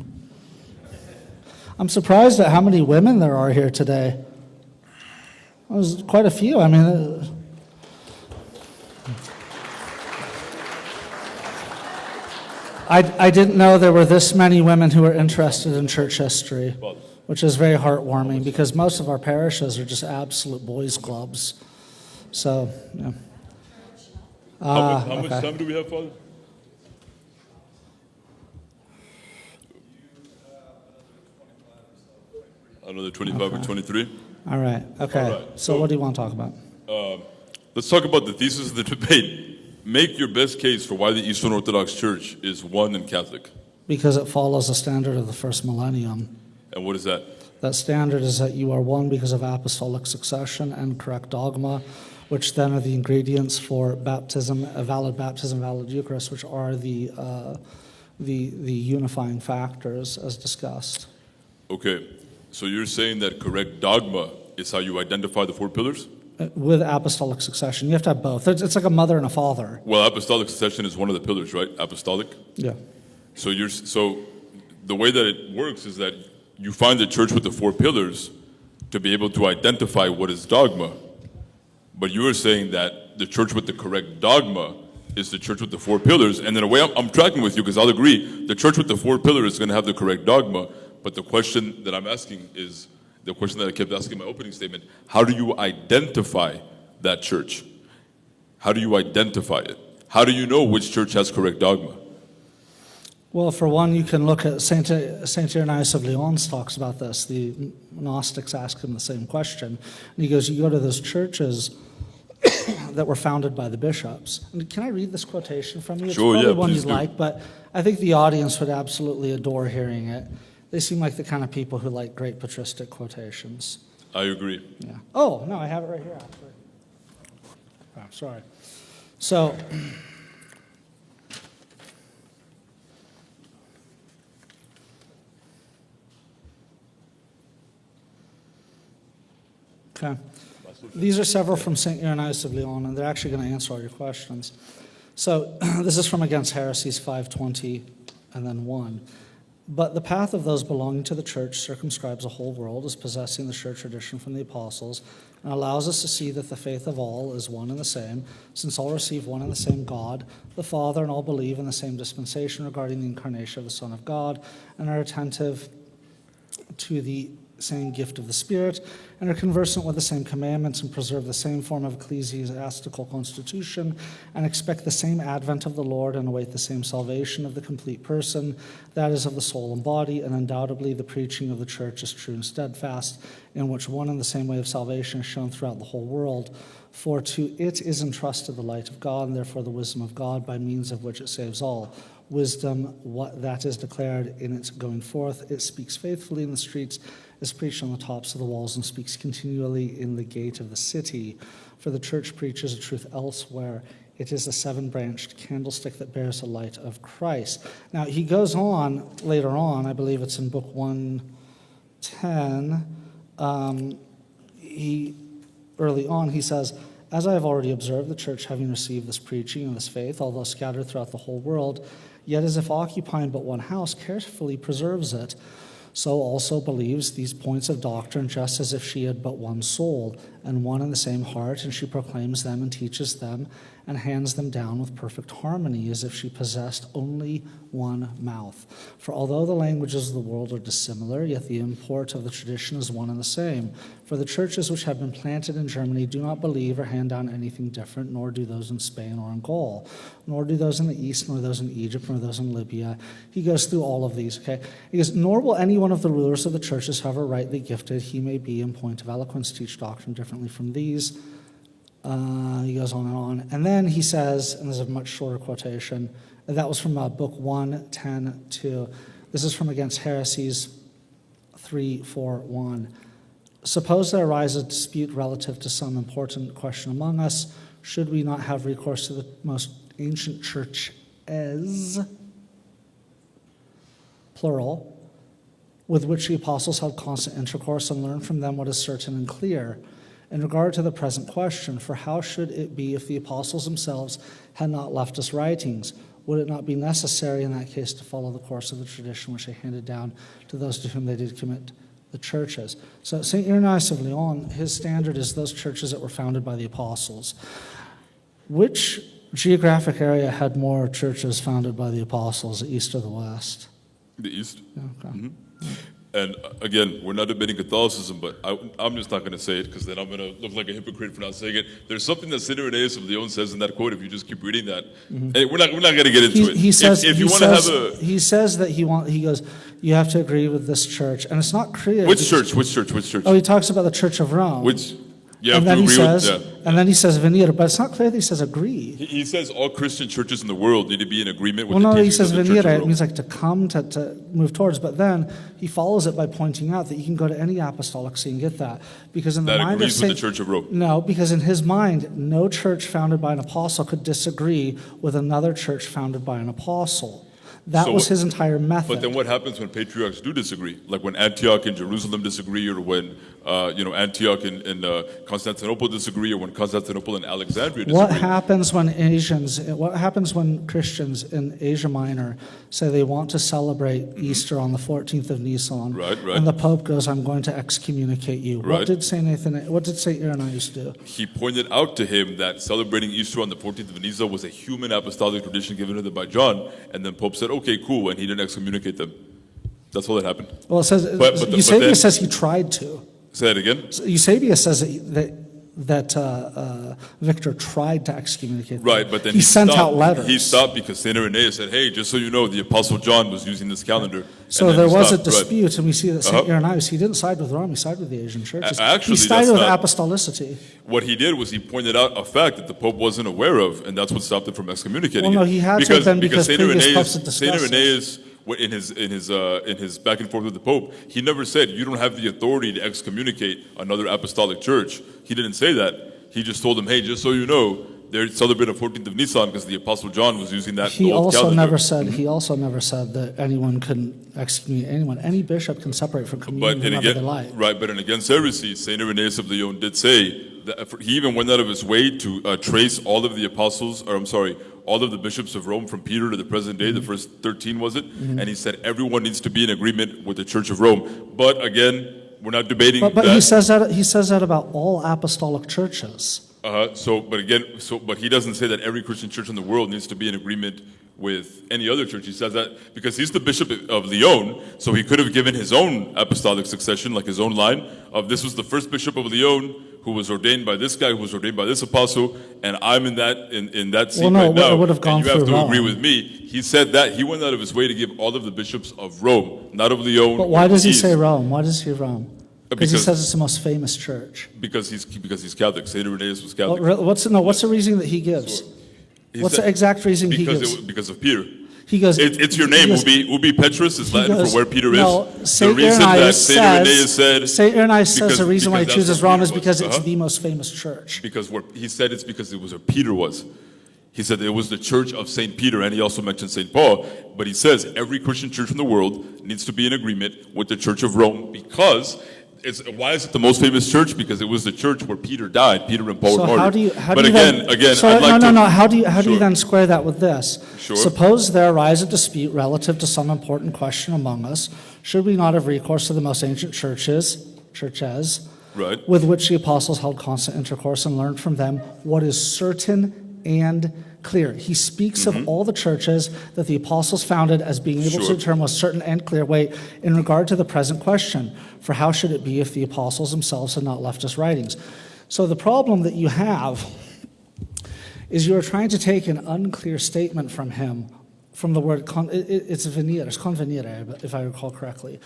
I'm surprised at how many women there are here today. There's quite a few. I mean, I didn't know there were this many women who were interested in church history, which is very heartwarming because most of our parishes are just absolute boys' clubs. So, yeah. How much time do we have, Father? Another 25 or 23? All right. Okay. All right. So what do you want to talk about? Let's talk about the thesis of the debate. Make your best case for why the Eastern Orthodox Church is one and Catholic. Because it follows the standard of the first millennium. And what is that? That standard is that you are one because of apostolic succession and correct dogma, which then are the ingredients for baptism, valid Eucharist, which are the unifying factors as discussed. Okay, so you're saying that correct dogma is how you identify the four pillars? With apostolic succession. You have to have both. It's like a mother and a father. Well, apostolic succession is one of the pillars, right? Apostolic? Yeah. So the way that it works is that you find the church with the four pillars to be able to identify what is dogma. But you are saying that the church with the correct dogma is the church with the four pillars. And in a way, I'm tracking with you because I'll agree. The church with the four pillars is going to have the correct dogma. But the question that I'm asking is the question that I kept asking in my opening statement. How do you identify that church? How do you identify it? How do you know which church has correct dogma? Well, for one, you can look at Saint Irenaeus of Lyons talks about this. The Gnostics ask him the same question. And he goes, you go to those churches that were founded by the bishops. And can I read this quotation from you? It's Sure, probably yeah, one please you'd do. like, but I think the audience would absolutely adore hearing it. They seem like the kind of people who like great patristic quotations. I agree. Yeah. Oh, no, I have it right here, actually. Oh, sorry. So, okay. These are several from St. Irenaeus of Lyon, and they're actually going to answer all your questions. So, this is from Against Heresies 5:20 and then 1. But the path of those belonging to the church circumscribes a whole world as possessing the sure tradition from the apostles, and allows us to see that the faith of all is one and the same, since all receive one and the same God, the Father, and all believe in the same dispensation regarding the incarnation of the Son of God, and are attentive to the same gift of the Spirit, and are conversant with the same commandments, and preserve the same form of ecclesiastical constitution, and expect the same advent of the Lord, and await the same salvation of the complete person, that is, of the soul and body. And undoubtedly the preaching of the church is true and steadfast, in which one and the same way of salvation is shown throughout the whole world. For to it is entrusted the light of God, and therefore the wisdom of God, by means of which it saves all. Wisdom, what that is declared in its going forth, it speaks faithfully in the streets, is preached on the tops of the walls, and speaks continually in the gate of the city. For the church preaches a truth elsewhere. It is a seven-branched candlestick that bears the light of Christ. Now, he goes on later on, I believe it's in book 110, early on, he says, as I have already observed, the church having received this preaching and this faith, although scattered throughout the whole world, yet as if occupying but one house, carefully preserves it. So also believes these points of doctrine just as if she had but one soul and one and the same heart, and she proclaims them and teaches them and hands them down with perfect harmony, as if she possessed only one mouth. For although the languages of the world are dissimilar, yet the import of the tradition is one and the same. For the churches which have been planted in Germany do not believe or hand down anything different, nor do those in Spain or in Gaul, nor do those in the East, nor those in Egypt, nor those in Libya. He goes through all of these, okay? He goes, nor will any one of the rulers of the churches, however rightly gifted he may be in point of eloquence, teach doctrine differently from these. He goes on. And then he says, and there's a much shorter quotation, and that was from book 1:10-2. This is from Against Heresies 3:4-1. Suppose there arises a dispute relative to some important question among us, should we not have recourse to the most ancient church as, plural, with which the apostles held constant intercourse, and learned from them what is certain and clear? In regard to the present question, for how should it be if the apostles themselves had not left us writings? Would it not be necessary in that case to follow the course of the tradition which they handed down to those to whom they did commit the churches? So St. Irenaeus of Lyon, his standard is those churches that were founded by the apostles. Which geographic area had more churches founded by the apostles, the East or the West? The East. Yeah, okay. Mm-hmm. And again, we're not debating Catholicism, but I'm just not going to say it because then I'm going to look like a hypocrite for not saying it. There's something that St. Irenaeus of Lyon says in that quote. If you just keep reading that, hey, we're not going to get into it. He says if you want to have a he says that he goes, you have to agree with this church, and it's not clear. Which church? Oh, he talks about the Church of Rome. Which you and have then to he agree says, with. Yeah. and then he says venire, but it's not clear that he says agree. He says all Christian churches in the world need to be in agreement with Well, no, the he teachings says of the Church of venire. It Rome. means like to come, to move towards. But then he follows it by pointing out that you can go to any apostolic see and get that, because in the That mind of agrees with Saint, the Church of Rome. No, because in his mind, no church founded by an apostle could disagree with another church founded by an apostle. That So was what- his entire method. But then what happens when patriarchs do disagree? Like when Antioch and Jerusalem disagree, or when Antioch and Constantinople disagree, or when Constantinople and Alexandria disagree? What happens when Christians in Asia Minor say they want to celebrate Easter on the 14th of Nisan, Right. and the Pope goes, I'm going to excommunicate you? Right. What did St. Irenaeus do? He pointed out to him that celebrating Easter on the 14th of Nisan was a human apostolic tradition given to them by John, and then Pope said, okay, cool, and he didn't excommunicate them. That's all that happened. Well, it says, But Eusebius then- says he tried to. Say that again? Eusebius says that that Victor tried to excommunicate them. Right, but then he sent stopped. out letters. He stopped because Saint Irenaeus said, "Hey, just so you know, the Apostle John was using this calendar." So And then there he was a stopped. Right. dispute, and we see that Saint Uh-huh. Irenaeus, he didn't side with Rome, he sided with the Asian churches. Actually, he sided that's with not- apostolicity. What he did was he pointed out a fact that the Pope wasn't aware of, and that's what stopped him from excommunicating Well, no, him. he had to have been because Saint previous popes had Saint discussed Irenaeus, in his back and forth with the Pope, he never said you don't have the authority to excommunicate another apostolic church. He didn't say that. He just told him, hey, just so you know, they're celebrating the 14th of Nisan because the Apostle John was using that He old also calendar. never said. He also never said that anyone couldn't excommunicate anyone. Any bishop can separate from communion But and whenever they again, like. right? But in against heresy, Saint Irenaeus of Lyon did say that he even went out of his way to trace all of the apostles, or I'm sorry, all of the bishops of Rome from Peter to the present day, the first 13 was it? And he said everyone needs to be in agreement with the Church of Rome. But again, we're not debating But that. he says that about all apostolic churches. But he doesn't say that every Christian church in the world needs to be in agreement with any other church. He says that because he's the bishop of Lyon, so he could have given his own apostolic succession, like his own line of this was the first bishop of Lyon who was ordained by this guy, who was ordained by this apostle, and I'm in that seat Well, no, right now. it would have gone and you have through to agree Rome. with me. He said that he went out of his way to give all of the bishops of Rome, not of Lyon. But why or does he East, say Rome? Why does he Rome? Because he Because- says it's the most famous church. Because he's Catholic. Saint Irenaeus was Well, Catholic. what's the reason that he gives? He What's said- the exact reason he gives? Because of Peter. He goes. It's your name, he goes- Ubi Petrus is Latin goes, for where Peter no, is. Saint The reason that Irenaeus Saint Irenaeus said Saint Irenaeus says the reason why he because chooses that's where Rome is Peter was. because it's Uh-huh. the most famous church. Because he said it's because it was where Peter was. He said it was the church of Saint Peter, and he also mentioned Saint Paul. But he says every Christian church in the world needs to be in agreement with the Church of Rome because. Why is it the most famous church? Because it was the church where Peter died. Peter and Paul So were martyred. how do you? But again, so, I'd like to. no. How do you Sure. then square that with this? Sure. Suppose there arise a dispute relative to some important question among us. Should we not have recourse to the most ancient churches, Right. with which the apostles held constant intercourse and learned from them what is certain and clear? He speaks of all the churches that the apostles founded as being able to Sure. determine what's certain and clear. Wait, in regard to the present question, for how should it be if the apostles themselves had not left us writings? So the problem that you have is you are trying to take an unclear statement from him, from the word, it's venire, it's convenire, if I recall correctly.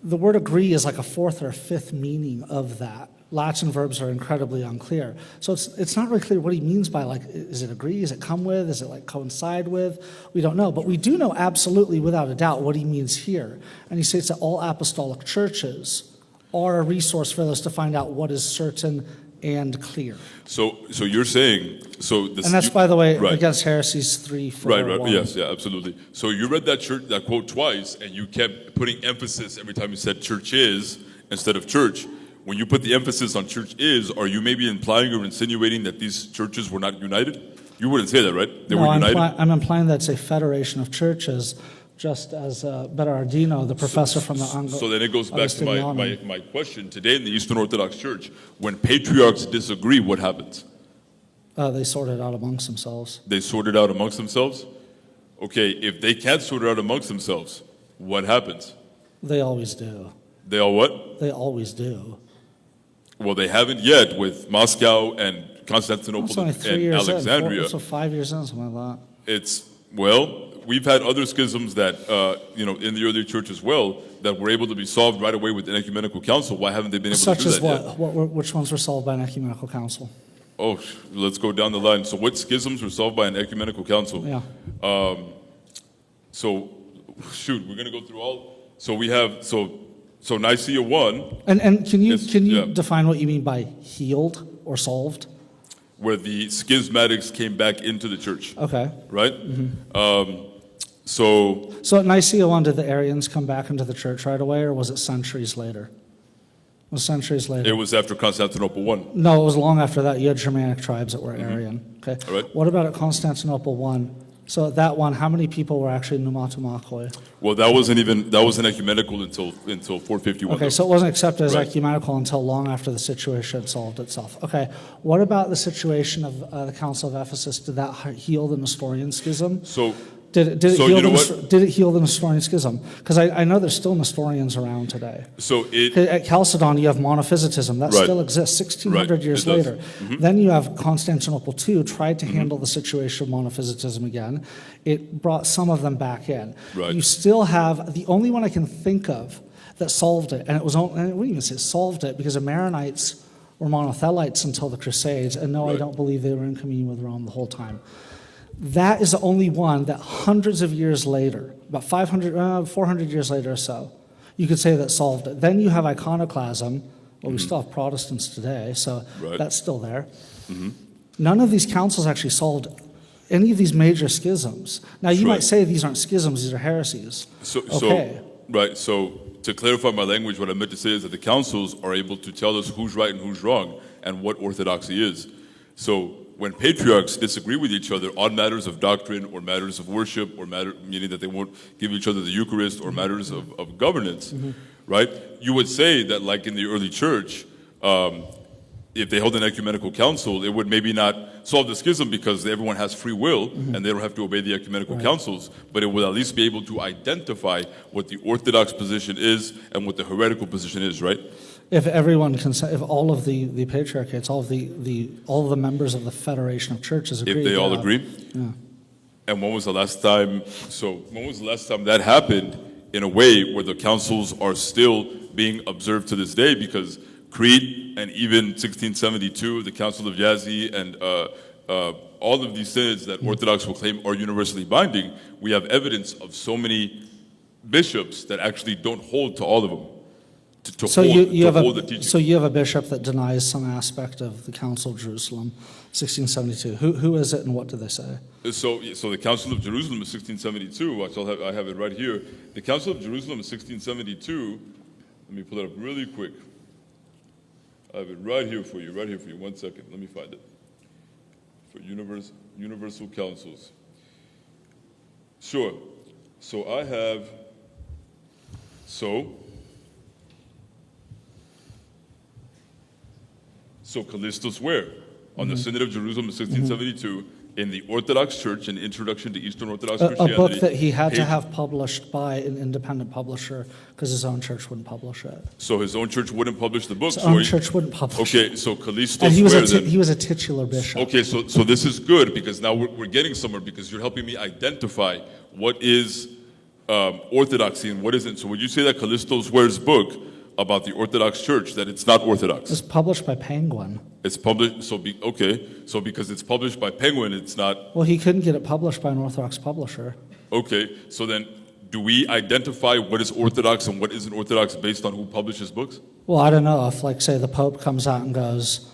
The word agree is like a fourth or a fifth meaning of that. Latin verbs are incredibly unclear. So it's not really clear what he means by, like, is it agree? Is it come with? Is it like coincide with? We don't know. But we do know absolutely without a doubt what he means here. And he states that all apostolic churches are a resource for us to find out what is certain and clear. So you're saying this, And that's, by the way, right. against heresies 3, 4, Right. 1. Yes, yeah, absolutely. So you read that quote twice, and you kept putting emphasis every time you said church is instead of church. When you put the emphasis on church is, are you maybe implying or insinuating that these churches were not united? You wouldn't say that, right? They No, were united? I'm implying that it's a federation of churches, just as Berardino, the professor from the Anglo. So then it goes back to Augustinianum. my question. Today in the Eastern Orthodox Church, when patriarchs disagree, what happens? They sort it out amongst themselves. They sort it out amongst themselves? Okay, if they can't sort it out amongst themselves, what happens? They always do. They all what? They always do. Well, they haven't yet with Moscow and Constantinople It's only and 3 years Alexandria. in. So 5 years in, something like that. We've had other schisms that, in the early church as well, that were able to be solved right away with an ecumenical council. Why haven't they been able Such to do as that what? yet? Which ones were solved by an ecumenical council? Oh, let's go down the line. So what schisms were solved by an ecumenical council? Yeah. We're going to go through all. So we have, so Nicaea 1, And can you yeah. define what you mean by healed or solved? where the schismatics came back into the church, Okay. right? Mm-hmm. So So at Nicaea 1, did the Arians come back into the church right away, or was it centuries later? It was centuries later. it was after Constantinople 1. No, it was long after that. You had Germanic tribes that were Arian. Okay. All right. What about at Constantinople 1? So at that one, how many people were actually pneumatomachoi? Well, that wasn't ecumenical until 451. Okay, so it wasn't accepted as Right. ecumenical until long after the situation had solved itself. Okay, what about the situation of the Council of Ephesus? Did that heal the Nestorian schism? So Did it So heal you know the, what? did it heal the Nestorian schism? Because I know there's still Nestorians around today. So it, At Chalcedon, you have monophysitism. That Right. still exists 1,600 Right, years it does. later. Then you have Constantinople II tried to handle the situation of monophysitism again. It brought some of them back in. Right. You still have, the only one I can think of that solved it, and it was only, and I wouldn't even say solved it, because the Maronites were monothelites until the Crusades, and no, I Right. don't believe they were in communion with Rome the whole time. That is the only one that hundreds of years later, about 400 years later or so, you could say that solved it. Then you have iconoclasm. Well, we still have Protestants today, so Right. that's still there. None of these councils actually solved any of these major schisms. Now, you Right. might say these aren't schisms, these are heresies. So, Okay. right. So to clarify my language, what I meant to say is that the councils are able to tell us who's right and who's wrong and what orthodoxy is. So when patriarchs disagree with each other on matters of doctrine or matters of worship or meaning that they won't give each other the Eucharist or matters of governance, right? You would say that like in the early church, if they held an ecumenical council, it would maybe not solve the schism because everyone has free will and they don't have to obey the ecumenical councils, but it would at least be able to identify what the Orthodox position is and what the heretical position is, right? If everyone can, if all of the patriarchates, all of the members of the Federation of Churches agree, If they all yeah. agree? Yeah. And when was the last time, that happened in a way where the councils are still being observed to this day? Because Crete and even 1672, the Council of Yazzie and all of these synods that Orthodox will claim are universally binding, we have evidence of so many bishops that actually don't hold to all of them. So you have hold the teaching. so you have a bishop that denies some aspect of the Council of Jerusalem, 1672. Who is it, and what do they say? So the Council of Jerusalem is 1672. Which I have it right here. The Council of Jerusalem is 1672. Let me pull it up really quick. I have it right here for you. 1 second. Let me find it. For universal councils. Sure. So I have. So Callistus where? On the Synod of Jerusalem in 1672, in the Orthodox Church, an introduction to Eastern Orthodox A Christianity. book that he had to page- have published by an independent publisher because his own church wouldn't publish it. So his own church wouldn't publish the book. His so own he- church wouldn't publish Okay, so Callistus And he was, where a then? he was a titular bishop. Okay, so this is good because now we're getting somewhere because you're helping me identify what is orthodoxy and what isn't. So would you say that Callistus Ware's book about the Orthodox Church, that it's not orthodox? It's published by Penguin. It's published, so because it's published by Penguin, it's not, Well, he couldn't get it published by an Orthodox publisher. okay, so then do we identify what is orthodox and what isn't orthodox based on who publishes books? Well, I don't know if, like, say, the Pope comes out and goes,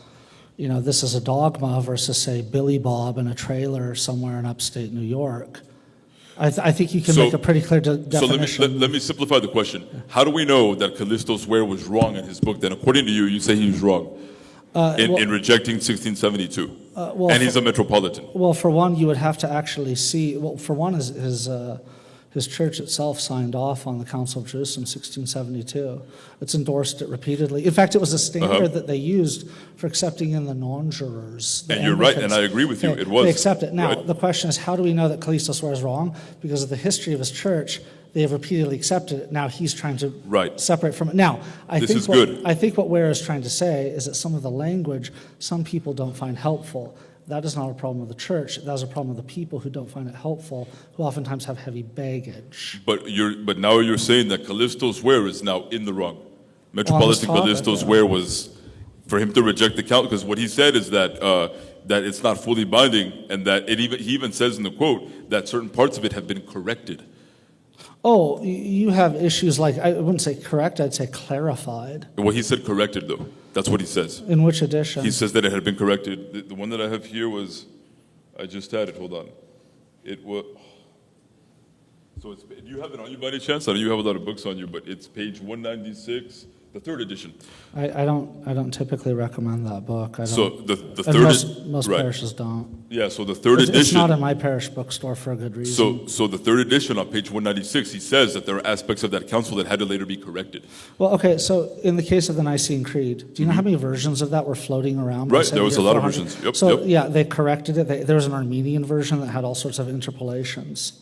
you know, this is a dogma versus, say, Billy Bob in a trailer somewhere in upstate New York. I think you can So- make a pretty clear So definition. let me simplify the question. How do we know that Callistus Ware was wrong in his book? Then, according to you, you say he was wrong in rejecting 1672, and he's a metropolitan. Well, for one, you would have to actually see. Well, for one, his church itself signed off on the Council of Jerusalem, 1672. It's endorsed it repeatedly. In fact, it was a standard that they used for accepting in the non-jurors. the And you're right, Anglicans. and I agree with you. It was. They accept it. Now, Right. the question is, how do we know that Callistus was wrong? Because of the history of his church, they have repeatedly accepted it. Now he's trying to Right. separate from it. Now, This is good. I think what Ware is trying to say is that some of the language some people don't find helpful. That is not a problem with the church. That is a problem with the people who don't find it helpful, who oftentimes have heavy baggage. But now you're saying that Callistus Ware is now in the wrong. Metropolitan taught it, Callistus yeah. Ware was, for him to reject the count, because what he said is that that it's not fully binding, and that he even says in the quote that certain parts of it have been corrected. Oh, you have issues like, I wouldn't say correct, I'd say clarified. Well, he said corrected though. That's what he says. In which edition? He says that it had been corrected. The one that I have here was, I just had it. Hold on. It was. So do you have it on you by any chance? I know you have a lot of books on you, but it's page 196, the third edition. I don't typically recommend that book. I don't, So the and third most right. parishes don't. Yeah. So the third It's edition. not in my parish bookstore for a good reason. So the third edition on page 196, he says that there are aspects of that council that had to later be corrected. Well, okay, so in the case of the Nicene Creed, do you know how many versions of that were floating around? by Right, there was a lot of 700? versions. Yep, So, yep. yeah, they corrected it. There was an Armenian version that had all sorts of interpolations.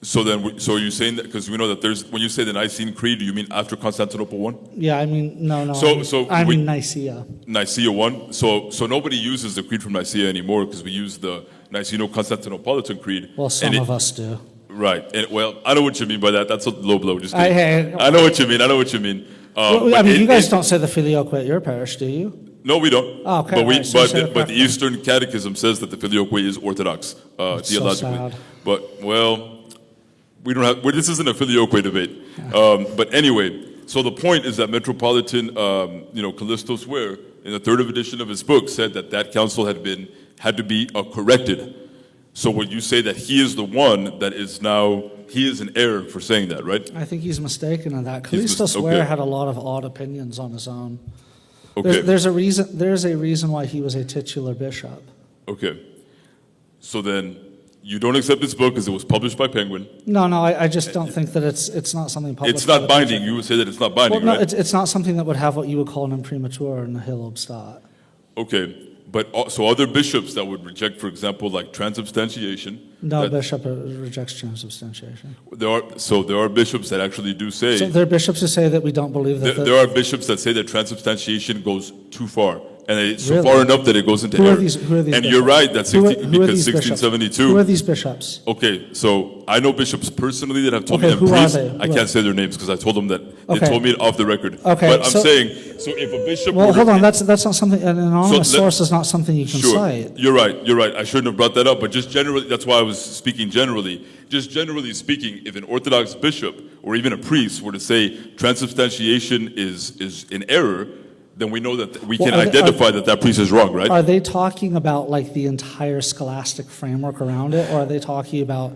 So then, so you're saying that because we know that there's when you say the Nicene Creed, do you mean after Constantinople I? Yeah, I mean, no. I mean Nicaea. Nicaea I. So nobody uses the creed from Nicaea anymore because we use the Niceno-Constantinopolitan Creed. Well, some of us do. Right. And, well, I know what you mean by that. That's a low blow. Just I know what you mean. I know what you mean. You guys don't say the Filioque at your parish, do you? No, we don't. Oh, okay. But the Eastern Catechism says that the Filioque is Orthodox theologically. So sad. But we don't have. This isn't a Filioque debate. But anyway, so the point is that Metropolitan, Callisto Swear, in the third edition of his book, said that council had to be corrected. So would you say that he is the one that is now, he is in error for saying that, right? I think he's mistaken in that. Callisto Swear had a lot of odd opinions on his own. Okay. There's a reason why he was a titular bishop. Okay. So then you don't accept this book because it was published by Penguin. No, I just don't think that it's not something published. It's not binding. You would say that it's not binding, well, no, right? it's not something that would have what you would call an imprimatur in the Hill Obstat. Okay. But so other bishops that would reject, for example, like transubstantiation. No bishop rejects transubstantiation. There are bishops that actually do say. So there are bishops who say that we don't believe that. There are bishops that say that transubstantiation goes too far, and it's so far enough that it goes into error. Who are these and bishops? You're right. That's who are 1672. Who are these bishops? Okay, so I know bishops personally that have told me, and who priests, are they? I can't say their names because I told them that they told me it off the record. Okay, but I'm saying, so if a bishop. Well, hold on. That's not something. An anonymous source is not something you can cite. You're right. I shouldn't have brought that up, but just generally, that's why I was speaking generally. Just generally speaking, if an Orthodox bishop or even a priest were to say transubstantiation is in error, then we know that we can identify that priest is wrong, right? Are they talking about like the entire scholastic framework around it, or are they talking about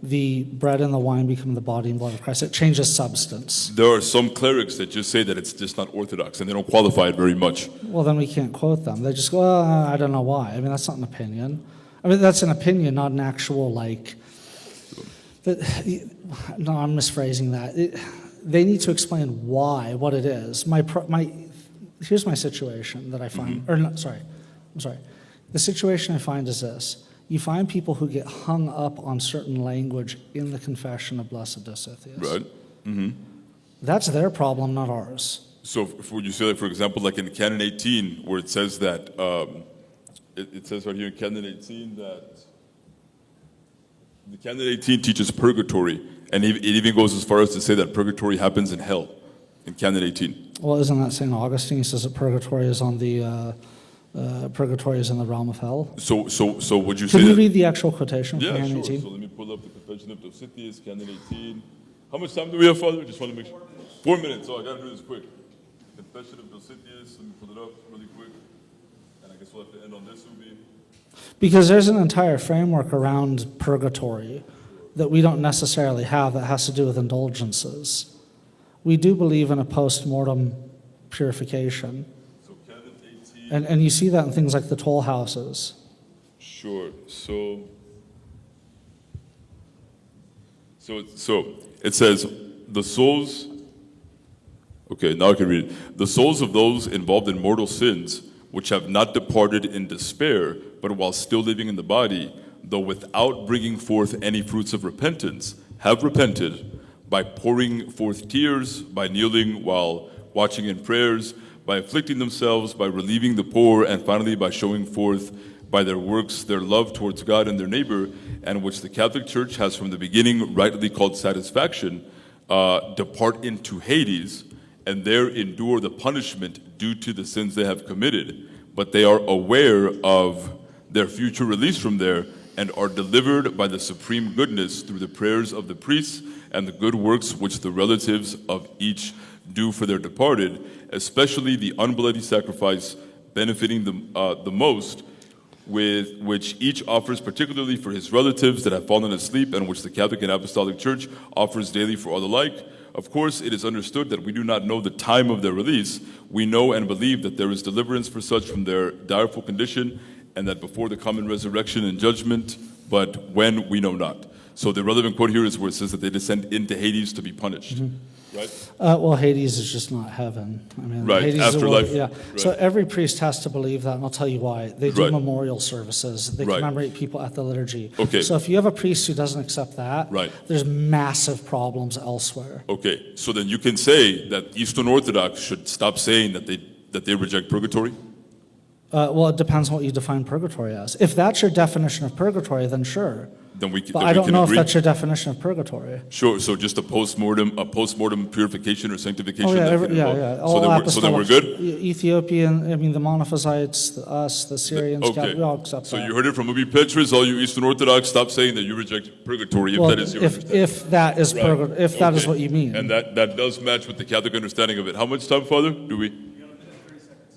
the bread and the wine become the body and blood of Christ? It changes substance. There are some clerics that just say that it's just not Orthodox, and they don't qualify it very much. Well, then we can't quote them. They just go, I don't know why. I mean, that's not an opinion. I mean, that's an opinion, not an actual, like... No, I'm misphrasing that. They need to explain why, what it is. Here's my situation that I find, I'm sorry. The situation I find is this. You find people who get hung up on certain language in the Confession of Blessed Dositheus. Right. Mm-hmm. That's their problem, not ours. So would you say that, for example, like in Canon 18, where it says that, it says right here in Canon 18 that the Canon 18 teaches purgatory, and it even goes as far as to say that purgatory happens in hell in Canon 18. Well, isn't that St. Augustine? He says that purgatory is on the purgatory is in the realm of hell. So would you say? Can you read the actual quotation from Canon 18? So let me pull up the Confession of Dositheus, Canon 18. How much time do we have, Father? Just want to make sure. 4 minutes. So I got to do this quick. Confession of Dositheus. Let me pull it up really quick, and I guess we'll have to end on this, Ubie. Because there's an entire framework around purgatory that we don't necessarily have that has to do with indulgences. We do believe in a post-mortem purification. So Canon 18. And you see that in things like the toll houses. Sure. So it says, the souls, okay, now I can read it. The souls of those involved in mortal sins, which have not departed in despair, but while still living in the body, though without bringing forth any fruits of repentance, have repented by pouring forth tears, by kneeling while watching in prayers, by afflicting themselves, by relieving the poor, and finally by showing forth by their works their love towards God and their neighbor, and which the Catholic Church has from the beginning rightly called satisfaction, depart into Hades, and there endure the punishment due to the sins they have committed. But they are aware of their future release from there, and are delivered by the supreme goodness through the prayers of the priests and the good works which the relatives of each do for their departed, especially the unbloody sacrifice benefiting the most, with which each offers particularly for his relatives that have fallen asleep, and which the Catholic and Apostolic Church offers daily for all alike. Of course, it is understood that we do not know the time of their release. We know and believe that there is deliverance for such from their direful condition, and that before the common resurrection and judgment, but when we know not. So the relevant quote here is where it says that they descend into Hades to be punished. Mm-hmm. right? Well, Hades is just not heaven. I mean, Right, Hades is a world, afterlife. yeah. Right. So every priest has to believe that, and I'll tell you why. They do Right. memorial services. They Right. commemorate people at the liturgy. Okay. So if you have a priest who doesn't accept that, Right. there's massive problems elsewhere. Okay, so then you can say that Eastern Orthodox should stop saying that they reject purgatory? Well, it depends on what you define purgatory as. If that's your definition of purgatory, then sure. Then we But then I we don't can know agree. if that's your definition of purgatory. Sure, so just a postmortem purification or sanctification? Oh, yeah, that every, can yeah, involve- yeah. So then we're good? Ethiopian, I mean, the Monophysites, the Syrians, Okay, we all accept so that. you heard it from Ubi Petrus, all you Eastern Orthodox, stop saying that you reject purgatory, if Well, that is your understanding. if that is Right. if that is Okay. what you mean. And that does match with the Catholic understanding of it. How much time, Father, do we?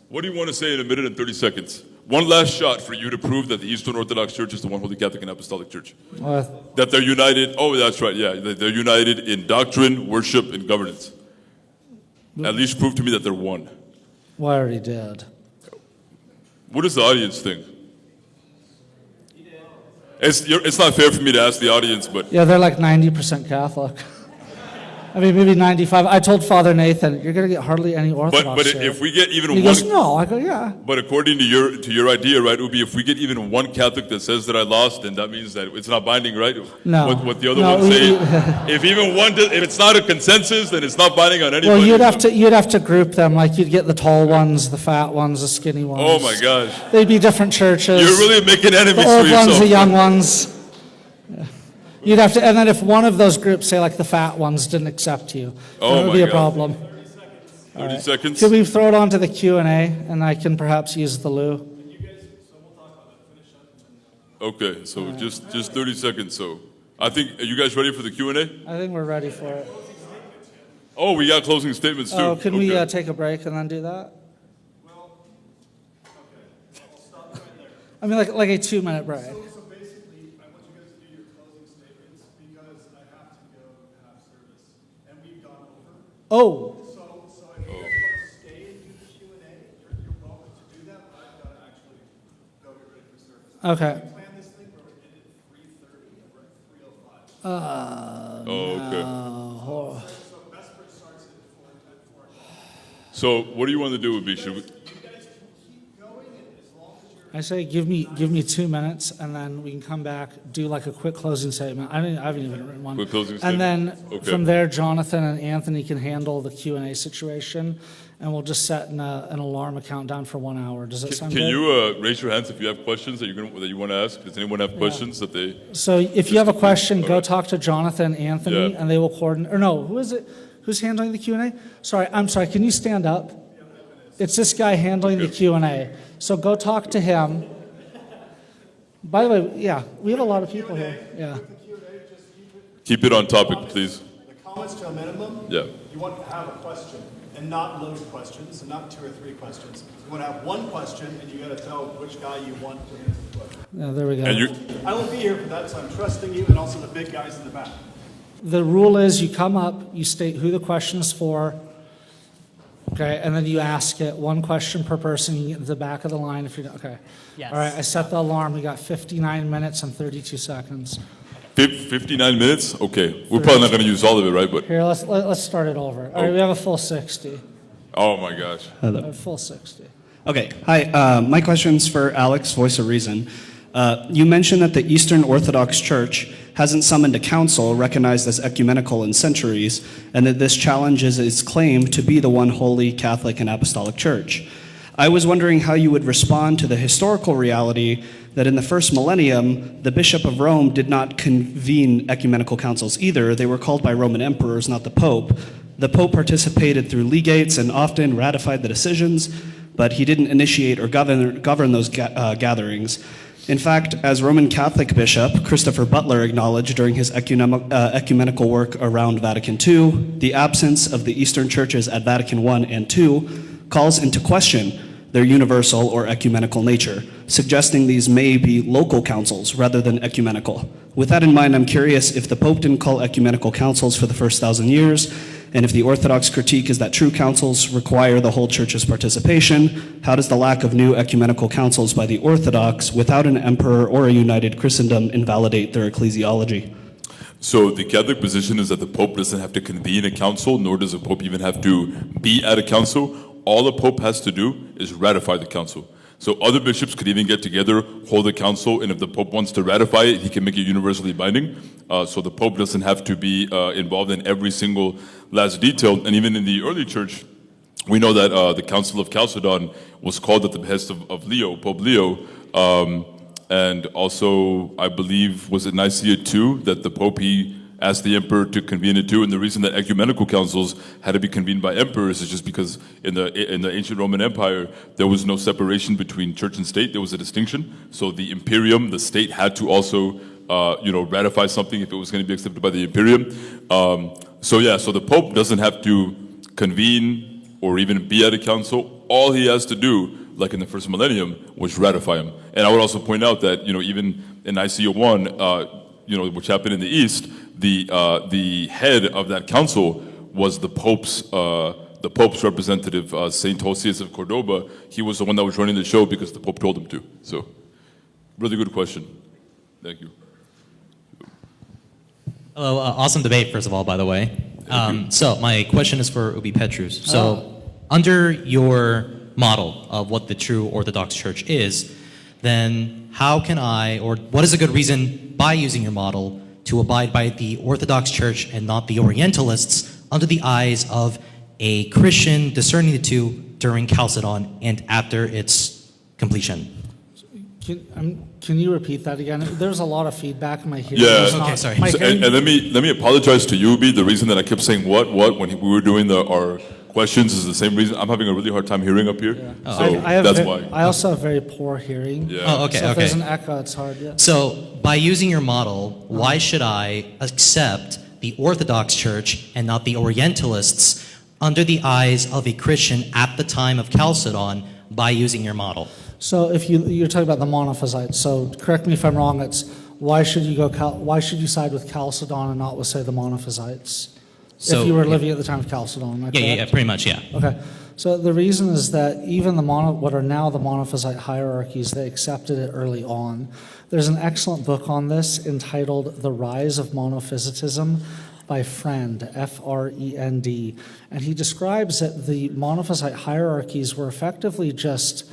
What do you want to say in a minute and 30 seconds? One last shot for you to prove that the Eastern Orthodox Church is the one Holy Catholic and Apostolic Church. That they're united, oh, that's right, yeah, that they're united in doctrine, worship, and governance. At least prove to me that they're one. Well, I already did. What does the audience think? It's not fair for me to ask the audience, but Yeah, they're like 90% Catholic. I mean, maybe 95. I told Father Nathan, you're going to get hardly any Orthodox but here. if we get even And he one, goes, no. I go, yeah. but according to your idea, right, Ubi, if we get even one Catholic that says that I lost, then that means that it's not binding, right? No. What the other No, ones say, if even one, if it's not a consensus, then it's not binding on anybody. Well, you'd have to group them. Like you'd get the tall ones, the fat ones, the skinny ones. Oh my gosh, They'd be different churches. you're really making enemies the for old yourself. ones, the young ones. Yeah. You'd have to, and then if one of those groups, say like the fat ones, didn't accept you, Oh then it would my be a God. problem. 30 seconds. Could we throw it on to the Q&A, and I can perhaps use the loo? Okay, so just 30 seconds. So I think, are you guys ready for the Q&A? I think we're ready for it. Oh, we got closing statements too. Oh, can Okay. we take a break and then do that? I mean, like a 2-minute break. So basically, I want you guys to do your closing statements because I have to go have service, and we've gone over. Oh, So if you guys want to stay and do the Q&A, you're welcome to do that, but I've got to actually go get ready for service. Okay. We plan this thing where we end at 3:30 and we're at 3:05. Oh, okay. oh. So Vesper starts at 4. So what do you want to do with me? Should we? You guys can keep going as long as you're. I say give me 2 minutes, and then we can come back, do like a quick closing statement. I haven't even written one. Quick closing And statement. then Okay. from there, Jonathan and Anthony can handle the Q&A situation, and we'll just set an alarm countdown for 1 hour. Does that sound Can good? you raise your hands if you have questions that you want to ask? Does anyone have questions that they? So if you have a question, go Alright. talk to Jonathan and Anthony, Yeah. and they will coordinate. Or no, who is it? Who's handling the Q&A? Sorry, I'm sorry. Can you stand up? It's this guy handling the Q&A. So go talk to him. By the way, yeah, we have a lot of people here. Yeah. Keep it on topic, please. The comments to a minimum. Yeah. You want to have a question and not load questions and not 2 or 3 questions. You want to have one question and you got to tell which guy you want to answer the question. Yeah, there we go. And you, I will be here for that, so I'm trusting you and also the big guys in the back. The rule is you come up, you state who the question is for, okay, and then you ask it, one question per person, you get to the back of the line if you're, okay. Yes. All right, I set the alarm, we got 59 minutes and 32 seconds. 59 minutes? Okay. We're probably not going to use all of it, right? But, Here, let's start it over. All right, we have a full 60. oh my gosh. A full 60. Okay, hi. My question's for Alex, Voice of Reason. You mentioned that the Eastern Orthodox Church hasn't summoned a council recognized as ecumenical in centuries, and that this challenges its claim to be the one holy Catholic and Apostolic Church. I was wondering how you would respond to the historical reality that in the first millennium, the Bishop of Rome did not convene ecumenical councils either. They were called by Roman emperors, not the Pope. The Pope participated through legates and often ratified the decisions, but he didn't initiate or govern those gatherings. In fact, as Roman Catholic Bishop Christopher Butler acknowledged during his ecumenical work around Vatican II, the absence of the Eastern churches at Vatican I and II calls into question their universal or ecumenical nature, suggesting these may be local councils rather than ecumenical. With that in mind, I'm curious if the Pope didn't call ecumenical councils for the first 1,000 years, and if the Orthodox critique is that true councils require the whole Church's participation, how does the lack of new ecumenical councils by the Orthodox without an emperor or a united Christendom invalidate their ecclesiology? So the Catholic position is that the Pope doesn't have to convene a council, nor does the Pope even have to be at a council. All the Pope has to do is ratify the council. So other bishops could even get together, hold a council, and if the Pope wants to ratify it, he can make it universally binding. So the Pope doesn't have to be involved in every single last detail. And even in the early church, we know that the Council of Chalcedon was called at the behest of Leo, Pope Leo. And also, I believe, was it Nicaea too, that the Pope, he asked the emperor to convene it too. And the reason that ecumenical councils had to be convened by emperors is just because in the ancient Roman Empire, there was no separation between church and state. There was a distinction. So the imperium, the state, had to also ratify something if it was going to be accepted by the imperium. So the Pope doesn't have to convene or even be at a council. All he has to do, like in the first millennium, was ratify him. And I would also point out that, even in Nicaea I, which happened in the East, the head of that council was the Pope's representative, Saint Hosius of Cordoba. He was the one that was running the show because the Pope told him to. So, really good question. Thank you. Hello, awesome debate, first of all, by the way. So my question is for Ubi Petrus. So under your model of what the true Orthodox Church is, then how can I, or what is a good reason by using your model to abide by the Orthodox Church and not the Orientalists under the eyes of a Christian discerning the two during Chalcedon and after its completion? Can you repeat that again? There's a lot of feedback in my hearing. Yeah. Okay, sorry. And let me apologize to you, Ubie. The reason that I kept saying what when we were doing our questions is the same reason. I'm having a really hard time hearing up here. Yeah. So that's why. I also have very poor hearing. Yeah. Oh, okay, So if okay. there's an echo, it's hard. Yeah. So by using your model, why should I accept the Orthodox Church and not the Orientalists under the eyes of a Christian at the time of Chalcedon by using your model? So if you're talking about the monophysites, so correct me if I'm wrong. It's why should you side with Chalcedon and not with, say, the monophysites? So, if you were living at the time of Chalcedon, am I correct? Yeah, pretty much, yeah. Okay. So the reason is that even what are now the monophysite hierarchies, they accepted it early on. There's an excellent book on this entitled The Rise of Monophysitism by Friend, F-R-E-N-D. And he describes that the monophysite hierarchies were effectively just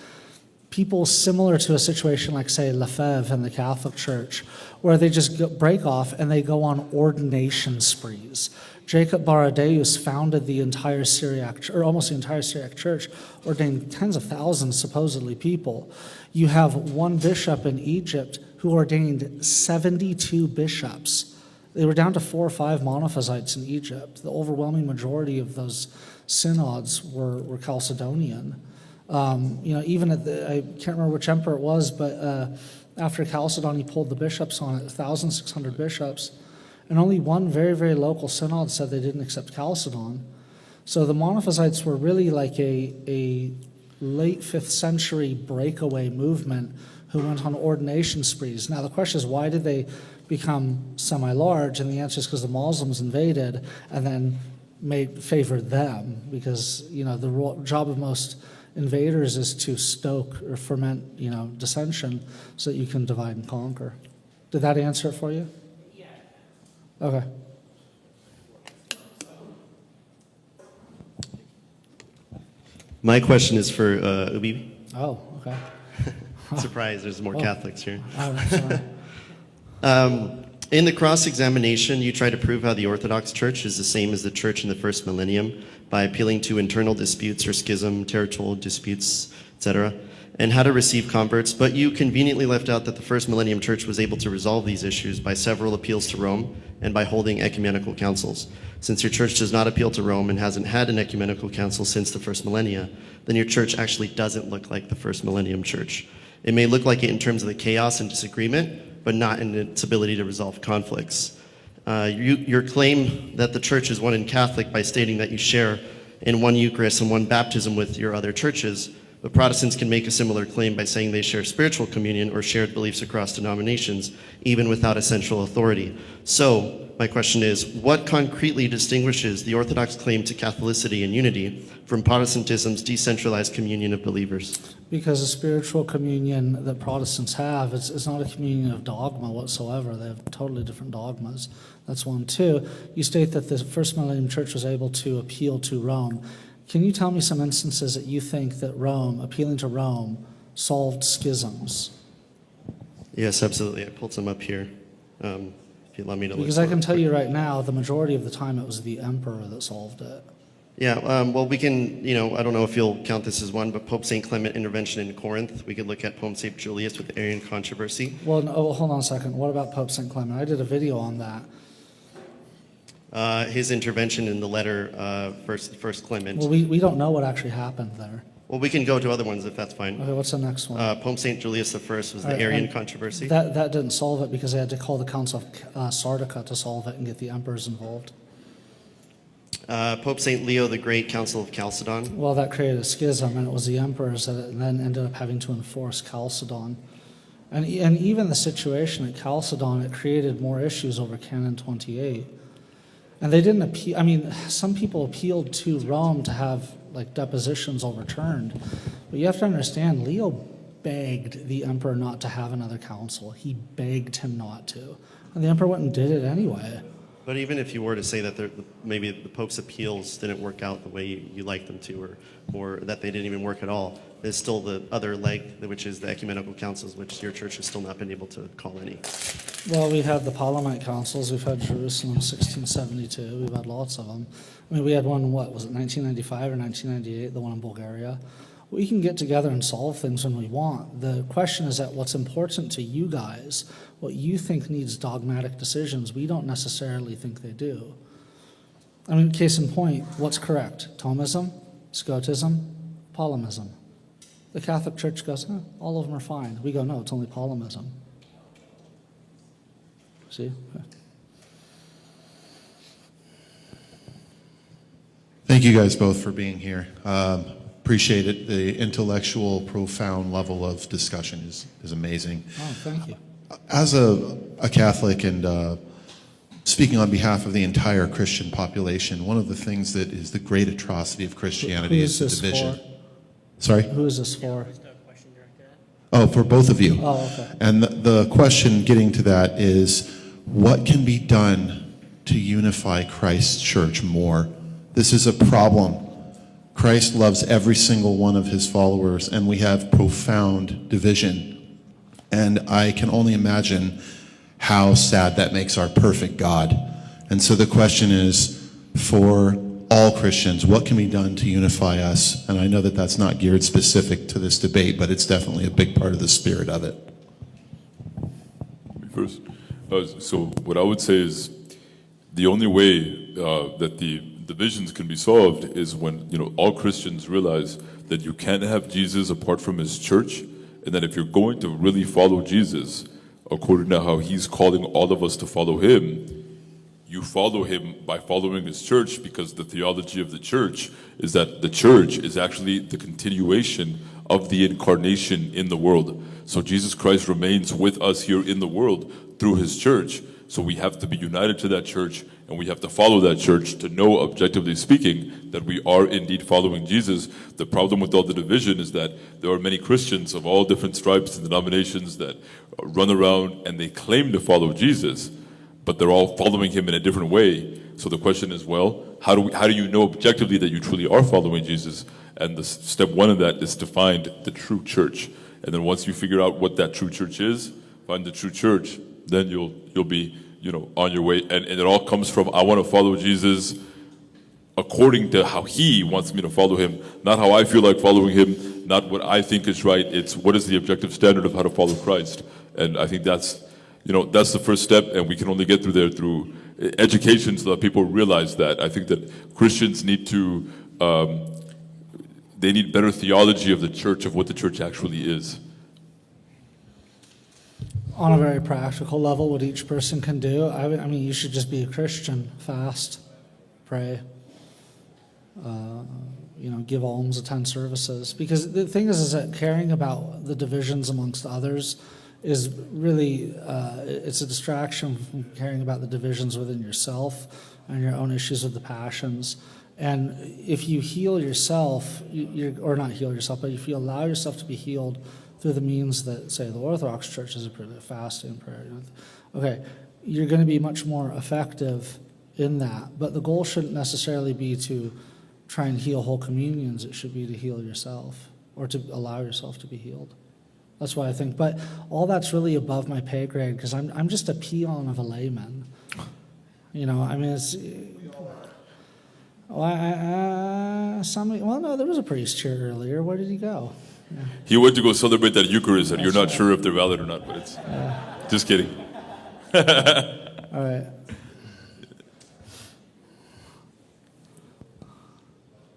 people similar to a situation like, say, Lefebvre in the Catholic Church, where they just break off and they go on ordination sprees. Jacob Baradeus founded the entire Syriac, or almost the entire Syriac Church, ordained tens of thousands, supposedly, people. You have one bishop in Egypt who ordained 72 bishops. They were down to 4 or 5 monophysites in Egypt. The overwhelming majority of those synods were Chalcedonian. Even I can't remember which emperor it was, but after Chalcedon, he pulled the bishops on it, 1,600 bishops. And only one very, very local synod said they didn't accept Chalcedon. So the monophysites were really like a late 5th century breakaway movement who went on ordination sprees. Now the question is, why did they become semi-large? And the answer is because the Muslims invaded and then favored them, because the job of most invaders is to stoke or ferment dissension so that you can divide and conquer. Did that answer it for you? Yeah. Okay. My question is for Ubie. Oh, okay. Surprise, there's more Catholics here. Oh, sorry. In the cross-examination, you try to prove how the Orthodox Church is the same as the Church in the first millennium by appealing to internal disputes or schism, territorial disputes, etc., and how to receive converts, but you conveniently left out that the first millennium church was able to resolve these issues by several appeals to Rome and by holding ecumenical councils. Since your church does not appeal to Rome and hasn't had an ecumenical council since the first millennia, then your church actually doesn't look like the first millennium church. It may look like it in terms of the chaos and disagreement, but not in its ability to resolve conflicts. Your claim that the church is one in Catholic by stating that you share in one Eucharist and one baptism with your other churches But Protestants can make a similar claim by saying they share spiritual communion or shared beliefs across denominations, even without a central authority. So, my question is, what concretely distinguishes the Orthodox claim to Catholicity and unity from Protestantism's decentralized communion of believers? Because the spiritual communion that Protestants have is not a communion of dogma whatsoever. They have totally different dogmas. That's one. Two, you state that the First Millennium Church was able to appeal to Rome. Can you tell me some instances that you think that Rome, appealing to Rome, solved schisms? Yes, absolutely. I pulled some up here. If you allow me to look. Because I can tell you right now, the majority of the time it was the emperor that solved it. Yeah, well, we can, I don't know if you'll count this as one, but Pope St. Clement intervention in Corinth. We could look at Pope St. Julius with the Arian controversy. Well, no, hold on a second. What about Pope St. Clement? I did a video on that. His intervention in the letter, First Clement. Well, we don't know what actually happened there. Well, we can go to other ones if that's fine. Okay, what's the next one? Pope St. Julius I was the All right, Arian and controversy. That didn't solve it because they had to call the Council of Sardica to solve it and get the emperors involved. Pope St. Leo the Great, Council of Chalcedon. Well, that created a schism, and it was the emperors that then ended up having to enforce Chalcedon. And even the situation at Chalcedon, it created more issues over Canon 28. And they didn't appeal. I mean, some people appealed to Rome to have depositions overturned. But you have to understand, Leo begged the emperor not to have another council. He begged him not to. And the emperor went and did it anyway. But even if you were to say that maybe the Pope's appeals didn't work out the way you like them to, or that they didn't even work at all, there's still the other leg, which is the ecumenical councils, which your church has still not been able to call any. Well, we've had the Palamite councils. We've had Jerusalem 1672. We've had lots of them. I mean, we had one, what, was it 1995 or 1998, the one in Bulgaria? We can get together and solve things when we want. The question is that what's important to you guys, what you think needs dogmatic decisions, we don't necessarily think they do. I mean, case in point, what's correct? Thomism, Scotism, Palamism. The Catholic Church goes, all of them are fine. We go, no, it's only Palamism. See? Thank you guys both for being here. Appreciate it. The intellectual, profound level of discussion is amazing. Oh, thank you. As a Catholic and speaking on behalf of the entire Christian population, one of the things that is the great atrocity of Christianity is the division. Sorry? Who is this for? Oh, for both of you. Oh, okay. And the question getting to that is, what can be done to unify Christ's church more? This is a problem. Christ loves every single one of his followers, and we have profound division. And I can only imagine how sad that makes our perfect God. And so the question is, for all Christians, what can be done to unify us? And I know that that's not geared specific to this debate, but it's definitely a big part of the spirit of it. First, so what I would say is the only way that the divisions can be solved is when all Christians realize that you can't have Jesus apart from his church, and that if you're going to really follow Jesus according to how he's calling all of us to follow him, you follow him by following his church, because the theology of the church is that the church is actually the continuation of the incarnation in the world. So Jesus Christ remains with us here in the world through his church. So we have to be united to that church, and we have to follow that church to know, objectively speaking, that we are indeed following Jesus. The problem with all the division is that there are many Christians of all different stripes and denominations that run around and they claim to follow Jesus, but they're all following him in a different way. So the question is, well, how do you know objectively that you truly are following Jesus? And the step one of that is to find the true church. And then once you figure out what that true church is, find the true church, then you'll be on your way. And it all comes from, I want to follow Jesus according to how he wants me to follow him, not how I feel like following him, not what I think is right. It's what is the objective standard of how to follow Christ. And I think that's the first step, and we can only get through there through education so that people realize that. I think that Christians need to, they need better theology of the church, of what the church actually is. On a very practical level, what each person can do, I mean, you should just be a Christian, fast, pray. give alms, attend services. Because the thing is that caring about the divisions amongst others is really, it's a distraction from caring about the divisions within yourself and your own issues with the passions. And if you heal yourself, or not heal yourself, but if you allow yourself to be healed through the means that, say, the Orthodox Church is a fasting, prayer, okay, you're going to be much more effective in that. But the goal shouldn't necessarily be to try and heal whole communions. It should be to heal yourself, or to allow yourself to be healed. That's what I think. But all that's really above my pay grade, because I'm just a peon of a layman. It's... Well, no, there was a priest here earlier. Where did he go? Yeah. He went to go celebrate that Eucharist, and you're not sure if they're valid or not, but it's... Just kidding. All right.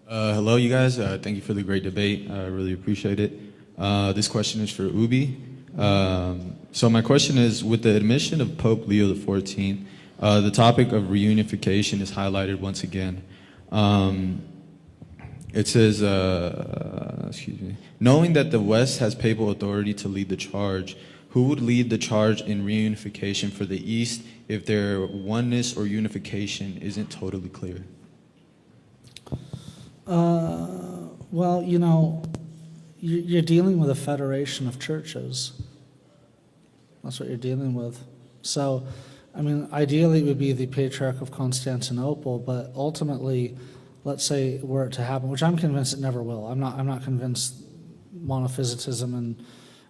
Hello, you guys. Thank you for the great debate. I really appreciate it. This question is for Ubie. So my question is, with the admission of Pope Leo XIV, the topic of reunification is highlighted once again. It says, knowing that the West has papal authority to lead the charge, who would lead the charge in reunification for the East if their oneness or unification isn't totally clear? Well, you're dealing with a federation of churches. That's what you're dealing with. So, ideally it would be the Patriarch of Constantinople, but ultimately, let's say were it to happen, which I'm convinced it never will. I'm not convinced monophysitism and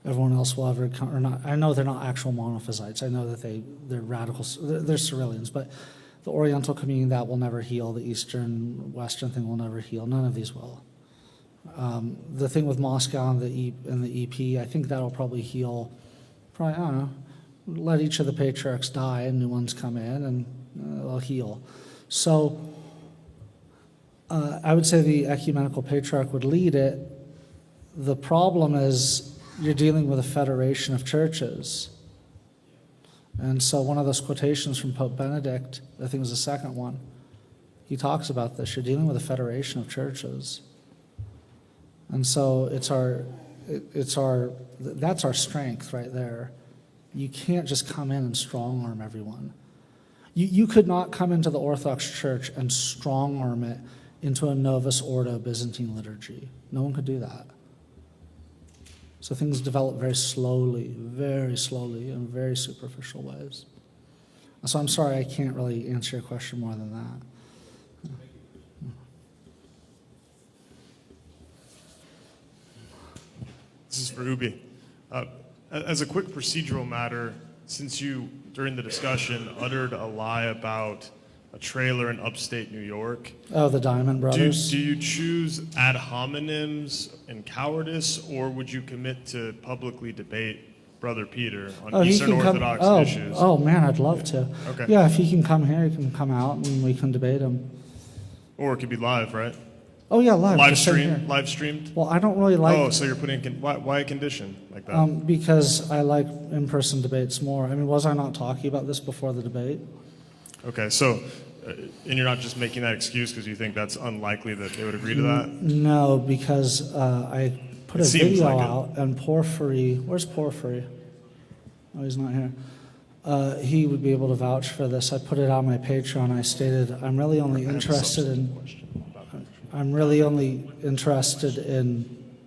everyone else will ever come, or not. I know they're not actual monophysites. I know that they're radicals. They're Cyrillians, but the Oriental communion, that will never heal. The Eastern, Western thing will never heal. None of these will. The thing with Moscow and the EP, I think that'll probably heal. Probably, I don't know. Let each of the patriarchs die and new ones come in, and they'll heal. So I would say the ecumenical patriarch would lead it. The problem is you're dealing with a federation of churches. And so one of those quotations from Pope Benedict, I think it was the second one, he talks about this. You're dealing with a federation of churches. And so that's our strength right there. You can't just come in and strong-arm everyone. You could not come into the Orthodox Church and strong-arm it into a Novus Ordo Byzantine liturgy. No one could do that. So things develop very slowly, in very superficial ways. So I'm sorry I can't really answer your question more than that. This is for Ubie. As a quick procedural matter, since you, during the discussion, uttered a lie about a trailer in upstate New York. Oh, the Diamond Brothers? Do you choose ad hominems and cowardice, or would you commit to publicly debate Brother Peter on Eastern Orthodox issues? Oh, man, I'd love to. Okay. Yeah, if he can come here, he can come out and we can debate him. Or it could be live, right? Oh, yeah, live. Live streamed? Well, I don't really like... Oh, so you're putting... why a condition like that? Because I like in-person debates more. Was I not talking about this before the debate? Okay, so... and you're not just making that excuse because you think that's unlikely that they would agree to that? No, because I put a video out, and Porphyry... Where's Porphyry? Oh, he's not here. He would be able to vouch for this. I put it on my Patreon. I stated, I'm really only interested in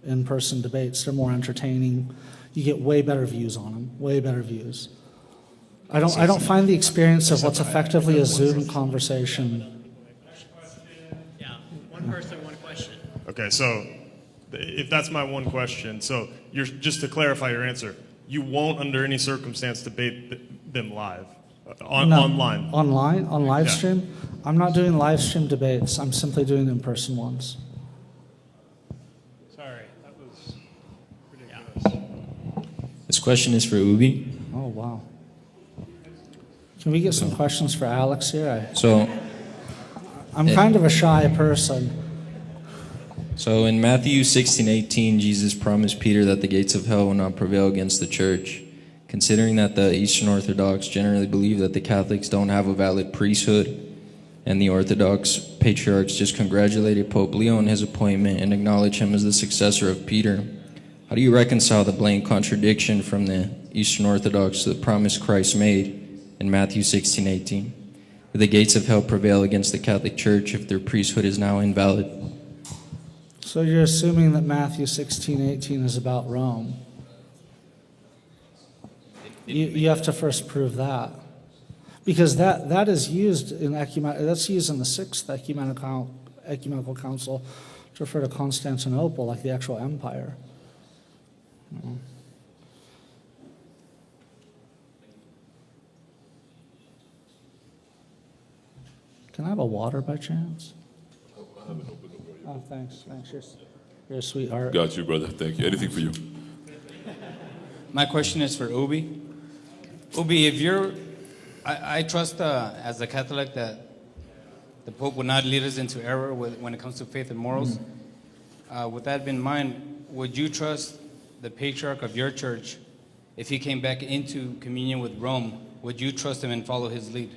in-person debates. They're more entertaining. You get way better views on them, way better views. I don't find the experience of what's effectively a Zoom conversation. Yeah, one person, one question. Okay, so if that's my one question, so you're just to clarify your answer, you won't under any circumstance debate them live, online? Online? On live Yeah. stream? I'm not doing live stream debates. I'm simply doing in-person ones. Sorry, that was ridiculous. This question is for Ubie. Oh, wow. Can we get some questions for Alex here? I'm kind of a shy person. So in Matthew 16:18, Jesus promised Peter that the gates of hell will not prevail against the church. Considering that the Eastern Orthodox generally believe that the Catholics don't have a valid priesthood, and the Orthodox patriarchs just congratulated Pope Leo on his appointment and acknowledge him as the successor of Peter. How do you reconcile the blatant contradiction from the Eastern Orthodox to the promise Christ made in Matthew 16:18? Will the gates of hell prevail against the Catholic Church if their priesthood is now invalid? So you're assuming that Matthew 16:18 is about Rome. You have to first prove that. Because that is used in that's used in the Sixth Ecumenical Council to refer to Constantinople, like the actual empire. Can I have a water by chance? Oh, thanks. You're a sweetheart. Got you, brother. Thank you. Anything for you. My question is for Ubi. Ubi, if you're, I trust as a Catholic that the Pope would not lead us into error when it comes to faith and morals. With that in mind, would you trust the patriarch of your church if he came back into communion with Rome? Would you trust him and follow his lead?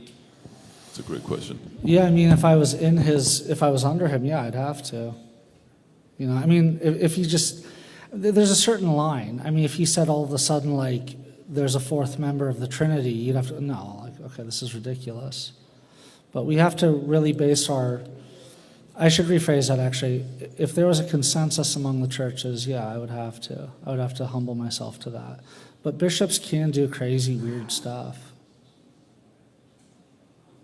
It's a great question. Yeah, I mean, if I was under him, yeah, I'd have to. You know, I mean, if he just, there's a certain line. I mean, if he said all of a sudden, like, there's a fourth member of the Trinity, you'd have to, no, like, okay, this is ridiculous. But we have to really base I should rephrase that actually. If there was a consensus among the churches, yeah, I would have to humble myself to that. But bishops can do crazy, weird stuff.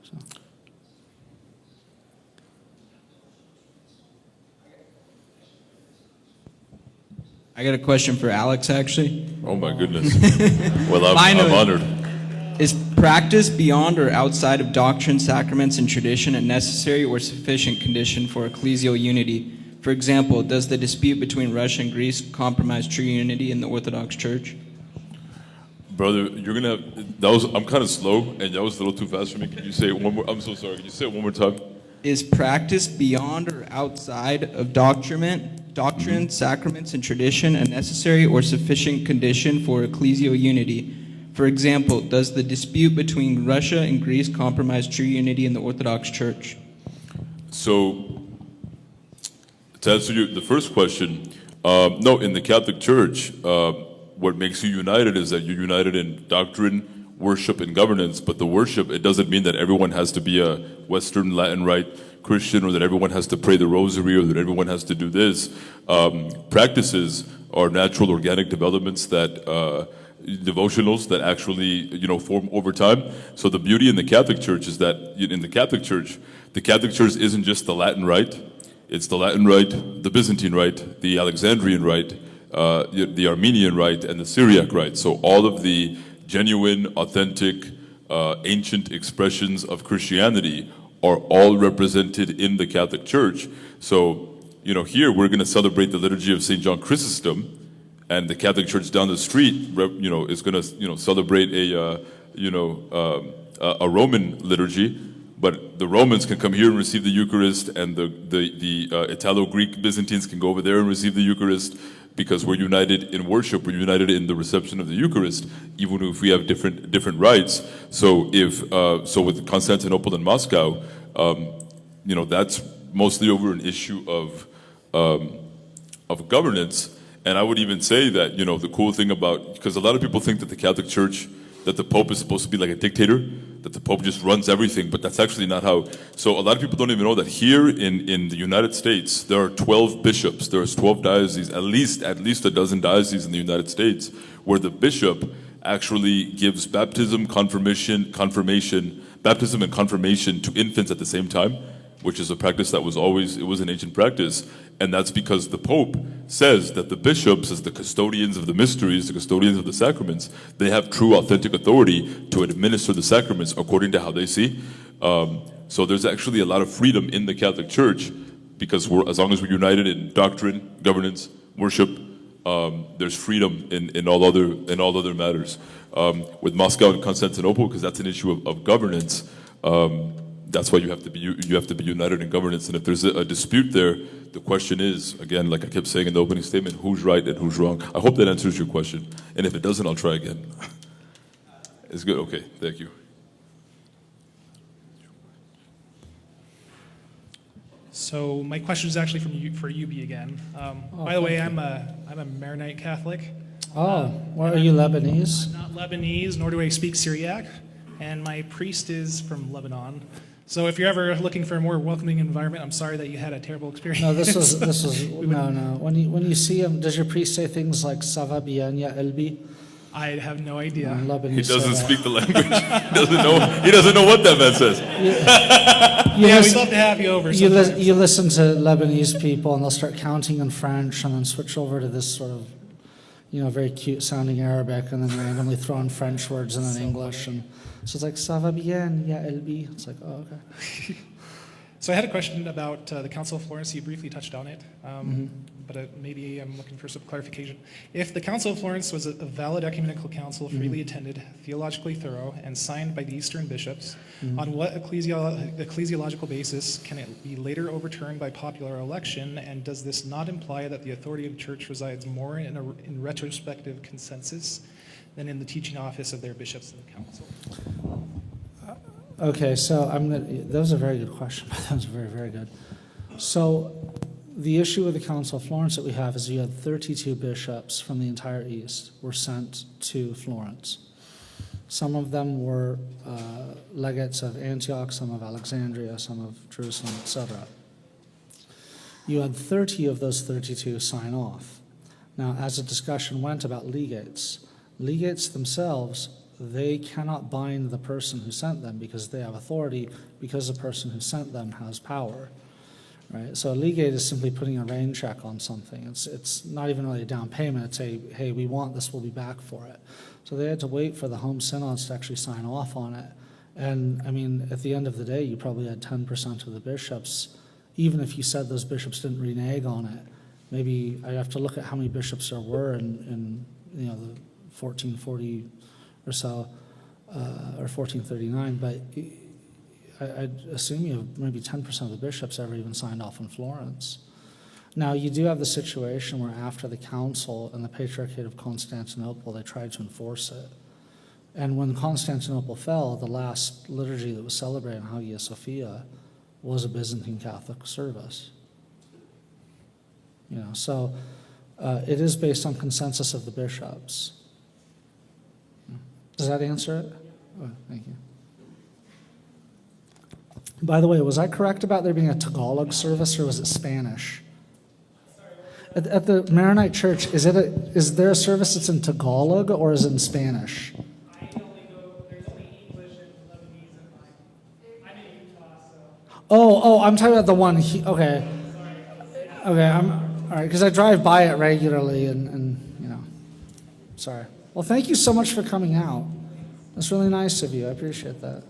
So. I got a question for Alex, actually. Oh my goodness. Well, I'm honored. Is practice beyond or outside of doctrine, sacraments, and tradition a necessary or sufficient condition for ecclesial unity? For example, does the dispute between Russia and Greece compromise true unity in the Orthodox Church? Brother, you're gonna have, I'm kind of slow, and that was a little too fast for me. Can you say it one more? I'm so sorry. Can you say it one more time? Is practice beyond or outside of doctrine, sacraments, and tradition a necessary or sufficient condition for ecclesial unity? For example, does the dispute between Russia and Greece compromise true unity in the Orthodox Church? So, to answer the first question, no, in the Catholic Church, what makes you united is that you're united in doctrine, worship, and governance. But the worship, it doesn't mean that everyone has to be a Western Latin Rite Christian, or that everyone has to pray the rosary, or that everyone has to do this. Practices are natural organic developments that devotionals that actually form over time. So the beauty in the Catholic Church is that in the Catholic Church isn't just the Latin Rite. It's the Latin Rite, the Byzantine Rite, the Alexandrian Rite, the Armenian Rite, and the Syriac Rite. So all of the genuine, authentic, ancient expressions of Christianity are all represented in the Catholic Church. So, here we're going to celebrate the liturgy of St. John Chrysostom, and the Catholic Church down the street, is going to, celebrate a Roman liturgy. But the Romans can come here and receive the Eucharist, and the Italo-Greek Byzantines can go over there and receive the Eucharist, because we're united in worship, we're united in the reception of the Eucharist, even if we have different rites. So with Constantinople and Moscow, that's mostly over an issue of governance. And I would even say that, the cool thing about, because a lot of people think that the Catholic Church, that the Pope is supposed to be like a dictator, that the Pope just runs everything, but that's actually not how. So a lot of people don't even know that here in the United States, there are 12 bishops, there's 12 dioceses, at least a dozen dioceses in the United States, where the bishop actually gives baptism, baptism and confirmation to infants at the same time, which is a practice that was an ancient practice. And that's because the Pope says that the bishops, as the custodians of the mysteries, the custodians of the sacraments, they have true, authentic authority to administer the sacraments according to how they see. So there's actually a lot of freedom in the Catholic Church, because as long as we're united in doctrine, governance, worship, there's freedom in all other matters. With Moscow and Constantinople, because that's an issue of governance. That's why you have to be united in governance. And if there's a dispute there, the question is, again, like I kept saying in the opening statement, who's right and who's wrong? I hope that answers your question. And if it doesn't, I'll try again. It's good. Okay. Thank you. So my question is actually for Ubi again. By the way, I'm a Maronite Catholic. Are you Lebanese? I'm not Lebanese, nor do I speak Syriac, and my priest is from Lebanon. So if you're ever looking for a more welcoming environment, I'm sorry that you had a terrible experience. No, this was no. When you see him, does your priest say things like "Ça va bien, ya Elbi"? I have no idea. He doesn't speak the language. He doesn't know what that man says. We'd love to have you over. You listen to Lebanese people, and they'll start counting in French, and then switch over to this sort of, very cute sounding Arabic, and then randomly throw in French words and then English, and so it's like "Ça va bien, ya Elbi." It's like, oh, okay. So I had a question about the Council of Florence. You briefly touched on it, but maybe I'm looking for some clarification. If the Council of Florence was a valid ecumenical council, freely attended, theologically thorough, and signed by the Eastern bishops, on what ecclesiological basis can it be later overturned by popular election, and does this not imply that the authority of the church resides more in retrospective consensus than in the teaching office of their bishops and the council? Okay, so that was a very good question. That was very, very good. So the issue with the Council of Florence that we have is you had 32 bishops from the entire East were sent to Florence. Some of them were legates of Antioch, some of Alexandria, some of Jerusalem, etc. You had 30 of those 32 sign off. Now, as the discussion went about legates themselves, they cannot bind the person who sent them because they have authority, because the person who sent them has power, right? So a legate is simply putting a rain check on something. It's not even really a down payment. It's hey, we want this, we'll be back for it. So they had to wait for the home synods to actually sign off on it. And I mean, at the end of the day, you probably had 10% of the bishops, even if you said those bishops didn't renege on it. Maybe I have to look at how many bishops there were in the 1440 or so, or 1439, but I'd assume you have maybe 10% of the bishops ever even signed off in Florence. Now, you do have the situation where after the council and the Patriarchate of Constantinople, they tried to enforce it. And when Constantinople fell, the last liturgy that was celebrated in Hagia Sophia was a Byzantine Catholic service. So it is based on consensus of the bishops. Does that answer it? Oh, thank you. By the way, was I correct about there being a Tagalog service, or was it Spanish? At the Maronite Church, is there a service that's in Tagalog, or is it in Spanish? There's only English and Lebanese in mine. I'm in Utah, so. Oh, I'm talking about the one. Okay, all right, because I drive by it regularly, and sorry. Well, thank you so much for coming out. That's really nice of you. I appreciate that.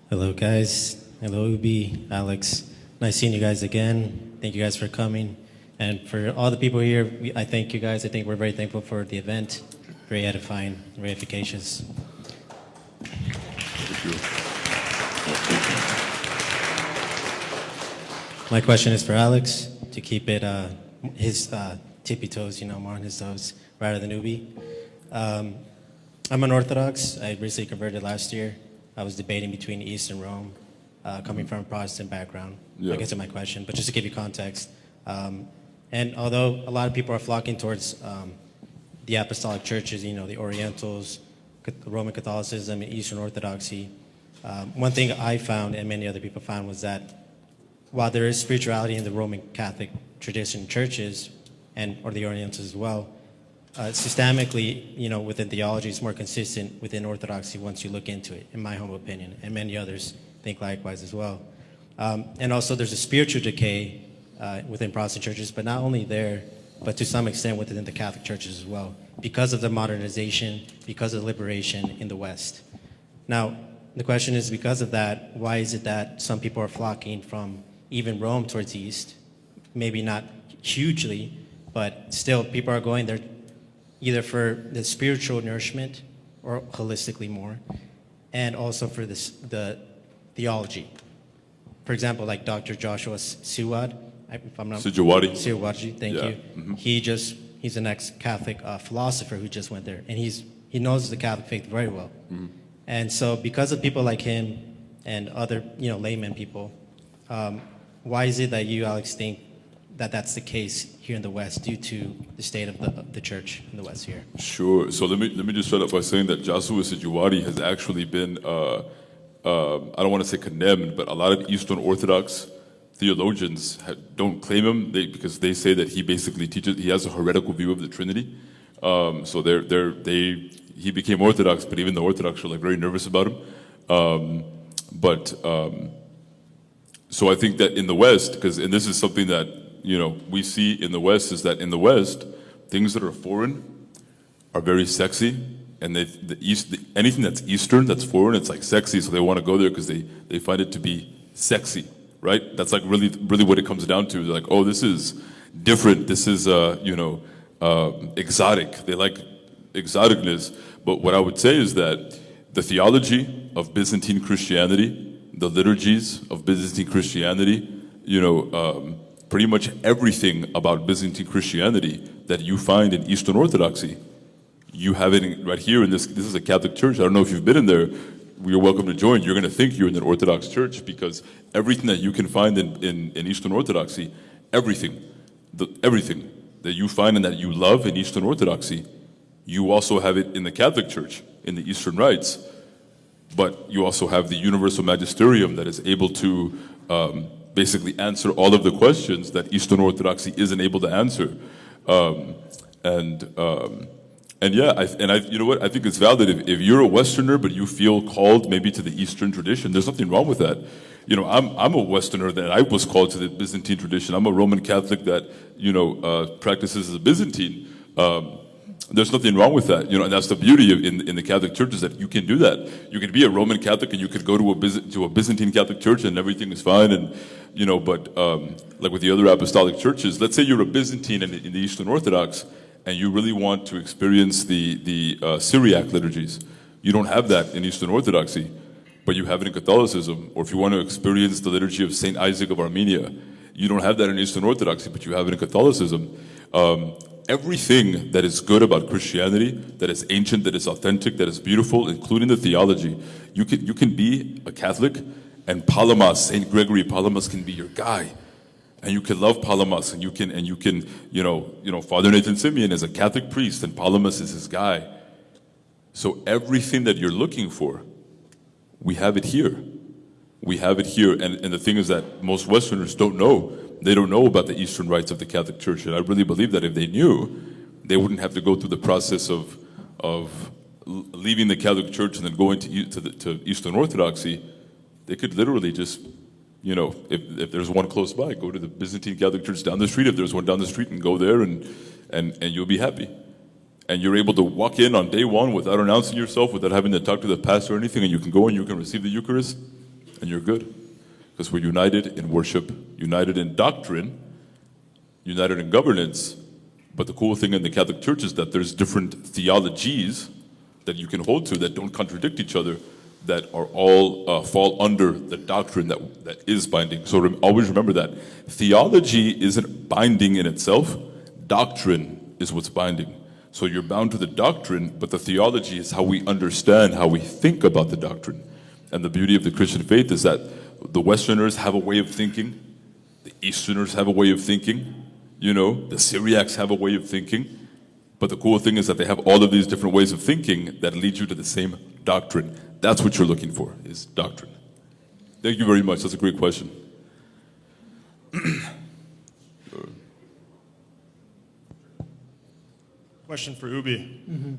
Hello, guys. Hello, Ubie, Alex. Nice seeing you guys again. Thank you guys for coming. And for all the people here, I thank you guys. I think we're very thankful for the event. Very edifying, very efficacious. Thank you. My question is for Alex, to keep it his tippy toes, more on his toes, rather than Ubie. I'm an Orthodox. I recently converted last year. I was debating between East and Rome, coming from a Protestant background. Yeah. I'll get to my question, but just to give you context. And although a lot of people are flocking towards the Apostolic churches, the Orientals, Roman Catholicism, and Eastern Orthodoxy, one thing I found, and many other people found, was that while there is spirituality in the Roman Catholic tradition churches, or the Orientals as well, systemically, within theology, it's more consistent within Orthodoxy once you look into it, in my humble opinion, and many others think likewise as well. And also there's a spiritual decay within Protestant churches, but not only there, but to some extent within the Catholic churches as well, because of the modernization, because of the liberation in the West. Now, the question is, because of that, why is it that some people are flocking from even Rome towards the East? Maybe not hugely, but still people are going there either for the spiritual nourishment or holistically more, and also for the theology. For example, like Dr. Joshua Siwad, if I'm not Siwadi, thank you. Mm-hmm. He's an ex-Catholic philosopher who just went there, and he knows the Catholic faith very well. Mm-hmm. And so because of people like him and other layman people, why is it that you, Alex, think that that's the case here in the West due to the state of the church in the West here? Sure. So let me just start off by saying that Joshua Sijuwadi has actually been, I don't want to say condemned, but a lot of Eastern Orthodox theologians don't claim him because they say that he basically teaches, he has a heretical view of the Trinity. So he became Orthodox, but even the Orthodox are like very nervous about him. So I think that in the West, and this is something that we see in the West, is that in the West, things that are foreign are very sexy, and anything that's Eastern, that's foreign, it's like sexy, so they want to go there because they find it to be sexy, right? That's like really, really what it comes down to. They're like, oh, this is different. This is exotic. They like exoticness. But what I would say is that the theology of Byzantine Christianity, the liturgies of Byzantine Christianity, pretty much everything about Byzantine Christianity that you find in Eastern Orthodoxy, you have it right here in this. This is a Catholic church. I don't know if you've been in there. You're welcome to join. You're going to think you're in an Orthodox church because everything that you can find in Eastern Orthodoxy, everything that you find and that you love in Eastern Orthodoxy, you also have it in the Catholic Church, in the Eastern Rites. But you also have the universal magisterium that is able to basically answer all of the questions that Eastern Orthodoxy isn't able to answer. You know what? I think it's valid if you're a Westerner but you feel called maybe to the Eastern tradition. There's nothing wrong with that. I'm a Westerner that I was called to the Byzantine tradition. I'm a Roman Catholic that practices as a Byzantine. There's nothing wrong with that, and that's the beauty in the Catholic Church is that you can do that. You can be a Roman Catholic and you could go to a Byzantine Catholic church and everything is fine. And but like with the other Apostolic churches, let's say you're a Byzantine in the Eastern Orthodox and you really want to experience the Syriac liturgies. You don't have that in Eastern Orthodoxy, but you have it in Catholicism. Or if you want to experience the liturgy of Saint Isaac of Armenia, you don't have that in Eastern Orthodoxy, but you have it in Catholicism. Everything that is good about Christianity, that is ancient, that is authentic, that is beautiful, including the theology, you can be a Catholic, and Palamas, Saint Gregory Palamas can be your guy, and you can love Palamas, and you can Father Nathan Simeon is a Catholic priest, and Palamas is his guy. So everything that you're looking for, we have it here. We have it here, and the thing is that most Westerners don't know. They don't know about the Eastern rites of the Catholic Church, and I really believe that if they knew, they wouldn't have to go through the process of leaving the Catholic Church and then going to Eastern Orthodoxy. They could literally just, if there's one close by, go to the Byzantine Catholic Church down the street. If there's one down the street, and go there, and you'll be happy. And you're able to walk in on day one without announcing yourself, without having to talk to the pastor or anything, and you can go and you can receive the Eucharist, and you're good. Because we're united in worship, united in doctrine, united in governance. But the cool thing in the Catholic Church is that there's different theologies that you can hold to that don't contradict each other, that are all fall under the doctrine that is binding. So always remember that. Theology isn't binding in itself. Doctrine is what's binding. So you're bound to the doctrine, but the theology is how we understand, how we think about the doctrine. And the beauty of the Christian faith is that the Westerners have a way of thinking, the Easterners have a way of thinking, the Syriacs have a way of thinking. But the cool thing is that they have all of these different ways of thinking that lead you to the same doctrine. That's what you're looking for, is doctrine. Thank you very much. That's a great question. Question for Ubie.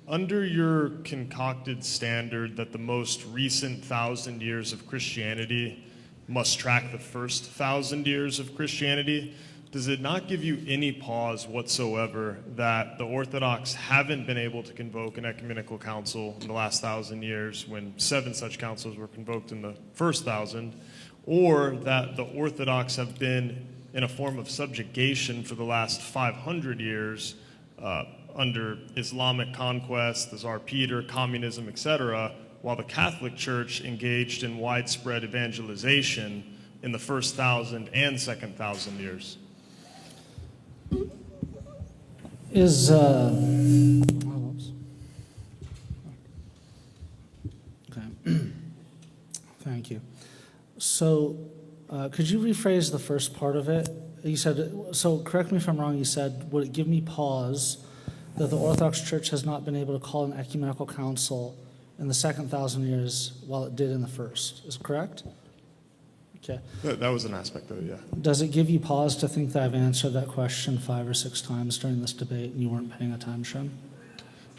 Under your concocted standard that the most recent 1,000 years of Christianity must track the first 1,000 years of Christianity, does it not give you any pause whatsoever that the Orthodox haven't been able to convoke an ecumenical council in the last 1,000 years when 7 such councils were convoked in the first 1,000, or that the Orthodox have been in a form of subjugation for the last 500 years under Islamic conquest, the Tsar Peter, communism, etc., while the Catholic Church engaged in widespread evangelization in the first 1,000 and second 1,000 years? Okay. Thank you. So, Could you rephrase the first part of it? You said, so correct me if I'm wrong, you said, would it give me pause that the Orthodox Church has not been able to call an ecumenical council in the second 1,000 years while it did in the first? Is it correct? Okay. That was an aspect of it, yeah. Does it give you pause to think that I've answered that question 5 or 6 times during this debate and you weren't paying attention?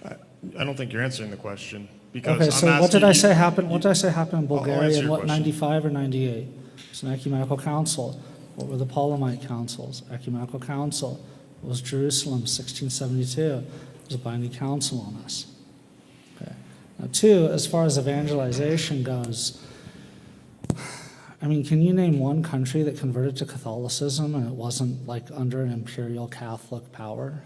I don't think you're answering the question because Okay, I'm so what asking did I you- say happened? What did I say happened in I'll Bulgaria answer in your what, question. 95 or 98? It's an ecumenical council. What were the Paulinite councils? Ecumenical council. What was Jerusalem, 1672? It was a binding council on us. Okay. Now, 2, as far as evangelization goes, I mean, can you name one country that converted to Catholicism and it wasn't like under an imperial Catholic power?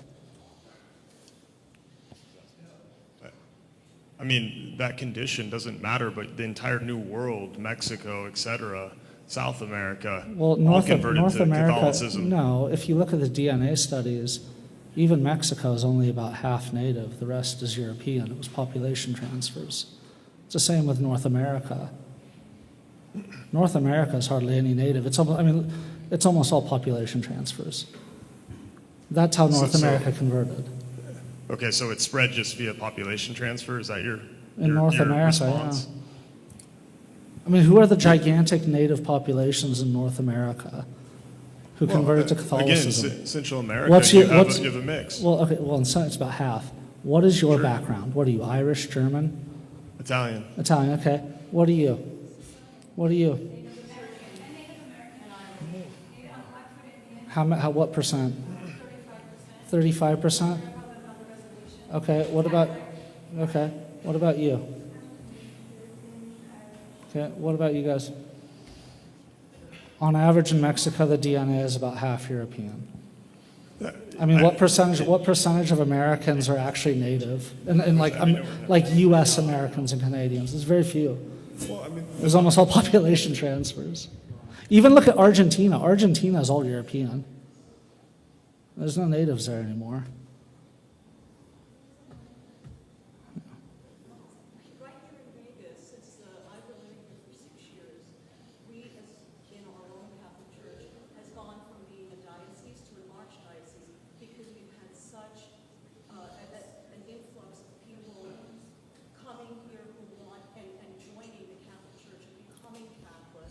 I mean, that condition doesn't matter, but the entire New World, Mexico, etc., South America, Well, all North converted to America, Catholicism. no. If you look at the DNA studies, even Mexico is only about half native. The rest is European. It was population transfers. It's the same with North America. North America is hardly any native. It's almost all population transfers. That's how North America converted. Okay, so it spread just via population transfer? Is that your North America, response? yeah. I mean, who are the gigantic native populations in North America who converted to Catholicism? Again, Central America, you have a mix. Well, okay, well, it's about half. What is your background? What are you, Irish, German? Italian. Italian, okay. What are you? What are you? What percent? 35%? Okay, what about you? Okay, what about you guys? On average in Mexico, the DNA is about half European. I mean, what percentage of Americans are actually native? And like U.S. Americans and Canadians? There's very few. There's almost all population transfers. Even look at Argentina. Argentina is all European. There's no natives there anymore.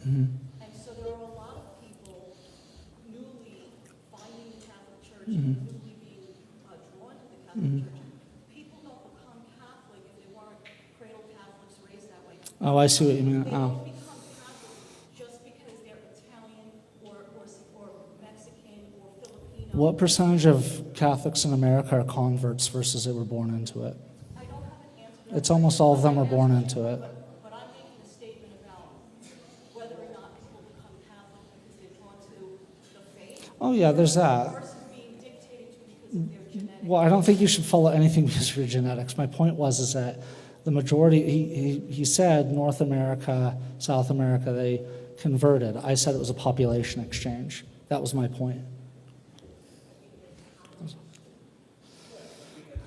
And so there are a lot of people newly finding the Catholic Church and newly being drawn to the Catholic Church. People don't become Catholic if they weren't cradle Catholics raised that way. Oh, I see what you mean. They Oh. don't become Catholic just because they're Italian or Mexican or Filipino. What percentage of Catholics in America are converts versus they were born into it? I don't have an answer to that. It's almost all of them are born into it. But I'm making a statement about whether or not people become Catholic because they're drawn to the faith. Oh, yeah, there's that. Versus being dictated to because of their genetics. Well, I don't think you should follow anything because of your genetics. My point is that the majority, he said North America, South America, they converted. I said it was a population exchange. That was my point.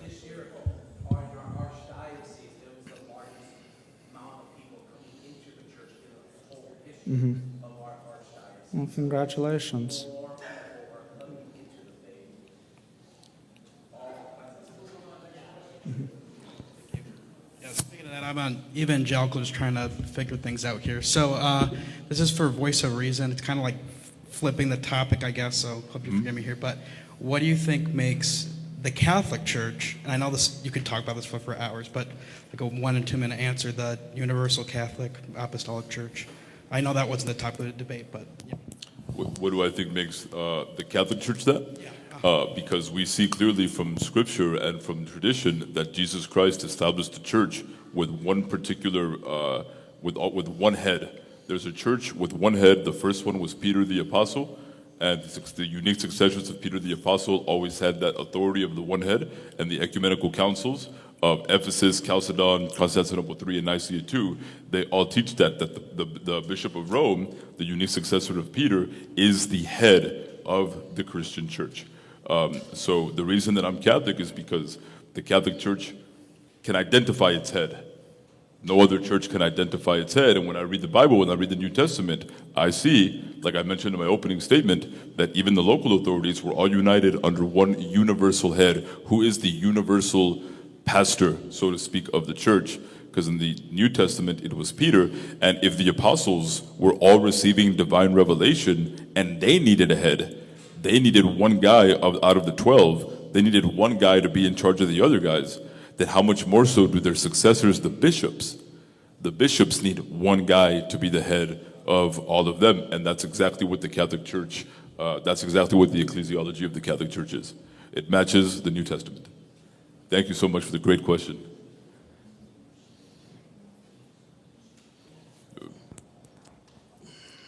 This year, in our archdiocese, there was the largest amount of people coming into the church in the whole history of our archdiocese. Well, congratulations. More people are coming into the faith. All kinds of Yeah, speaking of that, I'm an evangelical just trying to figure things out here. So this is for Voice of Reason. It's kind of like flipping the topic, I guess, so hope you forgive me here. But what do you think makes the Catholic Church, and I know this, you could talk about this for hours, but like a 1 and 2 minute answer, the Universal Catholic Apostolic Church? I know that wasn't the topic of the debate, but yeah. What do I think makes the Catholic Church that? Because we see clearly from Scripture and from tradition that Jesus Christ established the church with one particular, with one head. There's a church with one head. The first one was Peter the Apostle, and the unique successors of Peter the Apostle always had that authority of the one head, and the ecumenical councils of Ephesus, Chalcedon, Constantinople III, and Nicaea II, they all teach that the Bishop of Rome, the unique successor of Peter, is the head of the Christian church. So the reason that I'm Catholic is because the Catholic Church can identify its head. No other church can identify its head. And when I read the Bible, when I read the New Testament, I see, like I mentioned in my opening statement, that even the local authorities were all united under one universal head, who is the universal pastor, so to speak, of the church. Because in the New Testament, it was Peter. And if the apostles were all receiving divine revelation and they needed a head, they needed one guy out of the 12, they needed one guy to be in charge of the other guys, then how much more so do their successors, the bishops? The bishops need one guy to be the head of all of them. And that's exactly what the Catholic Church, that's exactly what the ecclesiology of the Catholic Church is. It matches the New Testament. Thank you so much for the great question.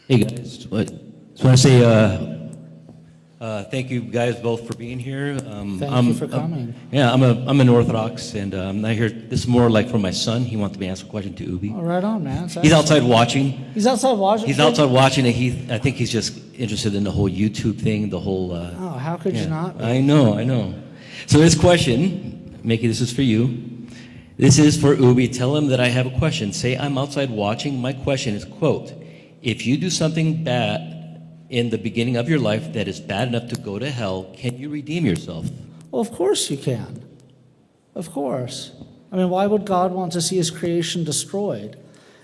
Hey guys, just want to say thank you guys both for being here. Thank you for coming. I'm an Orthodox, and I'm not here. This is more like for my son. He wants me to ask a question to Ubie. Oh, right on, man. He's outside watching. He's outside watching? He's outside watching, and I think he's just interested in the whole YouTube thing, the whole... oh, how could you not be? I know. So this question, Mickey, this is for you. This is for Ubie. Tell him that I have a question. Say I'm outside watching. My question is, quote, if you do something bad in the beginning of your life that is bad enough to go to hell, can you redeem yourself? Well, of course you can. Of course. I mean, why would God want to see his creation destroyed?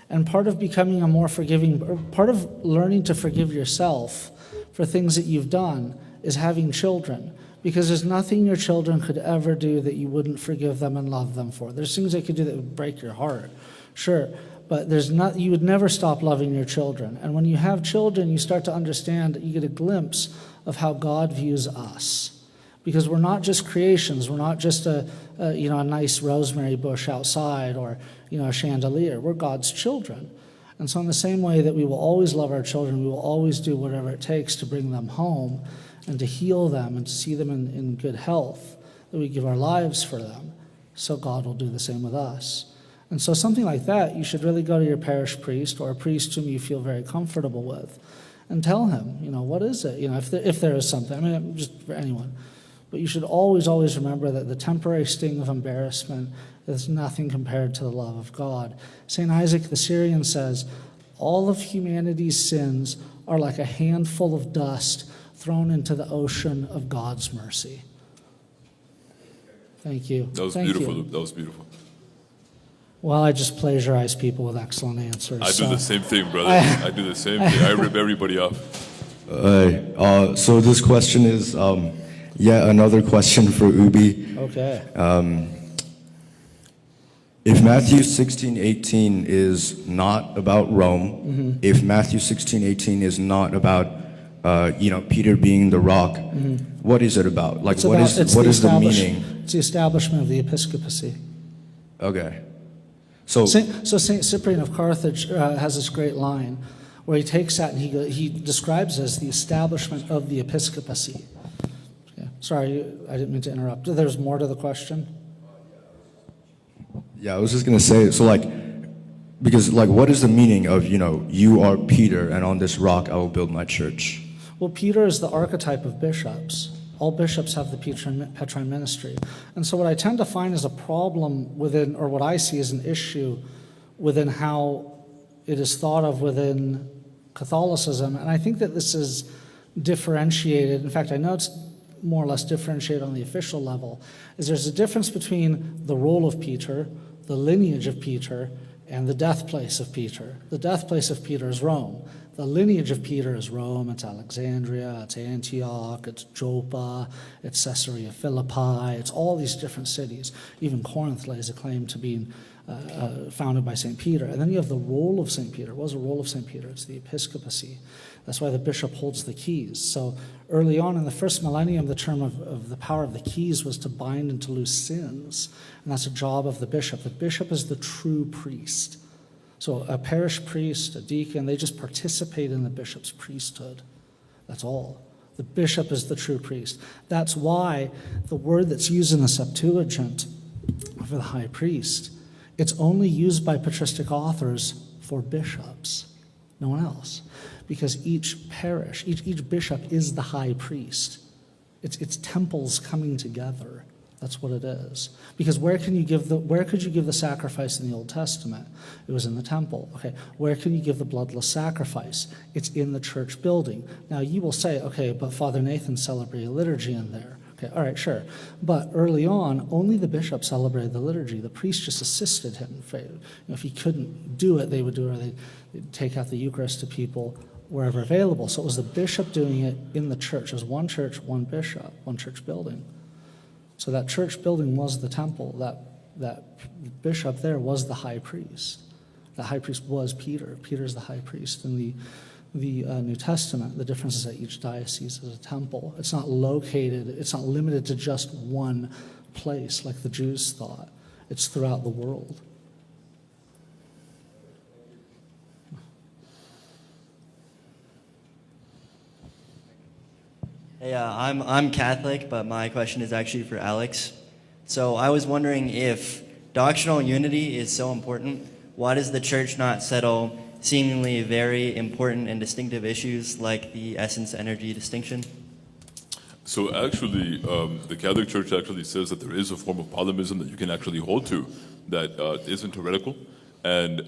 And part of becoming a more forgiving, or part of learning to forgive yourself for things that you've done is having children. Because there's nothing your children could ever do that you wouldn't forgive them and love them for. There's things they could do that would break your heart, sure. But you would never stop loving your children. And when you have children, you start to understand that you get a glimpse of how God views us. Because we're not just creations. We're not just a nice rosemary bush outside or a chandelier. We're God's children. And so in the same way that we will always love our children, we will always do whatever it takes to bring them home and to heal them and to see them in good health, that we give our lives for them. So God will do the same with us. And so something like that, you should really go to your parish priest or a priest whom you feel very comfortable with and tell him, what is it? If there is something. I mean, just for anyone. But you should always, always remember that the temporary sting of embarrassment is nothing compared to the love of God. St. Isaac the Syrian says, all of humanity's sins are like a handful of dust thrown into the ocean of God's mercy. Thank you. That was beautiful. That was beautiful. Well, I just plagiarize people with excellent answers. I do the same thing, brother. I do the same thing. I rip everybody off. So this question is yet another question for Ubie. Okay. If Matthew 16:18 is not about Rome, if Matthew 16:18 is not about Peter being the rock, what is it about? Like, what is the meaning? It's the establishment of the episcopacy. Okay. So St. Cyprian of Carthage has this great line where he takes that and he describes it as the establishment of the episcopacy. Yeah. Sorry, I didn't mean to interrupt. There's more to the question? Yeah, I was just going to say, because what is the meaning of, you are Peter and on this rock I will build my church? Well, Peter is the archetype of bishops. All bishops have the Petrine ministry. And so what I tend to find is a problem within, or what I see as an issue within how it is thought of within Catholicism. And I think that this is differentiated. In fact, I know it's more or less differentiated on the official level, is there's a difference between the role of Peter, the lineage of Peter, and the death place of Peter. The death place of Peter is Rome. The lineage of Peter is Rome, it's Alexandria, it's Antioch, it's Joppa, it's Caesarea Philippi, it's all these different cities. Even Corinth lays a claim to being founded by St. Peter. And then you have the role of St. Peter. What is the role of St. Peter? It's the episcopacy. That's why the bishop holds the keys. So early on in the first millennium, the term of the power of the keys was to bind and to loose sins. And that's a job of the bishop. The bishop is the true priest. So a parish priest, a deacon, they just participate in the bishop's priesthood. That's all. The bishop is the true priest. That's why the word that's used in the Septuagint for the high priest, it's only used by patristic authors for bishops, no one else. Because each parish, each bishop is the high priest. It's temples coming together. That's what it is. Because where could you give the sacrifice in the Old Testament? It was in the temple. Okay, where can you give the bloodless sacrifice? It's in the church building. Now you will say, okay, but Father Nathan celebrated liturgy in there. Okay, all right, sure. But early on, only the bishop celebrated the liturgy. The priest just assisted him. If he couldn't do it, they would do it, or they'd take out the Eucharist to people wherever available. So it was the bishop doing it in the church. It was one church, one bishop, one church building. So that church building was the temple. That bishop there was the high priest. The high priest was Peter. Peter's the high priest. In the New Testament, the difference is that each diocese is a temple. It's not limited to just one place like the Jews thought. It's throughout the world. Hey, I'm Catholic, but my question is actually for Alex. So I was wondering, if doctrinal unity is so important, why does the church not settle seemingly very important and distinctive issues like the essence-energy distinction? So actually, the Catholic Church actually says that there is a form of polymism that you can actually hold to that isn't heretical. And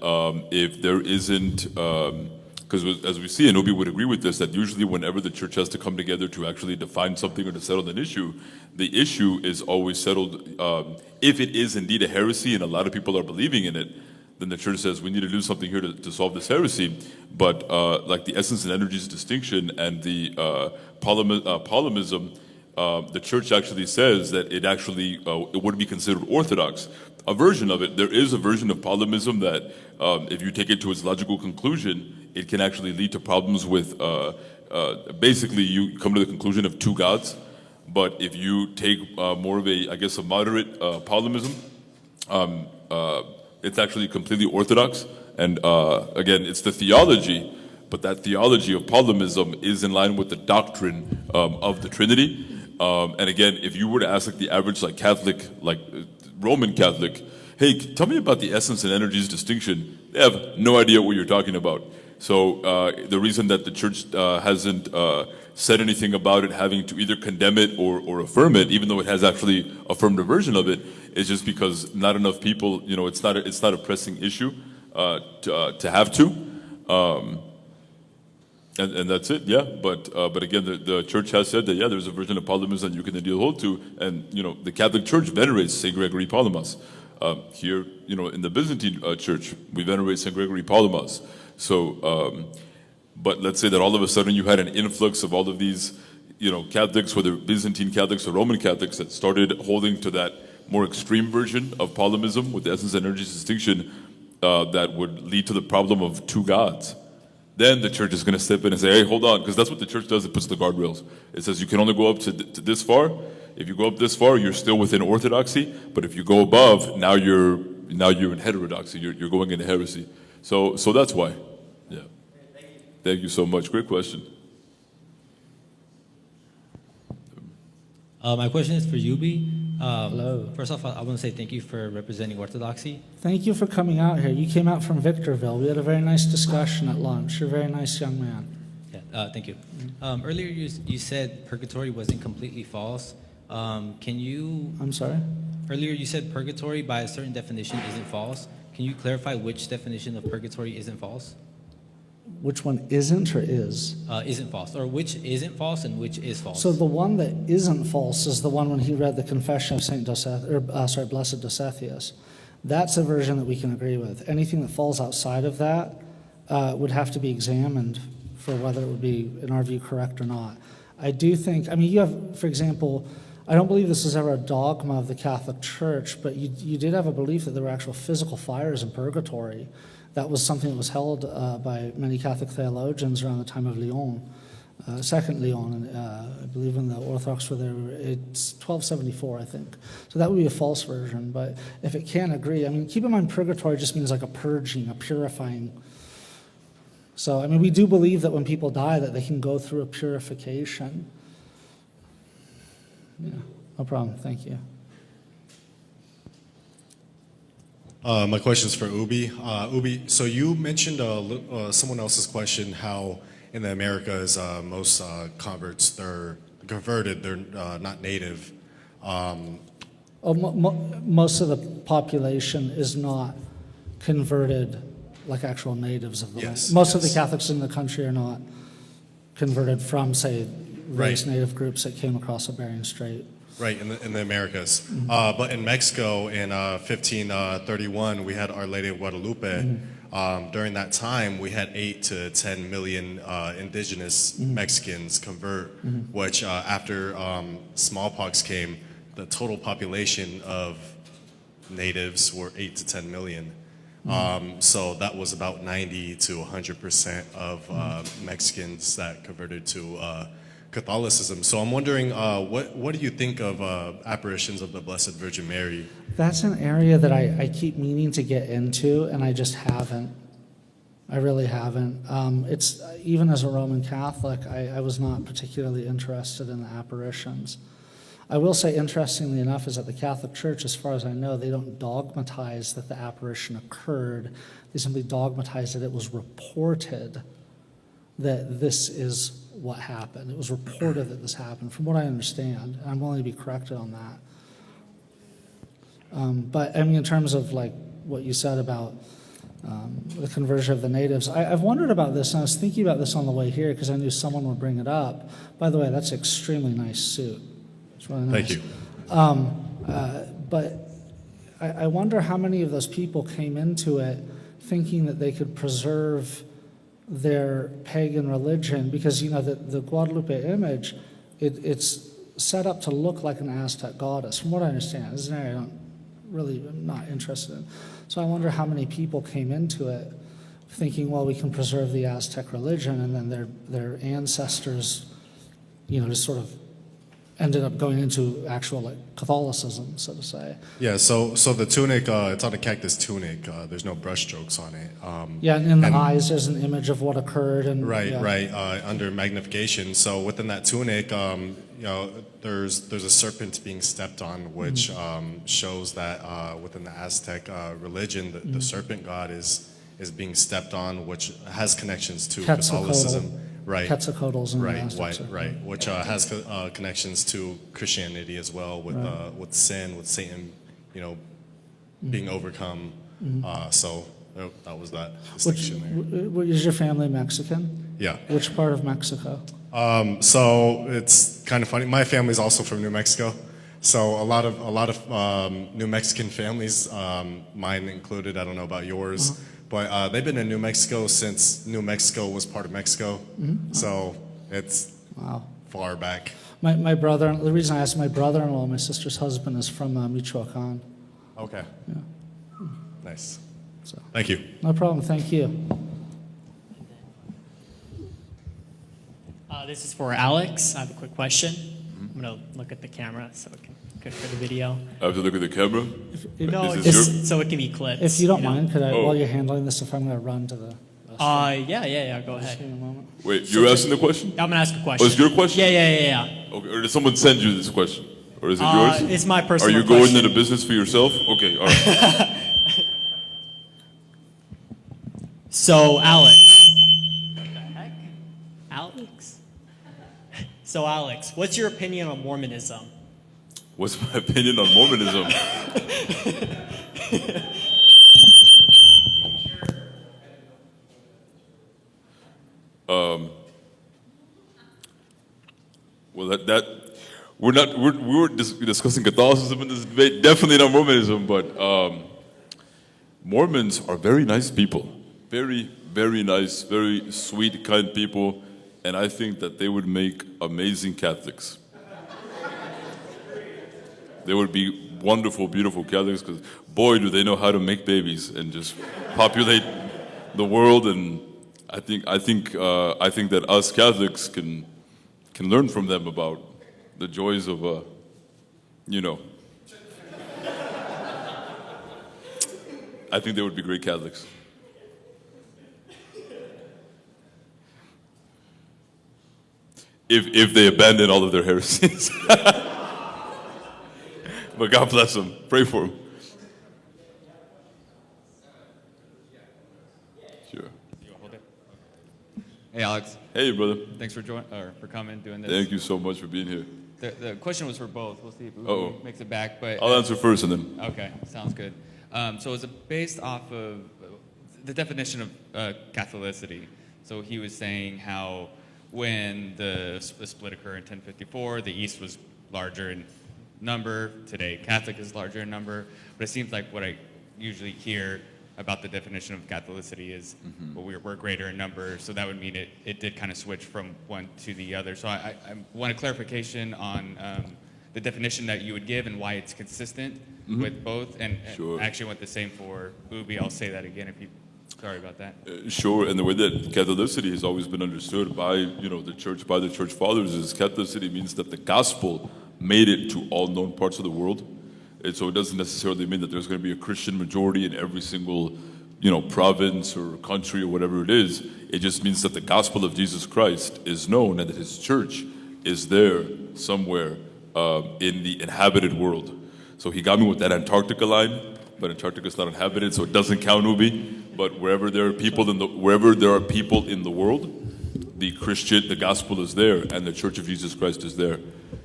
if there isn't, because as we see, and Ubie would agree with this, that usually whenever the church has to come together to actually define something or to settle an issue, the issue is always settled. If it is indeed a heresy and a lot of people are believing in it, then the church says we need to do something here to solve this heresy. But like the essence and energies distinction and the polymism, the church actually says that it actually it wouldn't be considered orthodox. A version of it, there is a version of polymism that if you take it to its logical conclusion, it can actually lead to problems with, basically you come to the conclusion of two gods. But if you take more of a, I guess, a moderate polymism, it's actually completely orthodox. And again, it's the theology, but that theology of polymism is in line with the doctrine of the Trinity. And again, if you were to ask like the average like Catholic, like Roman Catholic, hey, tell me about the essence and energies distinction, they have no idea what you're talking about. So the reason that the church hasn't said anything about it having to either condemn it or affirm it, even though it has actually affirmed a version of it, is just because not enough people, you know, it's not a pressing issue to have to. And that's it, yeah. But again, the church has said that, yeah, there's a version of polymism that you can indeed hold to. And, you know, the Catholic Church venerates St. Gregory Palamas. Here, you know, in the Byzantine Church, we venerate St. Gregory Palamas. So, but let's say that all of a sudden you had an influx of all of these, you know, Catholics, whether Byzantine Catholics or Roman Catholics, that started holding to that more extreme version of polymism with the essence and energies distinction that would lead to the problem of two gods. Then the church is going to step in and say, hey, hold on, because that's what the church does. It puts the guardrails. It says you can only go up to this far. If you go up this far, you're still within orthodoxy. But if you go above, now you're in heterodoxy. You're going into heresy. So that's why. Yeah. Thank you so much. Great question. My question is for Ubie. Hello. First off, I want to say thank you for representing Orthodoxy. Thank you for coming out here. You came out from Victorville. We had a very nice discussion at lunch. You're a very nice young man. Yeah, thank you. Earlier you said purgatory wasn't completely false. Can you... I'm sorry? Earlier you said purgatory by a certain definition isn't false. Can you clarify which definition of purgatory isn't false? Which one isn't or is? Isn't false. Or which isn't false and which is false? So the one that isn't false is the one when he read the Confession of Saint Blessed Dositheus. That's a version that we can agree with. Anything that falls outside of that would have to be examined for whether it would be, in our view, correct or not. I do think, I mean, you have, for example, I don't believe this is ever a dogma of the Catholic Church, but you did have a belief that there were actual physical fires in purgatory. That was something that was held by many Catholic theologians around the time of Leon, Second Leon, and I believe when the Orthodox were there, it's 1274, I think. So that would be a false version, but if it can agree, I mean, keep in mind purgatory just means like a purging, a purifying. So, I mean, we do believe that when people die that they can go through a purification. Yeah, no problem, thank you. My question is for Ubie. Ubie, so you mentioned someone else's question how in the Americas most converts, they're converted, they're not native. Most of the population is not converted like actual natives of the land. Most of the Catholics in the country are not converted from, say, race native groups that came across the Bering Strait. Right, in the Americas. But in Mexico in 1531, we had Our Lady of Guadalupe. During that time, we had 8 to 10 million indigenous Mexicans convert, which after smallpox came, the total population of natives were 8 to 10 million. So that was about 90 to 100% of Mexicans that converted to Catholicism. So I'm wondering, what do you think of apparitions of the Blessed Virgin Mary? That's an area that I keep meaning to get into, and I just haven't. I really haven't. It's even as a Roman Catholic, I was not particularly interested in the apparitions. I will say, interestingly enough, is that the Catholic Church, as far as I know, they don't dogmatize that the apparition occurred. They simply dogmatize that it was reported that this is what happened. It was reported that this happened, from what I understand. I'm willing to be corrected on that. But I mean, in terms of like what you said about the conversion of the natives, I've wondered about this, and I was thinking about this on the way here because I knew someone would bring it up. By the way, that's an extremely nice suit. It's really nice. Thank you. But I wonder how many of those people came into it thinking that they could preserve their pagan religion, because, you know, the Guadalupe image, it's set up to look like an Aztec goddess, from what I understand. This is an area I'm not interested in. So I wonder how many people came into it thinking, well, we can preserve the Aztec religion, and then their ancestors, you know, just sort of ended up going into actual like Catholicism, so to say. Yeah, so the tunic, it's on a cactus tunic. There's no brush strokes on it. Yeah, and in the eyes, there's an image of what occurred. And Right, yeah. right, under magnification. So within that tunic, you know, there's a serpent being stepped on, which shows that within the Aztec religion, the serpent god is being stepped on, which has connections to Catholicism. Right. Quetzalcoatl's in the right, Aztec, right, which has connections to Christianity as well, with sin, with Satan, you know, being overcome. So that was that distinction there. Is your family Mexican? Yeah. Which part of Mexico? So it's kind of funny. My family's also from New Mexico, so a lot of New Mexican families, mine included. I don't know about yours. But they've been in New Mexico since New Mexico was part of Mexico. So it's far back. My brother, the reason I asked, my brother-in-law, my sister's husband, is from Michoacan. Okay. Yeah. Nice. So. Thank you. No problem. Thank you. This is for Alex. I have a quick question. I'm going to look at the camera so it can good for the video. I have to look at the camera? No, Is this so it can be clips. If you don't mind, could I, while you're handling this, if I'm going to run to the... Yeah, go ahead. Wait, you're asking the question? I'm going to ask a question. Oh, it's your question? Yeah. Okay, or did someone send you this question? Or is it yours? It's my personal Are you going question. into business for yourself? Okay, all right. So, Alex. What the heck? Alex? So, Alex, what's your opinion on Mormonism? What's my opinion on Mormonism? Well, we were discussing Catholicism in this debate, definitely not Mormonism, but Mormons are very nice people, very, very nice, very sweet, kind people, and I think that they would make amazing Catholics. They would be wonderful, beautiful Catholics, because boy, do they know how to make babies and just populate the world. And I think that us Catholics can learn from them about the joys of, I think they would be great Catholics. If they abandon all of their heresies. But God bless them. Pray for them. Sure. Hey, Alex. Hey, brother. Thanks for coming, doing this. Thank you so much for being here. The question was for both. We'll see if Uh-oh. Ubi makes it back. But I'll answer first and then. Okay, sounds good. So is it based off of the definition of Catholicity? So he was saying how when the split occurred in 1054, the East was larger in number. Today, Catholic is larger in number. But it seems like what I usually hear about the definition of Catholicity is well, we're greater in number, so that would mean it did kind of switch from one to the other. So I want a clarification on the definition that you would give and why it's consistent with both. And Sure. I actually want the same for Ubi. I'll say that again if you. Sorry about that. Sure, and the way that Catholicity has always been understood by the church, by the church fathers, is Catholicity means that the gospel made it to all known parts of the world. And so it doesn't necessarily mean that there's going to be a Christian majority in every single, province or country or whatever it is. It just means that the gospel of Jesus Christ is known and that his church is there somewhere in the inhabited world. So he got me with that Antarctica line, but Antarctica is not inhabited, so it doesn't count, Ubi. But wherever there are people in the world, the gospel is there, and the Church of Jesus Christ is there,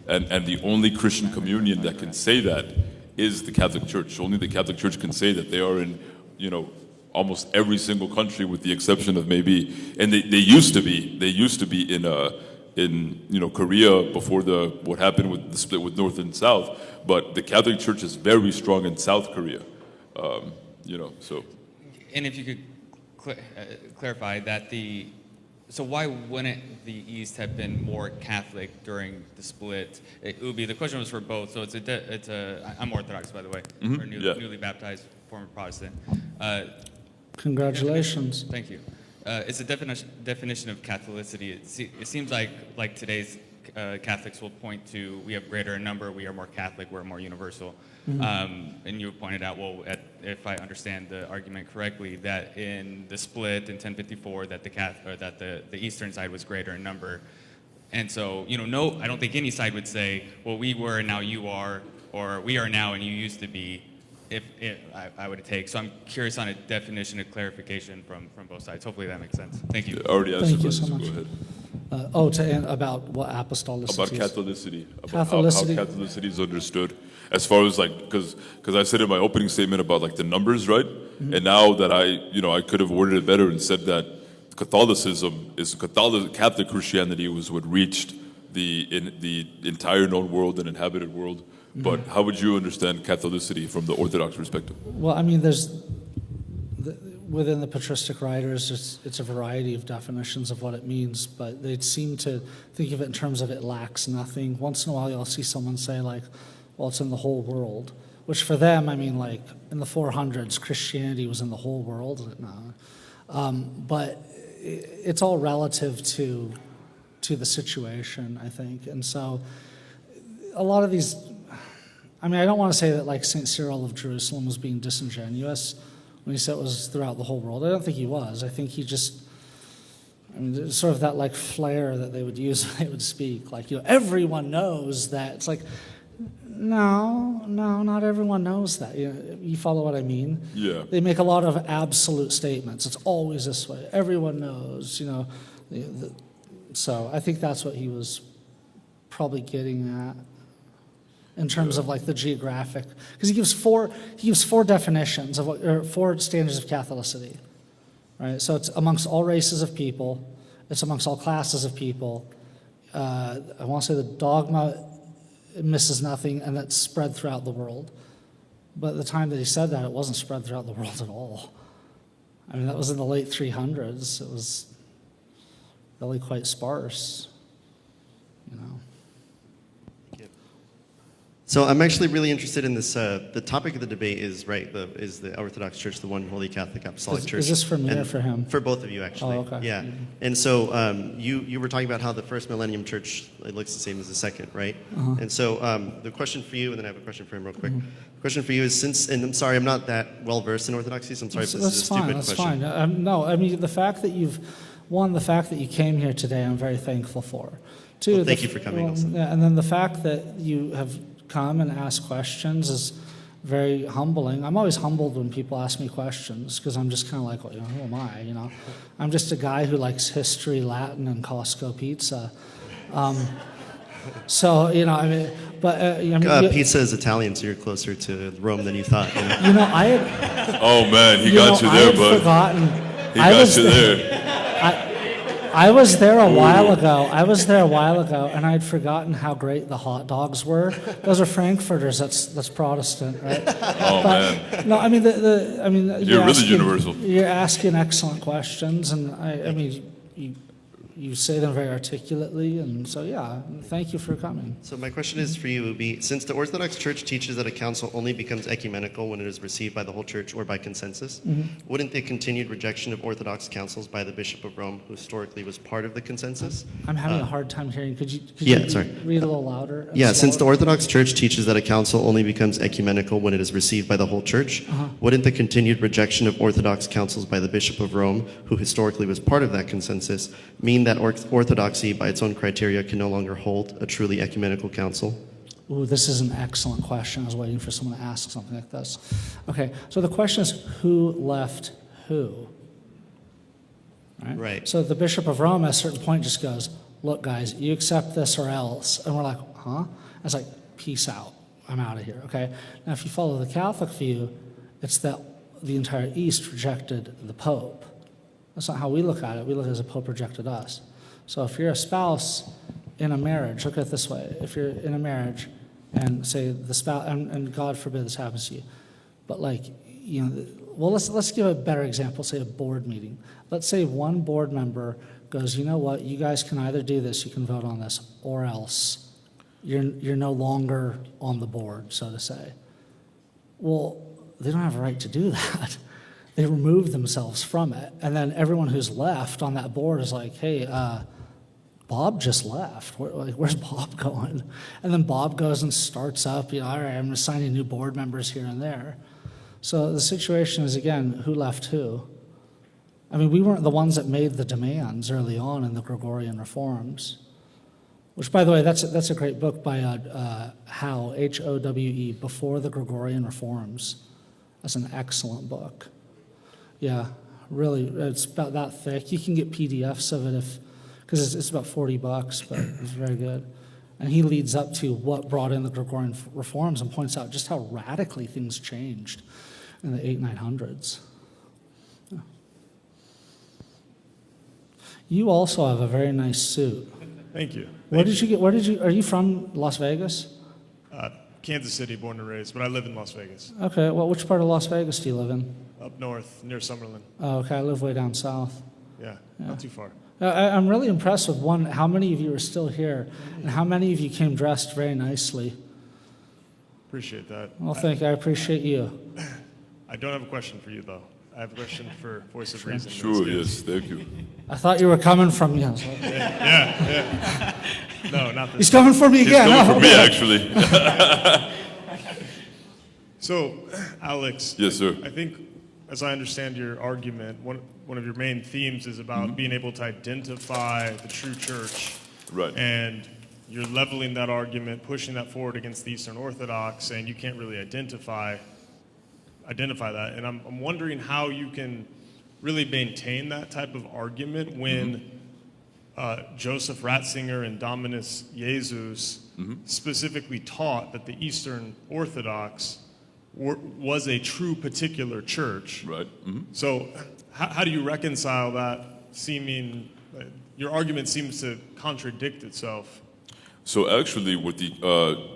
and the only Christian communion that can say that is the Catholic Church. Only the Catholic Church can say that they are in, almost every single country, with the exception of maybe, and they used to be in Korea before what happened with the split with North and South. But the Catholic Church is very strong in South Korea, so. And if you could clarify that so why wouldn't the East have been more Catholic during the split? Ubi, the question was for both. So I'm Orthodox, by the way, or newly baptized, former Protestant. Congratulations. Thank you. It's a definition of Catholicity. It seems like today's Catholics will point to, we have greater in number, we are more Catholic, we're more universal. And you pointed out, if I understand the argument correctly, that in the split in 1054, that the Eastern side was greater in number. And so, no, I don't think any side would say, well, we were and now you are, or we are now and you used to be, if I would take. So I'm curious on a definition of clarification from both sides. Hopefully that makes sense. Thank you. Already answered. Thank you so much. Go ahead. About what apostolicity About is. Catholicity. About Catholicity. how Catholicity is understood. As far as because I said in my opening statement about the numbers, right? And now that I could have worded it better and said that Catholic Christianity was what reached the entire known world and inhabited world. But how would you understand Catholicity from the Orthodox perspective? Well, within the patristic writers, it's a variety of definitions of what it means, but they seem to think of it in terms of it lacks nothing. Once in a while, you'll see someone say well, it's in the whole world, which for them, in the 400s, Christianity was in the whole world. No. But it's all relative to the situation, I think. And so a lot of these, I don't want to say that St. Cyril of Jerusalem was being disingenuous when he said it was throughout the whole world. I don't think he was. I think he just, there's sort of that flair that they would use when they would speak. Everyone knows that. It's no, not everyone knows that. You follow what I mean? Yeah. They make a lot of absolute statements. It's always this way. Everyone knows, so I think that's what he was probably getting at in terms of the geographic, because he gives four definitions or four standards of Catholicity, right? So it's amongst all races of people, it's amongst all classes of people. I want to say the dogma misses nothing, and that's spread throughout the world. But at the time that he said that, it wasn't spread throughout the world at all. That was in the late 300s. It was really quite sparse, So I'm actually really interested in this. The topic of the debate is the Orthodox Church, the one Holy Catholic Apostolic Church. Is this for me or for him? For both of you, actually. Oh, okay. Yeah. And so you were talking about how the first millennium church, it looks the same as the second, right? And so the question for you, and then I have a question for him real quick. The question for you is and I'm sorry, I'm not that well versed in Orthodoxy, so I'm sorry if this is a stupid question. That's fine. No, the fact that the fact that you came here today, I'm very thankful for. Two, well, thank you for coming also. Yeah, and then the fact that you have come and ask questions is very humbling. I'm always humbled when people ask me questions because I'm just kind of who am I? I'm just a guy who likes history, Latin, and Costco pizza. So, you know, I mean, but, I mean, Pizza is Italian, so you're closer to Rome than you thought. You know, you know, I had, Oh man, he you got know, you I there, had bud. forgotten. He I got was you there. I was there a while ago. And I'd forgotten how great the hot dogs were. Those are Frankfurters. That's Protestant, right? Oh man. No, I mean I mean You're really universal. You're asking excellent questions, and I mean you say them very articulately, and so yeah, thank you for coming. so my question is for you, Ubi. Since the Orthodox Church teaches that a council only becomes ecumenical when it is received by the whole church or by consensus, wouldn't the continued rejection of Orthodox councils by the Bishop of Rome, who historically was part of the consensus? I'm having a hard time hearing. Could you sorry. read a little louder? and Yeah, since the slower? Orthodox Church teaches that a council only becomes ecumenical when it is received by the whole church, wouldn't the continued rejection of Orthodox councils by the Bishop of Rome, who historically was part of that consensus, mean that Orthodoxy, by its own criteria, can no longer hold a truly ecumenical council? Ooh, this is an excellent question. I was waiting for someone to ask something like this. Okay, so the question is, who left who? Right. So the Bishop of Rome at a certain point just goes, look, guys, you accept this or else. And we're like, huh? I was like, peace out. I'm out of here, okay? Now, if you follow the Catholic view, it's that the entire East rejected the Pope. That's not how we look at it. We look at it as the Pope rejected us. So if you're a spouse in a marriage, look at it this way. If you're in a marriage and say the spouse, and God forbid this happens to you, but like, you know, well, let's give a better example, say a board meeting. Let's say one board member goes, you know what, you guys can either do this, you can vote on this, or else you're no longer on the board, so to say. Well, they don't have a right to do that. They remove themselves from it. And then everyone who's left on that board is like, hey, Bob just left. Where's Bob going? And then Bob goes and starts up, you know, all right, I'm assigning new board members here and there. So the situation is, again, who left who? I mean, we weren't the ones that made the demands early on in the Gregorian reforms, which, by the way, that's a great book by Howe, Howe, Before the Gregorian Reforms. That's an excellent book. Yeah, really, it's about that thick. You can get PDFs of it because it's about $40, but it's very good. And he leads up to what brought in the Gregorian reforms and points out just how radically things changed in the 800s, 900s. Yeah. You also have a very nice suit. Thank you. Where did you get? Are you from Las Vegas? Kansas City, born and raised, but I live in Las Vegas. Okay, well, which part of Las Vegas do you live in? Up north, near Summerlin. Oh, okay, I live way down south. Yeah, not too far. I'm really impressed with how many of you are still here, and how many of you came dressed very nicely. Appreciate that. Well, thank you. I appreciate you. I don't have a question for you, though. I have a question for Voice of Reason. Sure, yes, thank you. I thought you were coming from me. Yeah. No, not this. He's coming for me again. He's coming for me, actually. So, Alex. Yes, sir. I think, as I understand your argument, one of your main themes is about being able to identify the true church. Right. And you're leveling that argument, pushing that forward against the Eastern Orthodox, saying you can't really identify that. And I'm wondering how you can really maintain that type of argument when Joseph Ratzinger and Dominus Jesus specifically taught that the Eastern Orthodox was a true particular church. Right. So how do you reconcile that seeming, your argument seems to contradict itself? So actually, what the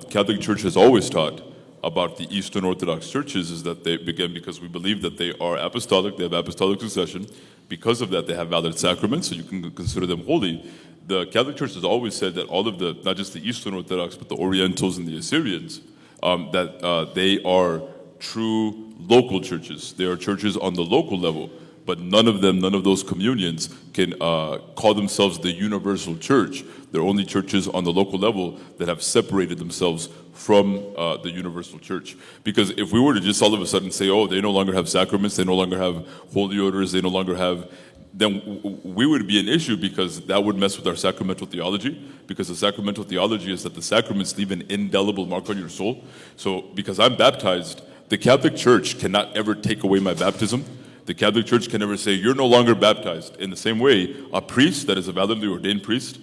Catholic Church has always taught about the Eastern Orthodox churches is that they began because we believe that they are apostolic, they have apostolic succession. Because of that, they have valid sacraments, so you can consider them holy. The Catholic Church has always said that all of the, not just the Eastern Orthodox, but the Orientals and the Assyrians, that they are true local churches. They are churches on the local level, but none of those communions can call themselves the universal church. They're only churches on the local level that have separated themselves from the universal church. Because if we were to just all of a sudden say, oh, they no longer have sacraments, they no longer have holy orders, they no longer have, then we would be an issue because that would mess with our sacramental theology. Because the sacramental theology is that the sacraments leave an indelible mark on your soul. So because I'm baptized, the Catholic Church cannot ever take away my baptism. The Catholic Church can never say, you're no longer baptized. In the same way, a priest that is a validly ordained priest,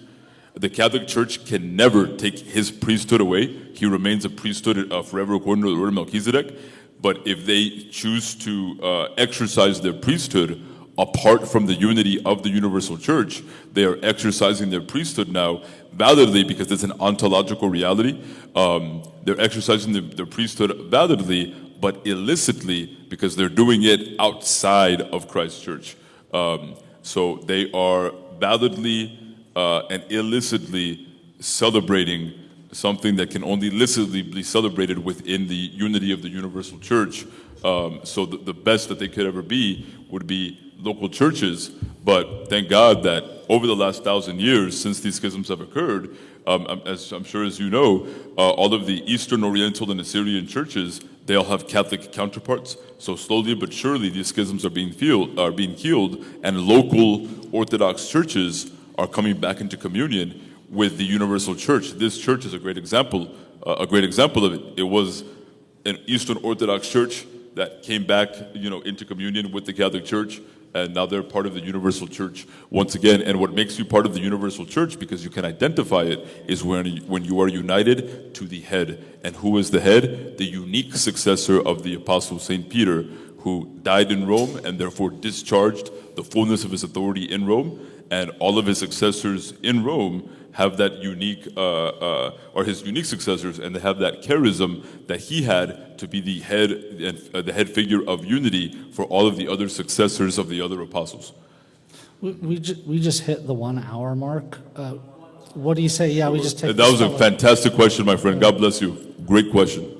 The Catholic Church can never take his priesthood away. He remains a priesthood forever according to the word of Melchizedek. But if they choose to exercise their priesthood apart from the unity of the universal church, they are exercising their priesthood now validly because it's an ontological reality. They're exercising their priesthood validly, but illicitly because they're doing it outside of Christ's church. So they are validly and illicitly celebrating something that can only licitly be celebrated within the unity of the universal church. So the best that they could ever be would be local churches. But thank God that over the last 1,000 years, since these schisms have occurred, as I'm sure as you know, all of the Eastern, Oriental, and Assyrian churches, they all have Catholic counterparts. So slowly but surely, these schisms are being healed, and local Orthodox churches are coming back into communion with the universal church. This church is a great example of it. It was an Eastern Orthodox church that came back, into communion with the Catholic Church, and now they're part of the universal church once again. And what makes you part of the universal church, because you can identify it, is when you are united to the head. And who is the head? The unique successor of the Apostle St. Peter, who died in Rome and therefore discharged the fullness of his authority in Rome. And all of his successors in Rome have that unique, or his unique successors, and they have that charism that he had to be the head and the head figure of unity for all of the other successors of the other apostles. We just hit the 1 hour mark. What do you say? Yeah, we just take. That was a fantastic question, my friend. God bless you. Great question.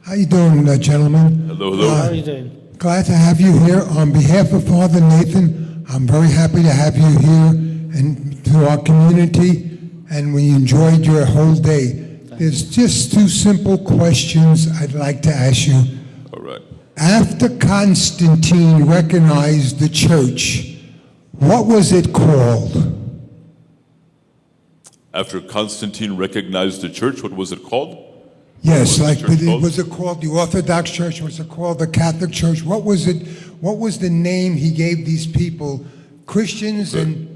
How you doing, gentlemen? Hello, hello. How are you doing? Glad to have you here. On behalf of Father Nathan, I'm very happy to have you here and to our community, and we enjoyed your whole day. There's just two simple questions I'd like to ask you. All right. After Constantine recognized the church, what was it called? After Constantine recognized the church, what was it called? Yes, was it called the Orthodox Church? Was it called the Catholic Church? What was it? What was the name he gave these people? Christians and...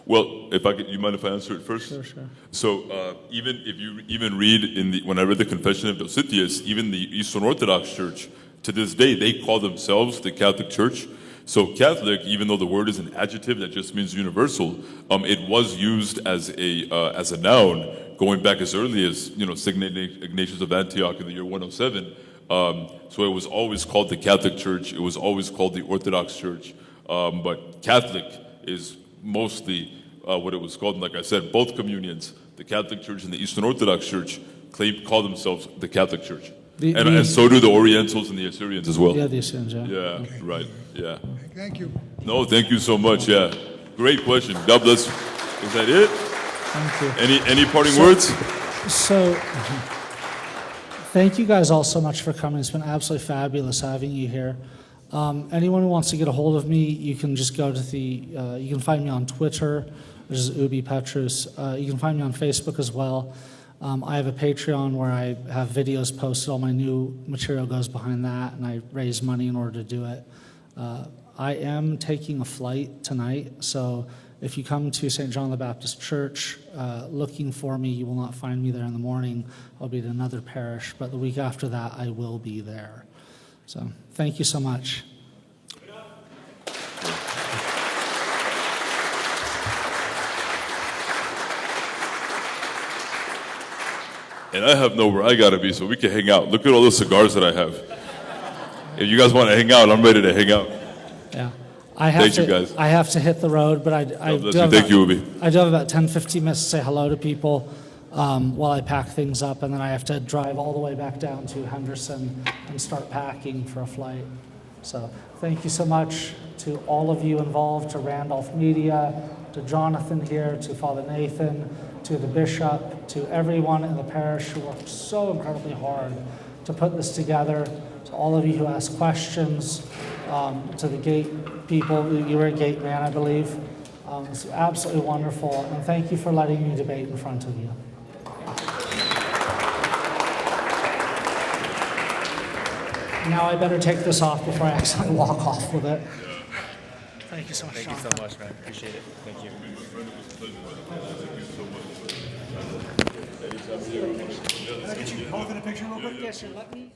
Well, if I could, you mind if I answer it first? Sure. So even if you read when I read the Confession of Dositheus, even the Eastern Orthodox Church, to this day, they call themselves the Catholic Church. So Catholic, even though the word is an adjective that just means universal, it was used as a noun going back as early as St. Ignatius of Antioch in the year 107. So it was always called the Catholic Church. It was always called the Orthodox Church. But Catholic is mostly what it was called. And like I said, both communions, the Catholic Church and the Eastern Orthodox Church, call themselves the Catholic Church. And so do the Orientals and the Assyrians as well. Yeah, the Assyrians, yeah. Yeah, right, yeah. Thank you. No, thank you so much, yeah. Great question. God bless you. Is that it? Thank you. Any parting words? So, thank you guys all so much for coming. It's been absolutely fabulous having you here. Anyone who wants to get a hold of me, you can just go to you can find me on Twitter, which is Ubi Petrus. You can find me on Facebook as well. I have a Patreon where I have videos posted. All my new material goes behind that, and I raise money in order to do it. I am taking a flight tonight, so if you come to St. John the Baptist Church looking for me, you will not find me there in the morning. I'll be at another parish, but the week after that, I will be there. So thank you so much. And I have nowhere I gotta be, so we can hang out. Look at all the cigars that I have. If you guys want to hang out, I'm ready to hang out. Yeah. Thank you, guys. I have to hit the road, but I do have Thank you, Ubie. I do have about 10, 15 minutes to say hello to people while I pack things up, and then I have to drive all the way back down to Henderson and start packing for a flight. So thank you so much to all of you involved, to Randolph Media, to Jonathan here, to Father Nathan, to the bishop, to everyone in the parish who worked so incredibly hard to put this together, to all of you who asked questions, to the gate people. You were a gate man, I believe. It's absolutely wonderful, and thank you for letting me debate in front of you. Now I better take this off before I accidentally walk off with it. Thank you so much, Thank you Sean. so much, man. Appreciate it. Thank you. Can I get you both in a picture real quick? Yes, sir. Let me.